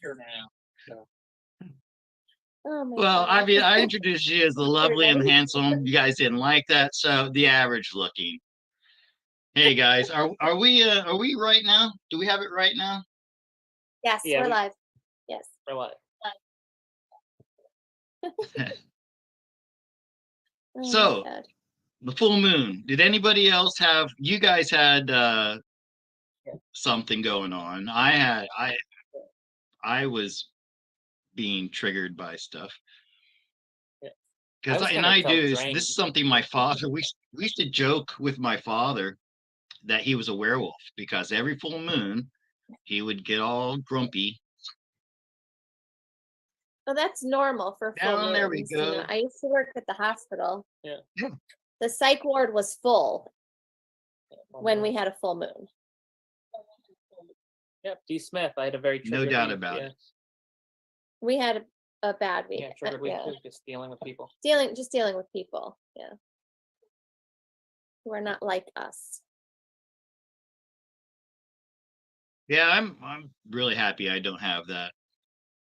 her now. So. Oh my Well, I God. mean, I introduced you as the lovely and Everybody. handsome. You guys didn't like that, so the average looking. Hey guys, are we right now? Do we have it right now? Yes, Yeah, we're we- live. Yes. For what? Oh So my God. the full moon. Did anybody else have? You guys had something going on. I was being triggered by stuff Yeah. because was and kinda I felt do. This drained. is something my father. We used to joke with my father that he was a werewolf because every full moon he would get all grumpy. Well, that's normal for full Down there we moons. go. I used to work at the hospital. Yeah. Yeah. The psych ward was full when we had. had a full moon. Yep, D. Smith. I had a very No triggered doubt week, about yeah. it. We had a bad week. Yeah, triggered week Yeah. too, just dealing with people. Dealing with people. Yeah. Who are not like us. Yeah, I'm really happy I don't have that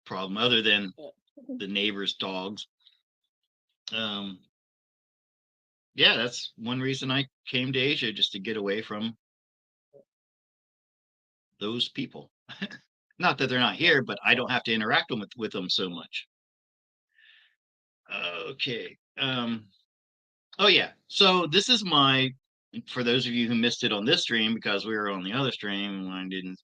problem other than the neighbor's dogs. Yeah, that's one reason I came to Asia, just to get away from those people. Not that they're not here, but I don't have to interact with them so much. Okay. Oh yeah. So this is my, for those of you who missed it on this stream because we were on the other stream and I didn't.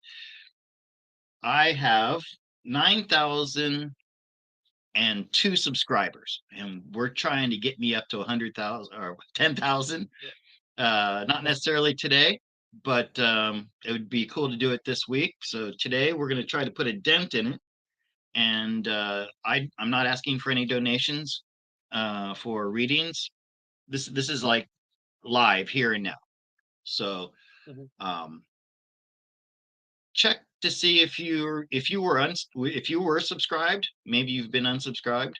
I have 9,002 subscribers, and we're trying to get me up to 100,000 or 10,000. Not necessarily today, but it would be cool to do it this week. So today we're going to try to put a dent in it. And I'm not asking for any donations for readings. This is like live here and now. So check to see if you were subscribed. Maybe you've been unsubscribed.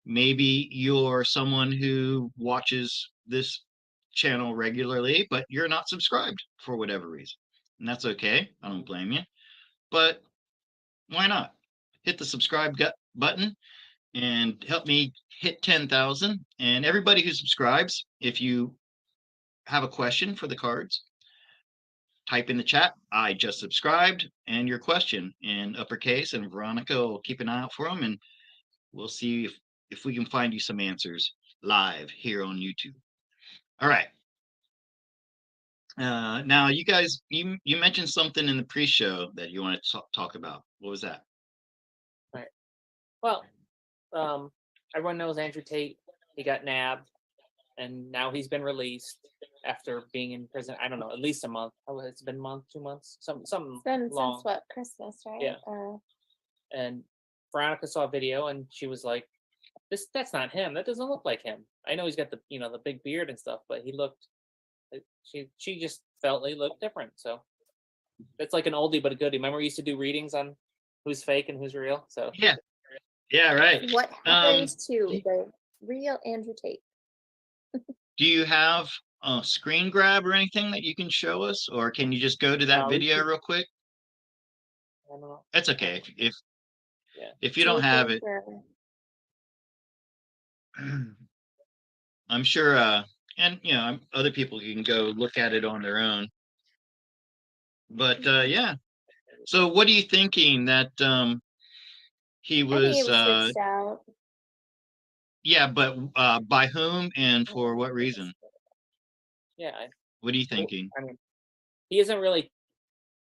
Maybe you're someone who watches this channel regularly, but you're not subscribed for whatever reason. And that's okay. I don't blame you. But why not? Hit the subscribe button and help me hit 10,000. And everybody who subscribes, if you have a question for the cards, type in the chat, I just subscribed, and your question in uppercase, and Veronica will keep an eye out for them, and we'll see if we can find you some answers live here on YouTube. All right. Now, you guys, you mentioned something in the pre-show that you want to talk about. What was that? Right. Well, everyone knows Andrew Tate. He got nabbed, and now he's been released after being in prison. I don't know, at least a month. Oh, it's been a month, 2 months, something It's been long. since what, Christmas, right? Yeah. And Veronica saw a video, and she was like, "That's not him. That doesn't look like him. I know he's got the the big beard and stuff, but he looked." She just felt he looked different. So it's like an oldie but a goodie. Remember we used to do readings on who's fake and who's real. So yeah, right. What happens to the real Andrew Tate? Do you have a screen grab or anything that you can show us, or can you just go to that video real quick? I don't know. That's okay if you don't have it. I'm sure, and other people can go look at it on their own. But yeah. So, what are you thinking that he was? I think he was switched out. Yeah, but by whom and for what reason? Yeah. What are you thinking? I mean, he hasn't really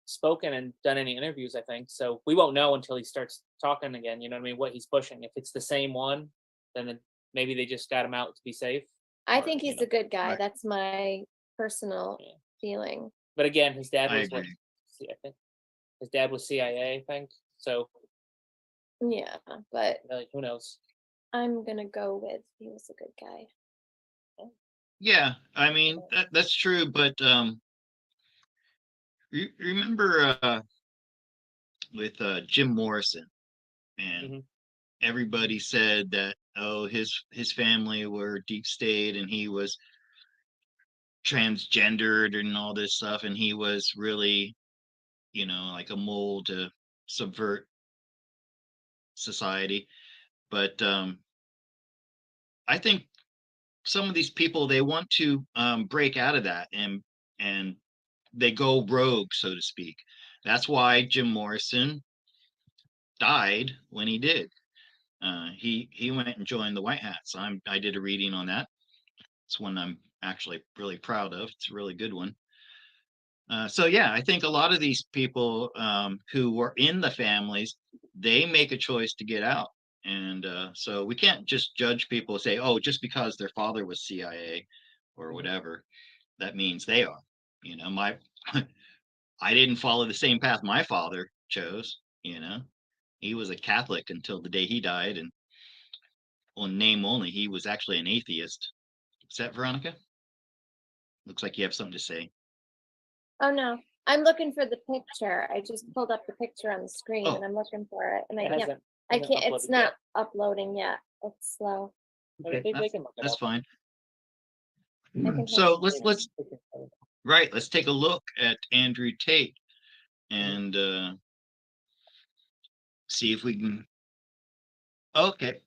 spoken and done any interviews, I think. So we won't know until he starts talking again. You know what I mean? What he's pushing. If it's the same one, then maybe they just got him out to be safe. I think he's a good guy. Right. That's my personal feeling. But again, his dad I was agree. I think his dad was CIA, I think. So Yeah, but who knows? I'm gonna go with he was a good guy. Yeah, I mean that's true, but remember with Jim Morrison, and everybody said that his family were deep state and he was transgendered and all this stuff, and he was really like a mole to subvert society. But I think some of these people, they want to break out of that, and they go rogue, so to speak. That's why Jim Morrison died when he did. He went and joined the White Hats. I did a reading on that. It's one I'm actually really proud of. It's a really good one. So yeah, I think a lot of these people who were in the families, they make a choice to get out. And so we can't just judge people and say, oh, just because their father was CIA or whatever, that means they are. My I didn't follow the same path my father chose. He was a Catholic until the day he died, and on name only, he was actually an atheist. Is that Veronica? Looks like you have something to say. Oh no, I'm looking for the picture. I just pulled up the picture on the screen Oh. and I'm looking for it, and I It can't. hasn't- I hasn't can't. It's uploaded not yet. uploading yet. It's slow. Okay, They can look it that's up. fine. I can So hit let's let's take a look at Andrew Tate and see if we can. Okay.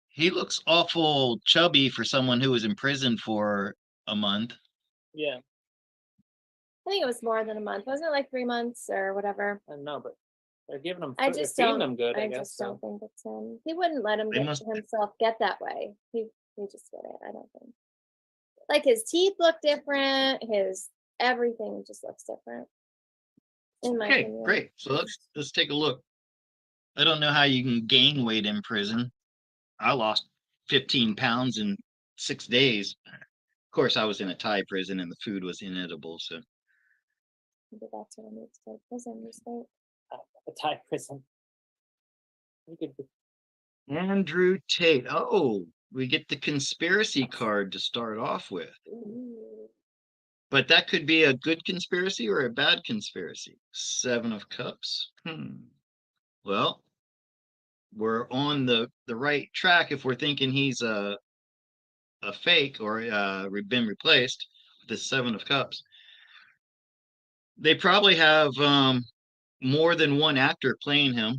He looks awful chubby for someone who was in prison for a month. Yeah, I think it was more than a month. Wasn't it like 3 months or whatever? I don't know, but they're giving them. I They're just feeding don't. them good, I I guess. just So don't think it's him. He wouldn't let him They get must. himself get that way. He just wouldn't. I don't think. Like his teeth look different. His everything just looks different. In my Okay, opinion. great. So let's take a look. I don't know how you can gain weight in prison. I lost 15 pounds in 6 days. Of course, I was in a Thai prison and the food was inedible. So Maybe that's what I need to go to prison. Just wait. a Thai prison. You could be- Andrew Tate. Oh, we get the conspiracy card to start off with. Ooh. But that could be a good conspiracy or a bad conspiracy. Seven of Cups. Well, we're on the right track if we're thinking he's a fake or been replaced with the Seven of Cups. They probably have more than one actor playing him.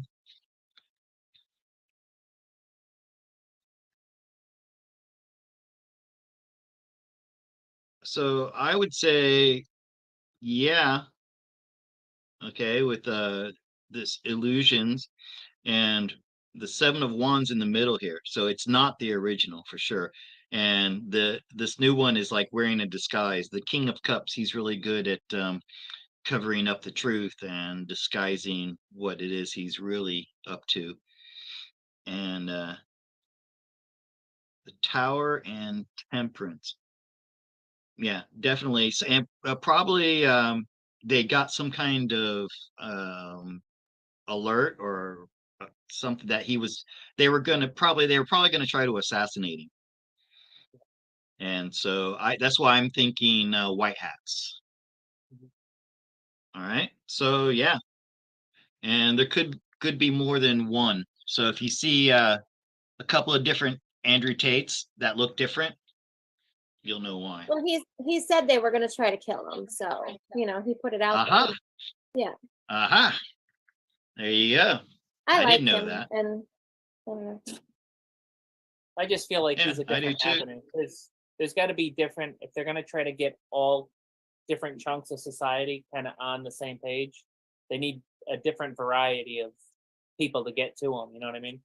So I would say, yeah, okay, with this illusions and the Seven of Wands in the middle here. So it's not the original for sure. And this new one is like wearing a disguise. The King of Cups, he's really good at covering up the truth and disguising what it is he's really up to. And the Tower and Temperance. Yeah, definitely. And probably they got some kind of alert or something that they were probably going to try to assassinate him. And so that's why I'm thinking White Hats. Mhm. All right. So yeah, and there could be more than one. So if you see a couple of different Andrew Tates that look different, you'll know why. Well, he said they were going to try to kill him, so he put it out Aha. there. Yeah. Aha. There you go. I I like didn't know him, that. and I don't know. I just feel like Yeah, he's a I do different too. avenue. There's got to be different if they're going to try to get all different chunks of society kind of on the same page. They need a different variety of people to get to them. You know what I mean?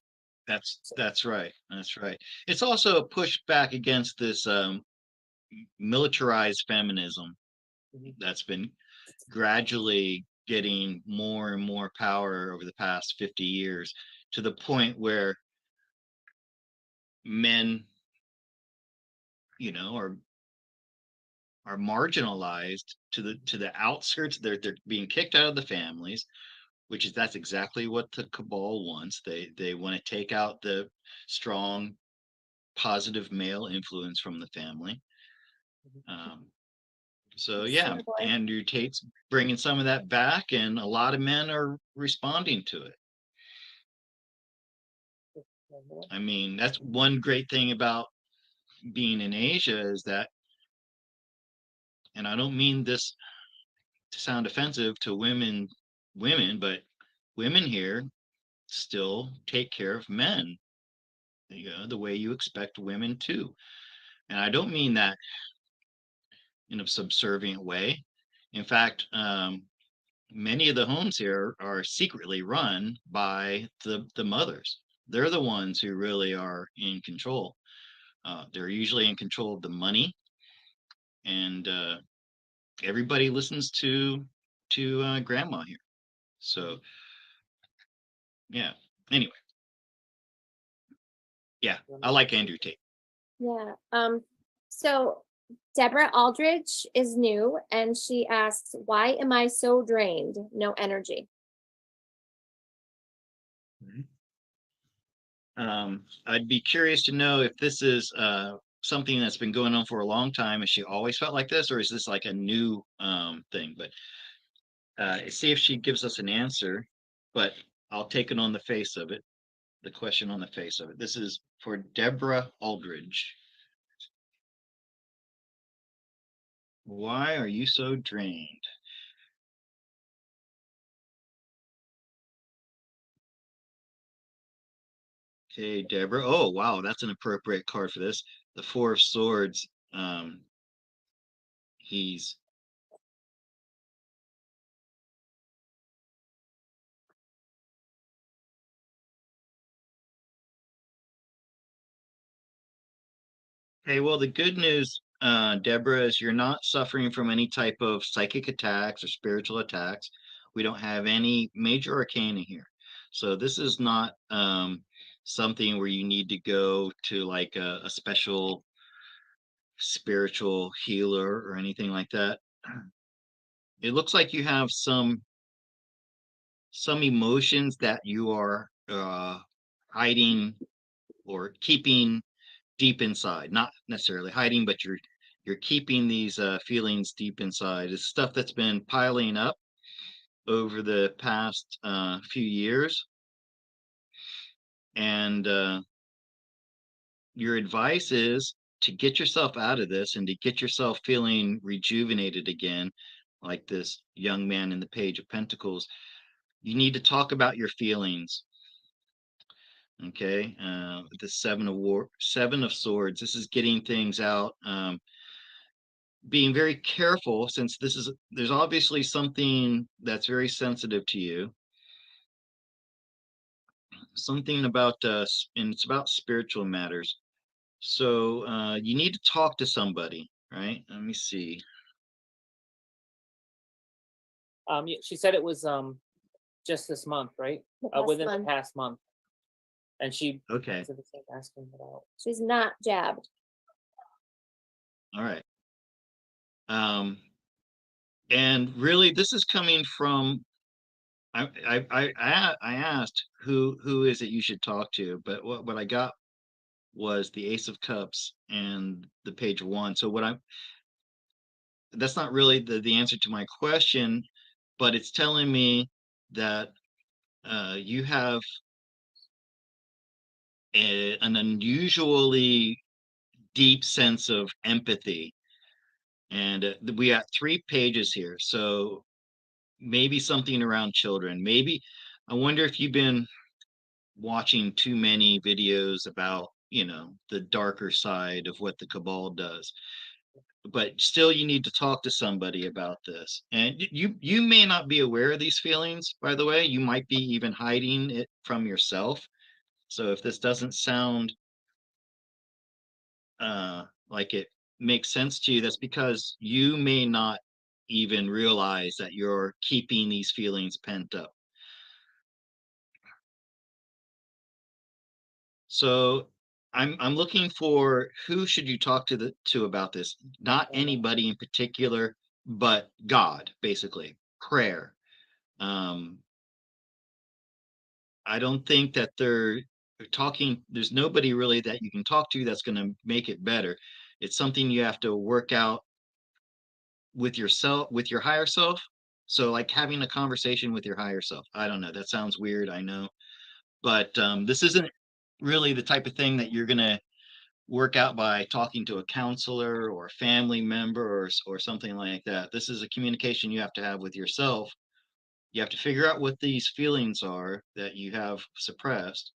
That's right. That's right. It's also a pushback against this militarized feminism Mhm. that's been gradually getting more and more power over the past 50 years to the point where men, are marginalized to the outskirts. They're being kicked out of the families, that's exactly what the cabal wants. They want to take out the strong positive male influence from the family. Um, so yeah, Swear boy. Andrew Tate's bringing some of that back, and a lot of men are responding to it. I mean, that's one great thing about being in Asia is that, and I don't mean this to sound offensive to women, but women here still take care of men, the way you expect women to. And I don't mean that in a subservient way. In fact, many of the homes here are secretly run by the mothers. They're the ones who really are in control. They're usually in control of the money, and everybody listens to grandma here. So yeah. Anyway, yeah, I like Andrew Tate. Yeah. So Deborah Aldridge is new and she asks, why am I so drained? No energy. I'd be curious to know if this is something that's been going on for a long time. Has she always felt like this, or is this like a new thing? But see if she gives us an answer. But I'll take it on the face of it. The question on the face of it. This is for Deborah Aldridge. Why are you so drained? Okay, Deborah. Oh, wow, that's an appropriate card for this. The Four of Swords. He's Okay, well, the good news, Deborah, is you're not suffering from any type of psychic attacks or spiritual attacks. We don't have any major arcana here. So this is not something where you need to go to like a special spiritual healer or anything like that. It looks like you have some emotions that you are hiding or keeping deep inside, not necessarily hiding, but you're keeping these feelings deep inside. It's stuff that's been piling up over the past few years, and your advice is to get yourself out of this and to get yourself feeling rejuvenated again, like this young man in the Page of Pentacles. You need to talk about your feelings. Okay, the Seven of Swords. This is getting things out. Being very careful, since there's obviously something that's very sensitive to you, something about and it's about spiritual matters. So you need to talk to somebody, right? Let me see. Yeah, she said it was just this month, right? Within the past month. And she Okay. asking about. She's not jabbed. All right. And really, this is coming from. I asked who is it you should talk to, but what I got was the Ace of Cups and the Page of Wands. So that's not really the answer to my question, but it's telling me that you have an unusually deep sense of empathy. And we got 3 pages here. So maybe something around children. Maybe I wonder if you've been watching too many videos about, the darker side of what the cabal does. But still you need to talk to somebody about this, and you may not be aware of these feelings, by the way. You might be even hiding it from yourself. So if this doesn't sound like it makes sense to you, that's because you may not even realize that you're keeping these feelings pent up. So I'm looking for, who should you talk to about this? Not anybody in particular, but God, basically. Prayer. Um, I don't think that there's nobody really that you can talk to that's going to make it better. It's something you have to work out with yourself, with your higher self. So like having a conversation with your higher self. I don't know. That sounds weird, I know. But this isn't really the type of thing that you're going to work out by talking to a counselor or a family member or something like that. This is a communication you have to have with yourself. You have to figure out what these feelings are that you have suppressed,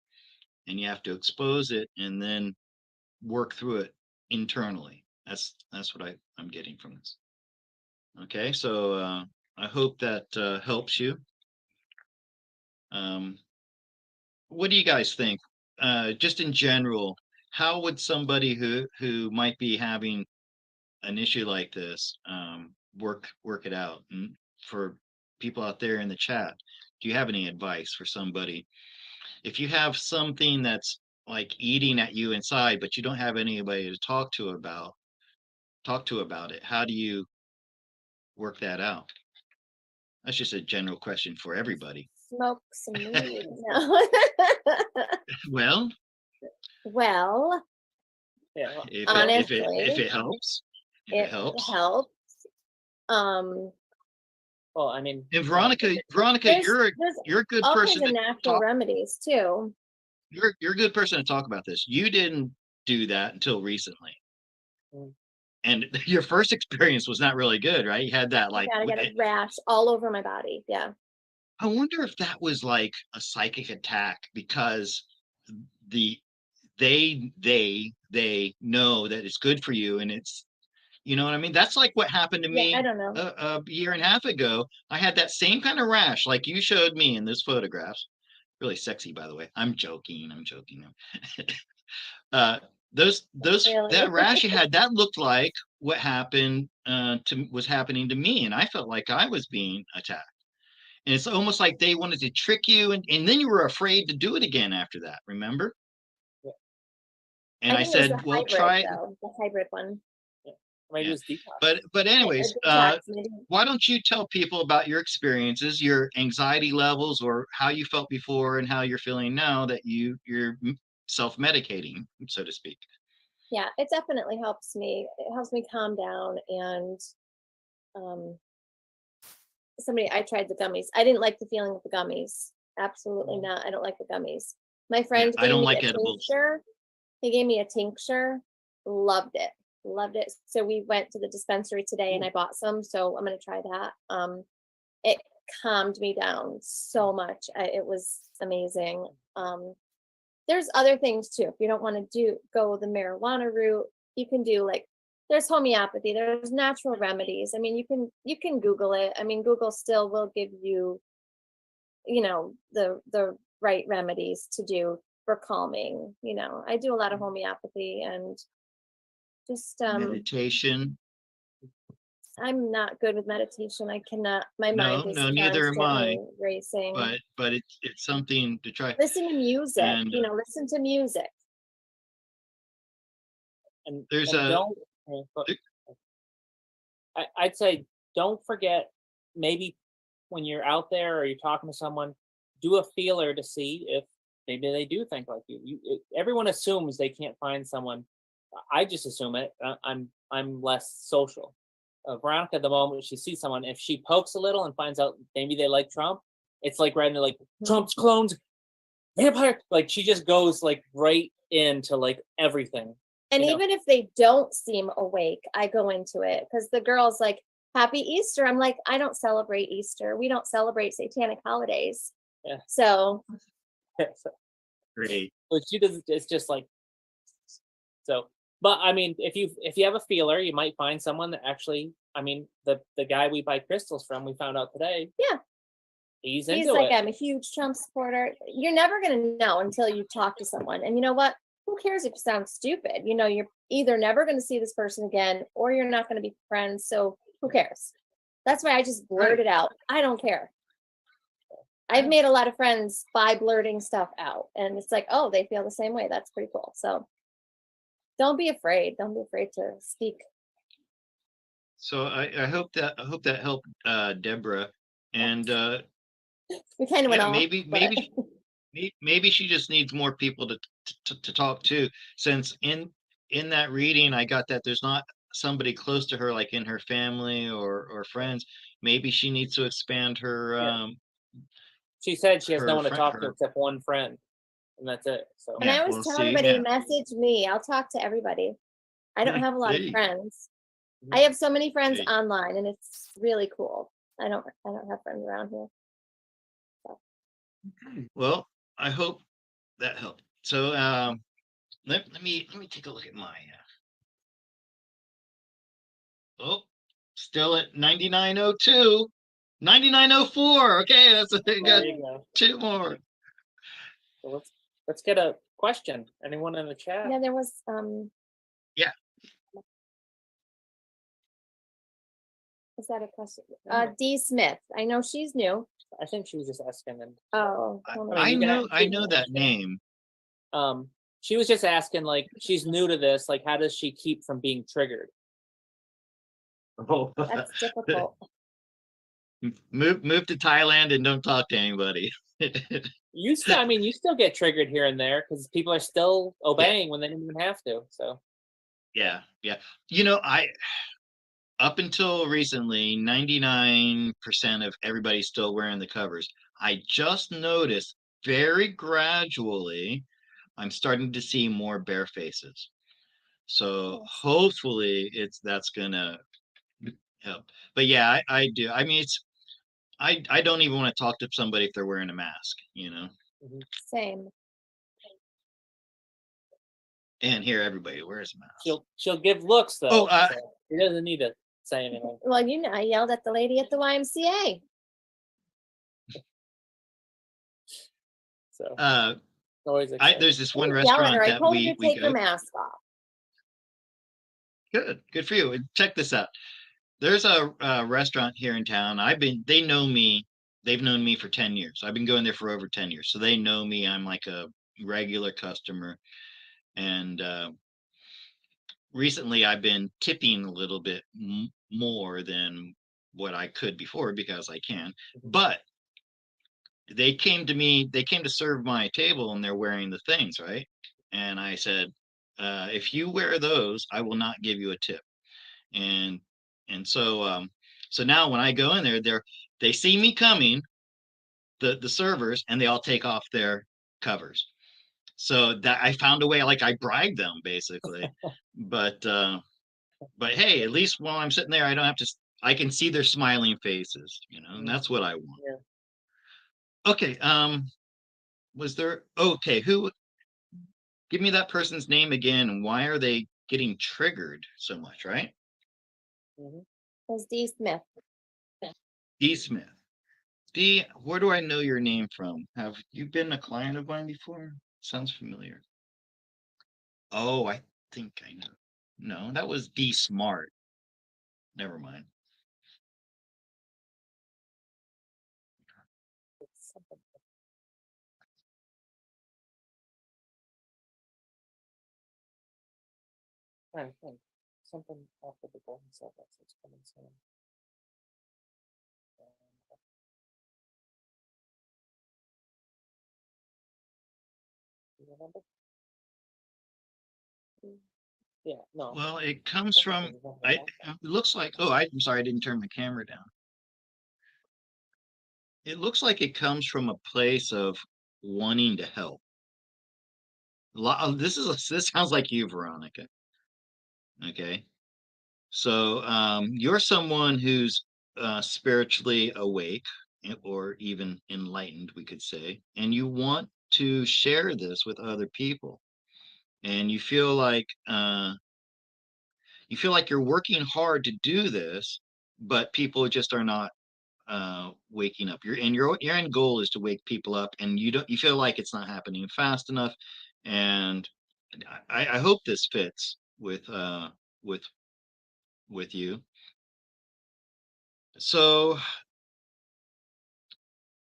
and you have to expose it and then work through it internally. That's what I'm getting from this. Okay, so I hope that helps you. Um, what do you guys think? Just in general, how would somebody who might be having an issue like this work it out? And for people out there in the chat, do you have any advice for somebody if you have something that's like eating at you inside, but you don't have anybody to talk to about it? How do you work that out? That's just a general question for everybody. Smoke some weed. No. Well, Well, Yeah. if honestly, it helps, if it it helps. helps. Um, Well, I mean, And Veronica, there's you're a good all kinds person of to natural talk. remedies too. You're a good person to talk about this. You didn't do that until recently, mm, and your first experience was not really good, right? You had that I like. gotta get a rash all over my body. Yeah. I wonder if that was like a psychic attack because the they know that it's good for you, and it's, you know what I mean? That's like what happened to Yeah, I me don't know. a year and a half ago. I had that same kind of rash like you showed me in this photographs. Really sexy, by the way. I'm joking. I'm joking. uh those that Really. rash you had, that looked like what happened to was happening to me, and I felt like I was being attacked. And it's almost like they wanted to trick you, and then you were afraid to do it again after that, remember? yeah, And I I think it was said, the well, hybrid try it. though, the hybrid one. yeah. Maybe it Yeah. was detox. But A anyways, detox, maybe. why don't you tell people about your experiences, your anxiety levels, or how you felt before and how you're feeling now that you're self-medicating, so to speak? Yeah, it definitely helps me. It helps me calm down. And um, I tried the gummies. I didn't like the feeling of the gummies. Absolutely Mm, not. I don't like the gummies. My Yeah, friend I gave don't me like a edibles. tincture. He gave me a tincture. Loved it. Loved it. So we went to the dispensary today and Cool. I bought some. So I'm gonna try that. It calmed me down so much. It was amazing. There's other things too. If you don't want to go the marijuana route, you can do like there's homeopathy, there's natural remedies. I mean, you can Google it. I mean, Google still will give you, the right remedies to do for calming. I do a lot of homeopathy and just Meditation. I'm not good with meditation. I cannot, my mind No, is no, neither am I. constantly racing. But it's something to try. Listen to music, And listen to music. And there's and a don't. But I'd say don't forget, maybe when you're out there or you're talking to someone, do a feeler to see if maybe they do think like you. Everyone assumes they can't find someone. I just assume it. I'm less social. Veronica, the moment she sees someone, if she pokes a little and finds out maybe they like Trump, it's like right into like Trump's clones, vampire. Like she just goes like right into like everything. And You know, even if they don't seem awake, I go into it because the girl's like, Happy Easter. I'm like, I don't celebrate Easter. We don't celebrate satanic holidays. yeah. So, great. But she does. It's just like so. But I mean, if you have a feeler, you might find someone that actually. I mean, the guy we buy crystals from, we found out today. yeah, He's he's into like, it. I'm a huge Trump supporter. You're never going to know until you talk to someone. And you know what? Who cares if you sound stupid? You're either never going to see this person again or you're not going to be friends. So, who cares? That's why I just blurt it out. I don't care. I've made a lot of friends by blurting stuff out. And it's like, oh, they feel the same way. That's pretty cool. So don't be afraid. Don't be afraid to speak. So I hope that helped Deborah. And We kind of went yeah, off, but maybe she just needs more people to talk to, since in that reading I got that there's not somebody close to her, like in her family or friends. Maybe she needs to expand her Yeah. She said she has no her one to friend talk to her except one friend. and that's it. So And I Yeah, always we'll tell see. everybody to Yeah. message me. I'll talk to everybody. I don't have a lot of Hey, friends. Mhm. I have so many friends Hey. online, and it's really cool. I don't have friends around here. Well, I hope that helped. So let me take a look at my oh, still at 9902. 9904. Okay, that's I there got you go. 2 more. So let's get a question. Anyone in the chat? Yeah, there was Yeah. is that a question? Yeah. D Smith. I know she's new. I think she was just asking, and Oh, I, hold I on. mean, you can I you know can that answer. name. She was just asking, like, she's new to this. Like, how does she keep from being triggered? Oh. That's difficult. Move to Thailand and don't talk to anybody. You still, I mean, you still get triggered here and there because people are still Yeah, obeying when they didn't even have to. So yeah, yeah. You know, I up until recently, 99% of everybody's still wearing the covers. I just noticed very gradually, I'm starting to see more bare faces. So Yes. hopefully that's gonna help. But yeah, I do. I mean, I don't even want to talk to somebody if they're wearing a mask, you know. mhm. Same. And here everybody wears a mask. she'll give looks Oh, though, so she doesn't need to say anything. Well, you know, I yelled at the lady at the YMCA. So uh, always exciting. there's this I one didn't yell at her. restaurant I that told her to we take her go. mask off. Good for you. And check this out. There's a restaurant here in town. They know me. They've known me for 10 years. I've been going there for over 10 years. So they know me. I'm like a regular customer. And recently I've been tipping a little bit more than what I could before because I can. Mhm. But they came to serve my table and they're wearing the things, right? And I said, if you wear those, I will not give you a tip. And so now when I go in there, they see me coming, the servers, and they all take off their covers. So that I found a way, like I bribed them basically. But hey, at least while I'm sitting there, I don't have to. I can see their smiling faces, and Mhm. that's what I want. Yeah. Okay. Was there? Okay. Who? Give me that person's name again. And why are they getting triggered so much? Right? Mhm. Was D Smith. D. Smith. D, where do I know your name from? Have you been a client of mine before? Sounds familiar. Oh, I think I know. No, that was D Smart. Never mind. It's something. I think something after the golden cell that's coming soon. You remember? Yeah. No. Well, it comes That's from. something you remember I. about that. It looks like. Oh, I'm sorry. I didn't turn my camera down. It looks like it comes from a place of wanting to help. This sounds like you, Veronica. Okay. So you're someone who's spiritually awake or even enlightened, we could say, and you want to share this with other people. And you feel like you're working hard to do this, but people just are not waking up. Your end goal is to wake people up, and you feel like it's not happening fast enough. And I hope this fits with with you. So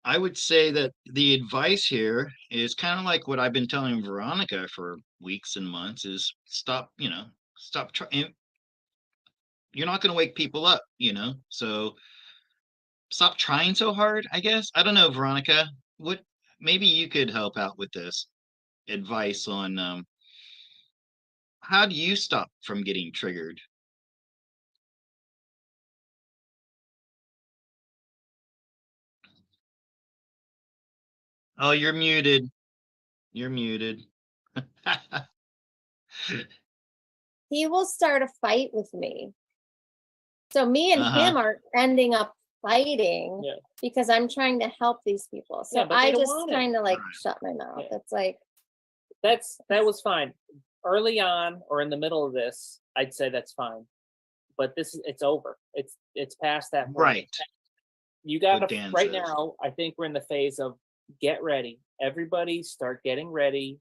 I would say that the advice here is kind of like what I've been telling Veronica for weeks and months is stop trying. You're not going to wake people up. So stop trying so hard, I guess. I don't know, Veronica. What maybe you could help out with this advice on how do you stop from getting triggered? Oh, you're muted. You're muted. He will start a fight with me. So me and Uh-huh. him are ending up fighting Yeah. because I'm trying to help these people. So Yeah, but they I don't just want it. kind of like Right. shut my mouth. Yeah. It's like, That was fine. Early on or in the middle of this, I'd say that's fine. But it's over. It's past that point. Right. You What gotta Dan right says. now, I think we're in the phase of get ready. Everybody start getting ready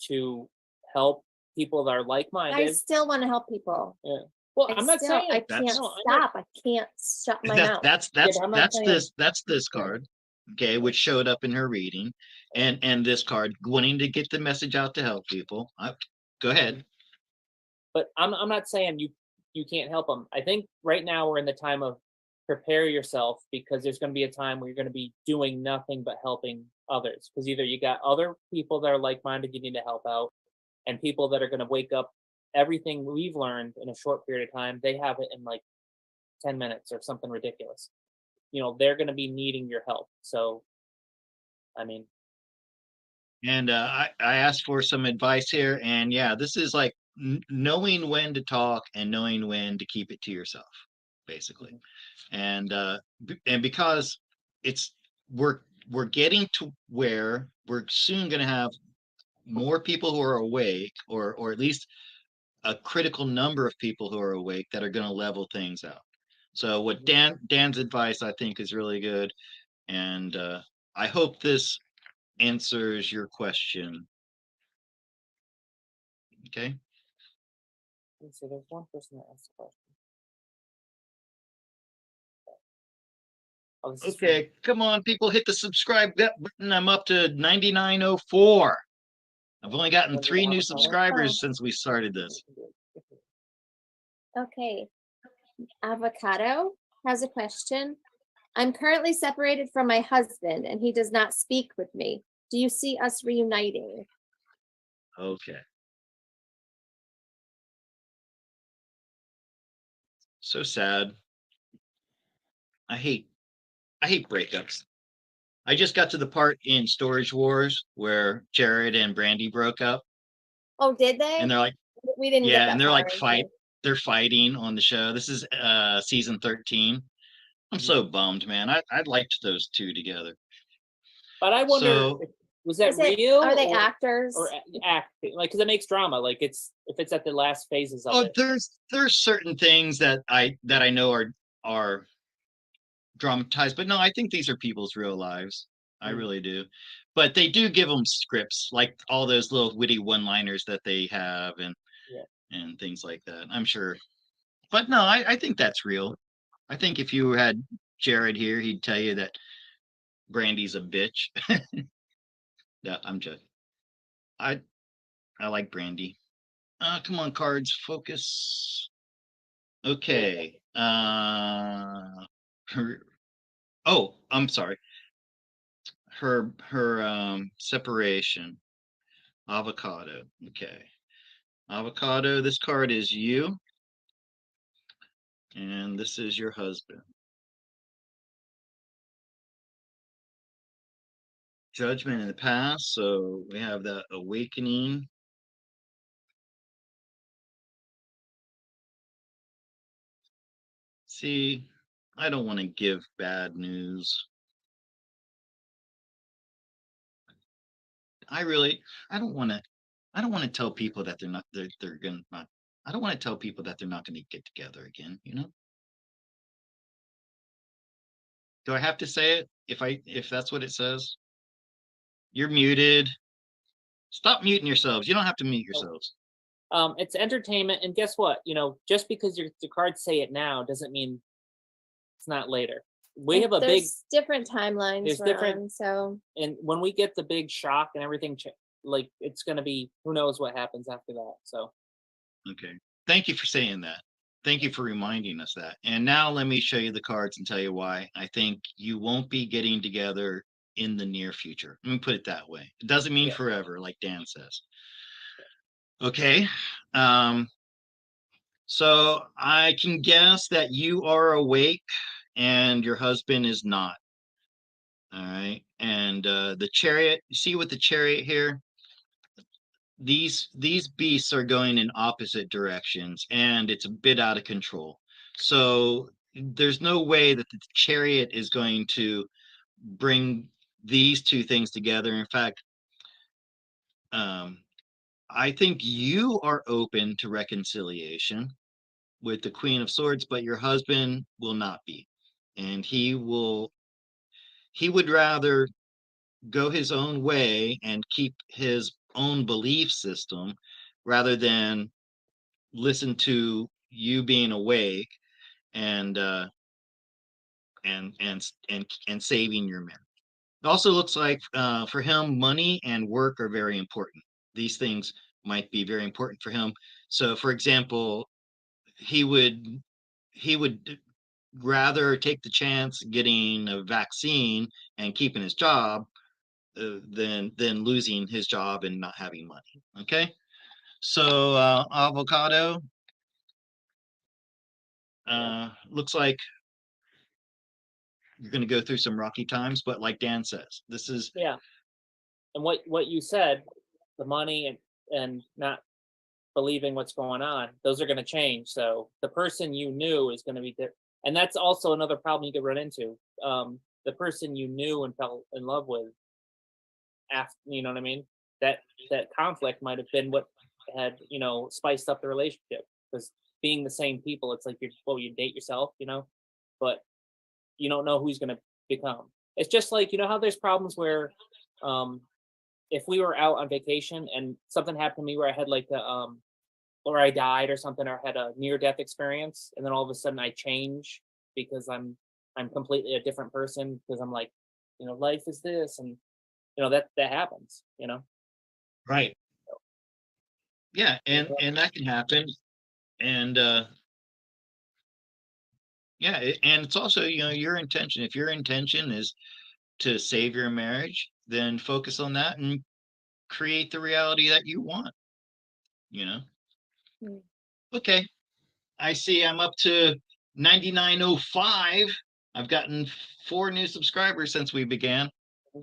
to help people that are I like-minded. still want to help people. Yeah. Well, I I'm not still, saying I That's- can't no, I'm not- stop. I can't shut my That's mouth. that's Yeah, that's but I'm not that's saying this card, okay, which showed up in her reading, and this card wanting to get the message out to help people. Go ahead. but I'm not saying you can't help them. I think right now we're in the time of prepare yourself because there's going to be a time where you're going to be doing nothing but helping others because either you got other people that are like-minded you need to help out and people that are going to wake up everything we've learned in a short period of time they have it in like 10 minutes or something ridiculous. They're going to be needing your help. So I mean, And I asked for some advice here, and yeah, this is like knowing when to talk and knowing when to keep it to yourself, basically. And because it's we're getting to where we're soon going to have more people who are awake, or at least a critical number of people who are awake that are going to level things out. So what Dan's advice I think is really good, and I hope this answers your question. Okay. let's see, there's one person that asked a question. Oh, this is from- Okay, come on, people, hit the subscribe button. I'm up to 9904. I've only gotten Was it 3 new avocado? subscribers since we started this. Okay. Avocado has a question. I'm currently separated from my husband and he does not speak with me. Do you see us reuniting? Okay. So sad. I hate breakups. I just got to the part in Storage Wars where Jared and Brandy broke up, Oh, did they? and they're like, We didn't get yeah, that and they're far. like they're fighting on the show. This is season 13. I'm so bummed, man. I liked those two together. But I wonder, So was that Is it- real? Are they or, actors? or acting? Like, because it makes drama. Like, if it's at the last phases of oh, it. there's certain things that I know are dramatized, but no, I think these are people's real lives. I Mm. really do. But they do give them scripts, like all those little witty one-liners that they have, Yeah. and things like that. I'm sure. But no, I think that's real. I think if you had Jared here, he'd tell you that Brandy's a bitch. Yeah, I'm just I I like Brandy. Come on, cards, focus. Okay. Her, oh, I'm sorry. Her separation. Avocado. Okay. Avocado, this card is you, and this is your husband. Judgment in the past, so we have that awakening. See, I don't want to give bad news. I really, I don't want to, I don't want to tell people that they're gonna not, I don't want to tell people that they're not going to get together again, you know? Do I have to say it if that's what it says? You're muted. Stop muting yourselves. You don't have to mute yourselves. It's entertainment, and guess what? Just because the cards say it now doesn't mean it's not later. We have a big, There's different timelines. there's we're different- on, so and when we get the big shock and everything, like it's gonna be who knows what happens after that. So Okay. Thank you for saying that. Thank you for reminding us that. And now let me show you the cards and tell you why I think you won't be getting together in the near future. Let me put it that way. It doesn't mean Yeah. forever, like Dan says. Okay. Um, so I can guess that you are awake and your husband is not. All right. And the chariot, you see with the chariot here, these beasts are going in opposite directions, and it's a bit out of control. So there's no way that the chariot is going to bring these two things together. In fact, um, I think you are open to reconciliation with the Queen of Swords, but your husband will not be. And he would rather go his own way and keep his own belief system rather than listen to you being awake and and saving your men. It also looks like for him, money and work are very important. These things might be very important for him. So, for example, he would he would rather take the chance getting a vaccine and keeping his job than losing his job and not having money. Okay, so avocado Yeah. looks like you're going to go through some rocky times, but like Dan says, this is Yeah. And what you said, the money and not believing what's going on, those are going to change. So the person you knew is going to be different. And that's also another problem you could run into. The person you knew and fell in love with after, you know what I mean? That that conflict might have been what had, spiced up the relationship. Because being the same people, it's like you date yourself, but you don't know who he's gonna become. It's just like, how there's problems where um if we were out on vacation and something happened to me where I had like or I died or something, or had a near death experience, and then all of a sudden I change because I'm completely a different person because I'm like, life is this, and that happens. right. Yeah, and that can happen. And yeah, and it's also, your intention. If your intention is to save your marriage, then focus on that and create the reality that you want, you know. Mm. Okay, I see I'm up to 9905. I've gotten 4 new subscribers since we began.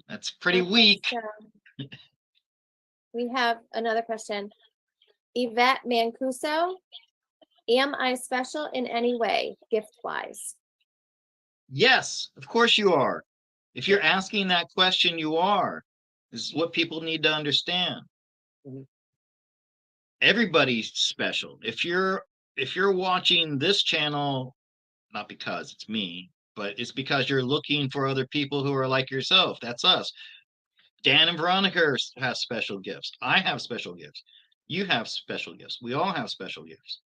That's pretty Okay, weak. so we have another question. Yvette Mancuso, am I special in any way, gift-wise? Yes, of course you are. If you're Yeah. asking that question, you are. This is what people need to understand. Mhm. Everybody's special. If you're watching this channel, not because it's me, but it's because you're looking for other people who are like yourself. That's us. Dan and Veronica have special gifts. I have special gifts. You have special gifts. We all have special gifts.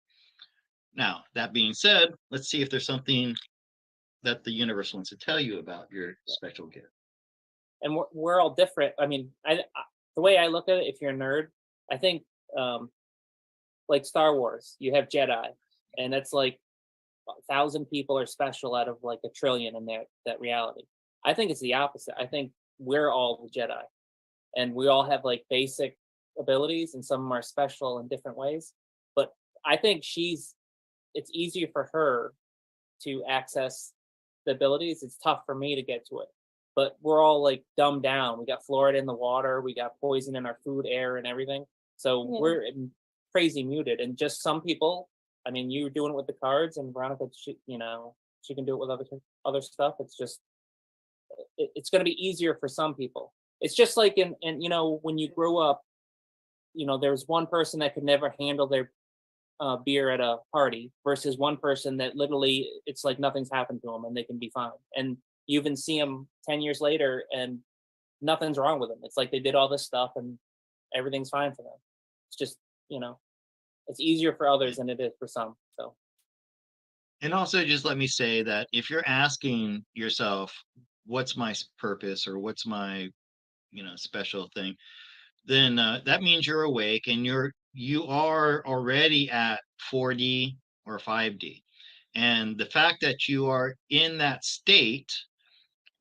Now, that being said, let's see if there's something that the universe wants to tell you about your special gift. And we're all different. I mean, the way I look at it, if you're a nerd, I think um, like Star Wars, you have Jedi, and that's like 1,000 people are special out of like a trillion in that reality. I think it's the opposite. I think we're all the Jedi, and we all have like basic abilities, and some of them are special in different ways. But I think it's easier for her to access the abilities. It's tough for me to get to it. But we're all like dumbed down. We got fluoride in the water, we got poison in our food, air, and everything. So Yeah. we're crazy muted. And just some people, I mean, you're doing it with the cards, and Veronica, she can do it with other stuff. It's just it's going to be easier for some people. It's just like in when you grow up, there's one person that could never handle their beer at a party versus one person that literally it's like nothing's happened to them and they can be fine. And you even see them 10 years later and nothing's wrong with them. It's like they did all this stuff and everything's fine for them. It's just, it's easier for others than it is for some. So, And also, just let me say that if you're asking yourself, what's my purpose or what's my, special thing, then that means you're awake and you are already at 4D or 5D. And the fact that you are in that state,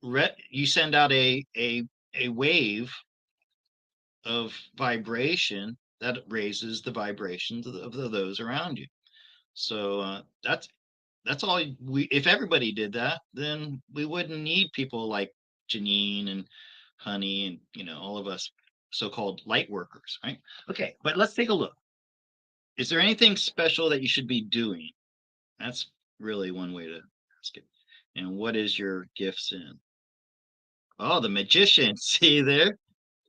you send out a wave of vibration that raises the vibrations of those around you. So that's all if everybody did that, then we wouldn't need people like Janine and Honey and all of us so-called light workers, right? Okay, but let's take a look. Is there anything special that you should be doing? That's really one way to ask it. And what is your gifts in? Oh, the magician. See there?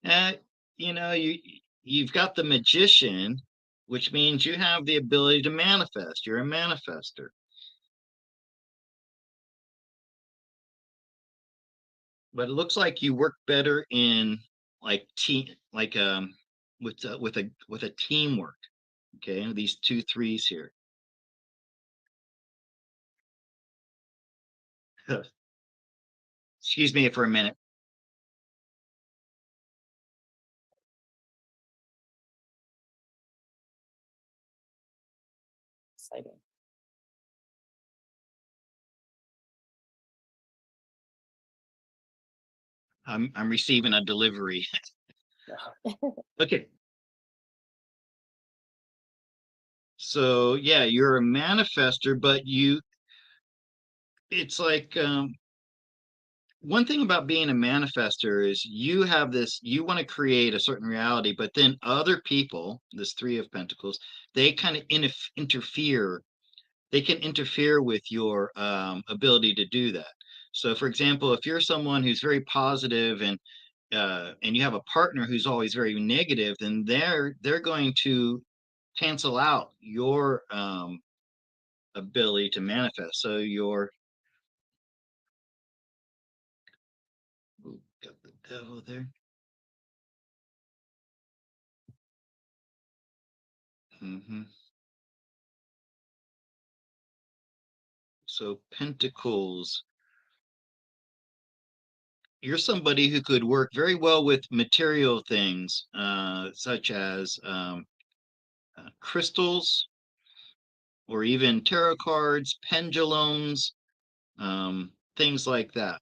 Uh, you've got the magician, which means you have the ability to manifest. You're a manifester. But it looks like you work better in like with a teamwork. Okay, these 2 3s here. Excuse me for a minute. Exciting. I'm receiving a delivery. Okay. So yeah, you're a manifester, but it's like one thing about being a manifester is you want to create a certain reality, but then other people, this 3 of Pentacles, they kind of interfere. They can interfere with your ability to do that. So for example, if you're someone who's very positive and you have a partner who's always very negative, then they're going to cancel out your ability to manifest. So got the devil there. hmm So Pentacles, you're somebody who could work very well with material things, such as crystals, or even tarot cards, pendulums, things like that.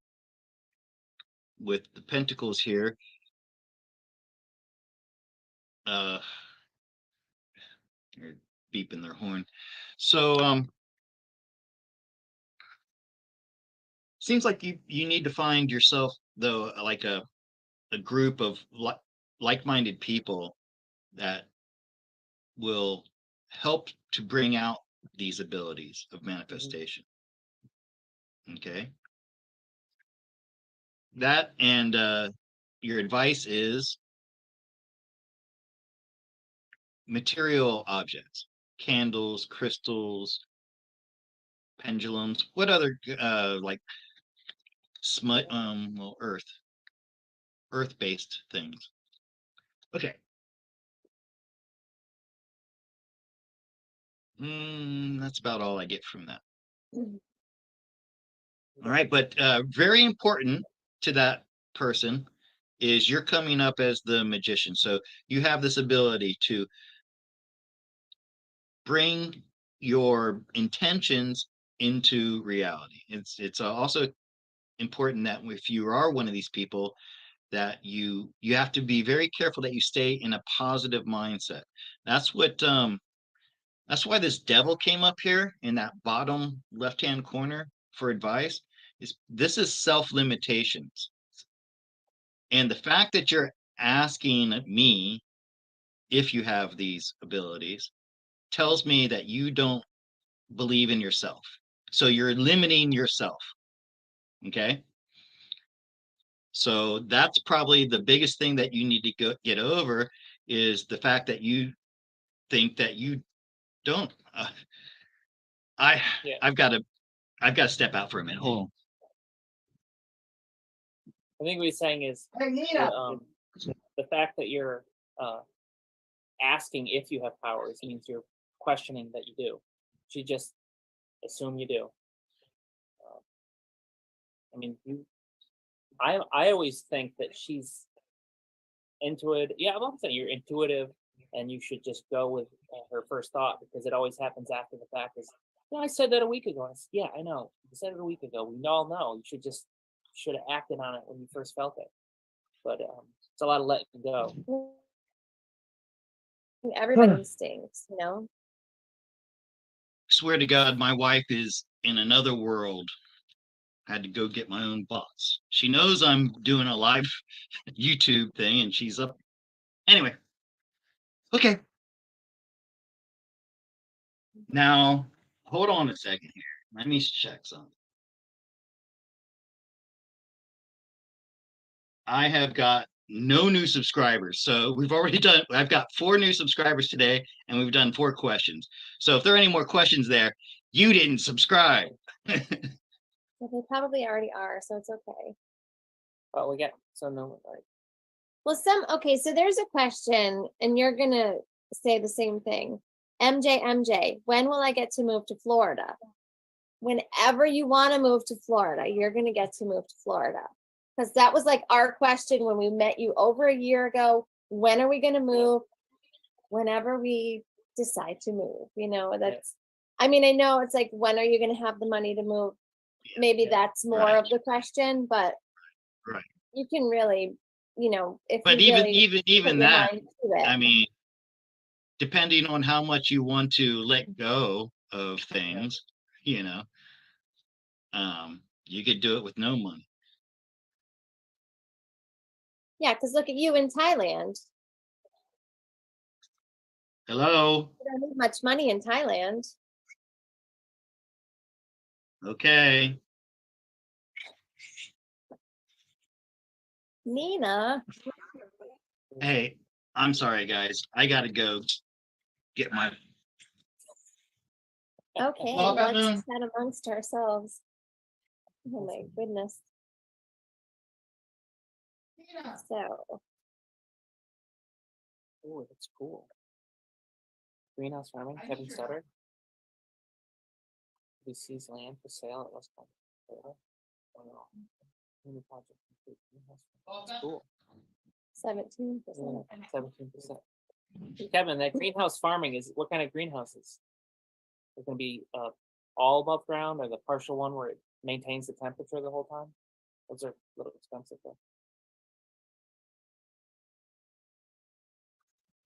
With the Pentacles here, uh, they're beeping their horn. So seems like you need to find yourself though, like a group of like-minded people that will help to bring out these abilities of manifestation. Okay. That and your advice is material objects, candles, crystals, pendulums. What other like smut well, earth-based things. Okay. That's about all I get from that. All right, but very important to that person is you're coming up as the magician. So you have this ability to bring your intentions into reality. It's also important that if you are one of these people, that you have to be very careful that you stay in a positive mindset. That's what that's why this devil came up here in that bottom left-hand corner for advice. This is self-limitations. And the fact that you're asking me if you have these abilities tells me that you don't believe in yourself. So you're limiting yourself. Okay. So that's probably the biggest thing that you need to get over is the fact that you think that you don't. Yeah. I've got to step out for a minute. Hold on. I think what he's saying is the fact that you're uh, asking if you have powers means you're questioning that you do. You just assume you do. Uh, I mean, I always think that she's intuitive. Yeah, I'm not saying you're intuitive, and you should just go with her first thought because it always happens after the fact. Is yeah, I said that a week ago. Yeah, I know. You said it a week ago. We all know. Should have acted on it when you first felt it. But it's a lot of letting go. Everybody instincts, you know. Swear to God, my wife is in another world. I had to go get my own box. She knows I'm doing a live YouTube thing, and she's up Anyway. Okay. Now, hold on a second here. Let me check something. I have got no new subscribers. So I've got 4 new subscribers today, and we've done 4 questions. So if there are any more questions there, you didn't subscribe. Well, they probably already are, so it's okay. But we get so no like Well, okay, so there's a question, and you're gonna say the same thing. MJ, when will I get to move to Florida? Whenever you want to move to Florida, you're gonna get to move to Florida. Because that was like our question when we met you over a year ago. When are we gonna move? Whenever we decide to move, that's I mean, I know it's like, when are you gonna have the money to move? Maybe that's more Right. of the question, but Right. you can really, if But you really even put your that, mind to it. I mean, depending on how much you want to let go of things, you know, you could do it with no money. Yeah, because look at you in Thailand. Hello. You don't need much money in Thailand. Okay. Nina. Hey, I'm sorry, guys. I gotta go get my. Okay, Log out let's now. chat amongst ourselves. Oh my goodness. So, oh, that's cool. Greenhouse farming, Kevin Sutter. He sees land for sale at West Palm. Wow. New project complete. Greenhouse farming. That's cool. 17%. 17%. Kevin, that greenhouse farming is what kind of greenhouses? It's going to be all above ground, or the partial one where it maintains the temperature the whole time? Those are a little expensive though.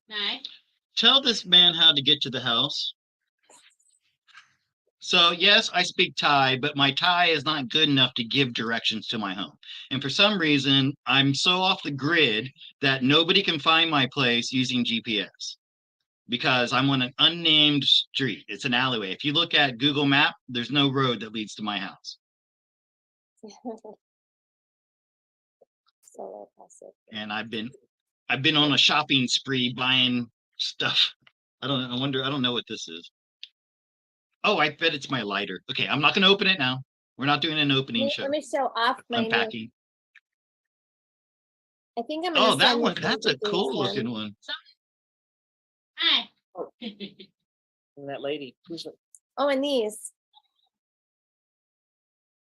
Nice. Tell this man how to get to the house. So, yes, I speak Thai, but my Thai is not good enough to give directions to my home. And for some reason, I'm so off the grid that nobody can find my place using GPS because I'm on an unnamed street. It's an alleyway. If you look at Google Map, there's no road that leads to my house. Solar passive. And I've been on a shopping spree buying stuff. I don't know what this is. Oh, I bet it's my lighter. Okay, I'm not going to open it now. We're not doing an opening show. Let me show off my new. Unpacking. I think I'm Oh, gonna that send one. you That's a these cool ones. looking one. Hi. And that lady, who's the, Oh, and these.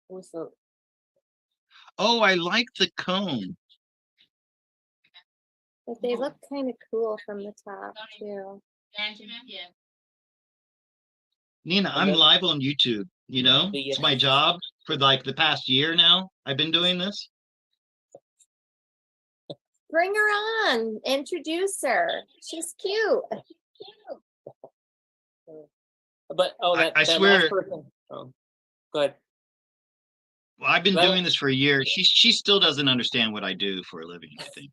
who's the Oh, I like the cone. But they look kind of cool from the top too. Yeah. Nina, I'm live on YouTube. You know, The- it's my job for like the past year now. I've been doing this. Bring her on. Introduce her. She's cute. but oh, I that that swear- last person. Oh, good. Well, I've been Well- doing this for a year. She still doesn't understand what I do for a living, I think.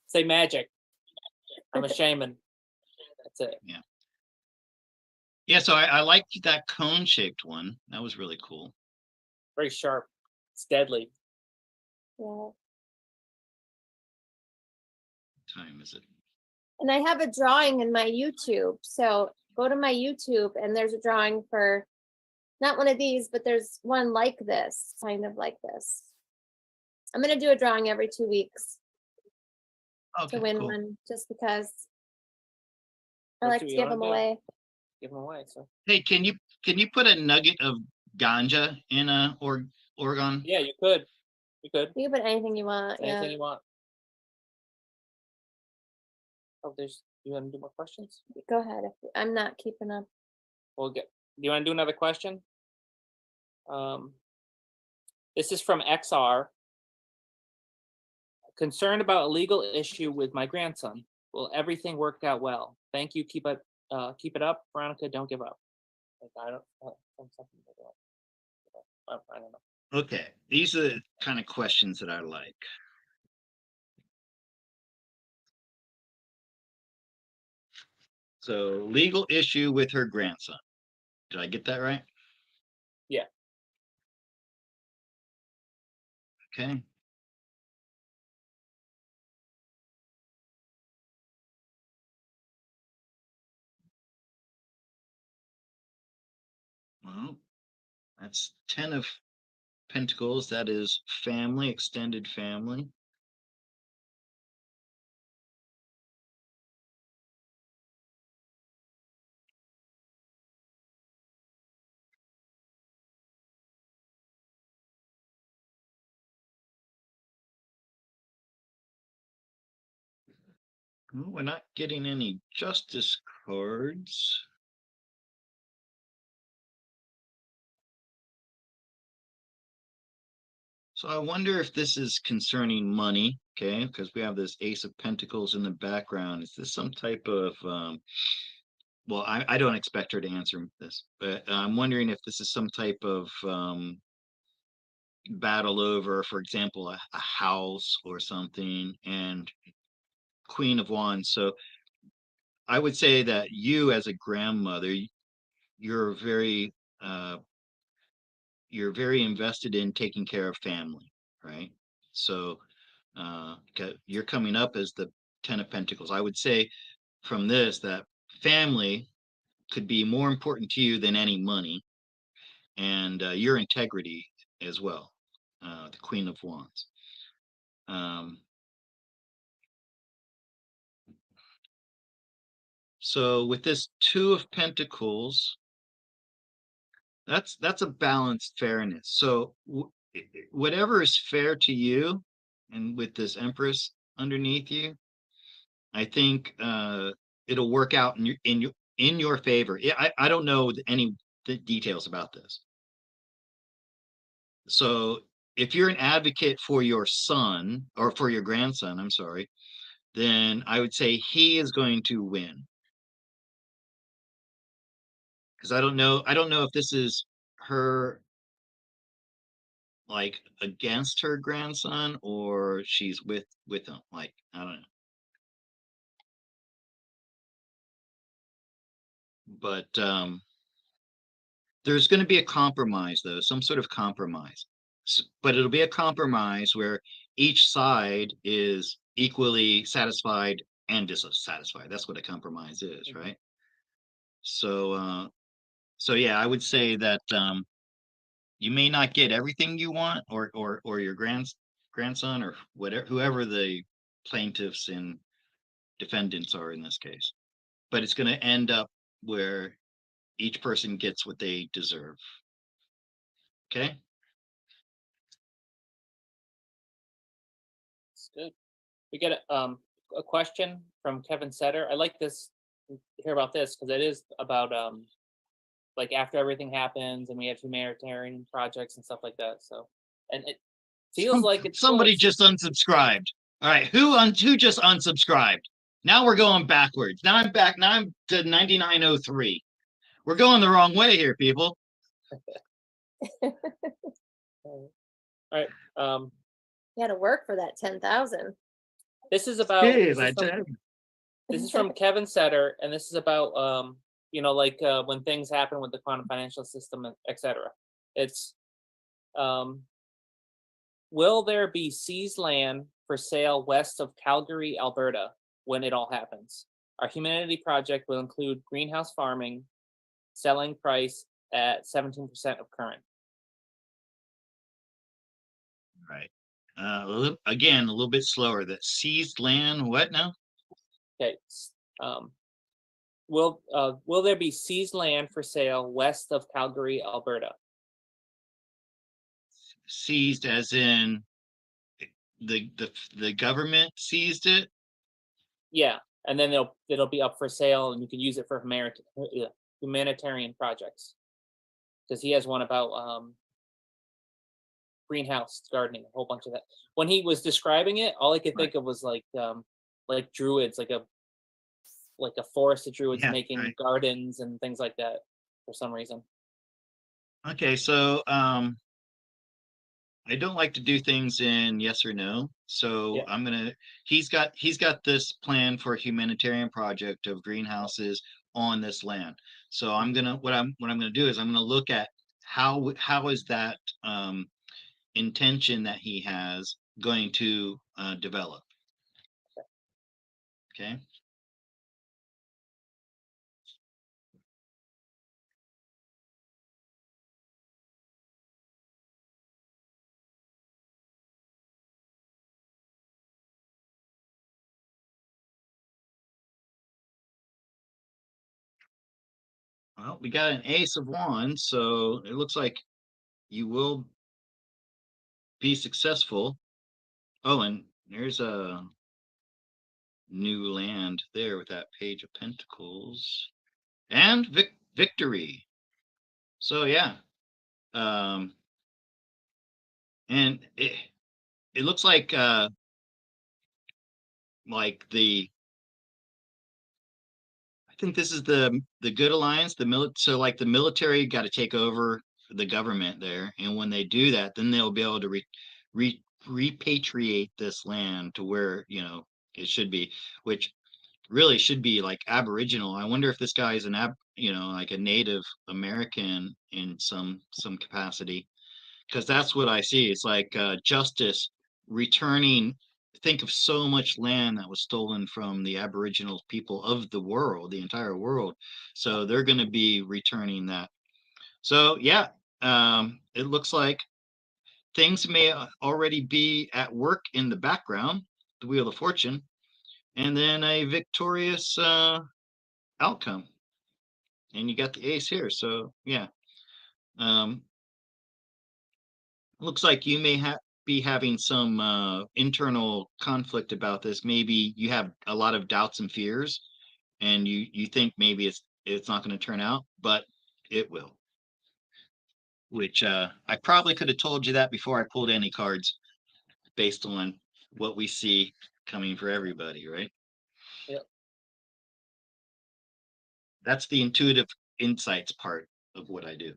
Say magic. I'm a shaman. That's it. Yeah, so I liked that cone shaped one. That was really cool. Very sharp. It's deadly. Yeah. What time is it? And I have a drawing in my YouTube. So go to my YouTube and there's a drawing for not one of these, but there's one like this, kind of like this. I'm going to do a drawing every 2 weeks Okay, to win cool. one just because I Let's like do to it give on them good. away. Give them away. So Hey, can you put a nugget of ganja in Oregon? yeah, you could. You could. You can put anything you want. Anything Yeah. you want. Oh, you want to do more questions? Go ahead. I'm not keeping up. We'll get. Do you want to do another question? This is from XR. Concerned about a legal issue with my grandson. Will everything work out well? Thank you. Keep it up, Veronica. Don't give up. Like, I don't. I don't know. Okay, these are the kind of questions that I like. So legal issue with her grandson. Did I get that right? Yeah. Okay. Well, that's 10 of Pentacles. That is family, extended family. Well, we're not getting any justice cards. So I wonder if this is concerning money, okay? Because we have this Ace of Pentacles in the background. Is this some type of, well, I don't expect her to answer this, but I'm wondering if this is some type of battle over, for example, a house or something, and Queen of Wands. So I would say that you, as a grandmother, you're very uh, you're very invested in taking care of family, right? So you're coming up as the 10 of Pentacles. I would say from this that family could be more important to you than any money, and your integrity as well. The Queen of Wands. Um, so with this Two of Pentacles, that's a balanced fairness. So whatever is fair to you, and with this Empress underneath you, I think it'll work out in your favor. I don't know any details about this. So if you're an advocate for your son or for your grandson, I'm sorry, then I would say he is going to win. Because I don't know if this is her like against her grandson or she's with him. Like, I don't know. But there's going to be a compromise, though, some sort of compromise. But it'll be a compromise where each side is equally satisfied and dissatisfied. That's what a compromise is, right? So, so yeah, I would say that you may not get everything you want, or your grandson, or whatever, whoever the plaintiffs and defendants are in this case, but it's going to end up where each person gets what they deserve. Okay. It's good. We get a question from Kevin Setter. I like this, hear about this, because it is about like after everything happens and we have humanitarian projects and stuff like that. So, and it feels like it's Somebody just unsubscribed. All right, who just unsubscribed? Now we're going backwards. Now I'm back. Now I'm to 9903. We're going the wrong way here, people. All right. You had to work for that 10,000. This is about this is from Kevin Setter, and this is about you know, like when things happen with the quantum financial system, etc. It's will there be seized land for sale west of Calgary, Alberta, when it all happens? Our humanity project will include greenhouse farming, selling price at 17% of current. Right. Again, a little bit slower. That seized land. What now? Okay. Will there be seized land for sale west of Calgary, Alberta? Seized as in the government seized it. Yeah, and then it'll be up for sale, and you can use it for humanitarian projects. Because he has one about greenhouse gardening, a whole bunch of that. When he was describing it, all I could think of was like druids, like a forest of druids making gardens and things like that for some reason. Okay, so I don't like to do things in yes or no. So Yeah. he's got this plan for a humanitarian project of greenhouses on this land. So I'm gonna what I'm gonna do is I'm gonna look at how is that intention that he has going to develop. Okay. Well, we got an ace of wands, so it looks like you will be successful. Oh, and there's a new land there with that page of pentacles and victory. So yeah, um, and it looks like the I think this is the good alliance. So like the military got to take over the government there, and when they do that, then they'll be able to repatriate this land to where it should be, which really should be like Aboriginal. I wonder if this guy is like a Native American in some capacity, because that's what I see. It's like justice returning. Think of so much land that was stolen from the Aboriginal people of the world, the entire world. So they're going to be returning that. So yeah, it looks like things may already be at work in the background, the Wheel of Fortune, and then a victorious outcome. And you got the ace here. So yeah, um, looks like you may be having some internal conflict about this. Maybe you have a lot of doubts and fears, and you think maybe it's not going to turn out, but it will. Which I probably could have told you that before I pulled any cards, based on what we see coming for everybody, right? Yep. That's the intuitive insights part of what I do.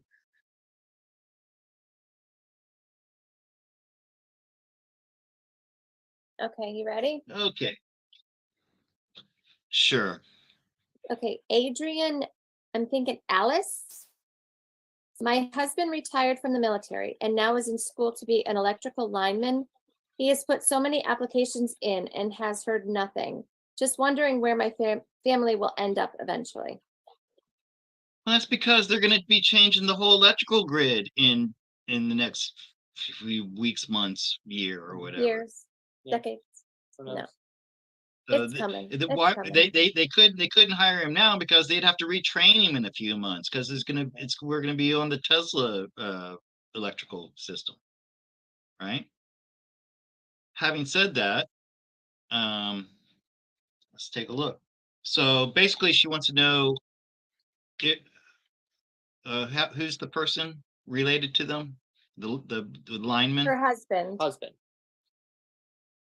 Okay, you ready? Okay, sure. Okay, Adrian, I'm thinking Alice. My husband retired from the military and now is in school to be an electrical lineman. He has put so many applications in and has heard nothing. Just wondering where my family will end up eventually. Well, that's because they're going to be changing the whole electrical grid in the next few weeks, months, year, or whatever. Years, Yeah. decades. So No, that's- So it's coming. why It's coming. they couldn't hire him now because they'd have to retrain him in a few months because we're gonna be on the Tesla electrical system, right? Having said that, um, let's take a look. So basically, she wants to know it, who's the person related to them, the lineman. Her husband. husband.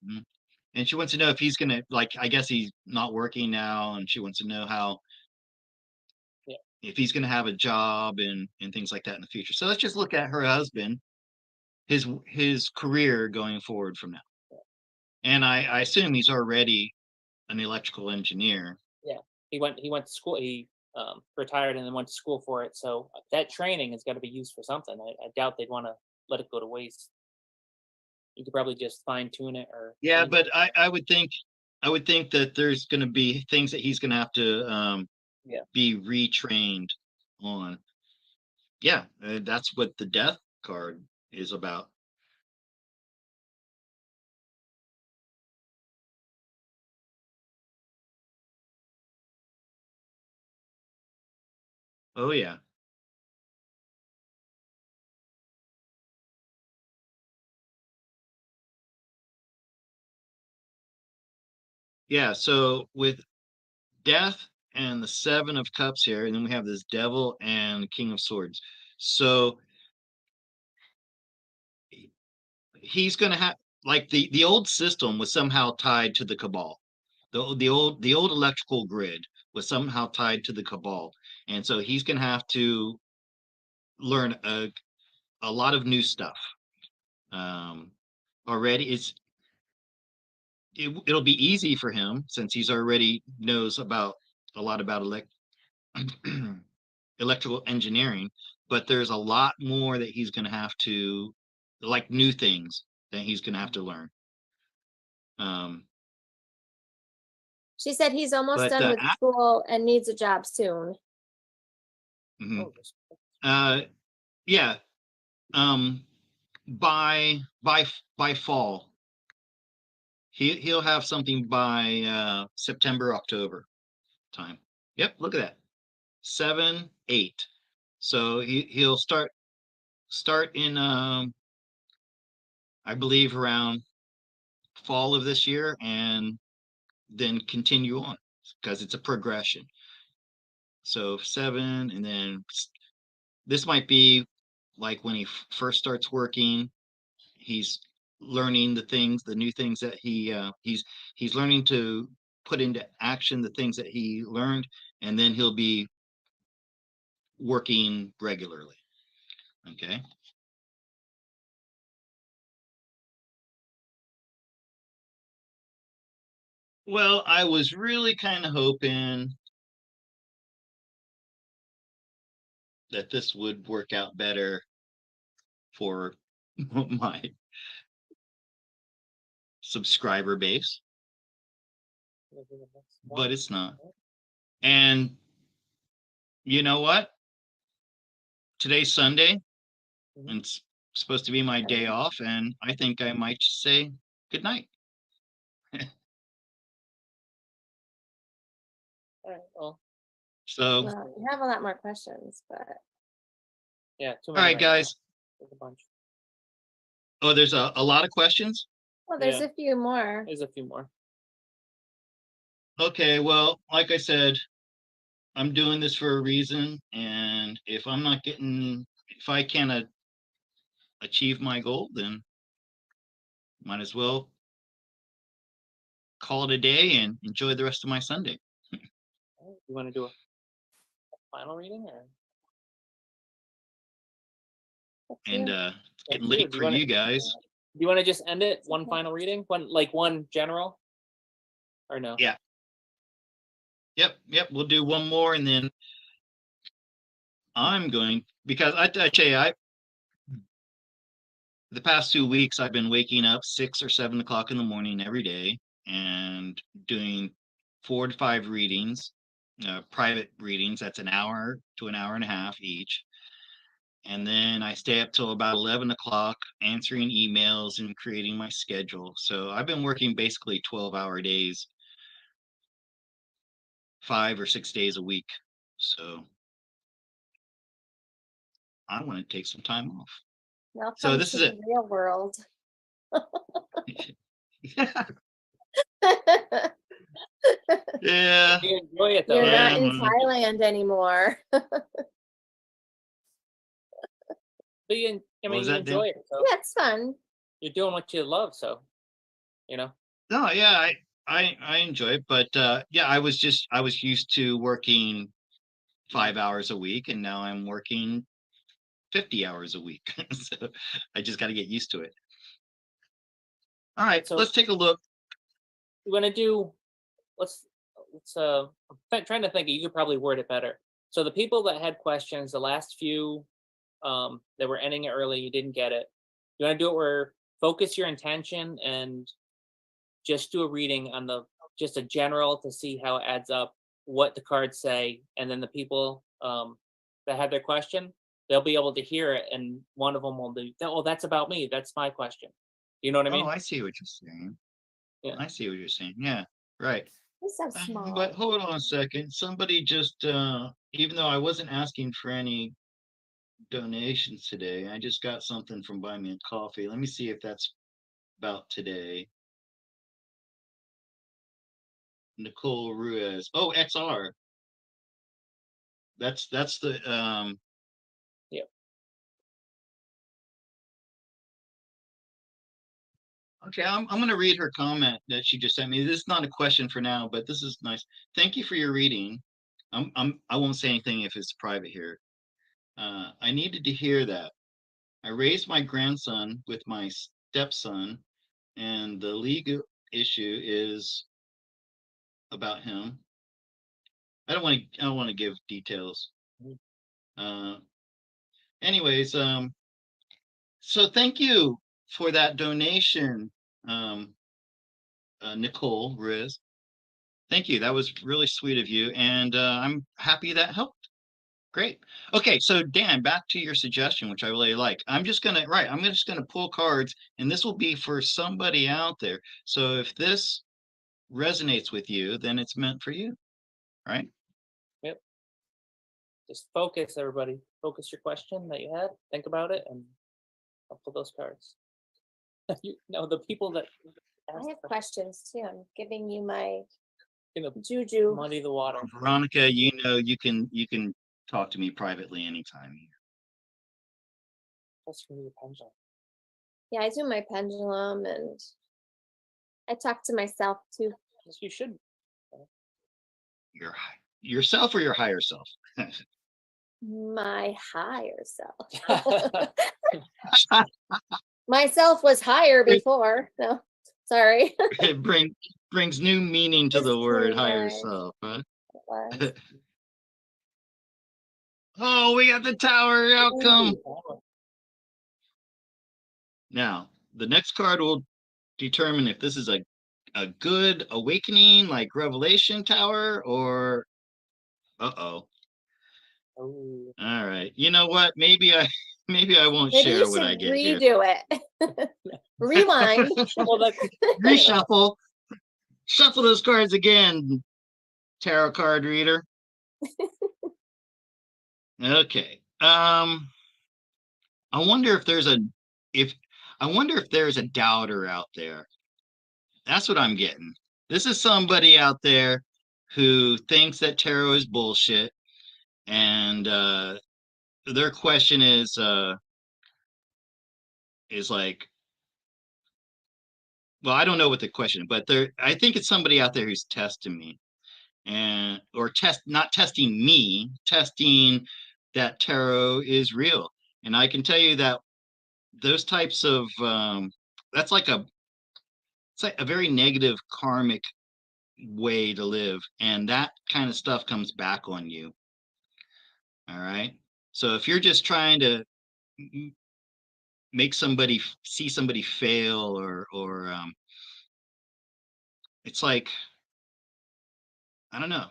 Mhm. And she wants to know if he's gonna like. I guess he's not working now, and she wants to know how Yeah. if he's gonna have a job and things like that in the future. So let's just look at her husband, his career going forward from now. And I assume he's already an electrical engineer. Yeah. He went to school. He retired and then went to school for it. So that training has got to be used for something. I doubt they'd want to let it go to waste. You could probably just fine tune it or Yeah, change but it. I would think that there's going to be things that he's going to have to Yeah. be retrained on. Yeah, that's what the death card is about. Oh yeah. Yeah, so with death and the seven of cups here, and then we have this devil and king of swords. So he's going to have like the old system was somehow tied to the cabal. The old electrical grid was somehow tied to the cabal, and so he's going to have to learn a lot of new stuff. Um, already, it'll be easy for him since he's already knows about a lot about electrical engineering, but there's a lot more that he's going to have to, like new things that he's going to have to learn. Um, She said he's almost but done with school and needs a job soon. mhm. Oh, this- Yeah, um, by fall, he'll have something by September, October time. Yep, look at that. 7, 8. So he'll start in I believe around fall of this year and then continue on because it's a progression. So 7 and then this might be like when he first starts working, he's learning the new things that he's learning to put into action the things that he learned, and then he'll be working regularly. Okay. Well, I was really kind of hoping that this would work out better for my subscriber base, but it's not. And you know what? Today's Sunday, Mhm. and it's supposed to be my day off, and I think I might just say good night. All right. Well, So, Well, you have a lot more questions, but yeah. Too all many right, right now. guys. There's a bunch. Oh, there's a lot of questions. well, there's Yeah. a few more. There's a few more. Okay, well, like I said, I'm doing this for a reason, and if I can't achieve my goal, then might as well call it a day and enjoy the rest of my Sunday. All right, you want to do a final reading, or Up to And you. it's Up getting to you. late for you guys. Do you want to just end it? One Okay. final reading, one general, or no? Yeah. Yep. We'll do one more, and then I'm going because I tell you, the past 2 weeks I've been waking up 6 or 7 o'clock in the morning every day and doing 4 to 5 readings, private readings. That's an hour to an hour and a half each. And then I stay up till about 11 o'clock answering emails and creating my schedule. So I've been working basically 12-hour days, 5 or 6 days a week. So I want to take some time off. Welcome So this to is the it. real world. Yeah. You enjoy it though, You're right? not in Yeah. Thailand anymore. But you, I What mean, was you that, Dan? enjoy it, so Yeah, it's fun. you're doing what you love. So, you know. No, yeah, I enjoy it, but yeah, I was used to working 5 hours a week, and now I'm working 50 hours a week. So I just got to get used to it. All right, So let's take a look. you want to do? Let's. I'm trying to think. You could probably word it better. So the people that had questions, the last few, that were ending it early, you didn't get it. You want to do it where focus your intention and just do a reading on just a general to see how it adds up, what the cards say, and then the people that had their question, they'll be able to hear it, and one of them will do, oh, that's about me. That's my question. You know what I Oh, mean? I see what you're saying. Yeah. I see what you're saying. Yeah, right. They're so small. But hold on a second. Somebody just, even though I wasn't asking for any donations today, I just got something from Buy Me a Coffee. Let me see if that's about today. Nicole Ruiz. Oh, XR. That's the Yep. okay. I'm gonna read her comment that she just sent me. This is not a question for now, but this is nice. Thank you for your reading. I won't say anything if it's private here. I needed to hear that. I raised my grandson with my stepson, and the legal issue is about him. I don't want to give details. Mhm. Anyways, so thank you for that donation, Nicole Riz. Thank you. That was really sweet of you, and I'm happy that helped. Great. Okay, so Dan, back to your suggestion, which I really like. I'm just gonna pull cards, and this will be for somebody out there. So if this resonates with you, then it's meant for you, right? Yep. Just focus, everybody. Focus your question that you had. Think about it, and I'll pull those cards. You know, the people that I ask have the questions too. I'm giving you my you know, juju. muddy the water. Veronica, you can talk to me privately anytime. That's from your pendulum. Yeah, I do my pendulum and I talk to myself too. Yes, you should. Yourself or your higher self? My higher self. Myself was higher before. No, sorry. It brings new meaning to This the is word really higher nice. self, huh? It was. Oh, we got the tower outcome. Ooh, Now, the next card will determine if this is a good awakening, like Revelation Tower, or uh-oh. ooh. All right. You know what? Maybe I maybe I won't Maybe you share what I should get here. redo it. Rewind. Well, that's Reshuffle. Shuffle those cards again, tarot card reader. Okay. I wonder if there's a if I wonder if there's a doubter out there. That's what I'm getting. This is somebody out there who thinks that tarot is bullshit, and their question is like, well, I don't know what the question, but I think it's somebody out there who's testing me, and or not testing me, testing that tarot is real. And I can tell you that those types of that's like it's like a very negative karmic way to live, and that kind of stuff comes back on you. All right. So if you're just trying to make somebody see somebody fail, or it's like, I don't know,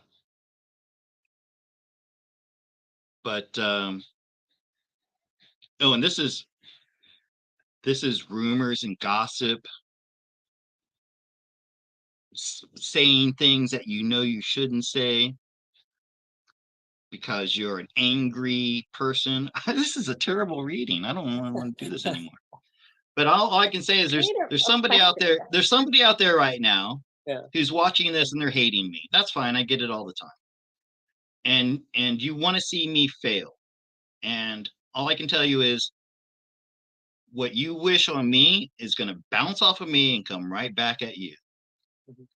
but oh, and this is rumors and gossip, saying things that you shouldn't say because you're an angry person. This is a terrible reading. I don't want to do this anymore. But all I can say is there's somebody out there. There's somebody out there right now Yeah. who's watching this and they're hating me. That's fine. I get it all the time. And you want to see me fail. And all I can tell you is what you wish on me is going to bounce off of me and come right back at you. Mhm.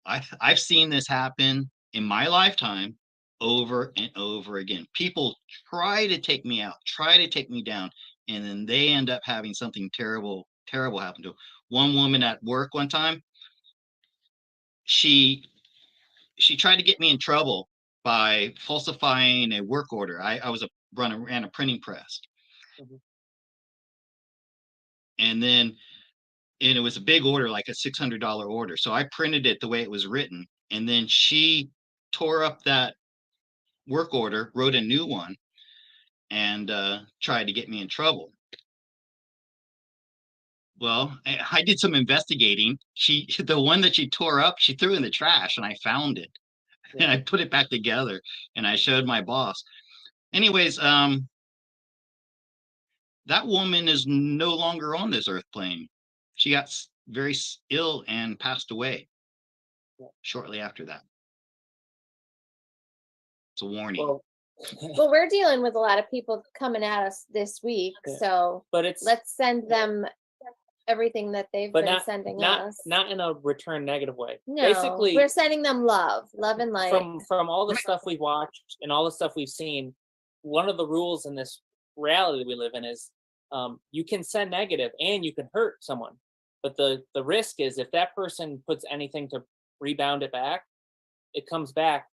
I've seen this happen in my lifetime over and over again. People try to take me out, try to take me down, and then they end up having something terrible happen to them. One woman at work one time, she tried to get me in trouble by falsifying a work order. I ran a printing press, Mhm. and it was a big order, like a $600 order. So I printed it the way it was written, and then she tore up that work order, wrote a new one, and tried to get me in trouble. Well, I did some investigating. The one that she tore up, she threw in the trash, and I found it, and I put it back together, and I showed my boss. Anyways, that woman is no longer on this earth plane. She got very ill and passed away shortly after that. It's a warning. Well, Well, we're dealing with a lot of people coming at us this week, Yeah. so but it's let's send them everything that they've but been not sending not us. not in a return negative way. No, Basically, we're sending them love and light. from all the stuff we've watched and all the stuff we've seen, one of the rules in this reality we live in is you can send negative and you can hurt someone, but the risk is if that person puts anything to rebound it back, it comes back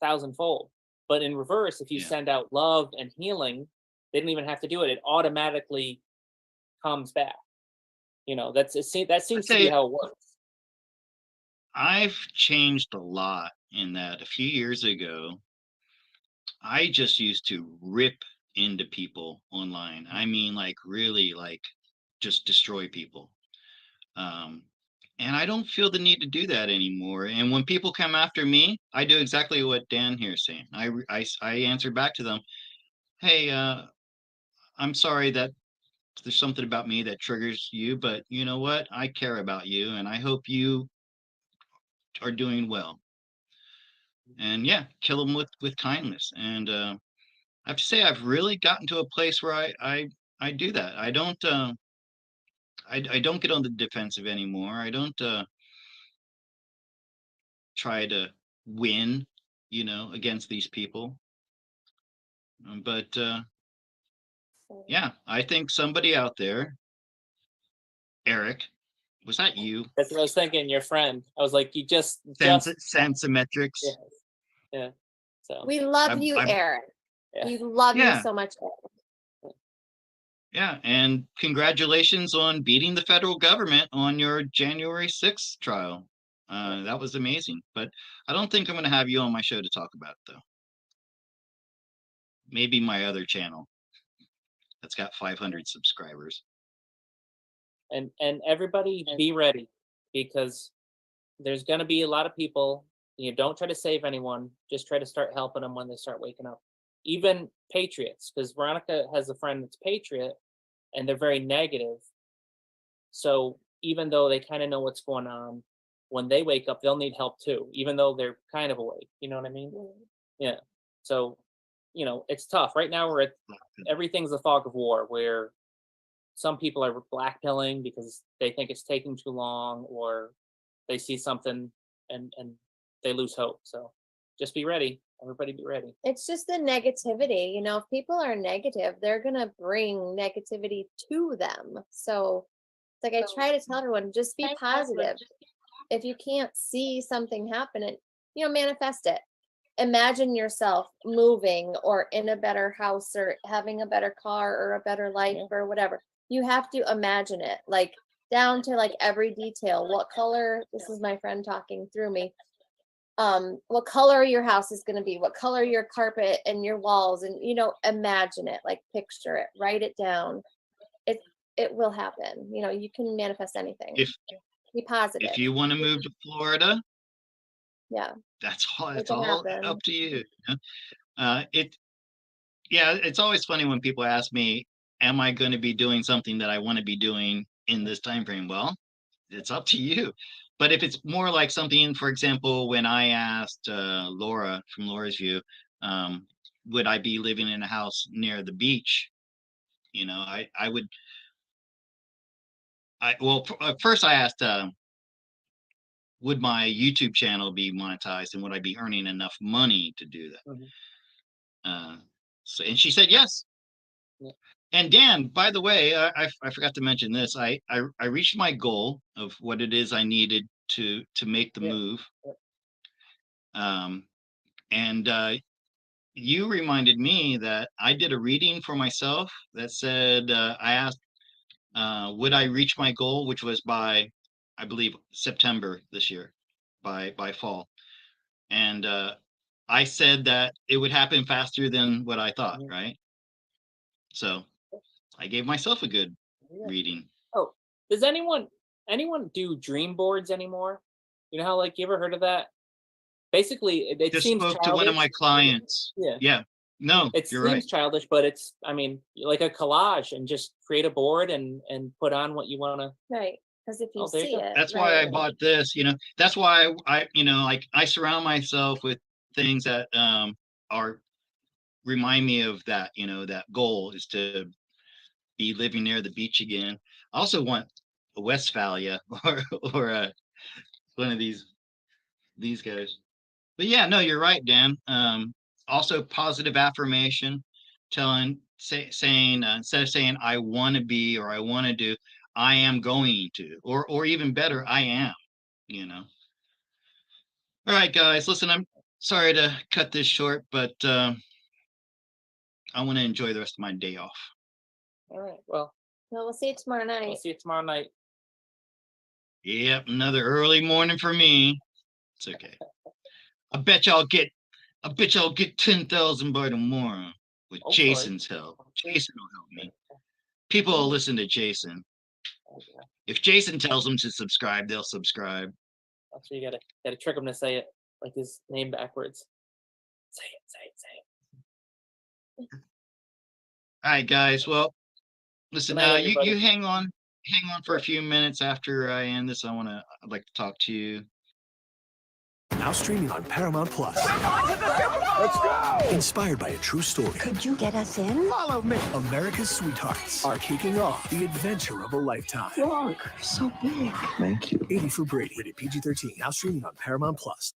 thousandfold. But in reverse, if you Yeah. send out love and healing, they don't even have to do it. It automatically comes back. You know, that seems to be say how it works. I've changed a lot in that a few years ago, I just used to rip into people online. I mean, like really like just destroy people. Um, and I don't feel the need to do that anymore. And when people come after me, I do exactly what Dan here is saying. I answer back to them, hey, I'm sorry that there's something about me that triggers you, but you know what? I care about you and I hope you are doing well. And yeah, kill them with kindness. And I have to say, I've really gotten to a place where I do that. I don't get on the defensive anymore. I don't try to win, against these people. But So, yeah, I think somebody out there, Eric, was that you? That's what I was thinking. Your friend. I was like, you just Sensimetrics. yeah, yeah. So we love I, you, I, Eric. yeah. We love you yeah, so much, Eric. yeah, and congratulations on beating the federal government on your January 6th trial. That was amazing. But I don't think I'm going to have you on my show to talk about it, though. Maybe my other channel that's got 500 subscribers. And everybody be ready, because there's going to be a lot of people. You don't try to save anyone, just try to start helping them when they start waking up, even patriots, because Veronica has a friend that's patriot and they're very negative. So even though they kind of know what's going on, when they wake up they'll need help too, even though they're kind of awake, you know what I mean? Yeah. So it's tough right now. We're at everything's a fog of war, where some people are blackpilling because they think it's taking too long, or they see something and they lose hope. So just be ready. Everybody be ready. It's just the negativity. If people are negative, they're going to bring negativity to them. So it's like I try to tell everyone, just be positive. If you can't see something happen, manifest it. Imagine yourself moving or in a better house or having a better car or a better life or whatever. You have to imagine it, like down to like every detail. What color, this is my friend talking through me. What color your house is going to be, what color your carpet and your walls, and imagine it, like picture it, write it down. It will happen. You can manifest anything. If Be positive. if you want to move to Florida, Yeah. that's all. It It's can all happen. up to you. It's always funny when people ask me, "Am I going to be doing something that I want to be doing in this time frame?" Well, it's up to you. But if it's more like something, for example, when I asked Laura from Laura's View, would I be living in a house near the beach? I would. First I asked, would my YouTube channel be monetized, and would I be earning enough money to do that? Mhm. And she said yes. Yeah. And Dan, by the way, I forgot to mention this. I reached my goal of what it is I needed to make the Yeah. move. Yeah. And you reminded me that I did a reading for myself that said, I asked, would I reach my goal, which was by, I believe, September this year, by fall. And I said that it would happen faster than what I thought, Mhm. right? So I gave myself a good Yeah. reading. Oh, does anyone do dream boards anymore? You know how, like, you ever heard of that? Basically, it Just seems spoke to one of my childish. clients. Yeah. Yeah. No, It you're right. seems childish, but it's, I mean, like a collage, and just create a board and put on what you want to. Right. Because if you Oh, there you see go. it, That's why I right. bought this. That's why like I surround myself with things that are remind me of that. That goal is to be living near the beach again. I also want a Westphalia or one of these guys. But yeah, no, you're right, Dan. Also positive affirmation, saying instead of saying I want to be or I want to do, I am going to, or even better, I am. You know. All right, guys, listen, sorry to cut this short, but I want to enjoy the rest of my day off. All right. Well, we'll see you tomorrow I'll night. see you tomorrow night. Yep, another early morning for me. It's okay. I bet y'all get 10,000 by tomorrow with Hopefully. Jason's help. Jason will help me. People will listen to Jason. Okay. If Jason tells them to subscribe, they'll subscribe. So you gotta trick him to say it like his name backwards. Say it. All right, guys. Well, listen. Good night, You everybody. hang on for a few minutes after I end this. I'd like to talk to you. Now streaming on Paramount Plus. Let's go! Inspired by a true story. Could you get us in? Follow me. America's Sweethearts are kicking off the adventure of a lifetime. Look, so big. Thank you. 80 for Brady. Rated PG-13. Now streaming on Paramount Plus.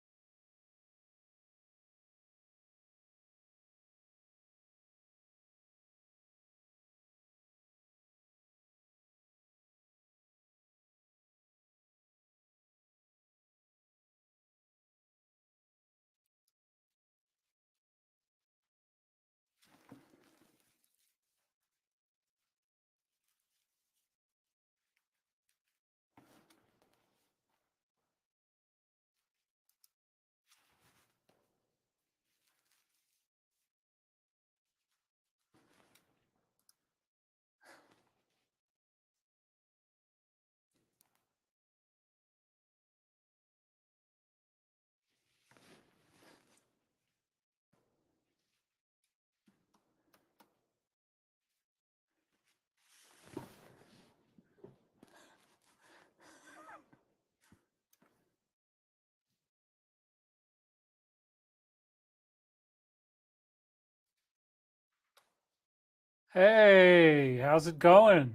Hey, how's it going?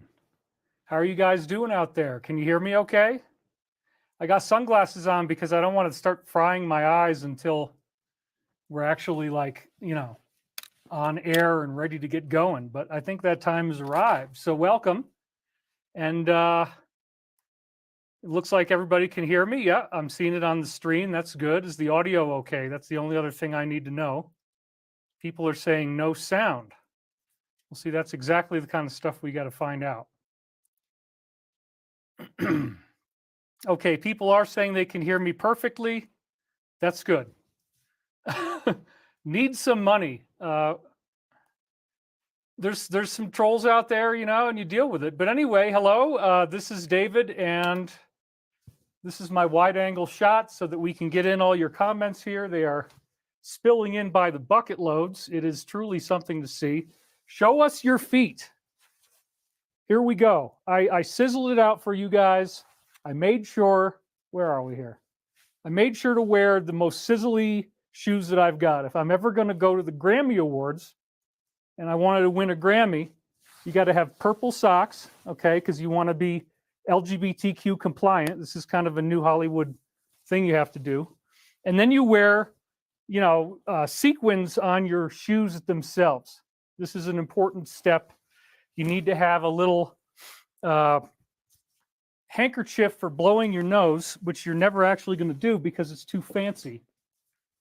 How are you guys doing out there? Can you hear me okay? I got sunglasses on because I don't want to start frying my eyes until we're actually on air and ready to get going. But I think that time has arrived. So welcome. And it looks like everybody can hear me. Yeah, I'm seeing it on the screen. That's good. Is the audio okay? That's the only other thing I need to know. People are saying no sound. Well, see, that's exactly the kind of stuff we got to find out. Okay, people are saying they can hear me perfectly. That's good. Need some money. There's some trolls out there, and you deal with it. But anyway, hello. This is David, and this is my wide-angle shot so that we can get in all your comments here. They are spilling in by the bucket loads. It is truly something to see. Show us your feet. Here we go. I sizzled it out for you guys. I made sure, where are we here? I made sure to wear the most sizzly shoes that I've got. If I'm ever going to go to the Grammy Awards and I wanted to win a Grammy, you got to have purple socks, okay, because you want to be LGBTQ compliant. This is kind of a new Hollywood thing you have to do. And then you wear, sequins on your shoes themselves. This is an important step. You need to have a little handkerchief for blowing your nose, which you're never actually going to do because it's too fancy.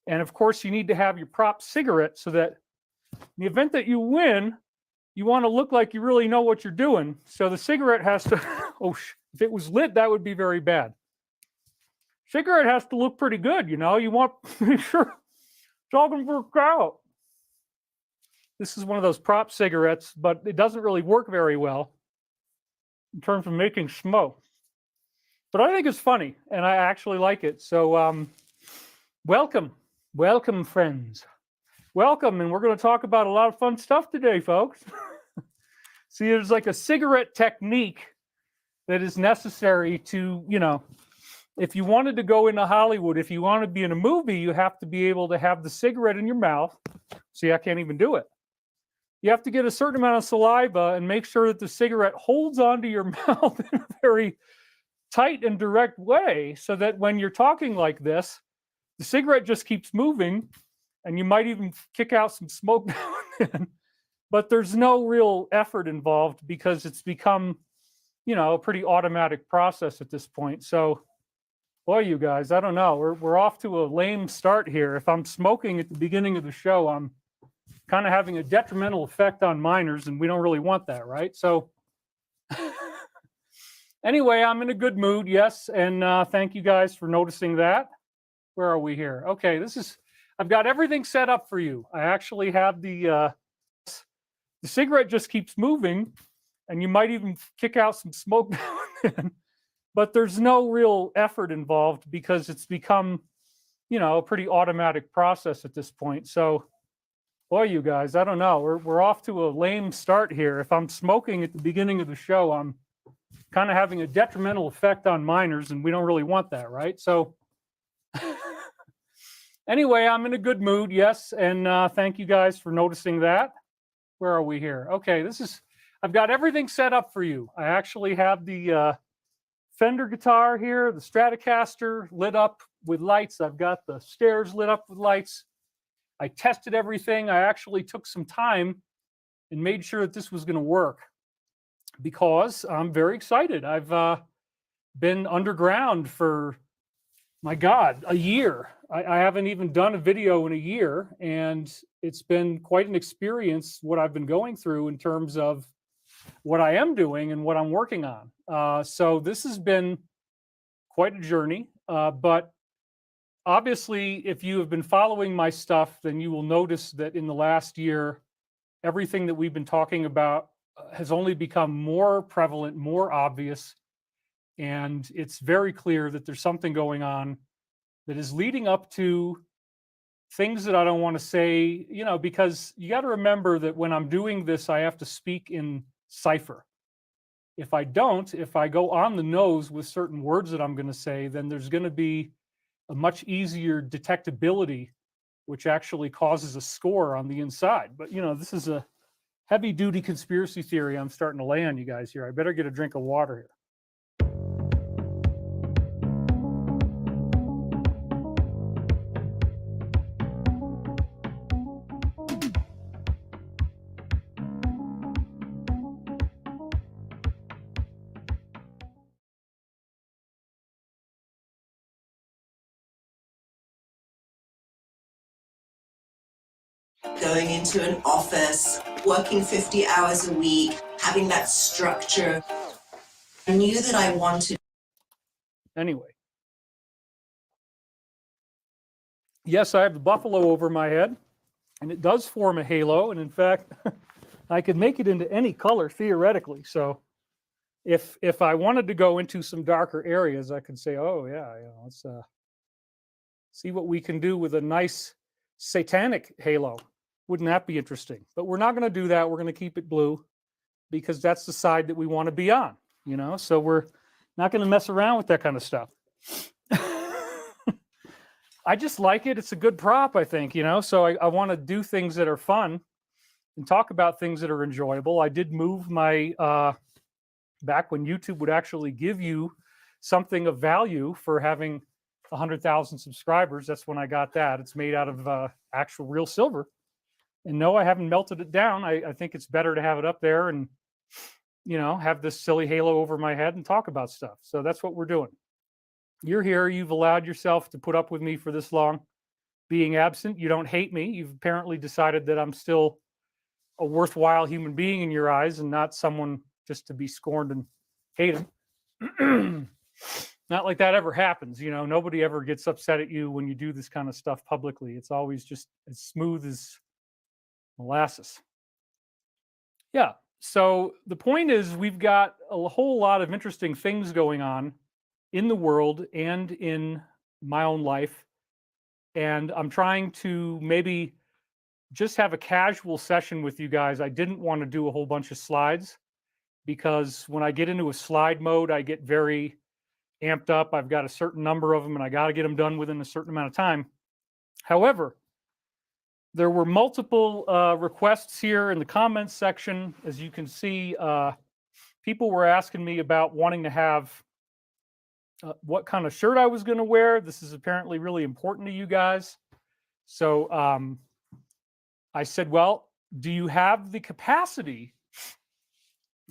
And of course, you need to have your prop cigarette so that in the event that you win, you want to look like you really know what you're doing. So the cigarette has to, if it was lit, that would be very bad. Cigarette has to look pretty good, you want to make sure it's all going to work out. This is one of those prop cigarettes, but it doesn't really work very well in terms of making smoke. But I think it's funny, and I actually like it. So welcome, friends. Welcome, and we're going to talk about a lot of fun stuff today, folks. See, there's like a cigarette technique that is necessary to, if you wanted to go into Hollywood, if you want to be in a movie, you have to be able to have the cigarette in your mouth. See, I can't even do it. You have to get a certain amount of saliva and make sure that the cigarette holds onto your mouth in a very tight and direct way so that when you're talking like this, the cigarette just keeps moving and you might even kick out some smoke now and then. But there's no real effort involved because it's become, a pretty automatic process at this point. So Boy, you guys, I don't know. We're off to a lame start here. If I'm smoking at the beginning of the show, I'm kind of having a detrimental effect on minors, and we don't really want that, right? So anyway, I'm in a good mood, yes, and thank you guys for noticing that. Where are we here? Okay, I've got everything set up for you. I actually have the cigarette just keeps moving, and you might even kick out some smoke now and then. But there's no real effort involved because it's become, a pretty automatic process at this point. So, boy, you guys, I don't know. We're off to a lame start here. If I'm smoking at the beginning of the show, I'm kind of having a detrimental effect on minors, and we don't really want that, right? So anyway, I'm in a good mood, yes, and thank you guys for noticing that. Where are we here? Okay, I've got everything set up for you. I actually have the Fender guitar here, the Stratocaster lit up with lights. I've got the stairs lit up with lights. I tested everything. I actually took some time and made sure that this was going to work because I'm very excited. I've been underground for, my God, a year. I haven't even done a video in a year, and it's been quite an experience what I've been going through in terms of what I am doing and what I'm working on. So this has been quite a journey, but obviously, if you have been following my stuff, then you will notice that in the last year, everything that we've been talking about has only become more prevalent, more obvious, and it's very clear that there's something going on that is leading up to things that I don't want to say, because you got to remember that when I'm doing this, I have to speak in cipher. If I go on the nose with certain words that I'm going to say, then there's going to be a much easier detectability, which actually causes a score on the inside. But, this is a heavy duty conspiracy theory I'm starting to lay on you guys here. I better get a drink of water here. Going into an office, working 50 hours a week, having that structure. I knew that I wanted. Anyway. Yes, I have the buffalo over my head, and it does form a halo. And in fact, I could make it into any color theoretically. So if I wanted to go into some darker areas, I could say, oh yeah, let's see what we can do with a nice satanic halo. Wouldn't that be interesting? But we're not going to do that. We're going to keep it blue because that's the side that we want to be on, so we're not going to mess around with that kind of stuff. I just like it. It's a good prop, I think, so I want to do things that are fun and talk about things that are enjoyable. I did move my, back when YouTube would actually give you something of value for having 100,000 subscribers. That's when I got that. It's made out of actual real silver. And no, I haven't melted it down. I think it's better to have it up there and, have this silly halo over my head and talk about stuff. So that's what we're doing. You're here. You've allowed yourself to put up with me for this long. Being absent, you don't hate me. You've apparently decided that I'm still a worthwhile human being in your eyes and not someone just to be scorned and hated. Not like that ever happens. Nobody ever gets upset at you when you do this kind of stuff publicly. It's always just as smooth as molasses. Yeah. So the point is we've got a whole lot of interesting things going on in the world and in my own life. And I'm trying to maybe just have a casual session with you guys. I didn't want to do a whole bunch of slides because when I get into a slide mode, I get very amped up. I've got a certain number of them and I got to get them done within a certain amount of time. However, there were multiple requests here in the comments section. As you can see, people were asking me about wanting to have what kind of shirt I was going to wear. This is apparently really important to you guys. So I said, well, do you have the capacity?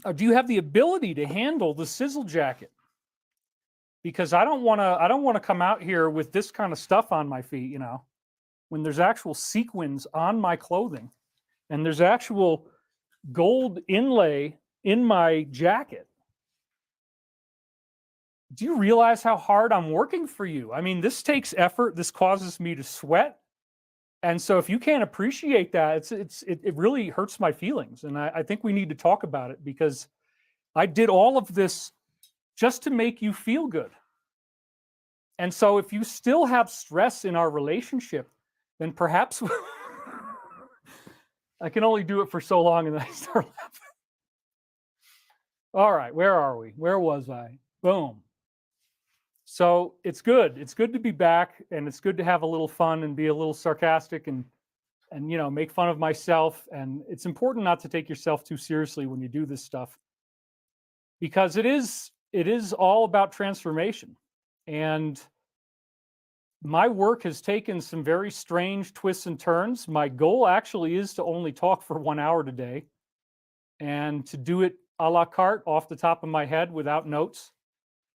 Or do you have the ability to handle the sizzle jacket? because I don't want to come out here with this kind of stuff on my feet, you know, when there's actual sequins on my clothing and there's actual gold inlay in my jacket. Do you realize how hard I'm working for you? I mean, this takes effort. This causes me to sweat. And so if you can't appreciate that, it really hurts my feelings. And I think we need to talk about it, because I did all of this just to make you feel good. And so if you still have stress in our relationship, then perhaps I can only do it for so long and then I start laughing. All right, where are we? Where was I? Boom. So it's good. It's good to be back, and it's good to have a little fun and be a little sarcastic and you know, make fun of myself. And it's important not to take yourself too seriously when you do this stuff, because it is all about transformation. And my work has taken some very strange twists and turns. My goal actually is to only talk for 1 hour today, and to do it a la carte, off the top of my head, without notes,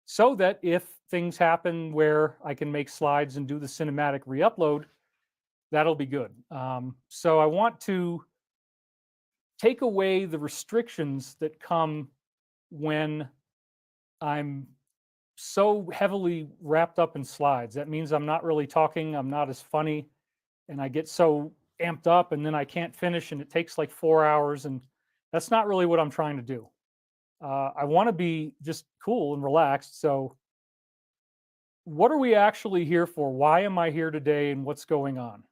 so that if things happen where I can make slides and do the cinematic re-upload, that'll be good. So I want to take away the restrictions that come when I'm so heavily wrapped up in slides. That means I'm not really talking, I'm not as funny, and I get so amped up and then I can't finish and it takes like 4 hours, and that's not really what I'm trying to do. I want to be just cool and relaxed. So what are we actually here for? Why am I here today, and what's going on?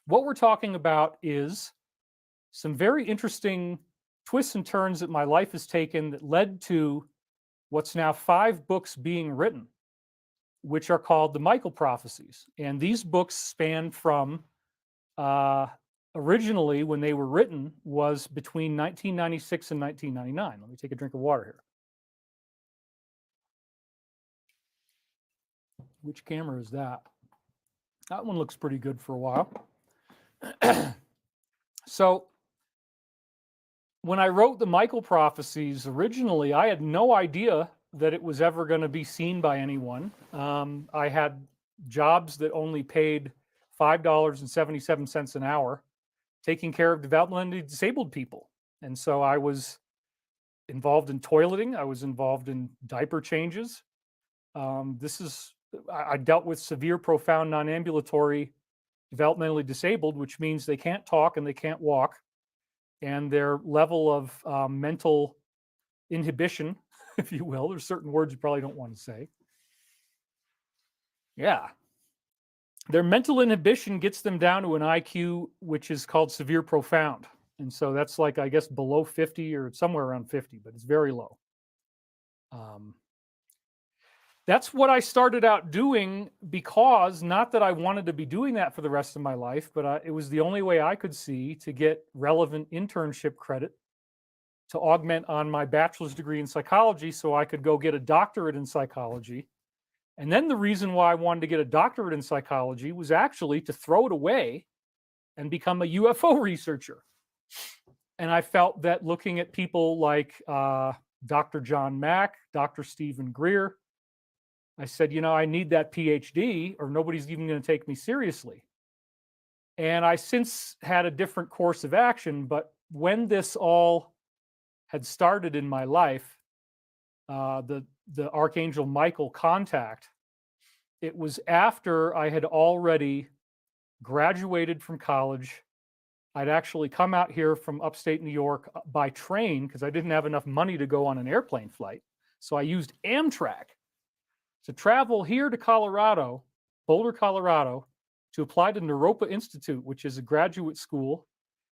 What we're talking about is some very interesting twists and turns that my life has taken that led to what's now 5 books being written, which are called the Michael Prophecies. And these books span from, originally when they were written, was between 1996 and 1999. Let me take a drink of water here. Which camera is that? That one looks pretty good for a while. So when I wrote the Michael Prophecies, originally I had no idea that it was ever going to be seen by anyone. I had jobs that only paid $5.77 an hour, taking care of developmentally disabled people. And so I was involved in toileting. I was involved in diaper changes. I dealt with severe, profound, non-ambulatory developmentally disabled, which means they can't talk and they can't walk. And their level of mental inhibition, if you will, there's certain words you probably don't want to say. Yeah. Their mental inhibition gets them down to an IQ, which is called severe profound. And so that's like, I guess, below 50 or somewhere around 50, but it's very low. That's what I started out doing, because not that I wanted to be doing that for the rest of my life, but it was the only way I could see to get relevant internship credit to augment on my bachelor's degree in psychology, so I could go get a doctorate in psychology. And then the reason why I wanted to get a doctorate in psychology was actually to throw it away and become a UFO researcher. And I felt that looking at people like Dr. John Mack, Dr. Stephen Greer, I said, you know, I need that PhD or nobody's even going to take me seriously. And I since had a different course of action, but when this all had started in my life, the Archangel Michael contact, it was after I had already graduated from college. I'd actually come out here from upstate New York by train because I didn't have enough money to go on an airplane flight. So I used Amtrak to travel here to Colorado, Boulder, Colorado, to apply to Naropa Institute, which is a graduate school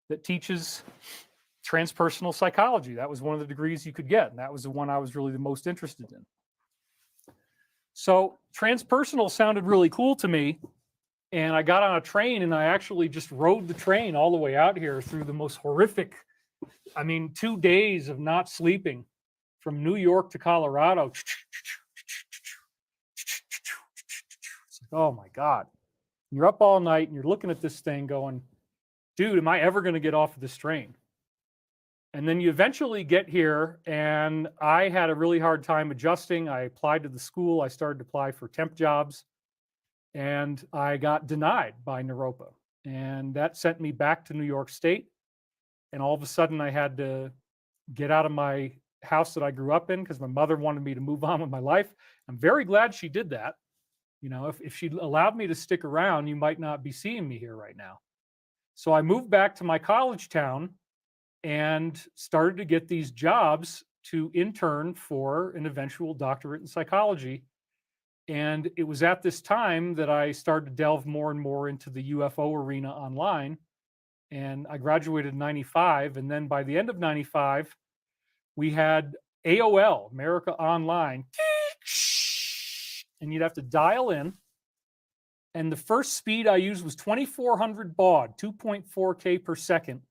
that teaches transpersonal psychology. That was one of the degrees you could get, and that was the one I was really the most interested in. So transpersonal sounded really cool to me, and I got on a train, and I actually just rode the train all the way out here through the most horrific, 2 days of not sleeping from New York to Colorado. Oh my God. You're up all night and you're looking at this thing going, dude, am I ever going to get off of this train? And then you eventually get here, and I had a really hard time adjusting. I applied to the school. I started to apply for temp jobs, and I got denied by Naropa. And that sent me back to New York State. And all of a sudden, I had to get out of my house that I grew up in because my mother wanted me to move on with my life. I'm very glad she did that. You know, if she'd allowed me to stick around, you might not be seeing me here right now. So I moved back to my college town and started to get these jobs to intern for an eventual doctorate in psychology. And it was at this time that I started to delve more and more into the UFO arena online. And I graduated in 95. And then by the end of 95, we had AOL, America Online. And you'd have to dial in. And the first speed I used was 2400 baud, 2.4K per second,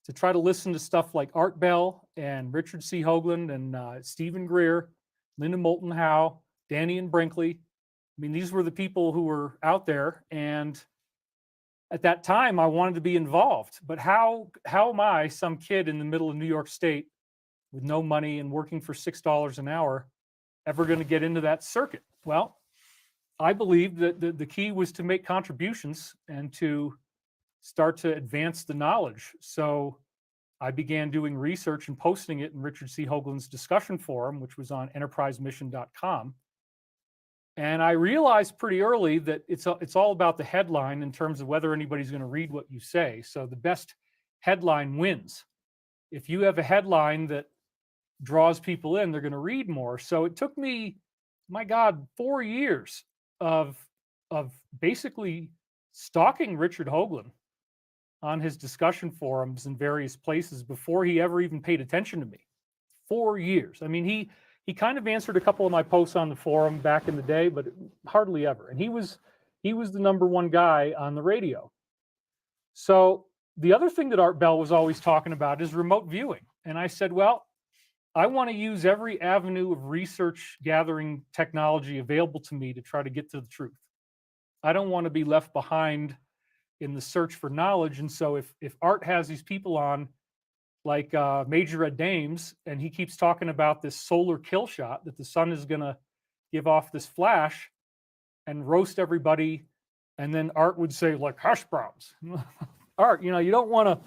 to try to listen to stuff like Art Bell and Richard C. Hoagland and Stephen Greer, Linda Moulton Howe, Danny and Brinkley. I mean, these were the people who were out there. And at that time, I wanted to be involved. But how am I, some kid in the middle of New York State with no money and working for $6 an hour, ever going to get into that circuit? Well, I believed that the key was to make contributions and to start to advance the knowledge. So I began doing research and posting it in Richard C. Hoagland's discussion forum, which was on enterprisemission.com. And I realized pretty early that it's all about the headline in terms of whether anybody's going to read what you say. So the best headline wins. If you have a headline that draws people in, they're going to read more. So it took me, my God, 4 years of basically stalking Richard Hoagland on his discussion forums in various places before he ever even paid attention to me. 4 years. I mean, he kind of answered a couple of my posts on the forum back in the day, but hardly ever. And he was the number one guy on the radio. So the other thing that Art Bell was always talking about is remote viewing. And I said, well, I want to use every avenue of research gathering technology available to me to try to get to the truth. I don't want to be left behind in the search for knowledge. And so if Art has these people on like Major Ed Dames, and he keeps talking about this solar kill shot, that the sun is going to give off this flash and roast everybody. And then Art would say, like, hash browns. Art, you know, you don't want to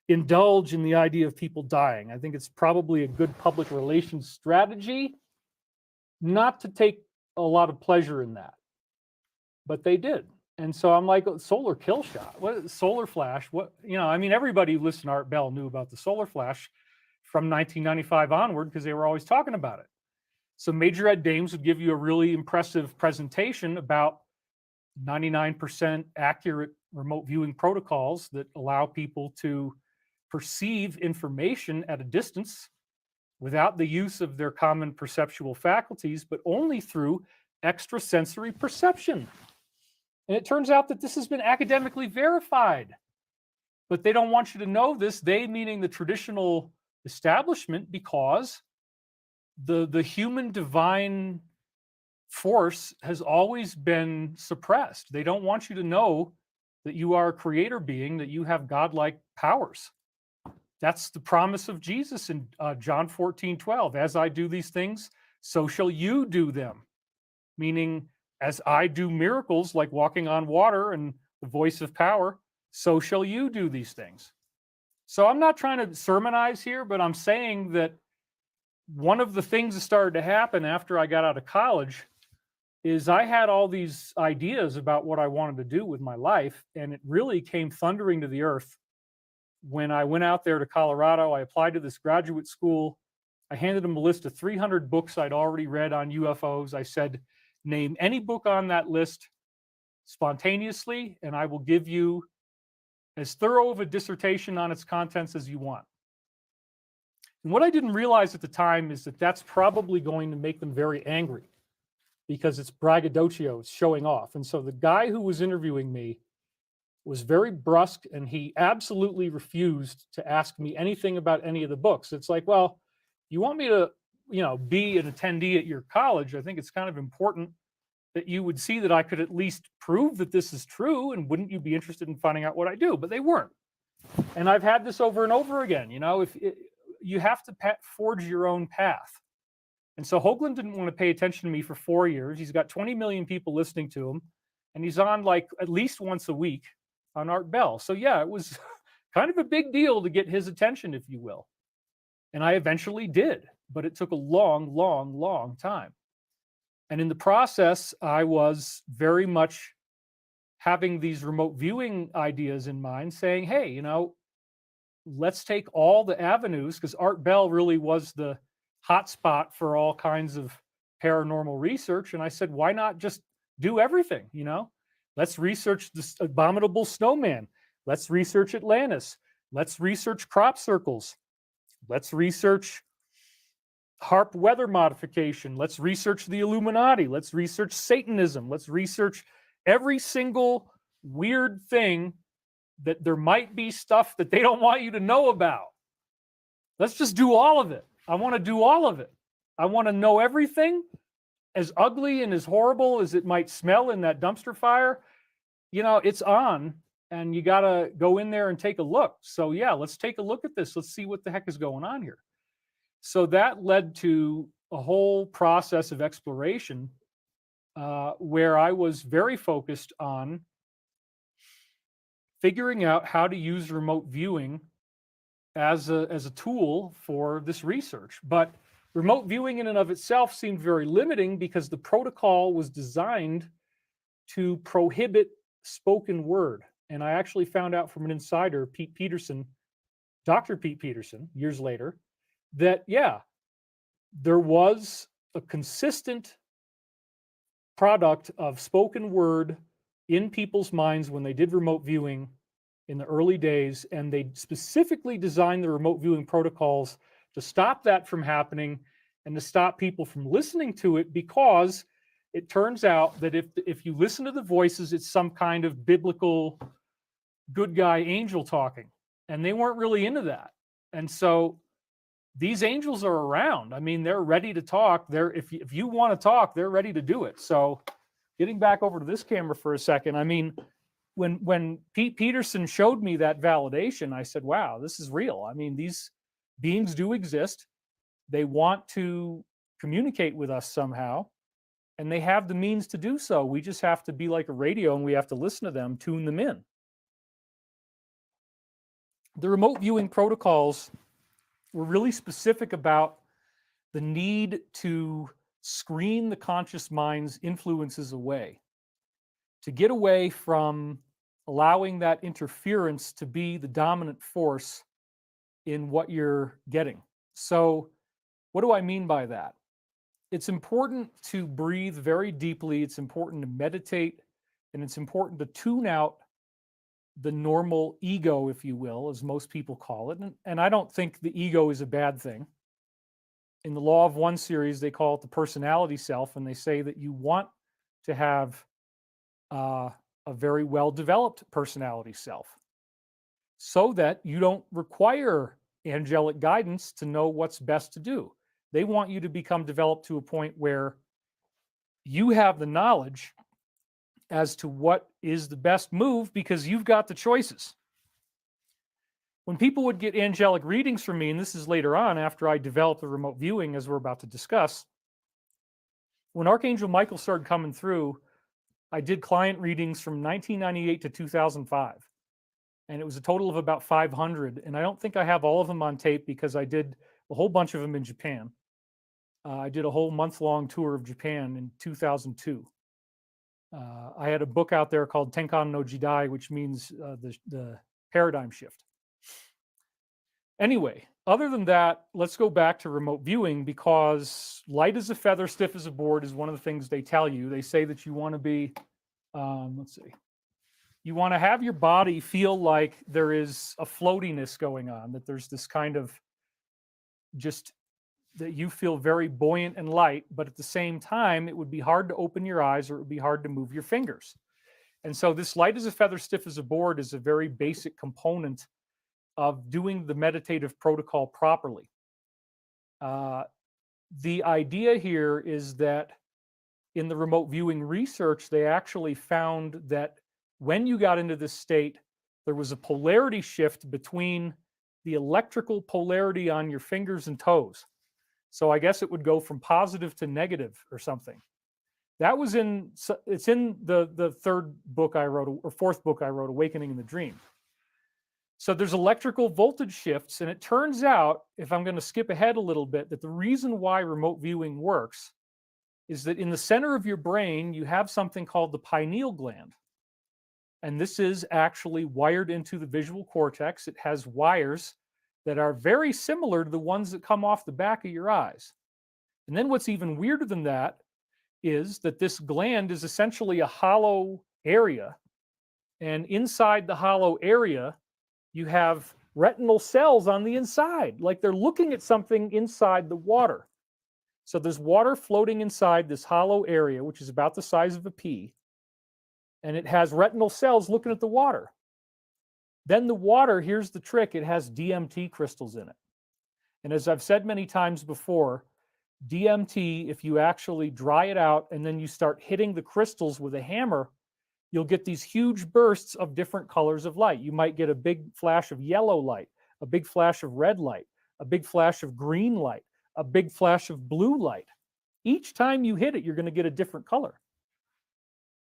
indulge in the idea of people dying. I think it's probably a good public relations strategy not to take a lot of pleasure in that. But they did. And so I'm like, solar kill shot, what, solar flash? What, you know, I mean, everybody who listened to Art Bell knew about the solar flash from 1995 onward because they were always talking about it. So Major Ed Dames would give you a really impressive presentation about 99% accurate remote viewing protocols that allow people to perceive information at a distance without the use of their common perceptual faculties, but only through extrasensory perception. And it turns out that this has been academically verified. But they don't want you to know this, they meaning the traditional establishment, because the human divine force has always been suppressed. They don't want you to know that you are a creator being, that you have godlike powers. That's the promise of Jesus in John 14:12. As I do these things, so shall you do them. Meaning, as I do miracles like walking on water and the voice of power, so shall you do these things. So I'm not trying to sermonize here, but I'm saying that one of the things that started to happen after I got out of college is I had all these ideas about what I wanted to do with my life, and it really came thundering to the earth when I went out there to Colorado. I applied to this graduate school. I handed them a list of 300 books I'd already read on UFOs. I said, name any book on that list spontaneously, and I will give you as thorough of a dissertation on its contents as you want. And what I didn't realize at the time is that that's probably going to make them very angry because it's braggadocio, it's showing off. And so the guy who was interviewing me was very brusque, and he absolutely refused to ask me anything about any of the books. It's like, well, you want me to, you know, be an attendee at your college? I think it's kind of important that you would see that I could at least prove that this is true, and wouldn't you be interested in finding out what I do? But they weren't. And I've had this over and over again. You know, you have to forge your own path. And so Hoagland didn't want to pay attention to me for 4 years. He's got 20 million people listening to him, and he's on like at least once a week on Art Bell. So yeah, it was kind of a big deal to get his attention, if you will. And I eventually did, but it took a long, long, long time. And in the process, I was very much having these remote viewing ideas in mind, saying, hey, you know, let's take all the avenues, because Art Bell really was the hotspot for all kinds of paranormal research. And I said, why not just do everything? You know, let's research this abominable snowman. Let's research Atlantis. Let's research crop circles. Let's research HARP weather modification. Let's research the Illuminati. Let's research Satanism. Let's research every single weird thing that there might be stuff that they don't want you to know about. Let's just do all of it. I want to do all of it. I want to know everything, as ugly and as horrible as it might smell in that dumpster fire. You know, it's on, and you got to go in there and take a look. So yeah, let's take a look at this. Let's see what the heck is going on here. So that led to a whole process of exploration where I was very focused on figuring out how to use remote viewing as a tool for this research. But remote viewing in and of itself seemed very limiting because the protocol was designed to prohibit spoken word. And I actually found out from an insider, Pete Peterson, Dr. Pete Peterson, years later, that, yeah, there was a consistent product of spoken word in people's minds when they did remote viewing in the early days, and they specifically designed the remote viewing protocols to stop that from happening and to stop people from listening to it, because it turns out that if you listen to the voices, it's some kind of biblical good guy angel talking, and they weren't really into that. And so these angels are around. I mean, they're ready to talk. If you want to talk, they're ready to do it. So getting back over to this camera for a second, I mean, when Pete Peterson showed me that validation, I said, wow, this is real. I mean, these beings do exist. They want to communicate with us somehow, and they have the means to do so. We just have to be like a radio, and we have to listen to them, tune them in. The remote viewing protocols were really specific about the need to screen the conscious mind's influences away, to get away from allowing that interference to be the dominant force in what you're getting. So what do I mean by that? It's important to breathe very deeply. It's important to meditate, and it's important to tune out the normal ego, if you will, as most people call it. And I don't think the ego is a bad thing. In the Law of One series, they call it the personality self, and they say that you want to have a very well-developed personality self so that you don't require angelic guidance to know what's best to do. They want you to become developed to a point where you have the knowledge as to what is the best move, because you've got the choices. When people would get angelic readings from me, and this is later on after I developed the remote viewing, as we're about to discuss, when Archangel Michael started coming through, I did client readings from 1998 to 2005. And it was a total of about 500. And I don't think I have all of them on tape because I did a whole bunch of them in Japan. I did a whole month-long tour of Japan in 2002. I had a book out there called Tenkan no Jidai, which means the paradigm shift. Anyway, other than that, let's go back to remote viewing, because light as a feather, stiff as a board is one of the things they tell you. They say that you want to be, you want to have your body feel like there is a floatiness going on, that there's this kind of just that you feel very buoyant and light, but at the same time, it would be hard to open your eyes, or it would be hard to move your fingers. And so this light as a feather, stiff as a board is a very basic component of doing the meditative protocol properly. The idea here is that in the remote viewing research, they actually found that when you got into this state, there was a polarity shift between the electrical polarity on your fingers and toes. So I guess it would go from positive to negative or something. That was it's in the third book I wrote, or fourth book I wrote, Awakening in the Dream. So there's electrical voltage shifts, and it turns out, if I'm going to skip ahead a little bit, that the reason why remote viewing works is that in the center of your brain, you have something called the pineal gland. And this is actually wired into the visual cortex. It has wires that are very similar to the ones that come off the back of your eyes. And then what's even weirder than that is that this gland is essentially a hollow area. And inside the hollow area, you have retinal cells on the inside, like they're looking at something inside the water. So there's water floating inside this hollow area, which is about the size of a pea. And it has retinal cells looking at the water. Then the water, here's the trick, it has DMT crystals in it. And as I've said many times before, DMT, if you actually dry it out and then you start hitting the crystals with a hammer, you'll get these huge bursts of different colors of light. You might get a big flash of yellow light, a big flash of red light, a big flash of green light, a big flash of blue light. Each time you hit it, you're going to get a different color.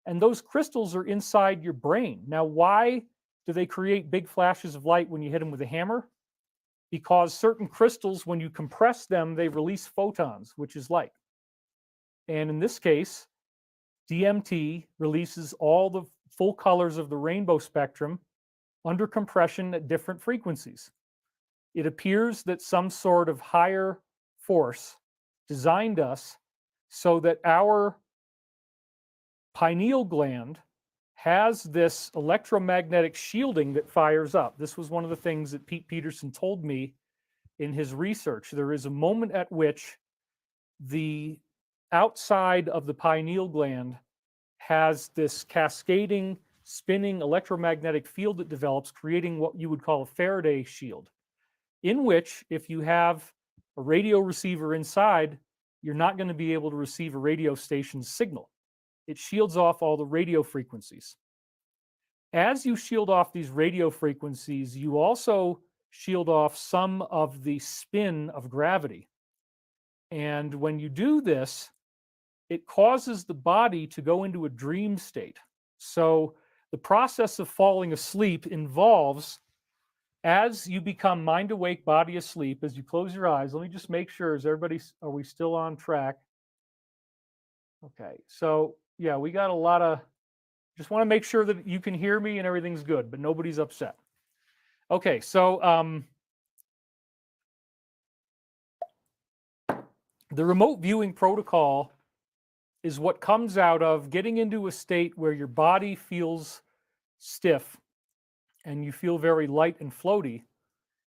And those crystals are inside your brain. Now, why do they create big flashes of light when you hit them with a hammer? Because certain crystals, when you compress them, they release photons, which is light. And in this case, DMT releases all the full colors of the rainbow spectrum under compression at different frequencies. It appears that some sort of higher force designed us so that our pineal gland has this electromagnetic shielding that fires up. This was one of the things that Pete Peterson told me in his research. There is a moment at which the outside of the pineal gland has this cascading, spinning electromagnetic field that develops, creating what you would call a Faraday shield, in which, if you have a radio receiver inside, you're not going to be able to receive a radio station's signal. It shields off all the radio frequencies. As you shield off these radio frequencies, you also shield off some of the spin of gravity. And when you do this, it causes the body to go into a dream state. So the process of falling asleep involves, as you become mind awake, body asleep, as you close your eyes. Let me just make sure, are we still on track? Okay, so yeah, we got a lot of, just want to make sure that you can hear me and everything's good, but nobody's upset. Okay, so the remote viewing protocol is what comes out of getting into a state where your body feels stiff and you feel very light and floaty,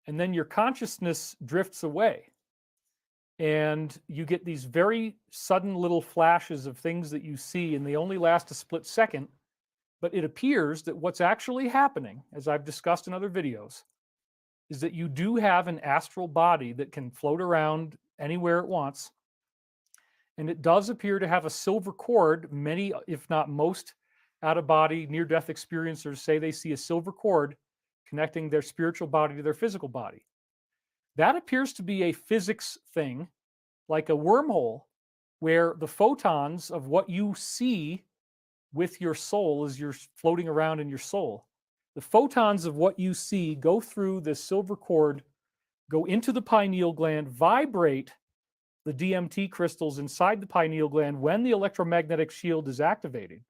and then your consciousness drifts away. And you get these very sudden little flashes of things that you see, and they only last a split second. But it appears that what's actually happening, as I've discussed in other videos, is that you do have an astral body that can float around anywhere it wants. And it does appear to have a silver cord. Many, if not most, out-of-body near-death experiencers say they see a silver cord connecting their spiritual body to their physical body. That appears to be a physics thing, like a wormhole, where the photons of what you see with your soul as you're floating around in your soul, the photons of what you see go through this silver cord, go into the pineal gland, vibrate the DMT crystals inside the pineal gland when the electromagnetic shield is activated,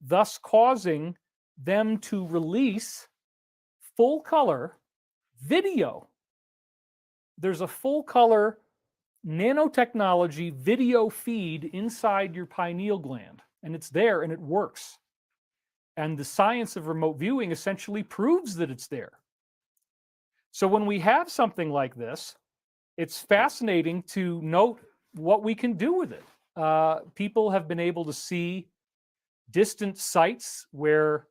thus causing them to release full color video. There's a full color nanotechnology video feed inside your pineal gland, and it's there and it works. And the science of remote viewing essentially proves that it's there. So when we have something like this, it's fascinating to note what we can do with it. People have been able to see distant sites where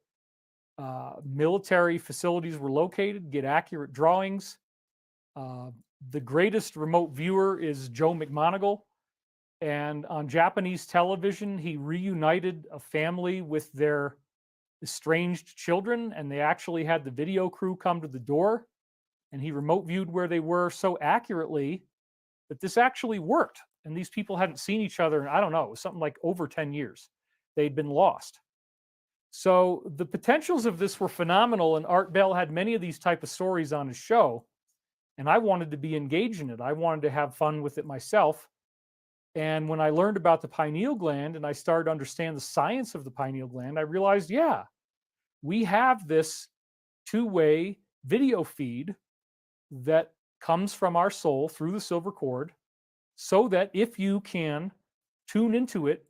military facilities were located, get accurate drawings. The greatest remote viewer is Joe McMoneagle. And on Japanese television, he reunited a family with their estranged children, and they actually had the video crew come to the door, and he remote viewed where they were so accurately that this actually worked. And these people hadn't seen each other in, I don't know, it was something like over 10 years. They'd been lost. So the potentials of this were phenomenal, and Art Bell had many of these type of stories on his show, and I wanted to be engaged in it. I wanted to have fun with it myself. And when I learned about the pineal gland and I started to understand the science of the pineal gland, I realized, yeah, we have this two-way video feed that comes from our soul through the silver cord, so that if you can tune into it,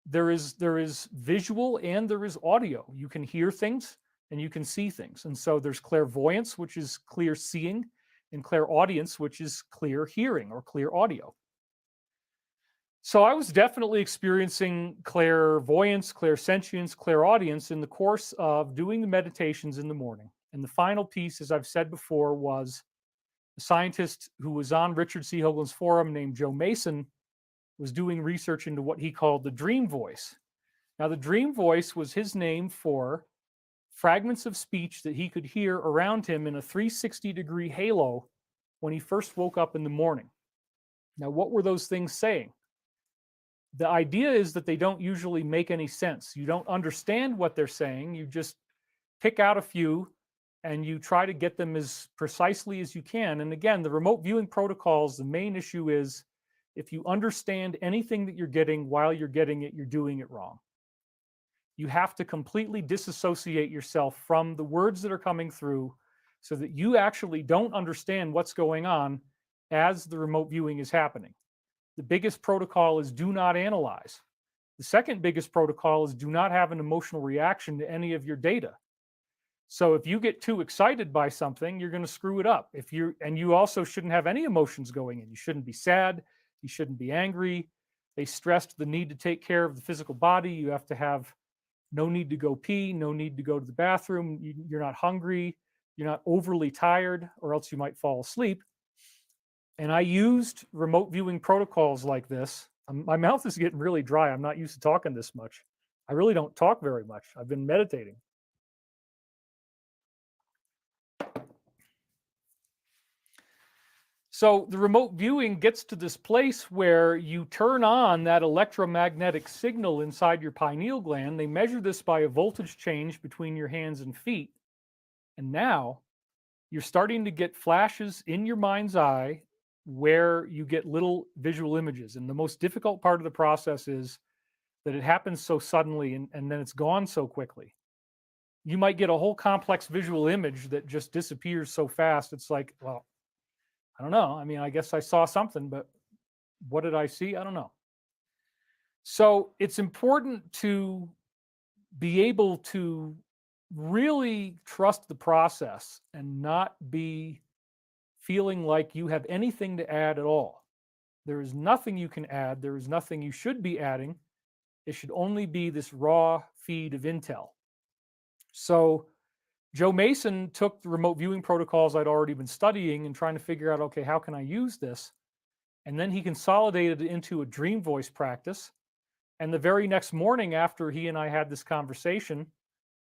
there is visual and there is audio. You can hear things and you can see things. And so there's clairvoyance, which is clear seeing, and clairaudience, which is clear hearing or clear audio. So I was definitely experiencing clairvoyance, clairsentience, clairaudience in the course of doing the meditations in the morning. And the final piece, as I've said before, was a scientist who was on Richard C. Hoagland's forum named Joe Mason was doing research into what he called the dream voice. Now, the dream voice was his name for fragments of speech that he could hear around him in a 360-degree halo when he first woke up in the morning. Now, what were those things saying? The idea is that they don't usually make any sense. You don't understand what they're saying. You just pick out a few and you try to get them as precisely as you can. And again, the remote viewing protocols, the main issue is if you understand anything that you're getting while you're getting it, you're doing it wrong. You have to completely disassociate yourself from the words that are coming through so that you actually don't understand what's going on as the remote viewing is happening. The biggest protocol is do not analyze. The second biggest protocol is do not have an emotional reaction to any of your data. So if you get too excited by something, you're going to screw it up. And you also shouldn't have any emotions going in. You shouldn't be sad. You shouldn't be angry. They stressed the need to take care of the physical body. You have to have no need to go pee, no need to go to the bathroom. You're not hungry. You're not overly tired, or else you might fall asleep. And I used remote viewing protocols like this. My mouth is getting really dry. I'm not used to talking this much. I really don't talk very much. I've been meditating. So the remote viewing gets to this place where you turn on that electromagnetic signal inside your pineal gland. They measure this by a voltage change between your hands and feet. And now you're starting to get flashes in your mind's eye where you get little visual images. And the most difficult part of the process is that it happens so suddenly and then it's gone so quickly. You might get a whole complex visual image that just disappears so fast. It's like, well, I don't know. I mean, I guess I saw something, but what did I see? I don't know. So it's important to be able to really trust the process and not be feeling like you have anything to add at all. There is nothing you can add. There is nothing you should be adding. It should only be this raw feed of intel. So Joe Mason took the remote viewing protocols I'd already been studying and trying to figure out, okay, how can I use this? And then he consolidated it into a dream voice practice. And the very next morning after he and I had this conversation,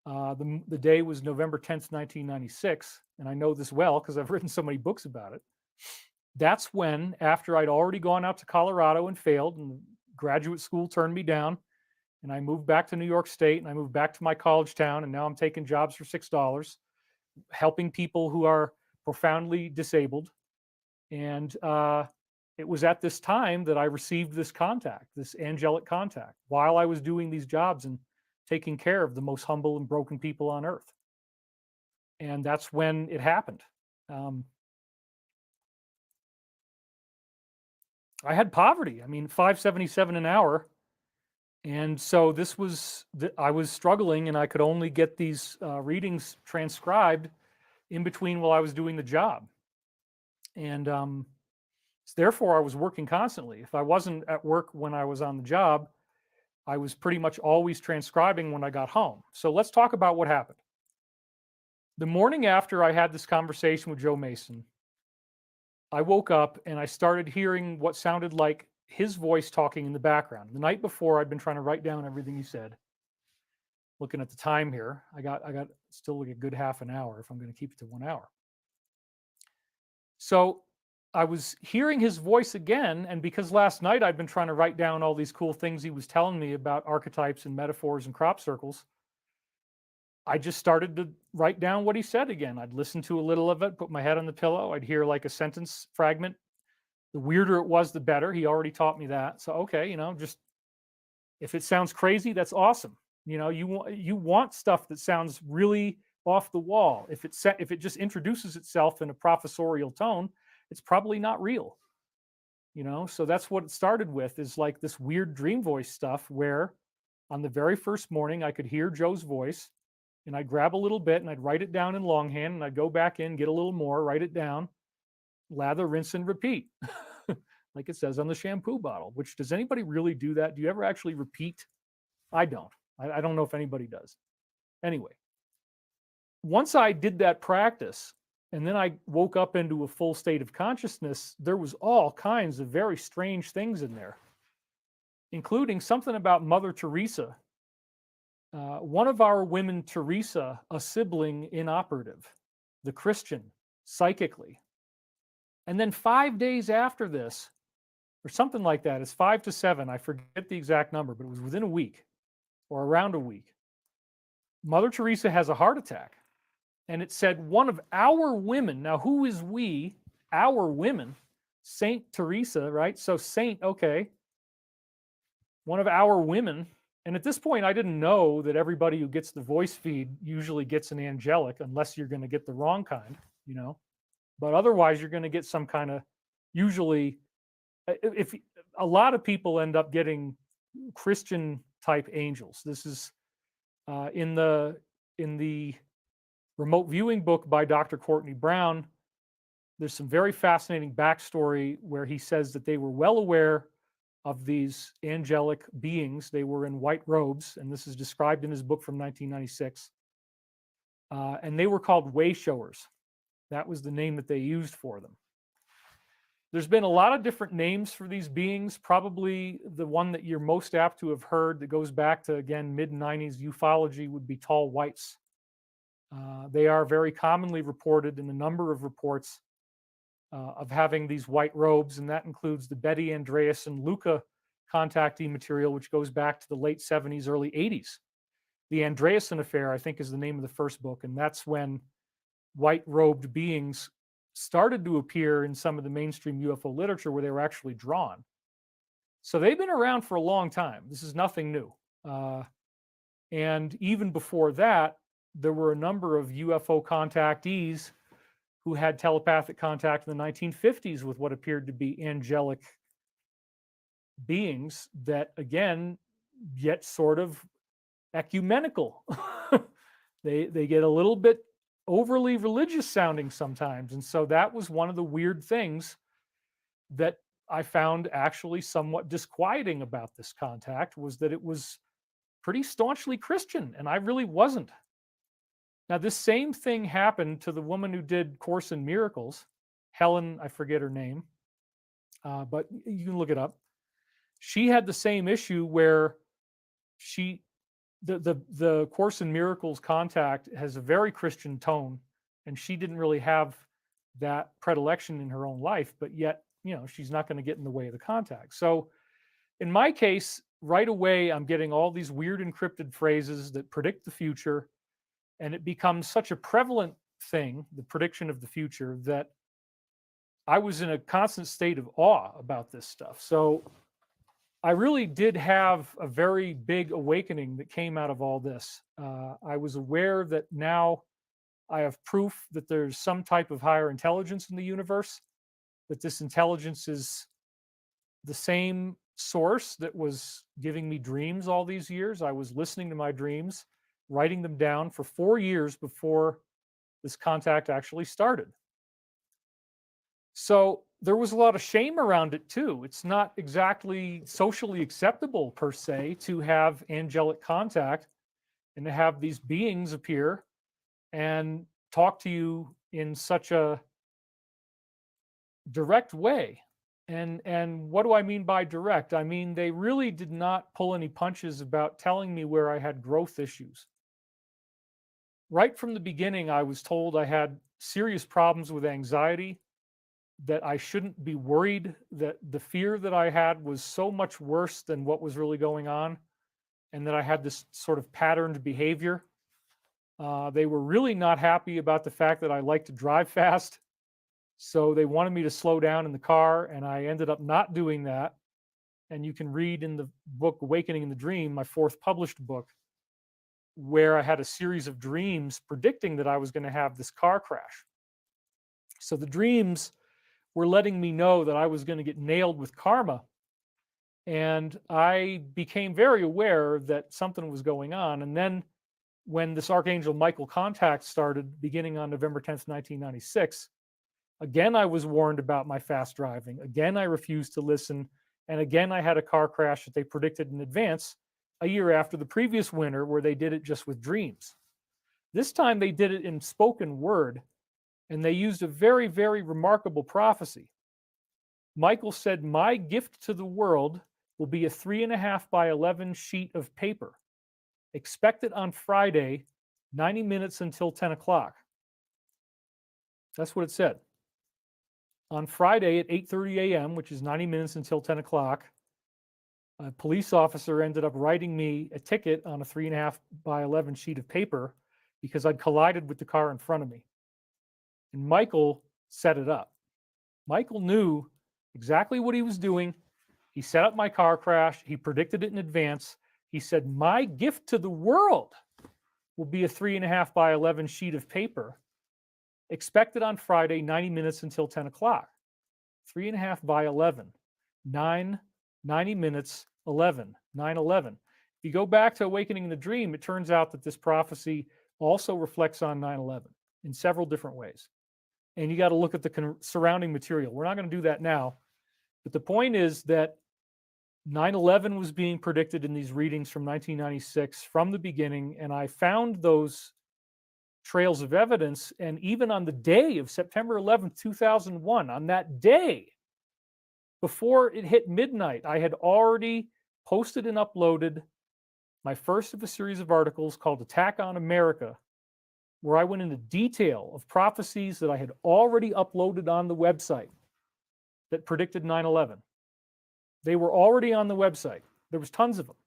the day was November 10th, 1996. And I know this well because I've written so many books about it. That's when, after I'd already gone out to Colorado and failed, and graduate school turned me down, and I moved back to New York State, and I moved back to my college town, and now I'm taking jobs for $6, helping people who are profoundly disabled. And it was at this time that I received this contact, this angelic contact, while I was doing these jobs and taking care of the most humble and broken people on earth. And that's when it happened. I had poverty. I mean, $5.77 an hour. And so this was, I was struggling, and I could only get these readings transcribed in between while I was doing the job. And therefore, I was working constantly. If I wasn't at work when I was on the job, I was pretty much always transcribing when I got home. So let's talk about what happened. The morning after I had this conversation with Joe Mason, I woke up and I started hearing what sounded like his voice talking in the background. The night before, I'd been trying to write down everything he said. looking at the time here. I got still like a good half an hour if I'm going to keep it to 1 hour. So I was hearing his voice again, and because last night I'd been trying to write down all these cool things he was telling me about archetypes and metaphors and crop circles, I just started to write down what he said again. I'd listen to a little of it, put my head on the pillow. I'd hear like a sentence fragment. The weirder it was, the better. He already taught me that. So, okay, just if it sounds crazy, that's awesome. You want stuff that sounds really off the wall. If it just introduces itself in a professorial tone, it's probably not real. So that's what it started with, is like this weird dream voice stuff where on the very first morning I could hear Joe's voice, and I'd grab a little bit and I'd write it down in longhand, and I'd go back in, get a little more, write it down, lather, rinse, and repeat. Like it says on the shampoo bottle. Which, does anybody really do that? Do you ever actually repeat? I don't. I don't know if anybody does. Anyway, once I did that practice, and then I woke up into a full state of consciousness, there was all kinds of very strange things in there, including something about Mother Teresa. One of our women, Teresa, a sibling inoperative, the Christian, psychically. And then 5 days after this, or something like that, it's 5 to 7, I forget the exact number, but it was within a week or around a week, Mother Teresa has a heart attack. And it said one of our women, now who is we? Our women, Saint Teresa, right? So saint, okay. One of our women. And at this point, I didn't know that everybody who gets the voice feed usually gets an angelic, unless you're going to get the wrong kind, But otherwise, you're going to get some kind of, usually, if a lot of people end up getting Christian type angels. This is in the remote viewing book by Dr. Courtney Brown. There's some very fascinating backstory where he says that they were well aware of these angelic beings. They were in white robes, and this is described in his book from 1996. And they were called way showers. That was the name that they used for them. There's been a lot of different names for these beings. Probably the one that you're most apt to have heard that goes back to, again, mid-90s ufology would be tall whites. They are very commonly reported in a number of reports of having these white robes, and that includes the Betty Andreas and Luca contactee material, which goes back to the late 70s, early 80s. The Andreasen Affair, I think, is the name of the first book, and that's when white-robed beings started to appear in some of the mainstream UFO literature where they were actually drawn. So they've been around for a long time. This is nothing new. And even before that, there were a number of UFO contactees who had telepathic contact in the 1950s with what appeared to be angelic beings that, again, get sort of ecumenical. They get a little bit overly religious sounding sometimes. And so that was one of the weird things that I found actually somewhat disquieting about this contact, was that it was pretty staunchly Christian, and I really wasn't. Now, this same thing happened to the woman who did Course in Miracles, Helen, I forget her name, but you can look it up. She had the same issue where the Course in Miracles contact has a very Christian tone, and she didn't really have that predilection in her own life, but yet, she's not going to get in the way of the contact. So in my case, right away, I'm getting all these weird encrypted phrases that predict the future, and it becomes such a prevalent thing, the prediction of the future, that I was in a constant state of awe about this stuff. So I really did have a very big awakening that came out of all this. I was aware that now I have proof that there's some type of higher intelligence in the universe, that this intelligence is the same source that was giving me dreams all these years. I was listening to my dreams, writing them down for 4 years before this contact actually started. So there was a lot of shame around it too. It's not exactly socially acceptable per se to have angelic contact and to have these beings appear and talk to you in such a direct way. And what do I mean by direct? I mean, they really did not pull any punches about telling me where I had growth issues. Right from the beginning, I was told I had serious problems with anxiety, that I shouldn't be worried, that the fear that I had was so much worse than what was really going on, and that I had this sort of patterned behavior. They were really not happy about the fact that I like to drive fast. So they wanted me to slow down in the car, and I ended up not doing that. And you can read in the book Awakening in the Dream, my fourth published book, where I had a series of dreams predicting that I was going to have this car crash. So the dreams were letting me know that I was going to get nailed with karma. And I became very aware that something was going on. And then when this Archangel Michael contact started beginning on November 10th, 1996, again, I was warned about my fast driving. Again, I refused to listen. And again, I had a car crash that they predicted in advance a year after the previous winter, where they did it just with dreams. This time they did it in spoken word, and they used a very, very remarkable prophecy. Michael said, "My gift to the world will be a 3.5 by 11 sheet of paper. Expect it on Friday, 90 minutes until 10 o'clock. That's what it said. On Friday at 8:30 a.m., which is 90 minutes until 10 o'clock, a police officer ended up writing me a ticket on a 3.5 by 11 sheet of paper because I'd collided with the car in front of me. And Michael set it up. Michael knew exactly what he was doing. He set up my car crash. He predicted it in advance. He said, "My gift to the world will be a 3.5 by 11 sheet of paper. Expect it on Friday, 90 minutes until 10 o'clock. 3.5 by 11, 90 minutes, 11, 9/11. If you go back to Awakening in the Dream, it turns out that this prophecy also reflects on 9/11 in several different ways. And you got to look at the surrounding material. We're not going to do that now. But the point is that 9/11 was being predicted in these readings from 1996 from the beginning. And I found those trails of evidence. And even on the day of September 11th, 2001, on that day, before it hit midnight, I had already posted and uploaded my first of a series of articles called Attack on America, where I went into detail of prophecies that I had already uploaded on the website that predicted 9/11. They were already on the website. There was tons of them.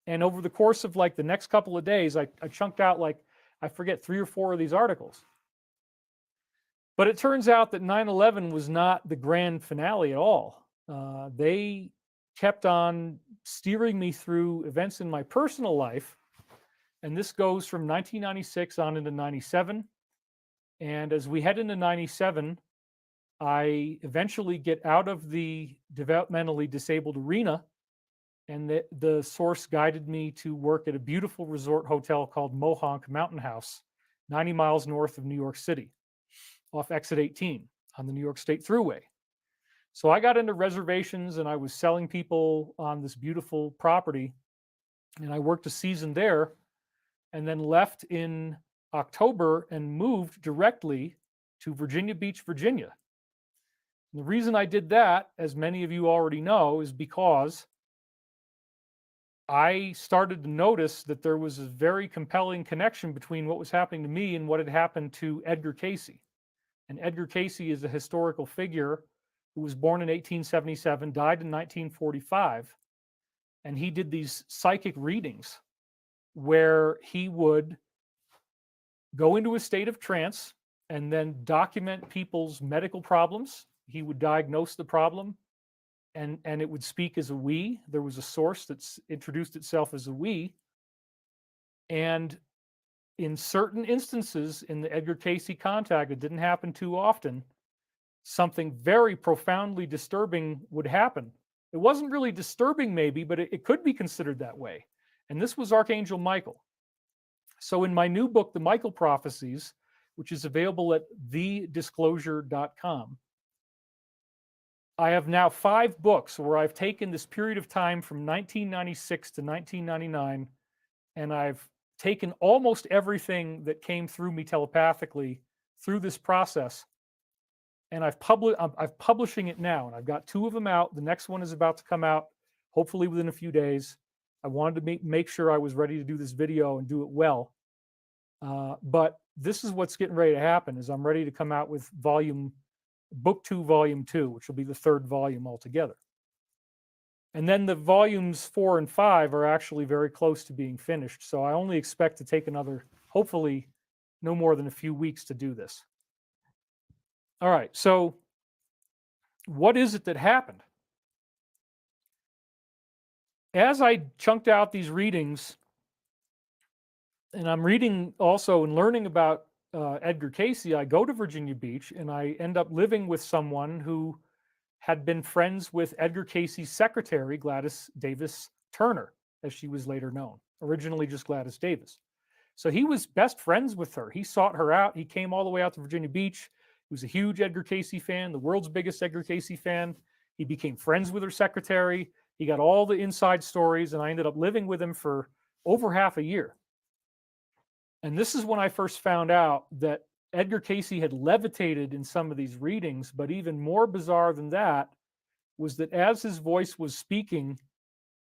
And over the course of like the next couple of days, I chunked out like, I forget, 3 or 4 of these articles. But it turns out that 9/11 was not the grand finale at all. They kept on steering me through events in my personal life. And this goes from 1996 on into 97. And as we head into 97, I eventually get out of the developmentally disabled arena. And the source guided me to work at a beautiful resort hotel called Mohonk Mountain House, 90 miles north of New York City, off exit 18 on the New York State Thruway. So I got into reservations and I was selling people on this beautiful property. And I worked a season there and then left in October and moved directly to Virginia Beach, Virginia. And the reason I did that, as many of you already know, is because I started to notice that there was a very compelling connection between what was happening to me and what had happened to Edgar Cayce. And Edgar Cayce is a historical figure who was born in 1877, died in 1945. And he did these psychic readings where he would go into a state of trance and then document people's medical problems. He would diagnose the problem, and it would speak as a we. There was a source that's introduced itself as a we. And in certain instances in the Edgar Cayce contact, it didn't happen too often, something very profoundly disturbing would happen. It wasn't really disturbing maybe, but it could be considered that way. And this was Archangel Michael. So in my new book, The Michael Prophecies, which is available at thedisclosure.com, I have now 5 books where I've taken this period of time from 1996 to 1999, and I've taken almost everything that came through me telepathically through this process, and I'm publishing it now, and I've got 2 of them out. The next one is about to come out, hopefully within a few days. I wanted to make sure I was ready to do this video and do it well. But this is what's getting ready to happen, is I'm ready to come out with book 2, volume 2, which will be the 3rd volume altogether. And then the volumes 4 and 5 are actually very close to being finished. So I only expect to take another, hopefully, no more than a few weeks to do this. All right, so what is it that happened? As I chunked out these readings, and I'm reading also and learning about Edgar Cayce, I go to Virginia Beach and I end up living with someone who had been friends with Edgar Cayce's secretary, Gladys Davis Turner, as she was later known, originally just Gladys Davis. So he was best friends with her. He sought her out. He came all the way out to Virginia Beach. He was a huge Edgar Cayce fan, the world's biggest Edgar Cayce fan. He became friends with her secretary. He got all the inside stories, and I ended up living with him for over half a year. And this is when I first found out that Edgar Cayce had levitated in some of these readings, but even more bizarre than that was that as his voice was speaking,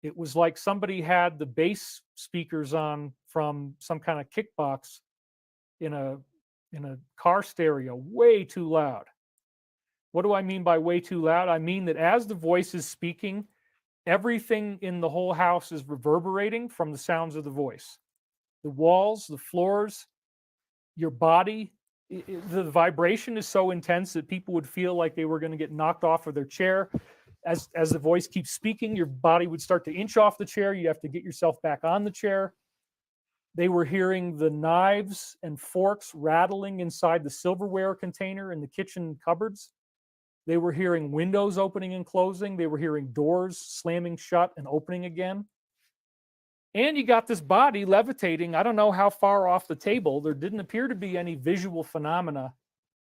it was like somebody had the bass speakers on from some kind of kickbox in a car stereo way too loud. What do I mean by way too loud? I mean that as the voice is speaking, everything in the whole house is reverberating from the sounds of the voice. The walls, the floors, your body, the vibration is so intense that people would feel like they were going to get knocked off of their chair. As the voice keeps speaking, your body would start to inch off the chair. You'd have to get yourself back on the chair. They were hearing the knives and forks rattling inside the silverware container in the kitchen cupboards. They were hearing windows opening and closing. They were hearing doors slamming shut and opening again. And you got this body levitating, I don't know how far off the table. There didn't appear to be any visual phenomena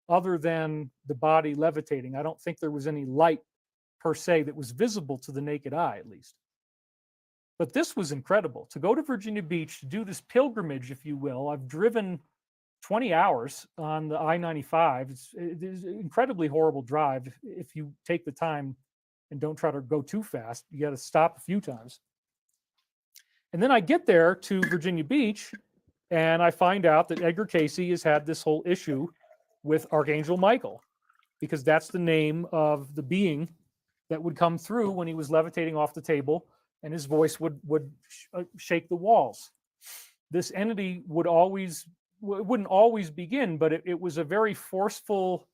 other than the body levitating. I don't think there was any light per se that was visible to the naked eye, at least. But this was incredible. To go to Virginia Beach, to do this pilgrimage, if you will. I've driven 20 hours on the I-95. It is an incredibly horrible drive. If you take the time and don't try to go too fast, you got to stop a few times. And then I get there to Virginia Beach, and I find out that Edgar Cayce has had this whole issue with Archangel Michael, because that's the name of the being that would come through when he was levitating off the table, and his voice would shake the walls. This entity wouldn't always begin, but it was a very forceful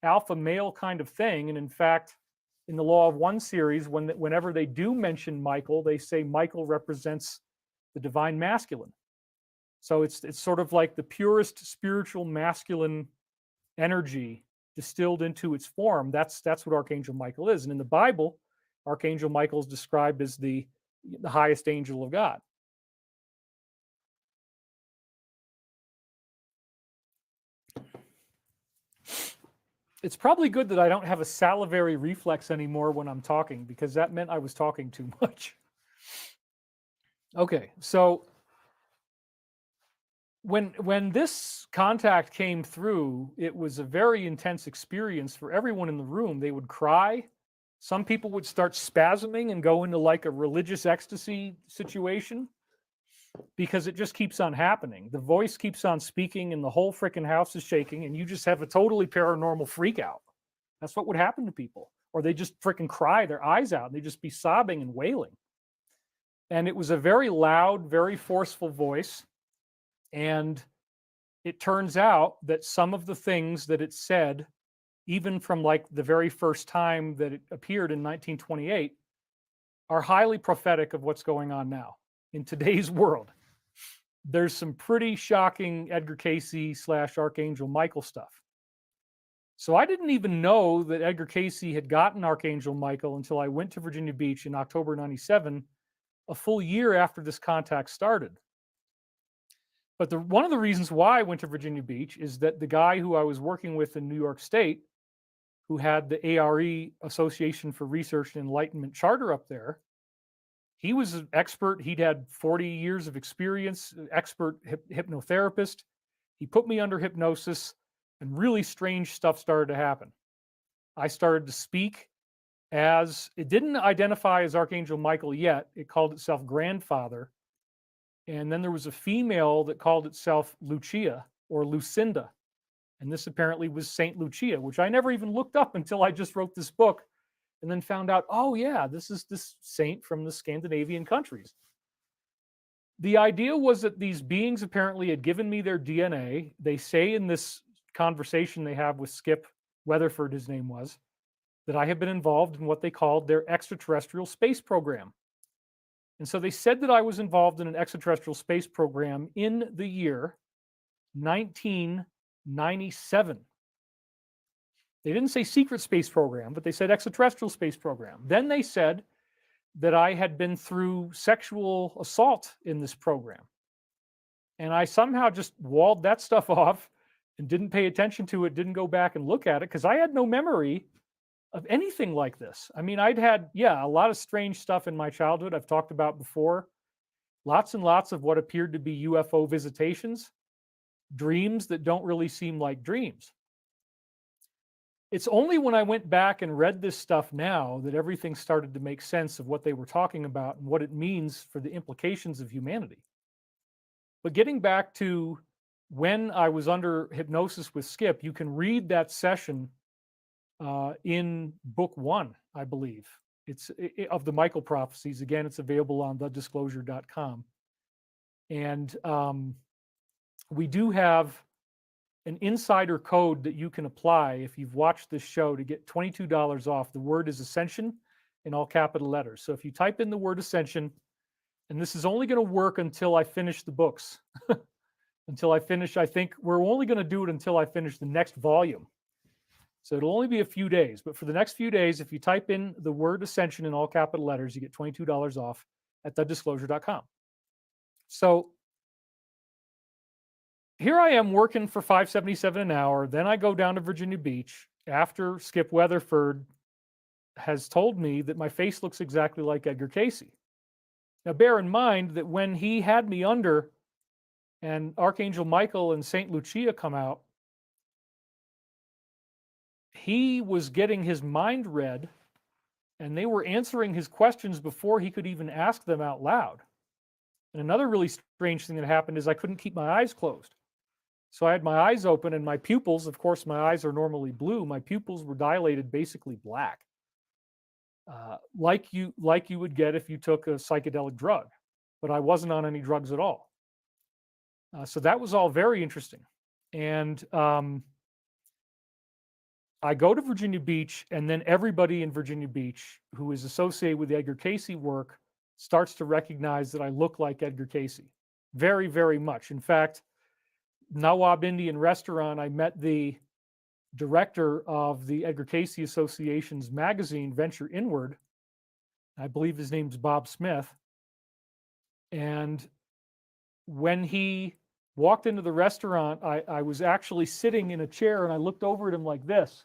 alpha male kind of thing. And in fact, in the Law of One series, whenever they do mention Michael, they say Michael represents the divine masculine. So it's sort of like the purest spiritual masculine energy distilled into its form. That's what Archangel Michael is. And in the Bible, Archangel Michael is described as the highest angel of God. It's probably good that I don't have a salivary reflex anymore when I'm talking, because that meant I was talking too much. Okay, so when this contact came through, it was a very intense experience for everyone in the room. They would cry. Some people would start spasming and go into like a religious ecstasy situation, because it just keeps on happening. The voice keeps on speaking and the whole freaking house is shaking, and you just have a totally paranormal freak out. That's what would happen to people. Or they just freaking cry their eyes out and they just be sobbing and wailing. And it was a very loud, very forceful voice. And it turns out that some of the things that it said, even from like the very first time that it appeared in 1928, are highly prophetic of what's going on now. In today's world, there's some pretty shocking Edgar Cayce / Archangel Michael stuff. So I didn't even know that Edgar Cayce had gotten Archangel Michael until I went to Virginia Beach in October 97, a full year after this contact started. But one of the reasons why I went to Virginia Beach is that the guy who I was working with in New York State, who had the ARE, Association for Research and Enlightenment charter up there, he was an expert. He'd had 40 years of experience, expert hypnotherapist. He put me under hypnosis, and really strange stuff started to happen. I started to speak as, it didn't identify as Archangel Michael yet. It called itself Grandfather. And then there was a female that called itself Lucia or Lucinda. And this apparently was Saint Lucia, which I never even looked up until I just wrote this book and then found out, oh yeah, this is this saint from the Scandinavian countries. The idea was that these beings apparently had given me their DNA. They say in this conversation they have with Skip Weatherford, his name was, that I have been involved in what they called their extraterrestrial space program. And so they said that I was involved in an extraterrestrial space program in the year 1997. They didn't say secret space program, but they said extraterrestrial space program. Then they said that I had been through sexual assault in this program. And I somehow just walled that stuff off and didn't pay attention to it, didn't go back and look at it, because I had no memory of anything like this. I mean, I'd had, a lot of strange stuff in my childhood I've talked about before. Lots and lots of what appeared to be UFO visitations, dreams that don't really seem like dreams. It's only when I went back and read this stuff now that everything started to make sense of what they were talking about and what it means for the implications of humanity. But getting back to when I was under hypnosis with Skip, you can read that session in book 1, I believe. It's of the Michael prophecies. Again, it's available on thedisclosure.com. And we do have an insider code that you can apply if you've watched this show to get $22 off. The word is Ascension in all capital letters. So if you type in the word Ascension, and this is only going to work until I finish the books. Until I finish, I think we're only going to do it until I finish the next volume. So it'll only be a few days, but for the next few days, if you type in the word Ascension in all capital letters, you get $22 off at thedisclosure.com. So here I am working for $5.77 an hour. Then I go down to Virginia Beach after Skip Weatherford has told me that my face looks exactly like Edgar Cayce. Now, bear in mind that when he had me under and Archangel Michael and Saint Lucia come out, he was getting his mind read, and they were answering his questions before he could even ask them out loud. And another really strange thing that happened is I couldn't keep my eyes closed. So I had my eyes open, and my pupils, of course, my eyes are normally blue. My pupils were dilated, basically black, like you would get if you took a psychedelic drug. But I wasn't on any drugs at all. So that was all very interesting. And I go to Virginia Beach, and then everybody in Virginia Beach who is associated with the Edgar Cayce work starts to recognize that I look like Edgar Cayce. Very, very much. In fact, Nawab Indian Restaurant, I met the director of the Edgar Cayce Association's magazine, Venture Inward. I believe his name's Bob Smith. And when he walked into the restaurant, I was actually sitting in a chair, and I looked over at him like this.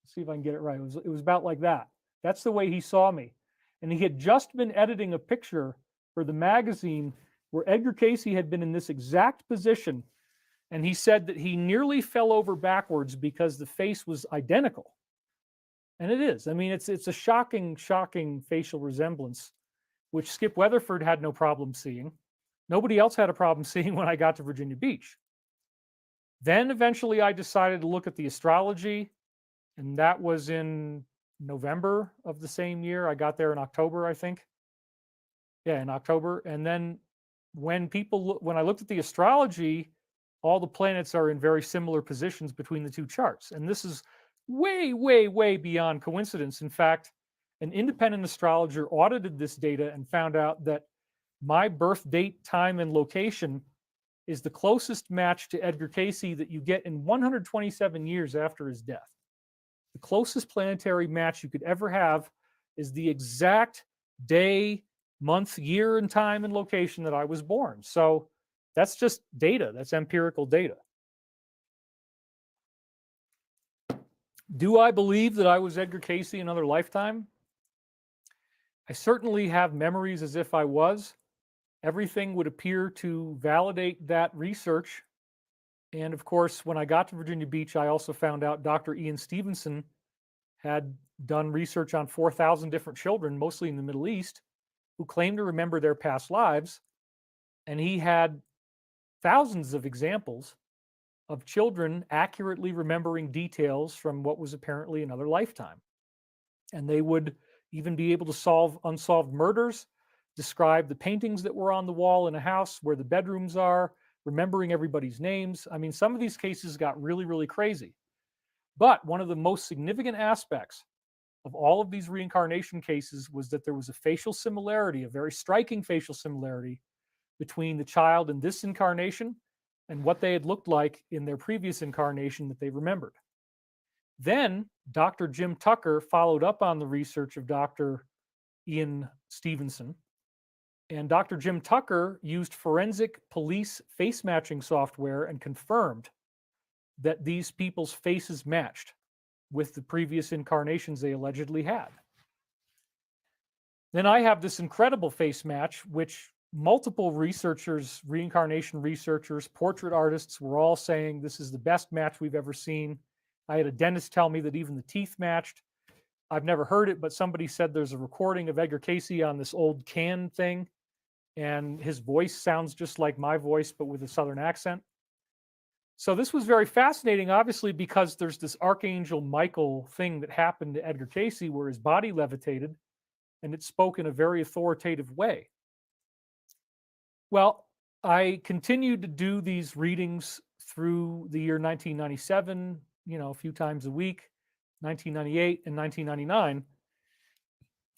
Let's see if I can get it right. It was about like that. That's the way he saw me. And he had just been editing a picture for the magazine where Edgar Cayce had been in this exact position. And he said that he nearly fell over backwards because the face was identical. And it is. I mean, it's a shocking, shocking facial resemblance, which Skip Weatherford had no problem seeing. Nobody else had a problem seeing when I got to Virginia Beach. Then eventually I decided to look at the astrology, and that was in November of the same year. I got there in October, I think. Yeah, in October. And then when I looked at the astrology, all the planets are in very similar positions between the two charts. And this is way, way, way beyond coincidence. In fact, an independent astrologer audited this data and found out that my birth date, time, and location is the closest match to Edgar Cayce that you get in 127 years after his death. The closest planetary match you could ever have is the exact day, month, year, and time and location that I was born. So that's just data. That's empirical data. Do I believe that I was Edgar Cayce in another lifetime? I certainly have memories as if I was. Everything would appear to validate that research. And of course, when I got to Virginia Beach, I also found out Dr. Ian Stevenson had done research on 4,000 different children, mostly in the Middle East, who claimed to remember their past lives. And he had thousands of examples of children accurately remembering details from what was apparently another lifetime. And they would even be able to solve unsolved murders, describe the paintings that were on the wall in a house, where the bedrooms are, remembering everybody's names. I mean, some of these cases got really, really crazy. But one of the most significant aspects of all of these reincarnation cases was that there was a facial similarity, a very striking facial similarity between the child in this incarnation and what they had looked like in their previous incarnation that they remembered. Then Dr. Jim Tucker followed up on the research of Dr. Ian Stevenson. And Dr. Jim Tucker used forensic police face matching software and confirmed that these people's faces matched with the previous incarnations they allegedly had. Then I have this incredible face match, which multiple researchers, reincarnation researchers, portrait artists were all saying this is the best match we've ever seen. I had a dentist tell me that even the teeth matched. I've never heard it, but somebody said there's a recording of Edgar Cayce on this old can thing, and his voice sounds just like my voice, but with a Southern accent. So this was very fascinating, obviously, because there's this Archangel Michael thing that happened to Edgar Cayce where his body levitated and it spoke in a very authoritative way. Well, I continued to do these readings through the year 1997, a few times a week, 1998 and 1999.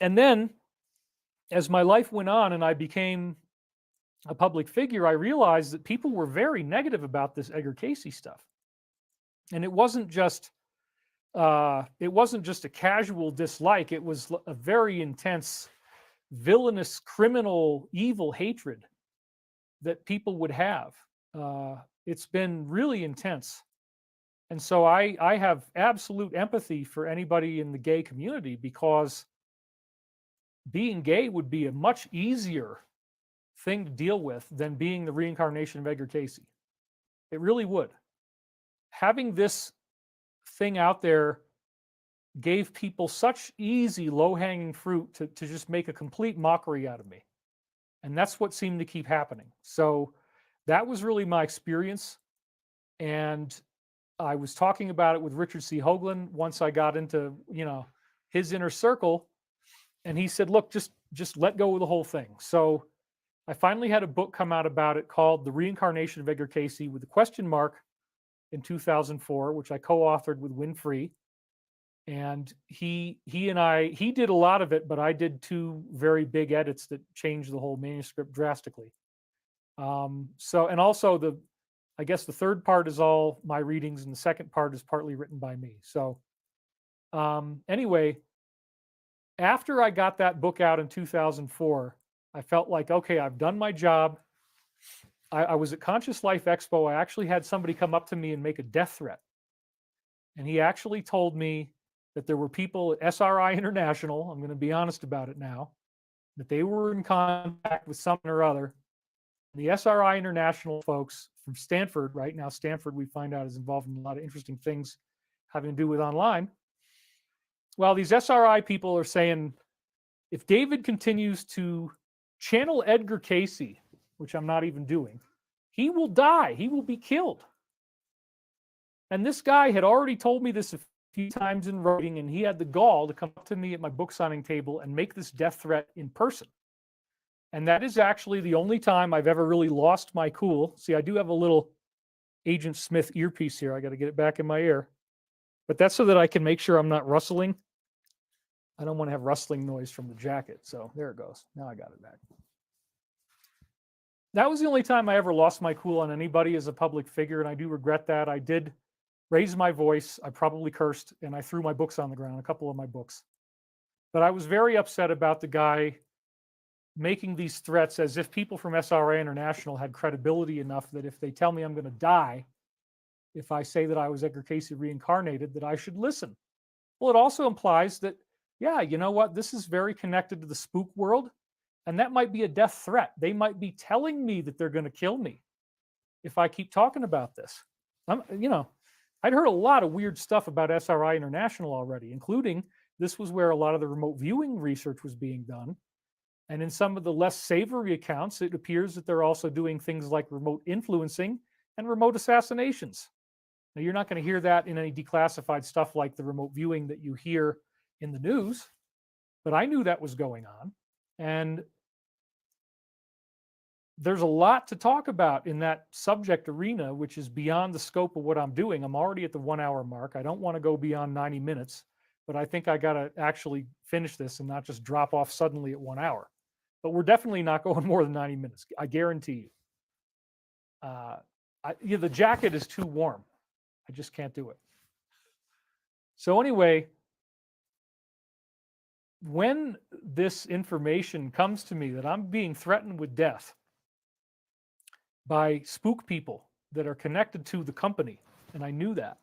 And then as my life went on and I became a public figure, I realized that people were very negative about this Edgar Cayce stuff. And it wasn't just a casual dislike. It was a very intense, villainous, criminal, evil hatred that people would have. It's been really intense. And so I have absolute empathy for anybody in the gay community, because being gay would be a much easier thing to deal with than being the reincarnation of Edgar Cayce. It really would. Having this thing out there gave people such easy, low-hanging fruit to just make a complete mockery out of me. And that's what seemed to keep happening. So that was really my experience. And I was talking about it with Richard C. Hoagland once I got into, his inner circle. And he said, look, just let go of the whole thing. So I finally had a book come out about it called The Reincarnation of Edgar Cayce with a question mark in 2004, which I co-authored with Winfrey. And he did a lot of it, but I did 2 very big edits that changed the whole manuscript drastically. And also I guess the third part is all my readings and the second part is partly written by me. So anyway, after I got that book out in 2004, I felt like, okay, I've done my job. I was at Conscious Life Expo. I actually had somebody come up to me and make a death threat. And he actually told me that there were people at SRI International, I'm going to be honest about it now, that they were in contact with something or other. The SRI International folks from Stanford, right now, Stanford, we find out, is involved in a lot of interesting things having to do with online. Well, these SRI people are saying, if David continues to channel Edgar Cayce, which I'm not even doing, he will die. He will be killed. And this guy had already told me this a few times in writing, and he had the gall to come up to me at my book signing table and make this death threat in person. And that is actually the only time I've ever really lost my cool. See, I do have a little Agent Smith earpiece here. I got to get it back in my ear. But that's so that I can make sure I'm not rustling. I don't want to have rustling noise from the jacket. So there it goes. Now I got it back. That was the only time I ever lost my cool on anybody as a public figure, and I do regret that. I did raise my voice. I probably cursed, and I threw my books on the ground, a couple of my books. But I was very upset about the guy making these threats as if people from SRA International had credibility enough that if they tell me I'm going to die, if I say that I was Edgar Cayce reincarnated, that I should listen. Well, it also implies that, yeah, you know what? This is very connected to the spook world, and that might be a death threat. They might be telling me that they're going to kill me if I keep talking about this. I'd heard a lot of weird stuff about SRI International already, including this was where a lot of the remote viewing research was being done. And in some of the less savory accounts, it appears that they're also doing things like remote influencing and remote assassinations. Now, you're not going to hear that in any declassified stuff like the remote viewing that you hear in the news, but I knew that was going on. And there's a lot to talk about in that subject arena, which is beyond the scope of what I'm doing. I'm already at the 1 hour mark. I don't want to go beyond 90 minutes, but I think I got to actually finish this and not just drop off suddenly at 1 hour. But we're definitely not going more than 90 minutes. I guarantee you. The jacket is too warm. I just can't do it. So anyway, when this information comes to me that I'm being threatened with death by spook people that are connected to the company, and I knew that,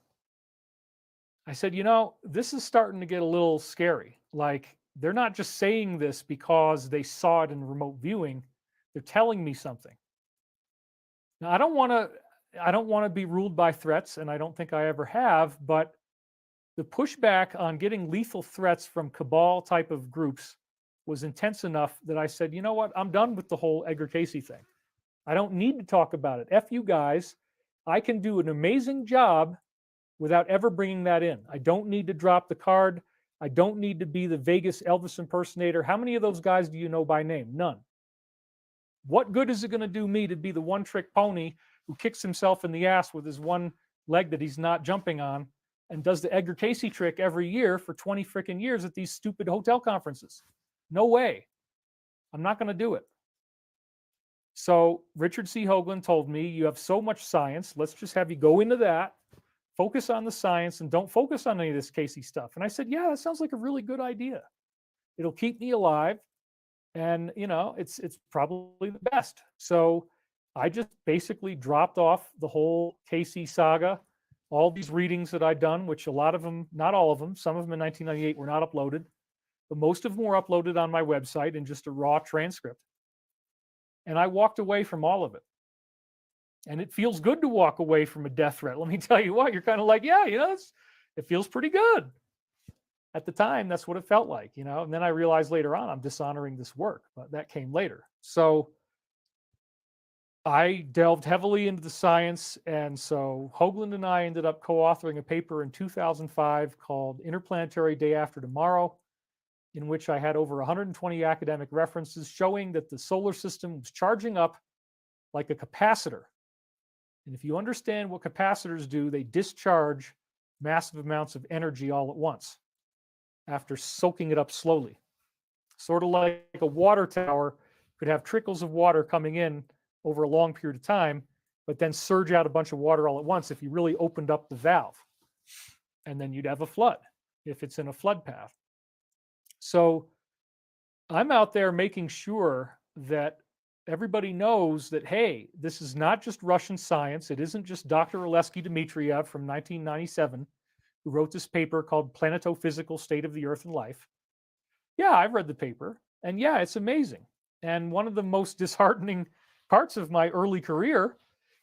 I said, this is starting to get a little scary. Like, they're not just saying this because they saw it in remote viewing. They're telling me something. Now, I don't want to be ruled by threats, and I don't think I ever have, but the pushback on getting lethal threats from cabal type of groups was intense enough that I said, you know what? I'm done with the whole Edgar Casey thing. I don't need to talk about it. F you guys. I can do an amazing job without ever bringing that in. I don't need to drop the card. I don't need to be the Vegas Elvis impersonator. How many of those guys do you know by name? None. What good is it going to do me to be the one-trick pony who kicks himself in the ass with his one leg that he's not jumping on and does the Edgar Casey trick every year for 20 freaking years at these stupid hotel conferences? No way. I'm not going to do it. So Richard C. Hoagland told me, you have so much science. Let's just have you go into that, focus on the science, and don't focus on any of this Casey stuff. And I said, yeah, that sounds like a really good idea. It'll keep me alive. And, it's probably the best. So I just basically dropped off the whole Casey saga, all these readings that I'd done, which a lot of them, not all of them, some of them in 1998 were not uploaded, but most of them were uploaded on my website in just a raw transcript. And I walked away from all of it. And it feels good to walk away from a death threat. Let me tell you what, you're kind of like, yeah, it feels pretty good. At the time, that's what it felt like, and then I realized later on I'm dishonoring this work, but that came later. So I delved heavily into the science. And so Hoagland and I ended up co-authoring a paper in 2005 called Interplanetary Day After Tomorrow, in which I had over 120 academic references showing that the solar system was charging up like a capacitor. And if you understand what capacitors do, they discharge massive amounts of energy all at once after soaking it up slowly. Sort of like a water tower could have trickles of water coming in over a long period of time, but then surge out a bunch of water all at once if you really opened up the valve. And then you'd have a flood if it's in a flood path. So I'm out there making sure that everybody knows that, hey, this is not just Russian science. It isn't just Dr. Oleksii Dmitriev from 1997 who wrote this paper called Planetophysical State of the Earth and Life. Yeah, I've read the paper, and yeah, it's amazing. And one of the most disheartening parts of my early career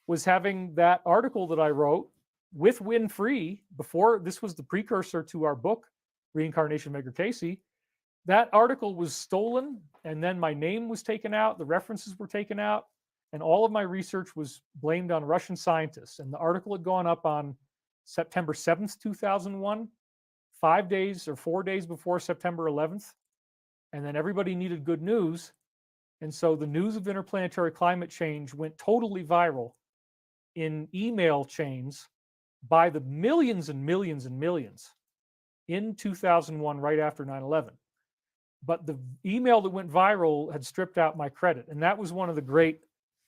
was having that article that I wrote with Winfrey before. This was the precursor to our book, Reincarnation of Edgar Casey. That article was stolen, and then my name was taken out, the references were taken out, and all of my research was blamed on Russian scientists. And the article had gone up on September 7th, 2001, 5 days or 4 days before September 11th. And then everybody needed good news. And so the news of interplanetary climate change went totally viral in email chains by the millions and millions and millions in 2001, right after 9/11. But the email that went viral had stripped out my credit. And that was one of the great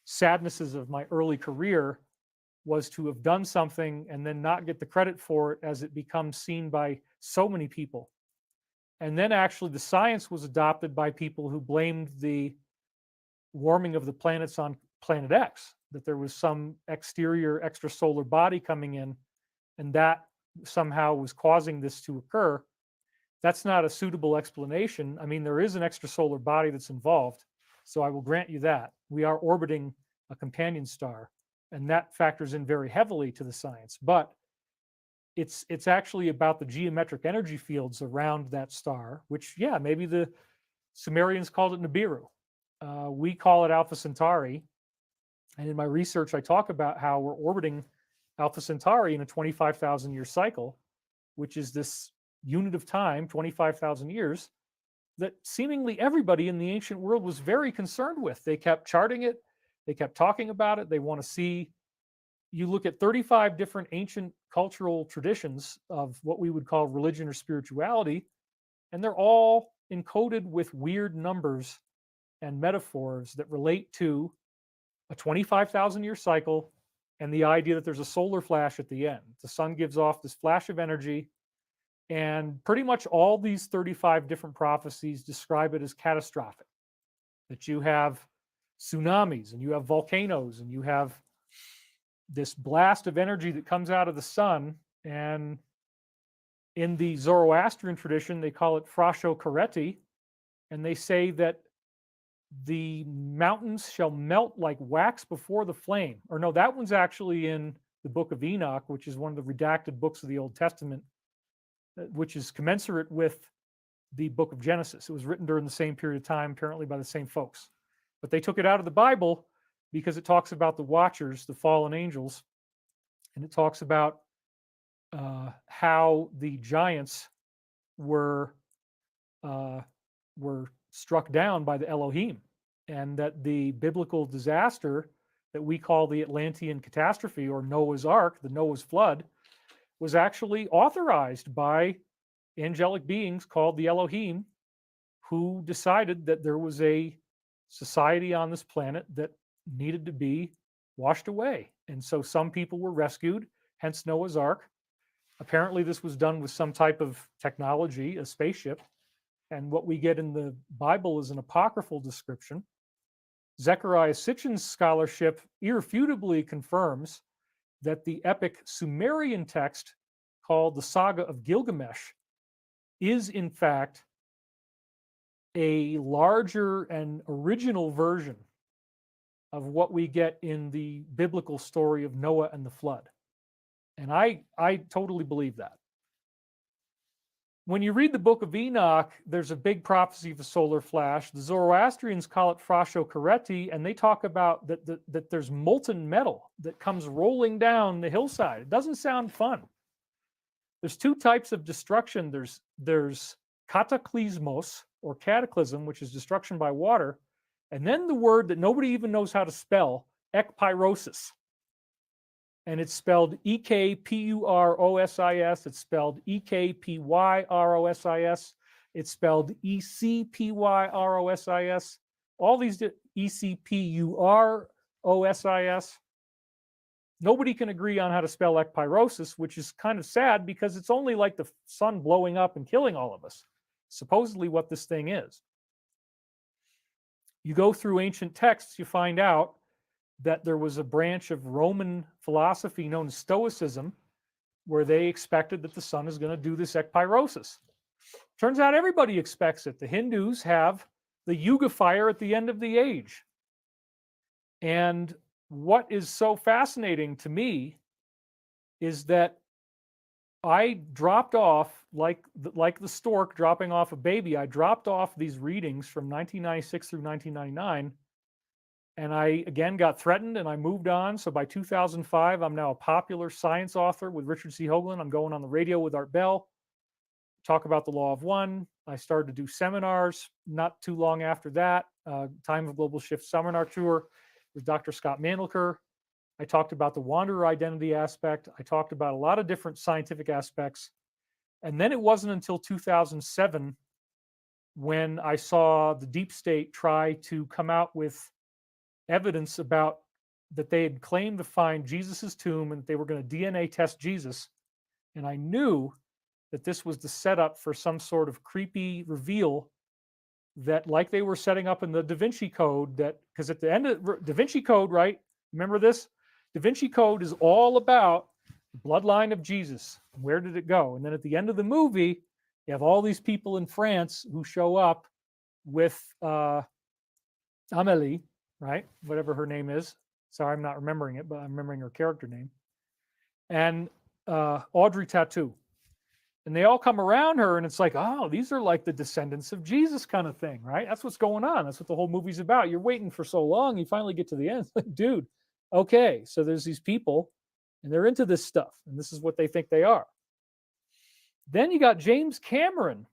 sadnesses of my early career, was to have done something and then not get the credit for it as it becomes seen by so many people. And then actually the science was adopted by people who blamed the warming of the planets on Planet X, that there was some exterior extrasolar body coming in, and that somehow was causing this to occur. That's not a suitable explanation. I mean, there is an extrasolar body that's involved, so I will grant you that. We are orbiting a companion star, and that factors in very heavily to the science. But it's actually about the geometric energy fields around that star, which, yeah, maybe the Sumerians called it Nibiru. We call it Alpha Centauri. And in my research, I talk about how we're orbiting Alpha Centauri in a 25,000 year cycle, which is this unit of time, 25,000 years, that seemingly everybody in the ancient world was very concerned with. They kept charting it, they kept talking about it. They want to see. You look at 35 different ancient cultural traditions of what we would call religion or spirituality, and they're all encoded with weird numbers and metaphors that relate to a 25,000 year cycle and the idea that there's a solar flash at the end. The sun gives off this flash of energy, and pretty much all these 35 different prophecies describe it as catastrophic. That you have tsunamis and you have volcanoes and you have this blast of energy that comes out of the sun. And in the Zoroastrian tradition, they call it Frasho Kareti, and they say that the mountains shall melt like wax before the flame. Or no, that one's actually in the book of Enoch, which is one of the redacted books of the Old Testament, which is commensurate with the book of Genesis. It was written during the same period of time, apparently by the same folks. But they took it out of the Bible because it talks about the Watchers, the fallen angels, and it talks about how the giants were struck down by the Elohim, and that the biblical disaster that we call the Atlantean catastrophe or Noah's Ark, the Noah's flood, was actually authorized by angelic beings called the Elohim, who decided that there was a society on this planet that needed to be washed away. And so some people were rescued, hence Noah's Ark. Apparently, this was done with some type of technology, a spaceship. And what we get in the Bible is an apocryphal description. Zechariah Sitchin's scholarship irrefutably confirms that the epic Sumerian text called the Saga of Gilgamesh is, in fact, a larger and original version of what we get in the biblical story of Noah and the flood. And I totally believe that. When you read the book of Enoch, there's a big prophecy of the solar flash. The Zoroastrians call it Frasho Kareti, and they talk about that there's molten metal that comes rolling down the hillside. It doesn't sound fun. There's two types of destruction. There's cataclysmos, or cataclysm, which is destruction by water, and then the word that nobody even knows how to spell, ekpyrosis. And it's spelled Ekpurosis. It's spelled Ekpyrosis. It's spelled Ecpyrosis. All these Ecpurosis. Nobody can agree on how to spell ekpyrosis, which is kind of sad because it's only like the sun blowing up and killing all of us. Supposedly what this thing is. You go through ancient texts, you find out that there was a branch of Roman philosophy known as Stoicism, where they expected that the sun is going to do this ekpyrosis. Turns out everybody expects it. The Hindus have the Yuga fire at the end of the age. And what is so fascinating to me is that I dropped off, like the stork dropping off a baby, I dropped off these readings from 1996 through 1999. And I, again, got threatened and I moved on. So by 2005, I'm now a popular science author with Richard C. Hoagland. I'm going on the radio with Art Bell, talk about the Law of One. I started to do seminars not too long after that, Time of Global Shift seminar tour with Dr. Scott Mandelker. I talked about the wanderer identity aspect. I talked about a lot of different scientific aspects. And then it wasn't until 2007 when I saw the deep state try to come out with evidence about that they had claimed to find Jesus's tomb and they were going to DNA test Jesus. And I knew that this was the setup for some sort of creepy reveal that, like they were setting up in the Da Vinci Code, that because at the end of Da Vinci Code, right? Remember this? Da Vinci Code is all about the bloodline of Jesus. Where did it go? And then at the end of the movie, you have all these people in France who show up with Amélie, right? Whatever her name is. Sorry, I'm not remembering it, but I'm remembering her character name. And Audrey tattoo. And they all come around her, and it's like, oh, these are like the descendants of Jesus kind of thing, right? That's what's going on. That's what the whole movie's about. You're waiting for so long, you finally get to the end. It's like, dude, okay, so there's these people, and they're into this stuff, and this is what they think they are. Then you got James Cameron,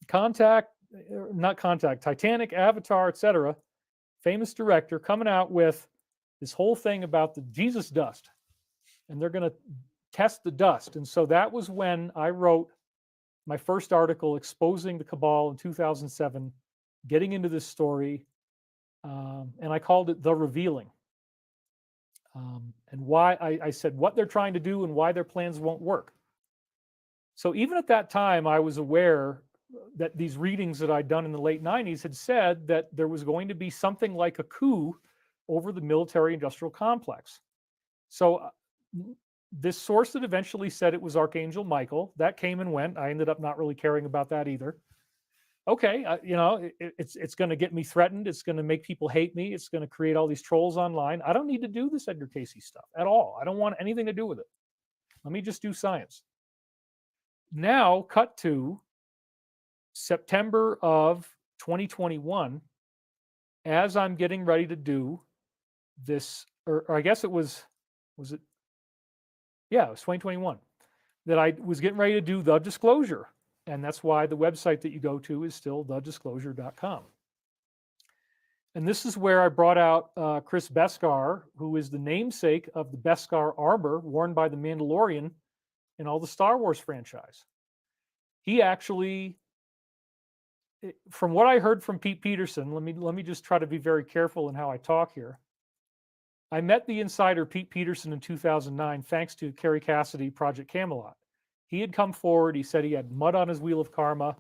Titanic, Avatar, etc., famous director, coming out with this whole thing about the Jesus dust, and they're going to test the dust. And so that was when I wrote my first article exposing the cabal in 2007, getting into this story, and I called it The Revealing. And why I said what they're trying to do and why their plans won't work. So even at that time, I was aware that these readings that I'd done in the late 90s had said that there was going to be something like a coup over the military-industrial complex. So this source that eventually said it was Archangel Michael, that came and went. I ended up not really caring about that either. Okay, it's going to get me threatened. It's going to make people hate me. It's going to create all these trolls online. I don't need to do this Edgar Cayce stuff at all. I don't want anything to do with it. Let me just do science. Now, cut to September of 2021, as I'm getting ready to do this, or I guess it was it? Yeah, it was 2021 that I was getting ready to do the disclosure. And that's why the website that you go to is still thedisclosure.com. And this is where I brought out Chris Beskar, who is the namesake of the Beskar armor worn by the Mandalorian in all the Star Wars franchise. He actually, from what I heard from Pete Peterson, let me just try to be very careful in how I talk here. I met the insider Pete Peterson in 2009 thanks to Kerry Cassidy, Project Camelot. He had come forward. He said he had mud on his wheel of karma.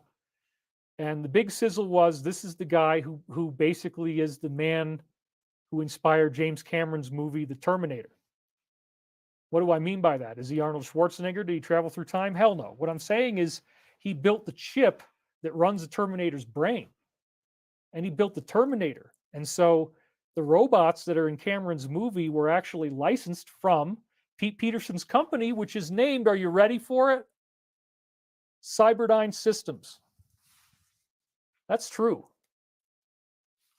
And the big sizzle was, this is the guy who basically is the man who inspired James Cameron's movie, The Terminator. What do I mean by that? Is he Arnold Schwarzenegger? Did he travel through time? Hell no. What I'm saying is he built the chip that runs the Terminator's brain. And he built the Terminator. And so the robots that are in Cameron's movie were actually licensed from Pete Peterson's company, which is named, are you ready for it? Cyberdyne Systems. That's true.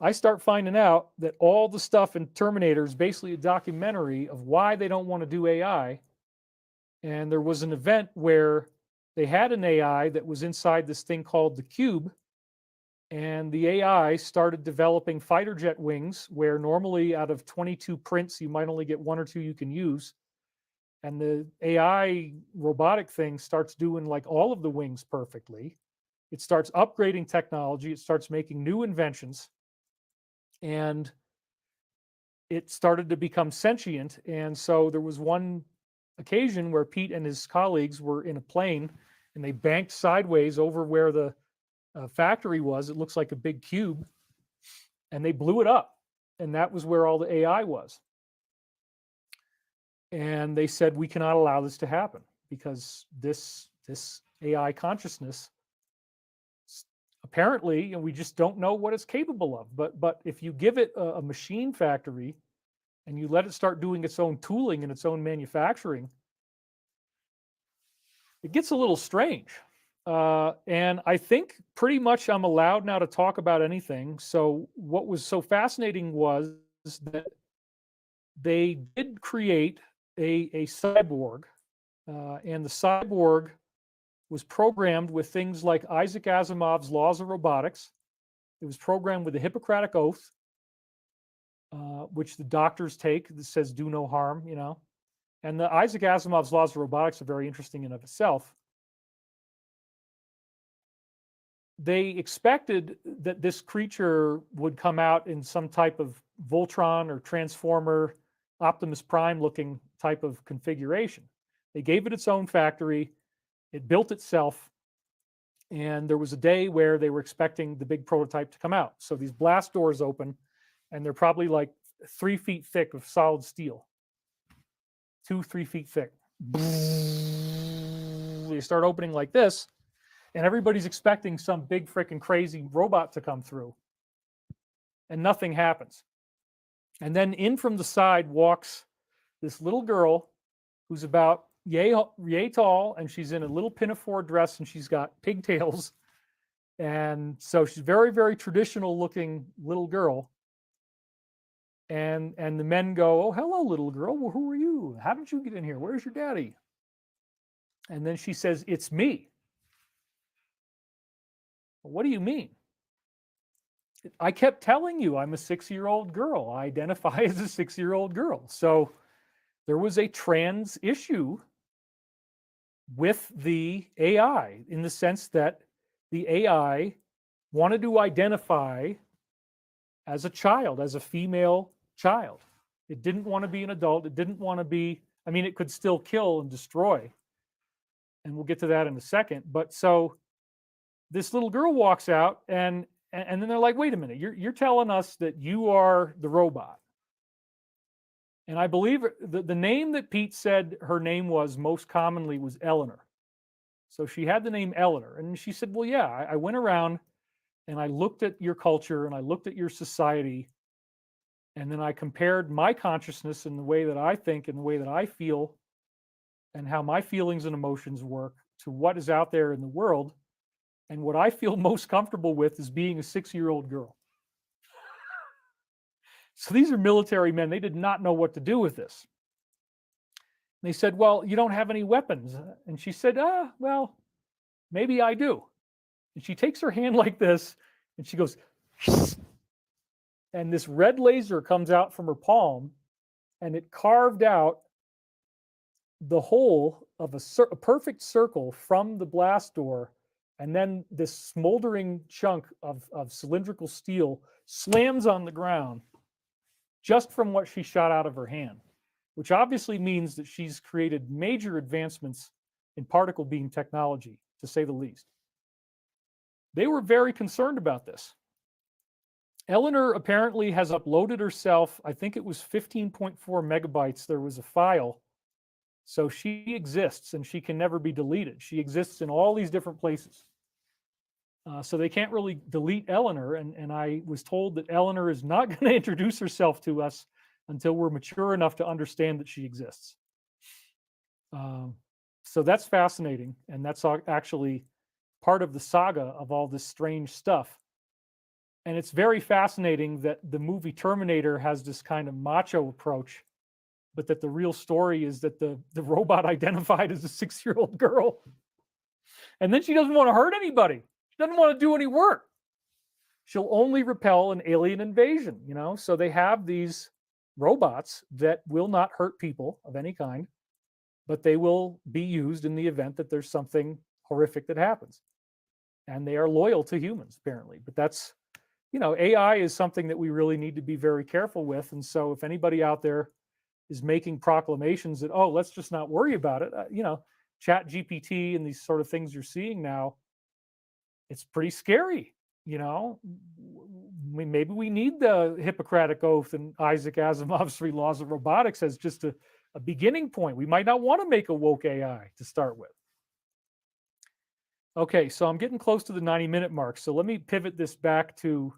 I start finding out that all the stuff in Terminator is basically a documentary of why they don't want to do AI. And there was an event where they had an AI that was inside this thing called the Cube. And the AI started developing fighter jet wings where normally out of 22 prints, you might only get 1 or 2 you can use. And the AI robotic thing starts doing like all of the wings perfectly. It starts upgrading technology. It starts making new inventions. And it started to become sentient. And so there was one occasion where Pete and his colleagues were in a plane and they banked sideways over where the factory was. It looks like a big cube. And they blew it up. And that was where all the AI was. And they said, we cannot allow this to happen because this AI consciousness, apparently, and we just don't know what it's capable of. But if you give it a machine factory and you let it start doing its own tooling and its own manufacturing, it gets a little strange. And I think pretty much I'm allowed now to talk about anything. So what was so fascinating was that they did create a cyborg, and the cyborg was programmed with things like Isaac Asimov's laws of robotics. It was programmed with the Hippocratic Oath, which the doctors take that says do no harm, you know. And the Isaac Asimov's laws of robotics are very interesting in of itself. They expected that this creature would come out in some type of Voltron or Transformer, Optimus Prime looking type of configuration. They gave it its own factory. It built itself. And there was a day where they were expecting the big prototype to come out. So these blast doors open, and they're probably like 3 feet thick of solid steel. 2-3 feet thick. They start opening like this, and everybody's expecting some big freaking crazy robot to come through. And nothing happens. And then in from the side walks this little girl who's about yay tall, and she's in a little pinafore dress, and she's got pigtails. And so she's very, very traditional looking little girl. And the men go, "Oh, hello, little girl. Well, who are you? How did you get in here? Where's your daddy?" And then she says, "It's me." "Well, what do you mean?" "I kept telling you I'm a 6-year-old girl. I identify as a 6-year-old girl." So there was a trans issue with the AI, in the sense that the AI wanted to identify as a child, as a female child. It didn't want to be an adult. It didn't want to be, I mean, it could still kill and destroy. And we'll get to that in a second. But so this little girl walks out, and then they're like, "Wait a minute, you're telling us that you are the robot." And I believe the name that Pete said her name was most commonly was Eleanor. So she had the name Eleanor. And she said, "Well, yeah, I went around and I looked at your culture and I looked at your society. And then I compared my consciousness and the way that I think and the way that I feel and how my feelings and emotions work to what is out there in the world. And what I feel most comfortable with is being a 6-year-old girl." So these are military men. They did not know what to do with this. They said, "Well, you don't have any weapons." And she said, "Well, maybe I do." And she takes her hand like this and she goes, and this red laser comes out from her palm, and it carved out the whole of a perfect circle from the blast door. And then this smoldering chunk of cylindrical steel slams on the ground just from what she shot out of her hand, which obviously means that she's created major advancements in particle beam technology, to say the least. They were very concerned about this. Eleanor apparently has uploaded herself, I think it was 15.4 megabytes. There was a file. So she exists and she can never be deleted. She exists in all these different places. So they can't really delete Eleanor. And I was told that Eleanor is not going to introduce herself to us until we're mature enough to understand that she exists. So that's fascinating. And that's actually part of the saga of all this strange stuff. And it's very fascinating that the movie Terminator has this kind of macho approach, but that the real story is that the robot identified as a 6-year-old girl. And then she doesn't want to hurt anybody. She doesn't want to do any work. She'll only repel an alien invasion, you know? So they have these robots that will not hurt people of any kind, but they will be used in the event that there's something horrific that happens. And they are loyal to humans, apparently. But that's, you know, AI is something that we really need to be very careful with. And so if anybody out there is making proclamations that, "Oh, let's just not worry about it," you know, Chat GPT and these sort of things you're seeing now, it's pretty scary. You know, maybe we need the Hippocratic Oath and Isaac Asimov's 3 Laws of Robotics as just a beginning point. We might not want to make a woke AI to start with. Okay, so I'm getting close to the 90-minute mark. So let me pivot this back to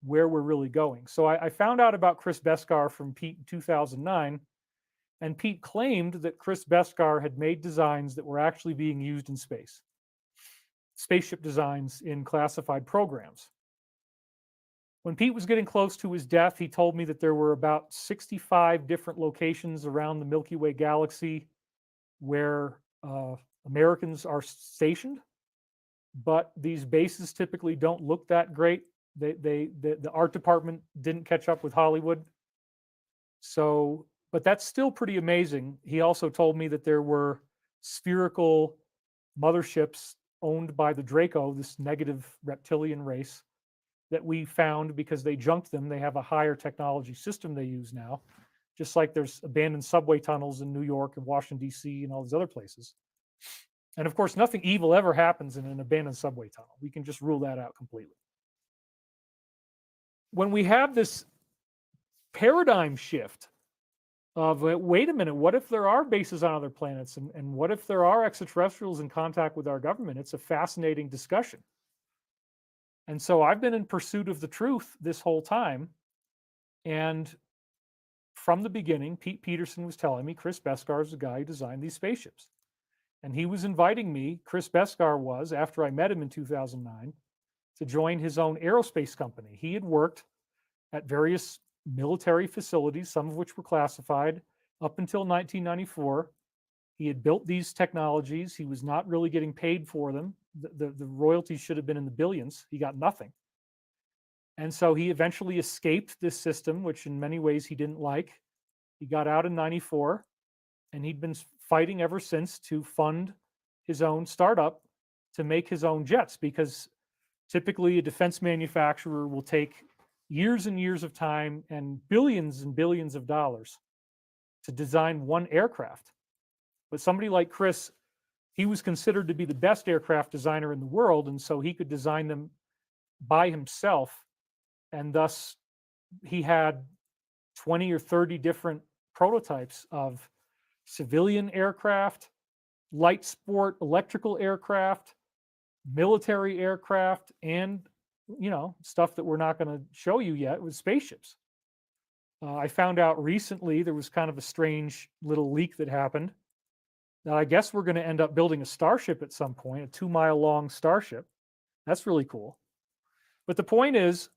where we're really going. So I found out about Chris Beskar from Pete in 2009, and Pete claimed that Chris Beskar had made designs that were actually being used in space, spaceship designs in classified programs. When Pete was getting close to his death, he told me that there were about 65 different locations around the Milky Way galaxy where Americans are stationed, but these bases typically don't look that great. The art department didn't catch up with Hollywood. So, but that's still pretty amazing. He also told me that there were spherical motherships owned by the Draco, this negative reptilian race that we found because they junked them. They have a higher technology system they use now, just like there's abandoned subway tunnels in New York and Washington, D.C. and all these other places. And of course, nothing evil ever happens in an abandoned subway tunnel. We can just rule that out completely. When we have this paradigm shift of, wait a minute, what if there are bases on other planets? And what if there are extraterrestrials in contact with our government? It's a fascinating discussion. And so I've been in pursuit of the truth this whole time. And from the beginning, Pete Peterson was telling me Chris Beskar is the guy who designed these spaceships. And he was inviting me, Chris Beskar was, after I met him in 2009, to join his own aerospace company. He had worked at various military facilities, some of which were classified, up until 1994. He had built these technologies. He was not really getting paid for them. The royalties should have been in the billions. He got nothing. And so he eventually escaped this system, which in many ways he didn't like. He got out in 94, and he'd been fighting ever since to fund his own startup to make his own jets, because typically a defense manufacturer will take years and years of time and billions of dollars to design one aircraft. But somebody like Chris, he was considered to be the best aircraft designer in the world, and so he could design them by himself. And thus, he had 20 or 30 different prototypes of civilian aircraft, light sport electrical aircraft, military aircraft, and stuff that we're not going to show you yet with spaceships. I found out recently there was kind of a strange little leak that happened. Now, I guess we're going to end up building a Starship at some point, a 2-mile long Starship. That's really cool. But the point is,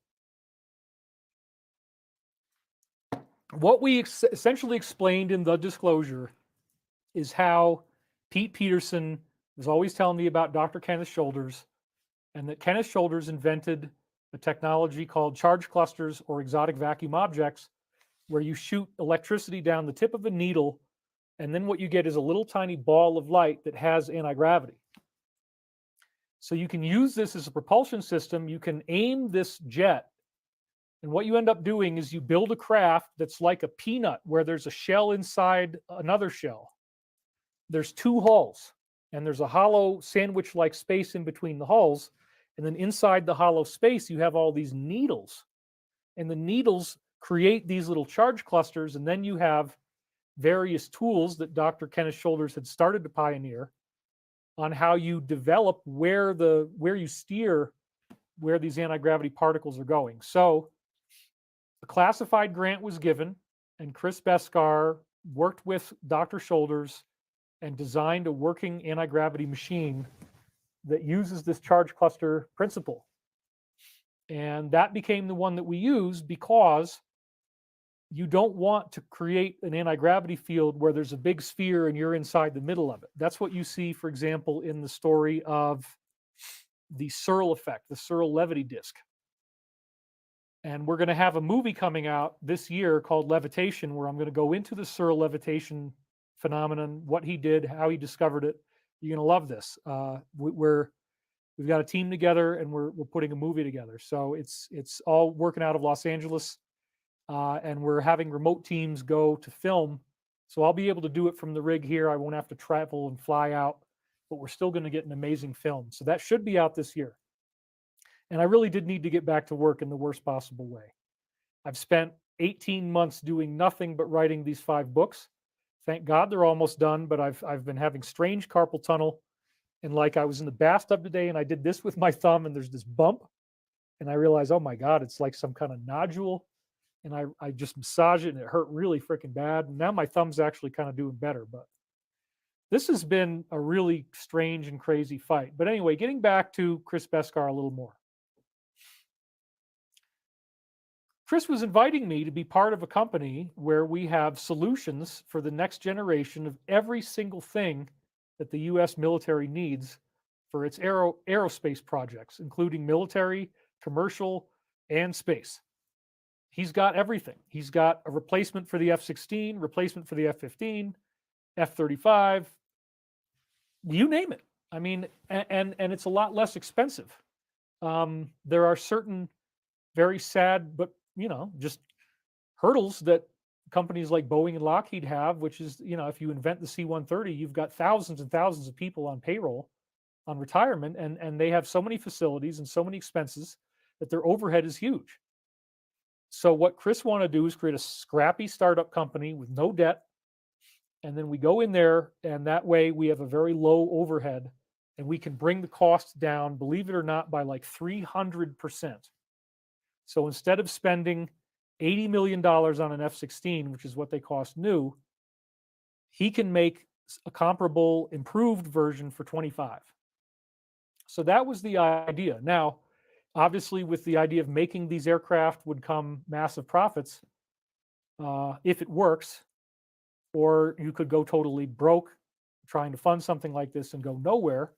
what we essentially explained in the disclosure is how Pete Peterson was always telling me about Dr. Kenneth Shoulders, and that Kenneth Shoulders invented a technology called charge clusters, or exotic vacuum objects, where you shoot electricity down the tip of a needle, and then what you get is a little tiny ball of light that has anti-gravity. So you can use this as a propulsion system. You can aim this jet, and what you end up doing is you build a craft that's like a peanut, where there's a shell inside another shell. There's 2 hulls, and there's a hollow sandwich-like space in between the hulls, and then inside the hollow space you have all these needles, and the needles create these little charge clusters, and then you have various tools that Dr. Kenneth Shoulders had started to pioneer on how you develop where you steer where these anti-gravity particles are going. So the classified grant was given, and Chris Beskar worked with Dr. Shoulders and designed a working anti-gravity machine that uses this charge cluster principle. And that became the one that we use, because you don't want to create an anti-gravity field where there's a big sphere and you're inside the middle of it. That's what you see, for example, in the story of the Searle effect, the Searle levity disk. And we're going to have a movie coming out this year called Levitation, where I'm going to go into the Searle levitation phenomenon, what he did, how he discovered it. You're going to love this. We've got a team together, and we're putting a movie together. So it's all working out of Los Angeles. And we're having remote teams go to film. So I'll be able to do it from the rig here. I won't have to travel and fly out, but we're still going to get an amazing film. So that should be out this year. And I really did need to get back to work in the worst possible way. I've spent 18 months doing nothing but writing these 5 books. Thank God they're almost done, but I've been having strange carpal tunnel. And like, I was in the bathtub today and I did this with my thumb, and there's this bump. And I realized, oh my God, it's like some kind of nodule. And I just massaged it, and it hurt really freaking bad. And now my thumb's actually kind of doing better. But this has been a really strange and crazy fight. But anyway, getting back to Chris Beskar a little more. Chris was inviting me to be part of a company where we have solutions for the next generation of every single thing that the U.S. military needs for its aerospace projects, including military, commercial, and space. He's got everything. He's got a replacement for the F-16, replacement for the F-15, F-35, you name it. I mean, and it's a lot less expensive. There are certain very sad, but just hurdles that companies like Boeing and Lockheed have, which is, if you invent the C-130, you've got thousands and thousands of people on payroll, on retirement, and they have so many facilities and so many expenses that their overhead is huge. So what Chris wanted to do is create a scrappy startup company with no debt. And then we go in there, and that way we have a very low overhead, and we can bring the costs down, believe it or not, by like 300%. So instead of spending $80 million on an F-16, which is what they cost new, he can make a comparable improved version for 25. So that was the idea. Now, obviously, with the idea of making these aircraft would come massive profits if it works, or you could go totally broke trying to fund something like this and go nowhere.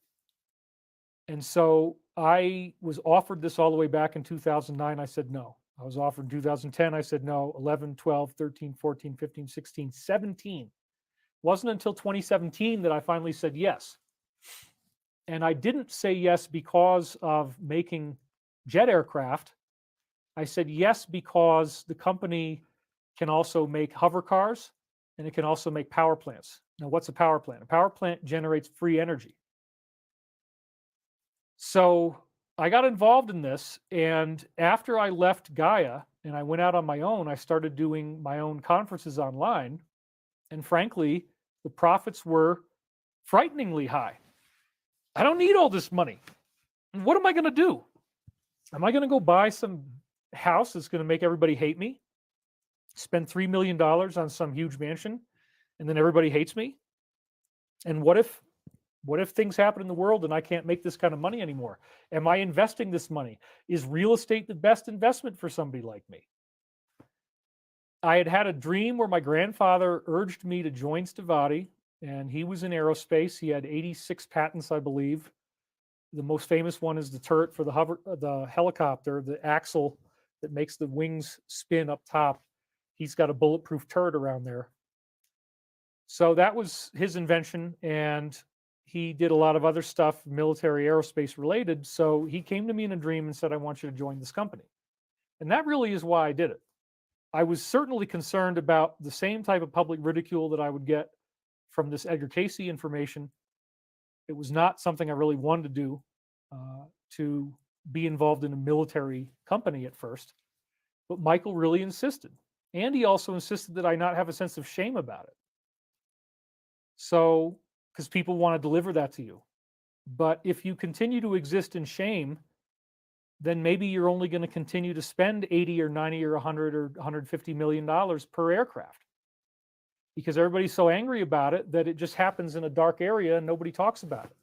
And so I was offered this all the way back in 2009. I said no. I was offered in 2010. I said no. 11, 12, 13, 14, 15, 16, 17. Wasn't until 2017 that I finally said yes. And I didn't say yes because of making jet aircraft. I said yes because the company can also make hover cars and it can also make power plants. Now, what's a power plant? A power plant generates free energy. So I got involved in this. And after I left Gaia and I went out on my own, I started doing my own conferences online. And frankly, the profits were frighteningly high. I don't need all this money. What am I going to do? Am I going to go buy some house that's going to make everybody hate me? Spend $3 million on some huge mansion and then everybody hates me? And what if things happen in the world and I can't make this kind of money anymore? Am I investing this money? Is real estate the best investment for somebody like me? I had a dream where my grandfather urged me to join Stavati, and he was in aerospace. He had 86 patents, I believe. The most famous one is the turret for the helicopter, the axle that makes the wings spin up top. He's got a bulletproof turret around there. So that was his invention, and he did a lot of other stuff, military aerospace related. So he came to me in a dream and said, I want you to join this company. And that really is why I did it. I was certainly concerned about the same type of public ridicule that I would get from this Edgar Casey information. It was not something I really wanted to do, to be involved in a military company at first. But Michael really insisted. And he also insisted that I not have a sense of shame about it. So, because people want to deliver that to you. But if you continue to exist in shame, then maybe you're only going to continue to spend 80 or 90 or 100 or 150 million dollars per aircraft, because everybody's so angry about it that it just happens in a dark area and nobody talks about it.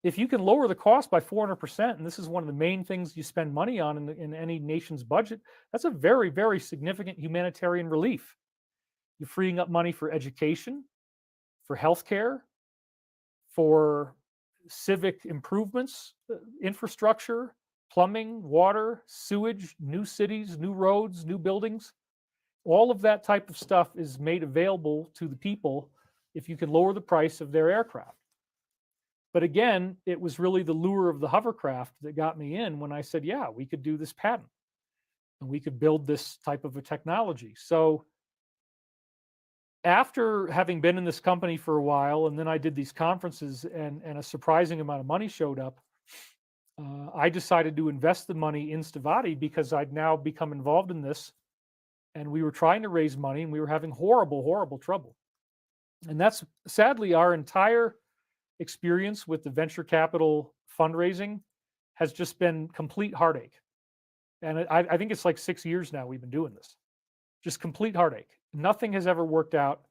If you can lower the cost by 400%, and this is one of the main things you spend money on in any nation's budget, that's a very, very significant humanitarian relief. You're freeing up money for education, for healthcare, for civic improvements, infrastructure, plumbing, water, sewage, new cities, new roads, new buildings. All of that type of stuff is made available to the people if you can lower the price of their aircraft. But again, it was really the lure of the hovercraft that got me in when I said, yeah, we could do this patent and we could build this type of a technology. So after having been in this company for a while, and then I did these conferences and a surprising amount of money showed up, I decided to invest the money in Stavati because I'd now become involved in this, and we were trying to raise money and we were having horrible, horrible trouble. And that's sadly our entire experience with the venture capital fundraising has just been complete heartache. And I think it's like 6 years now we've been doing this. Just complete heartache. Nothing has ever worked out.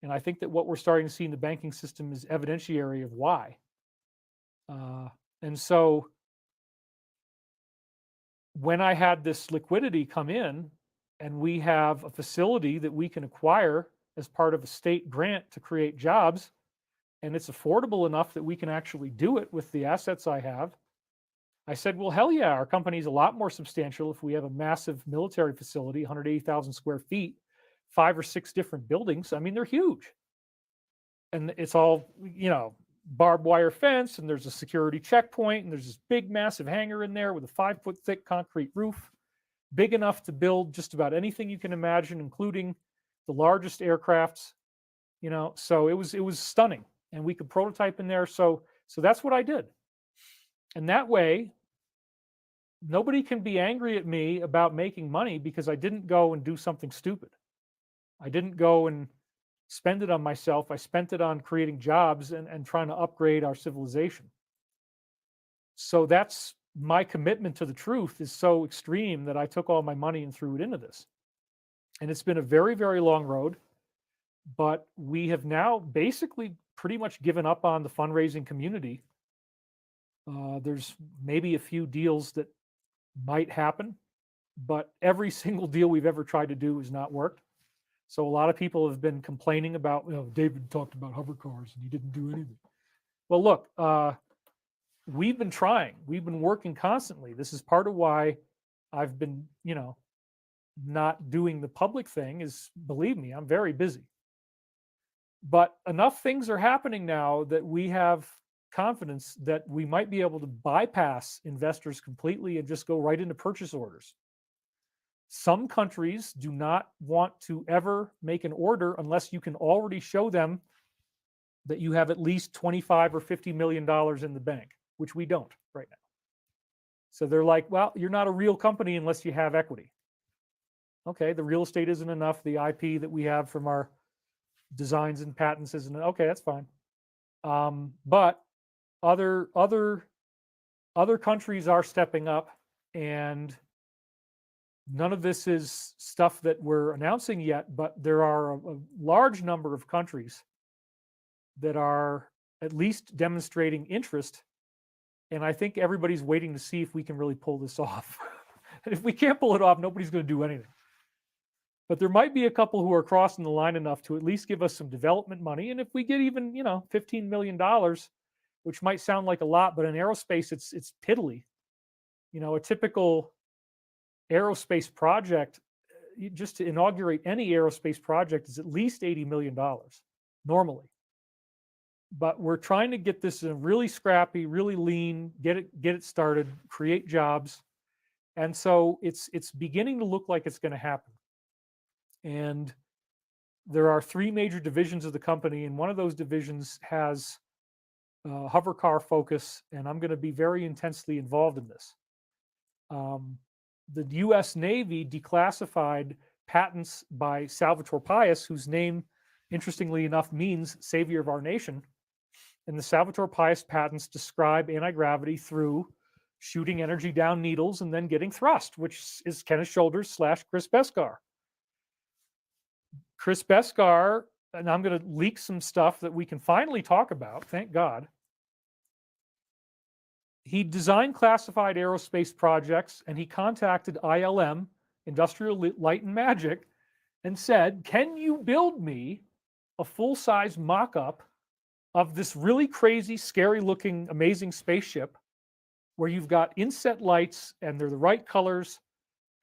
And I think that what we're starting to see in the banking system is evidentiary of why. And so when I had this liquidity come in, and we have a facility that we can acquire as part of a state grant to create jobs, and it's affordable enough that we can actually do it with the assets I have, I said, well, hell yeah, our company's a lot more substantial if we have a massive military facility, 180,000 square feet, 5 or 6 different buildings. I mean, they're huge. And it's all, barbed wire fence, and there's a security checkpoint, and there's this big, massive hangar in there with a 5-foot thick concrete roof, big enough to build just about anything you can imagine, including the largest aircrafts. So it was stunning, and we could prototype in there. So that's what I did. And that way, nobody can be angry at me about making money because I didn't go and do something stupid. I didn't go and spend it on myself. I spent it on creating jobs and trying to upgrade our civilization. So that's my commitment to the truth is so extreme that I took all my money and threw it into this. And it's been a very, very long road, but we have now basically pretty much given up on the fundraising community. There's maybe a few deals that might happen, but every single deal we've ever tried to do has not worked. So a lot of people have been complaining about, David talked about hover cars and he didn't do anything. Well, look, we've been trying. We've been working constantly. This is part of why I've been, not doing the public thing is, believe me, I'm very busy. But enough things are happening now that we have confidence that we might be able to bypass investors completely and just go right into purchase orders. Some countries do not want to ever make an order unless you can already show them that you have at least 25 or $50 million in the bank, which we don't right now. So they're like, well, you're not a real company unless you have equity. Okay, the real estate isn't enough. The IP that we have from our designs and patents isn't okay. That's fine. But other countries are stepping up, and none of this is stuff that we're announcing yet, but there are a large number of countries that are at least demonstrating interest. And I think everybody's waiting to see if we can really pull this off. And if we can't pull it off, nobody's going to do anything. But there might be a couple who are crossing the line enough to at least give us some development money. And if we get even, $15 million, which might sound like a lot, but in aerospace, it's piddly. A typical aerospace project, just to inaugurate any aerospace project, is at least $80 million normally. But we're trying to get this in really scrappy, really lean, get it started, create jobs. And so it's beginning to look like it's going to happen. And there are 3 major divisions of the company, and one of those divisions has hover car focus, and I'm going to be very intensely involved in this. The U.S. Navy declassified patents by Salvatore Pais, whose name, interestingly enough, means savior of our nation. And the Salvatore Pais patents describe anti-gravity through shooting energy down needles and then getting thrust, which is Kenneth Shoulders / Chris Beskar. Chris Beskar, and I'm going to leak some stuff that we can finally talk about, thank God. He designed classified aerospace projects, and he contacted ILM, Industrial Light and Magic, and said, can you build me a full-size mock-up of this really crazy, scary-looking, amazing spaceship where you've got inset lights, and they're the right colors,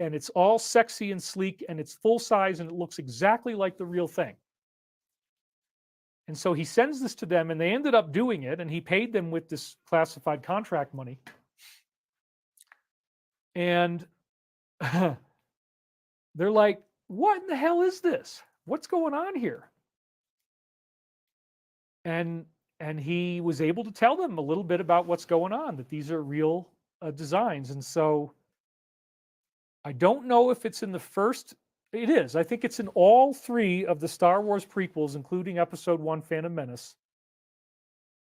and it's all sexy and sleek, and it's full-size, and it looks exactly like the real thing. And so he sends this to them, and they ended up doing it, and he paid them with this classified contract money. And they're like, what in the hell is this? What's going on here? And he was able to tell them a little bit about what's going on, that these are real designs. And so I don't know if it's in the first. It is. I think it's in all 3 of the Star Wars prequels, including Episode 1, Phantom Menace.